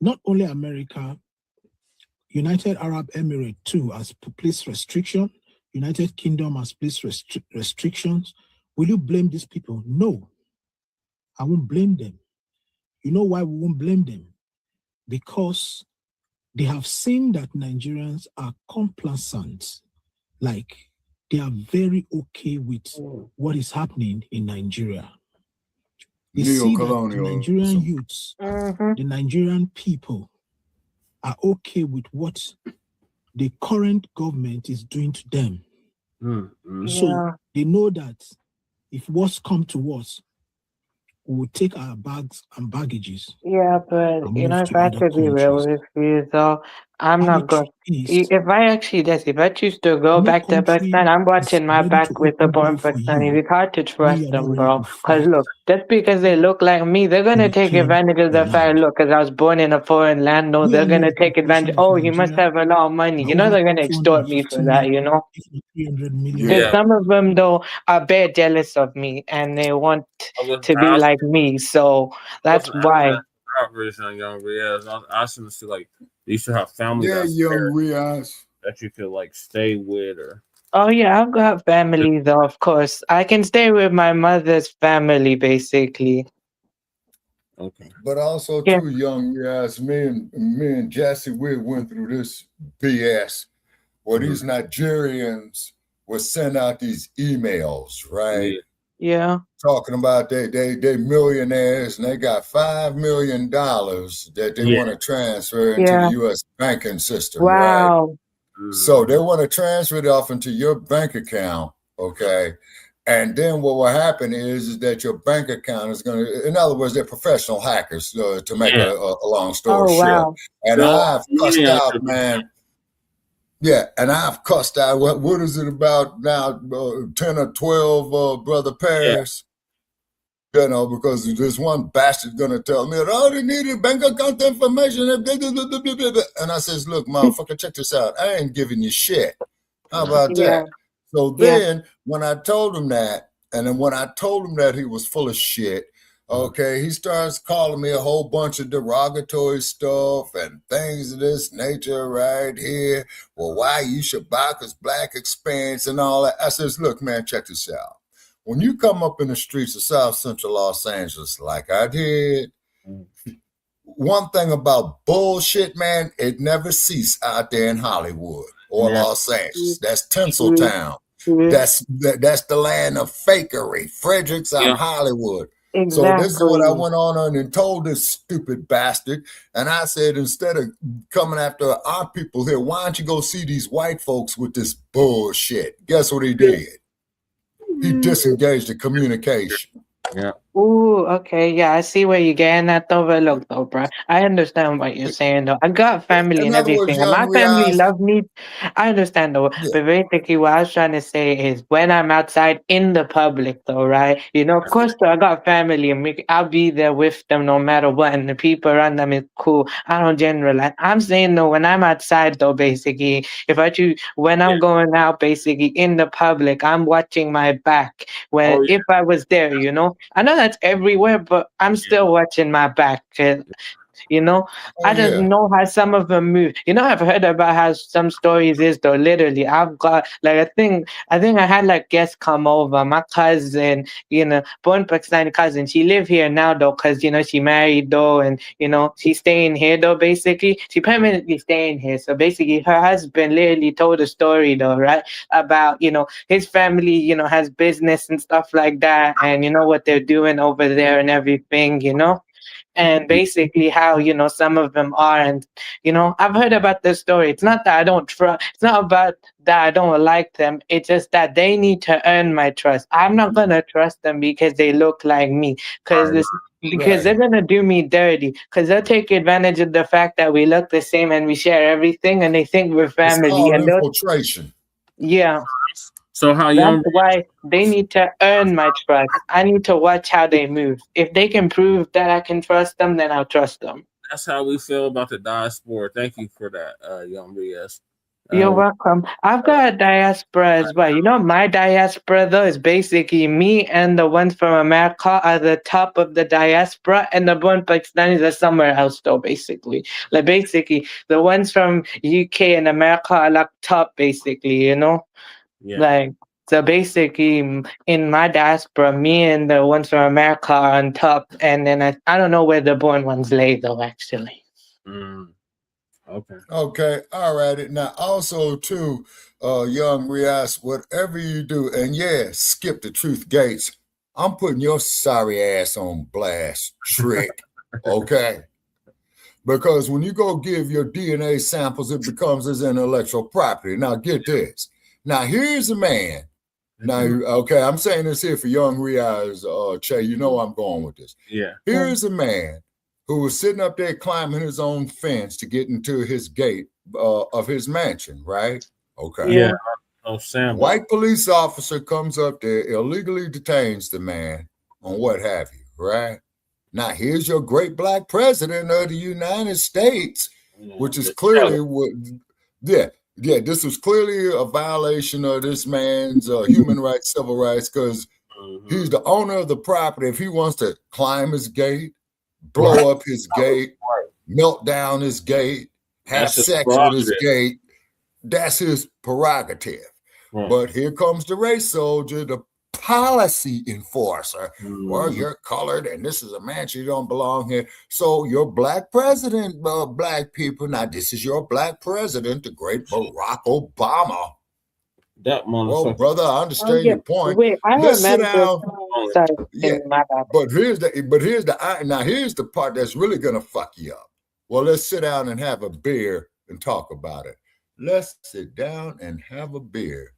Not only America, United Arab Emirates too has placed restriction. United Kingdom has placed restrictions. Will you blame these people? No, I won't blame them. You know why we won't blame them? Because they have seen that Nigerians are complacent, like they are very okay with what is happening in Nigeria. They see that the Nigerian youths, the Nigerian people are okay with what the current government is doing to them. So they know that if worse come to worse, we will take our bags and baggages. Yeah, but you know, if I have to be real with you, though, I'm not going. If I choose to go back to Pakistan, I'm watching my back with the born Pakistani. It's hard to trust them, bro. Because look, just because they look like me, they're gonna take advantage of the fact. Look, because I was born in a foreign land. No, they're gonna take advantage. Oh, he must have a lot of money. You know, they're gonna extort me for that. You know. And some of them though are very jealous of me, and they want to be like me. So that's why. Young Riaz, I should see like you should have family. Yeah, young Riaz, that you could like stay with, or. Oh yeah, I've got family though. Of course, I can stay with my mother's family, basically. Okay. But also too, young Riaz, me and Jesse, we went through this BS where these Nigerians would send out these emails, right? Yeah. Talking about they millionaires and they got $5 million that they want to transfer into the U.S. banking system. Wow. Right? So they want to transfer it off into your bank account, okay? And then what will happen is that your bank account is going to, in other words, they're professional hackers, to make a long story short. Wow. And I've cussed out, man. Yeah, and I've cussed out. What is it about now? 10 or 12, Brother Paris. You know, because this one bastard gonna tell me, oh, they needed bank account information. And I says, look, motherfucker, check this out. I ain't giving you shit. How about Yeah. that? So Yeah. then when I told him that, and then when I told him that he was full of shit, okay, he starts calling me a whole bunch of derogatory stuff and things of this nature right here. Well, why you Shabaka's Black experience and all that? I says, look, man, check this out. When you come up in the streets of South Central Los Angeles like I did, one thing about bullshit, man, it never ceased out there in Hollywood or Los Angeles. That's Tinseltown. That's the land of fakery. Fredericksburg, Hollywood. So this is what I went on and told this stupid bastard. And I said, instead of coming after our people here, why don't you go see these white folks with this bullshit? Guess what he did? He disengaged the communication. Yeah. Ooh, okay. Yeah, I see where you're getting at though, but look though, bro. I understand what you're saying though. I got family In and other words, everything, and my young family Riaz, love me. I understand though, but basically what I was trying to say is when I'm outside in the public though, right? You know, of course though, I got family and I'll be there with them no matter what, and the people around them is cool. I don't generalize. I'm saying though, when I'm outside though, basically, when I'm going out basically in the public, I'm watching my back. When if I was there, you know, I know that's everywhere, but I'm still watching my back. You know, I just know how some of them move. You know, I've heard about how some stories is though. Literally, I've got like I think I had like guests come over. My cousin, you know, born Pakistani cousin. She live here now though, cause you know she married though, and you know she's staying here though. Basically, she permanently staying here. So basically, her husband literally told a story though, right, about you know his family, you know, has business and stuff like that, and you know what they're doing over there and everything, you know. And basically how you know some of them are, and you know I've heard about this story. It's not that I don't trust, it's not about that I don't like them, it's just that they need to earn my trust. I'm not gonna trust them because they look like me, because they're gonna do me dirty, because they'll take advantage of the fact that we look the same and we share everything, and they think we're It's family, called and they'll infiltration. yeah. So how That's young? why they need to earn my trust. I need to watch how they move. If they can prove that I can trust them, then I'll trust them. That's how we feel about the diaspora. Thank you for that, young BS. You're welcome. I've got a diaspora as well. You know, my diaspora though is basically me and the ones from America are the top of the diaspora, and the one Pakistanis are somewhere else though. Basically, like basically the ones from UK and America are like top, basically. You know. Yeah. Like, so basically, in my diaspora, me and the ones from America are on top, and then I don't know where the born ones lay, though, actually. Okay. Okay, all right. Now, also, too, young Riaz, whatever you do, and yeah, skip the truth gates. I'm putting your sorry ass on blast, trick, okay? Because when you go give your DNA samples, it becomes his intellectual property. Now, get this. Now, here's a man. Now, okay, I'm saying this here for young Riaz, Che, you know I'm going with this. Yeah. Here's a man who was sitting up there climbing his own fence to get into his gate of his mansion, right? Okay. Yeah. Oh, Sam. White police officer comes up there, illegally detains the man on what have you, right? Now, here's your great black president of the United States, which is clearly what, this was clearly a violation of this man's human rights, civil rights, because he's the owner of the property. If he wants to climb his gate, blow up his gate, melt down his gate, have sex with his gate, that's his prerogative. But here comes the race soldier, the policy enforcer. Well, you're colored and this is a mansion, you don't belong here. So your black president, black people, now this is your black president, the great Barack Obama. That motherfucker. Well, brother, I understand your point. Wait, I Let's sit remember. down. Sorry, Yeah, my bad. but here's the part that's really gonna fuck you up. Well, let's sit down and have a beer and talk about it. Let's sit down and have a beer.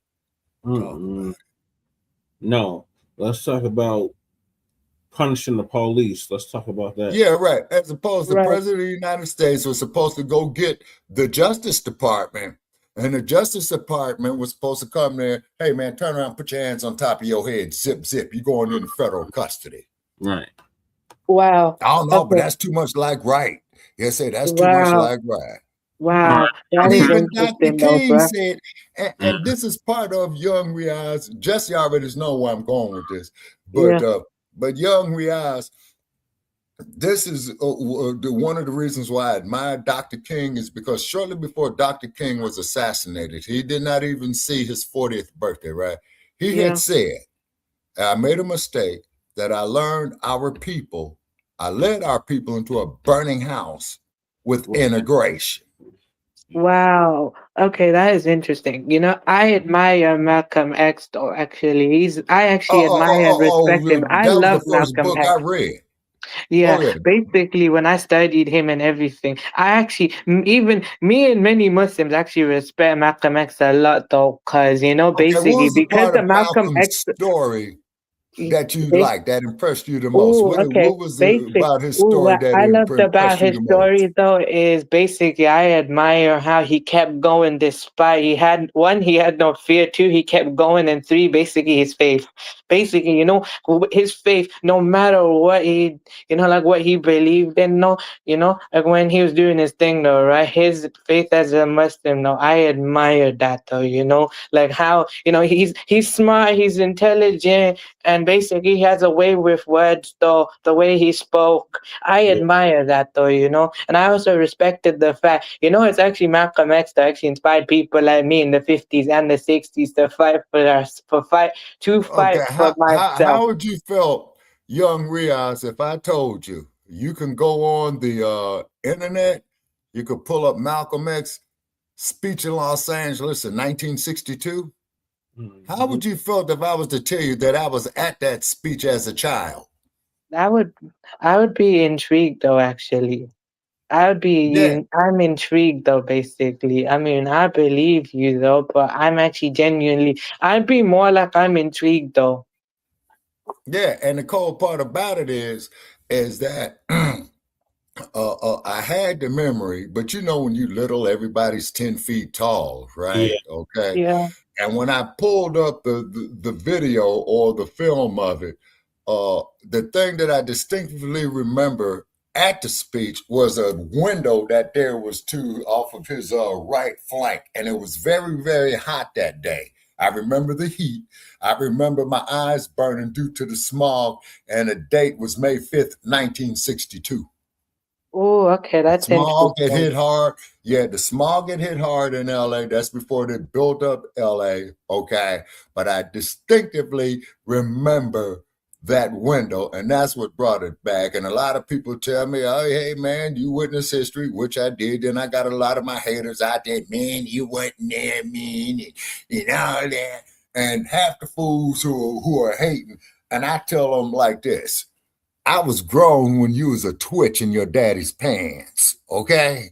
No, let's talk about punishing the police. Let's talk about that. Yeah, right. As opposed to the president of the United States was supposed to go get the Justice Department And the Justice Department was supposed to come there. Hey, man, turn around, put your hands on top of your head. Zip, zip. You're going into federal custody. Right. Wow. I don't know, but Okay. that's too much like right. You say that's too much Wow. like right. Wow. That And is even Dr. interesting, though, King bro. said, and this is part of Young Riaz. Jesse already knows where I'm going with this, but Young Riaz, this is one of the reasons why I admire Dr. King is because shortly before Dr. King was assassinated, he did not even see his 40th birthday, right? He had said, I made a mistake that I learned I led our people into a burning house with integration. Wow. Okay, that is interesting. You know, I admire Malcolm X though, actually. I actually admire and respect him. I That was love the first Malcolm book X. I read. Yeah, Go ahead. basically, when I studied him and everything, I actually, even me and many Muslims actually respect Malcolm X a lot, though, because, you know, Okay, what basically, was the because part of of Malcolm Malcolm's X, story that you they, liked, that impressed you the most? oh, okay. What was it about his story What that I loved about impressed you his the most? story though is basically I admire how he kept going despite he had no fear, two, he kept going, and three, basically his faith. Basically, you know, his faith, no matter what he, you know, like what he believed in, no, you know, like when he was doing his thing though, right? His faith as a Muslim, though, I admire that though, you know, like how, you know, he's smart, he's intelligent, and basically he has a way with words though, the way he spoke. I admire that though, you know, and I also respected the fact, you know, it's actually Malcolm X that actually inspired people like me in the 50s and the 60s to fight for myself. How would you feel, Young Riaz, if I told you you can go on the internet, you could pull up Malcolm X speech in Los Angeles in 1962? How would you feel if I was to tell you that I was at that speech as a child? I would be intrigued though, actually. I'm intrigued though, basically. I mean, I believe you though, but I'm actually I'd be more like I'm intrigued though. Yeah, and the cold part about it is that I had the memory, but you know, when you little, everybody's 10 feet tall, right? Okay. Yeah. And when I pulled up the video or the film of it, the thing that I distinctly remember at the speech was a window that there was off of his right flank, and it was very, very hot that day. I remember the heat. I remember my eyes burning due to the smog, and the date was May 5th, 1962. Oh, okay, that's Smog get interesting. hit hard. Yeah, the smog get hit hard in LA. That's before they built up LA. Okay. But I distinctively remember that window, and that's what brought it back. And a lot of people tell me, oh, hey, man, you witness history, which I did. And I got a lot of my haters out there, man, you wasn't there, man, and all that. And half the fools who are hating. And I tell them like this. I was grown when you was a twitch in your daddy's pants, okay?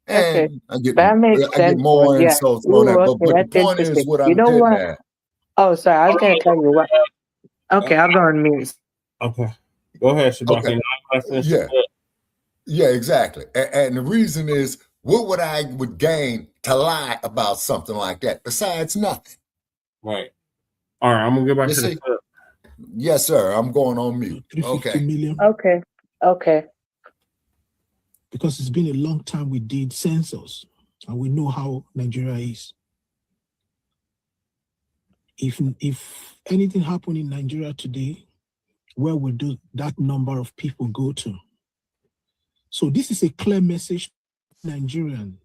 Okay, And I get that makes sense though. more Yeah. insults on Ooh, that, okay, but the that's point is interesting. what You I'm know getting what? at. Oh, sorry, I was gonna tell you what. Okay, I'll go on mute. Okay. Go ahead, Shabaka. Okay. Yeah, exactly. And the reason is, what would I gain to lie about something like that besides nothing? Right. All right, I'm gonna get back You to the see? clip. Yes, sir. I'm going on mute. 350 million. Okay. Okay. Because it's been a long time we did census, and we know how Nigeria is. If anything happened in Nigeria today, where would that number of people go to? So this is a clear message to Nigerian.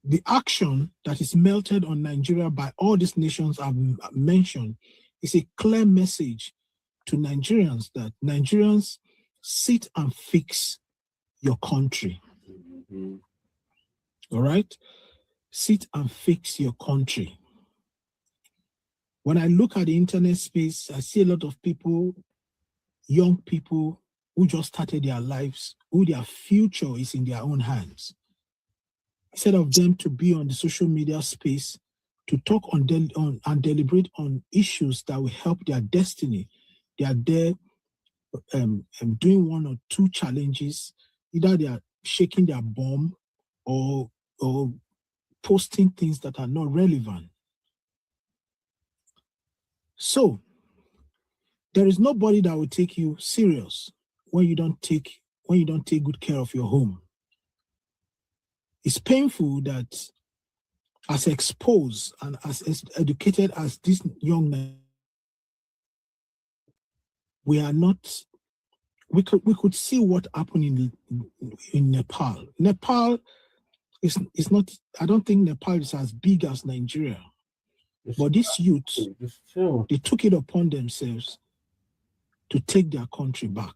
The action that is melted on Nigeria by all these nations I've mentioned is a clear message to Nigerians that Nigerians, sit and fix your country. All right? Sit and fix your country. When I look at the internet space, I see a lot of people, young people who just started their lives, who their future is in their own hands. Instead of them to be on the social media space to talk on and deliberate on issues that will help their destiny, they are there doing one or two challenges. Either they are shaking their bomb or posting things that are not relevant. So there is nobody that will take you serious when you don't take good care of your home. It's painful that as exposed and as educated as this young man, we could see what happened in Nepal. Nepal is not, I don't think Nepal is as big as Nigeria. But these youths, they took it upon themselves to take their country back.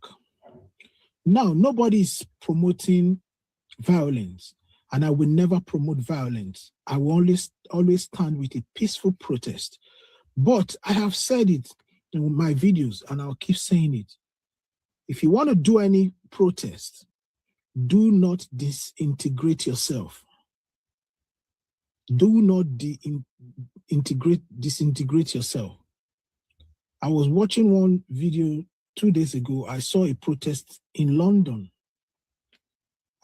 Now, nobody is promoting violence, and I will never promote violence. I will always stand with a peaceful protest. But I have said it in my videos, and I'll keep saying it. If you want to do any protest, do not disintegrate yourself. Do not disintegrate yourself. I was watching one video 2 days ago. I saw a protest in London.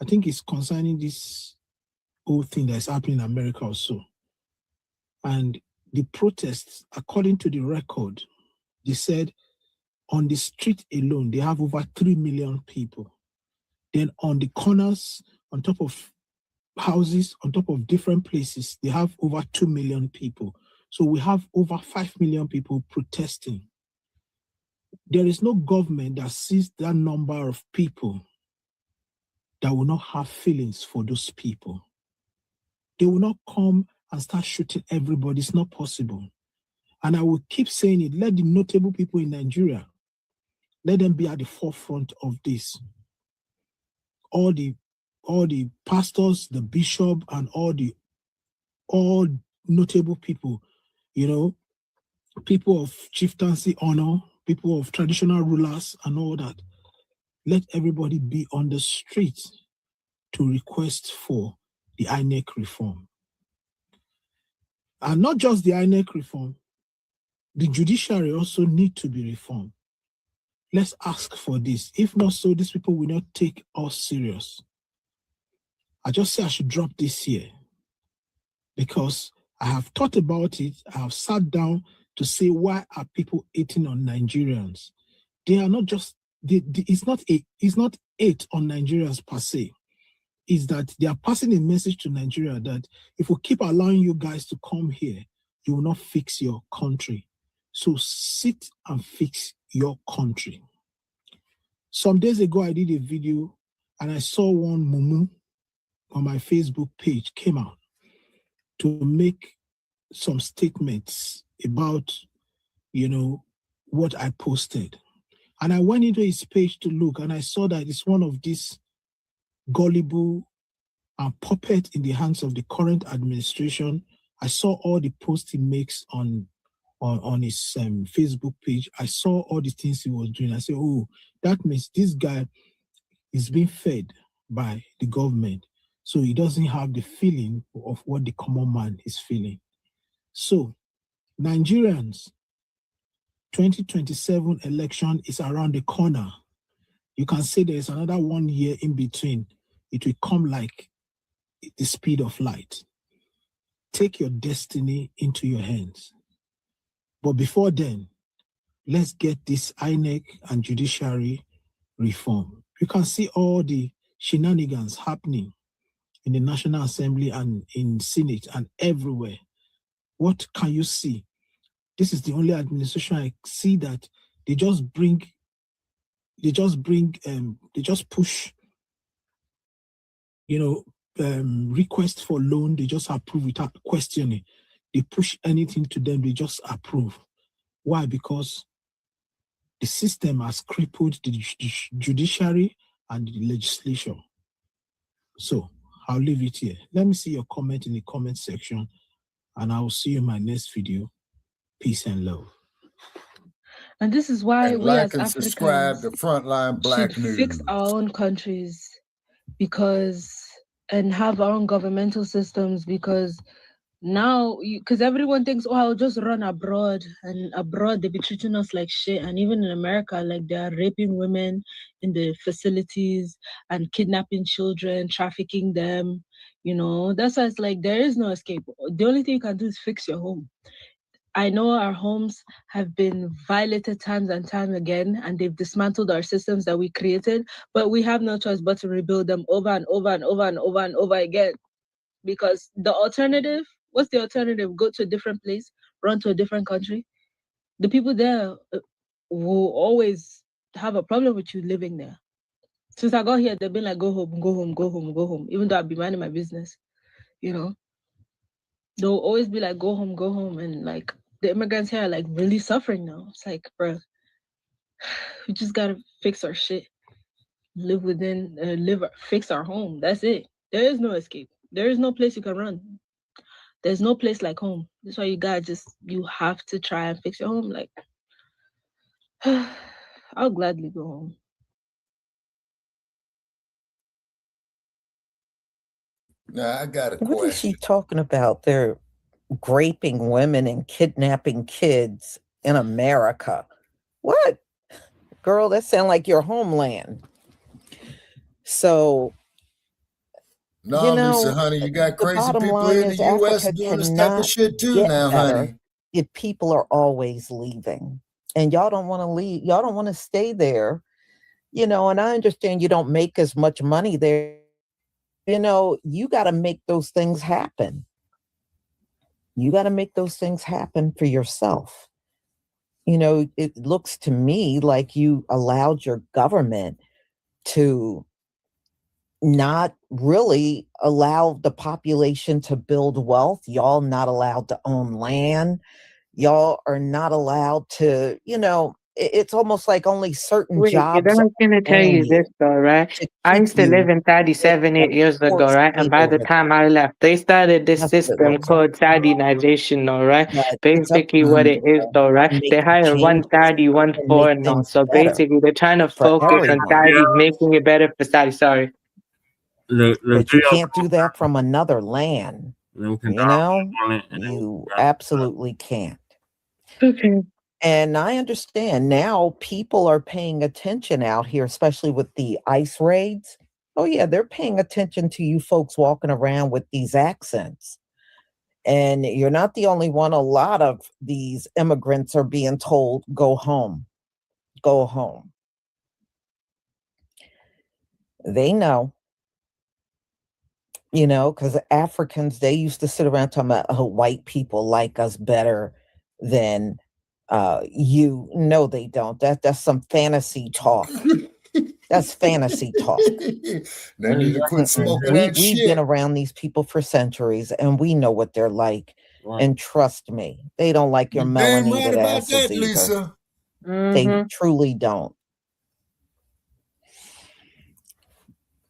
I think it's concerning this whole thing that's happening in America also. And the protests, according to the record, they said on the street alone, they have over 3 million people. Then on the corners, on top of houses, on top of different places, they have over 2 million people. So we have over 5 million people protesting. There is no government that sees that number of people that will not have feelings for those people. They will not come and start shooting everybody. It's not possible. And I will keep saying it. Let the notable people in Nigeria, let them be at the forefront of this. All the pastors, the bishop, and all notable people, people of chieftaincy honor, people of traditional rulers and all that. Let everybody be on the street to request for the INEC reform. And not just the INEC reform, the judiciary also need to be reformed. Let's ask for this. If not so, these people will not take us serious. I just say I should drop this here because I have thought about it. I have sat down to say, why are people hating on Nigerians? They are not just, it's not hate on Nigerians per se. Is that they are passing a message to Nigeria that if we keep allowing you guys to come here, you will not fix your country. So sit and fix your country. Some days ago, I did a video and I saw one mumu on my Facebook page came out to make some statements about, what I posted. And I went into his page to look and I saw that it's one of these gullible and puppet in the hands of the current administration. I saw all the posts he makes on his Facebook page. I saw all the things he was doing. I said, oh, that means this guy is being fed by the government. So he doesn't have the feeling of what the common man is feeling. So Nigerians, 2027 election is around the corner. You can say there's another 1 year in between. It will come like the speed of light. Take your destiny into your hands. But before then, let's get this INEC and judiciary reform. You can see all the shenanigans happening in the National Assembly and in Senate and everywhere. What can you see? This is the only administration I see that they just push, request for loan, they just approve without questioning. They push anything to them, they just approve. Why? Because the system has crippled the judiciary and the legislature. So I'll leave it here. Let me see your comment in the comment section, and I will see you in my next video. Peace and love. And this is why and we like as and Africans subscribe to Frontline Black should News. fix our own countries and have our own governmental systems, because Now, because everyone thinks, oh, I'll just run abroad, and abroad they be treating us like shit. And even in America, like they are raping women in the facilities and kidnapping children, trafficking them. That's why it's like there is no escape. The only thing you can do is fix your home. I know our homes have been violated times and time again, and they've dismantled our systems that we created, but we have no choice but to rebuild them over and over and over and over and over again. Because the alternative, what's the alternative? Go to a different place, run to a different country. The people there will always have a problem with you living there. Since I got here, they've been like, go home, go home, go home, go home, even though I've been minding my business. They'll always be like, go home. And like the immigrants here are like really suffering now. It's like, bro, we just gotta fix our shit. Fix our home. That's it. There is no escape. There is no place you can run. There's no place like home. That's why you have to try and fix your home. Like, I'll gladly go home. Now I got a What is she question. talking about? They're raping women and kidnapping kids in America. What? Girl, that sounds like your homeland. So, No, Lisa, honey, you got the crazy bottom people line here in the is U.S. Africa doing this type of cannot shit too get now, better honey. if people are always leaving. And y'all don't want to leave. Y'all don't want to stay there. And I understand you don't make as much money there. You got to make those things happen. You got to make those things happen for yourself. It looks to me like you allowed your government to not really allow the population to build wealth. Y'all not allowed to own land. Y'all are not allowed to, it's almost like only certain Wait, jobs I'm gonna tell own you you this though, right? to I keep used to live you in Saudi in a 8 years ago, forced right? And by the neighborhood. time I left, they started this That's what it system looks like. called Saudinization, all right? But it's up Basically, to what you it is, though, right? to make They hire one changes Saudi, one and make foreigner. things So better basically, they're trying to for focus on everyone. Saudi making it better for Saudi. Sorry. The But you video can't do that from another land. then we can You dive know, on it and then you absolutely can't. Okay. And I understand now people are paying attention out here, especially with the ICE raids. Oh, yeah, they're paying attention to you folks walking around with these accents. And you're not the only one. A lot of these immigrants are being told, go home, go home. They know. Because Africans, they used to sit around talking about, oh, white people like us better than you. No, they don't. That's some fantasy talk. That's fantasy talk. They need to quit smoking that We've been shit. around these people for centuries, and we know what they're like. Right. And trust me, they don't like your You damn right melanated about asses that, either. Lisa. They truly don't.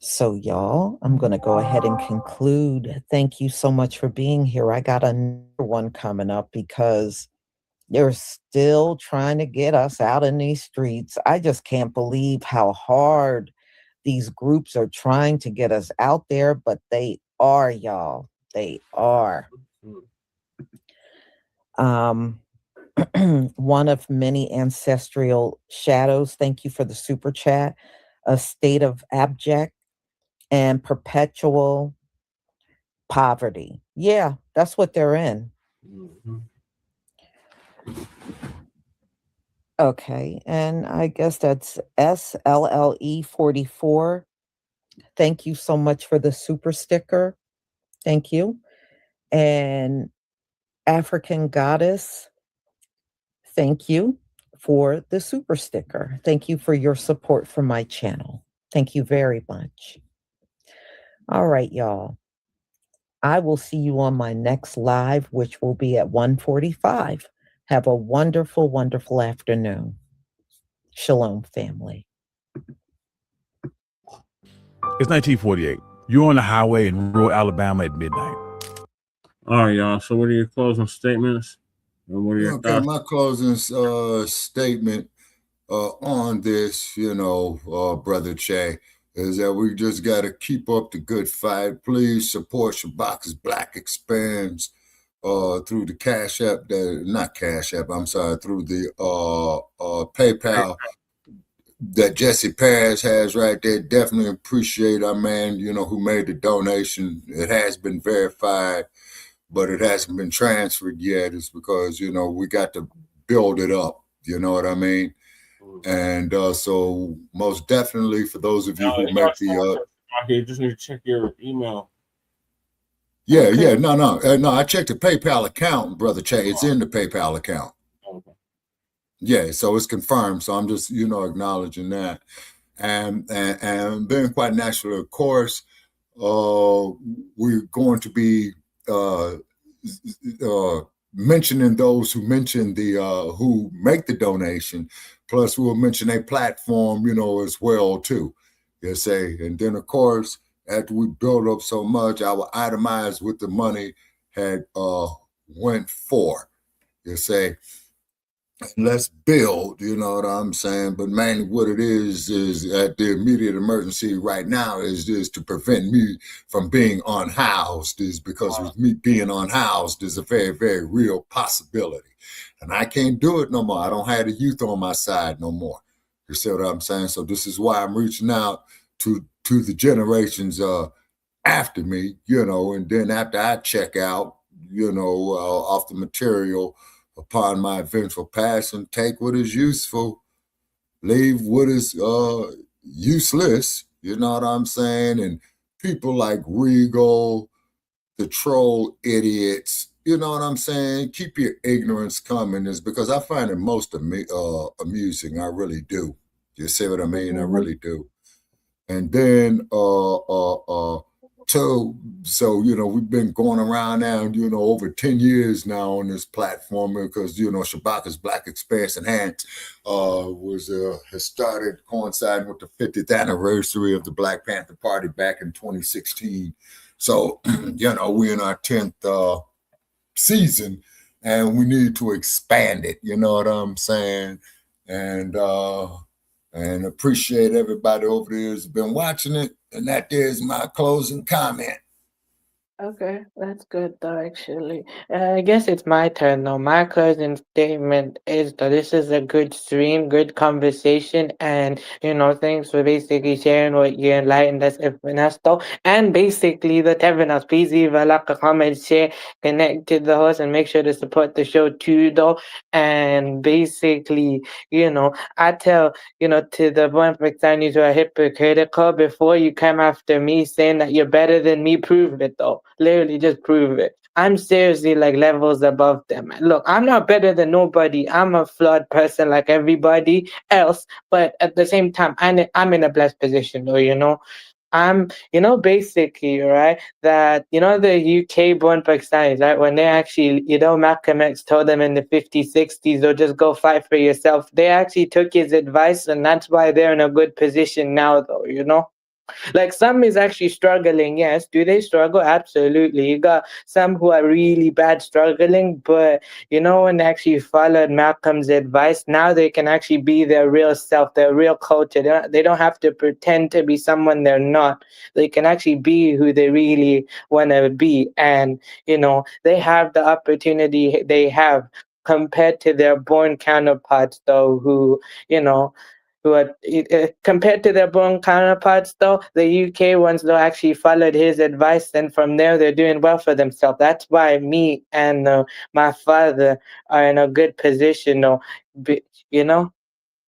So, y'all, I'm going to go ahead and conclude. Thank you so much for being here. I got another one coming up because they're still trying to get us out in these streets. I just can't believe how hard these groups are trying to get us out there, but they are, y'all. They are. One of many ancestral shadows. Thank you for the super chat. A state of abject and perpetual poverty. Yeah, that's what they're in. Okay, and I guess that's SLLE 44. Thank you so much for the super sticker. Thank you. And African Goddess, thank you for the super sticker. Thank you for your support for my channel. Thank you very much. All right, y'all. I will see you on my next live, which will be at 1:45. Have a wonderful, wonderful afternoon. Shalom, family. It's 1948. You're on the highway in rural Alabama at midnight. All right, y'all. So what are your closing statements? And what are your Okay, thoughts? my closing statement on this, Brother Che, is that we just got to keep up the good fight. Please support Shabaka's Blacc Expands. through the Cash App, not Cash App, I'm sorry, through the PayPal that Jesse Paris has right there. Definitely appreciate our man, who made the donation. It has been verified, but it hasn't been transferred yet. It's because, we got to build it up. You know what I mean? And so most definitely for those of you who make the you just need to check your email. Yeah, no, I checked the PayPal account, Brother Che. It's in the PayPal account. Okay. Yeah, so it's confirmed. So I'm just, acknowledging that. And being quite natural, of course, we're going to be mentioning those who mention who make the donation. Plus, we'll mention a platform, as well too. You say, and then of course, after we build up so much, I will itemize what the money had went for. You say, let's build, you know what I'm saying? But mainly what it is at the immediate emergency right now is to prevent me from being unhoused, is because with me being unhoused is a very, very real possibility. And I can't do it no more. I don't have the youth on my side no more. You see what I'm saying? So this is why I'm reaching out to the generations after me, and then after I check out, off the material, upon my eventual passing, take what is useful, leave what is useless, you know what I'm saying? And people like Regal, the troll idiots, you know what I'm saying? Keep your ignorance coming, is because I find it most amusing. I really do. You see what I mean? I really do. And then so we've been going around now, over 10 years now on this platform, because Shabaka's Black Experience Enhanced has started coinciding with the 50th anniversary of the Black Panther Party back in 2016. So we're in our 10th season, and we need to expand it. You know what I'm saying? And appreciate everybody over there who's been watching it. And that is my closing comment. Okay, that's good though, actually. I guess it's my turn now. My closing statement is that this is a good stream, good conversation, and thanks for basically sharing what you enlightened us in us though. And basically the telling us, please leave a like, a comment, share, connect to the host, and make sure to support the show too though. And basically, I tell, to the one Pakistanis who are hypocritical, before you come after me saying that you're better than me, prove it though. Literally just prove it. I'm seriously like levels above them. Look, I'm not better than nobody. I'm a flawed person like everybody else, but at the same time, I'm in a blessed position though, I'm, basically, right, that, the UK born Pakistanis, right, when they actually, Malcolm X told them in the 50s, 60s, they'll just go fight for yourself. They actually took his advice, and that's why they're in a good position now though, Like some is actually struggling, yes. Do they struggle? Absolutely. You got some who are really bad struggling, but when they actually followed Malcolm's advice, now they can actually be their real self, their real culture. They don't have to pretend to be someone they're not. They can actually be who they really want to be. And, they have the opportunity they have compared to their born counterparts, though, who are compared to their born counterparts, though, the UK ones, though, actually followed his advice, and from there they're doing well for themselves. That's why me and my father are in a good position, though.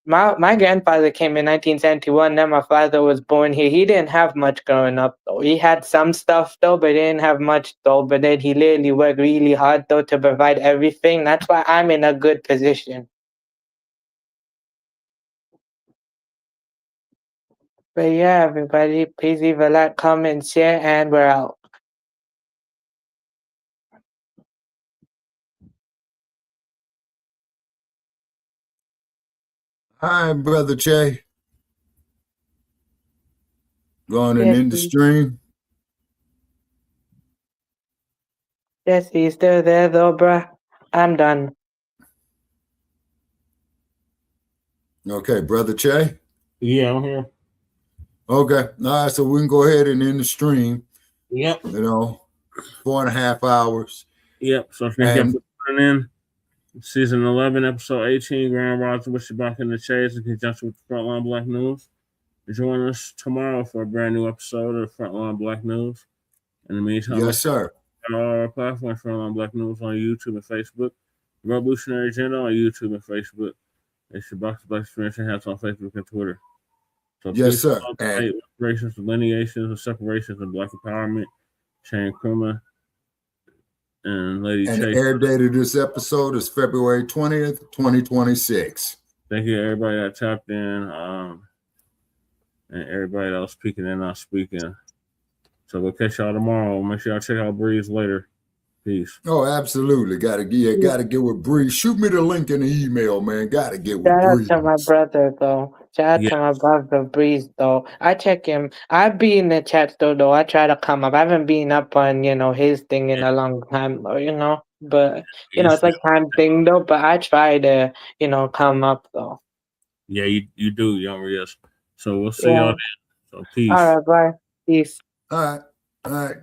My grandfather came in 1971. Then my father was born here. He didn't have much growing up, though. He had some stuff, though, but he didn't have much, though. But then he literally worked really hard, though, to provide everything. That's why I'm in a good position. But yeah, everybody, please leave a like, comment, share, and we're out. Hi, Brother Che. Going and in the stream. Yes, he's still there though, bruh. I'm done. Okay, Brother Che? Yeah, I'm here. Okay. All right, so we can go ahead and end the stream. Yep. 4.5 hours. Yep. So thank you for tuning in. Season 11, episode 18, Grand Rising with Shabaka and the Chase in conjunction with the Frontline Black News. Join us tomorrow for a brand new episode of Frontline Black News. In the meantime, yes, sir. On all our platforms, Frontline Black News on YouTube and Facebook, Revolutionary Agenda on YouTube and Facebook, and Shabaka's Black Experience House on Facebook and Twitter. So yes, sir. Reparations, delineations, and separations of Black empowerment, Shane Krumah, and Lady And Chase. the air date of this episode is February 20th, 2026. Thank you to everybody that tapped in, and everybody that was speaking and not speaking. So we'll catch y'all tomorrow. Make sure y'all check out Breeze later. Peace. Oh, absolutely. Gotta get with Bree. Shoot me the link in the email, man. Gotta get with Shout out Bree. to my brother though. Shout out to my brother Breeze though. I check him. I be in the chat though. I try to come up. I haven't been up on his thing in a long time though. But it's like time thing though. But I try to come up though. Yeah, you do, Young Rios. So we'll see y'all then. So peace. All right, bye. Peace. All right.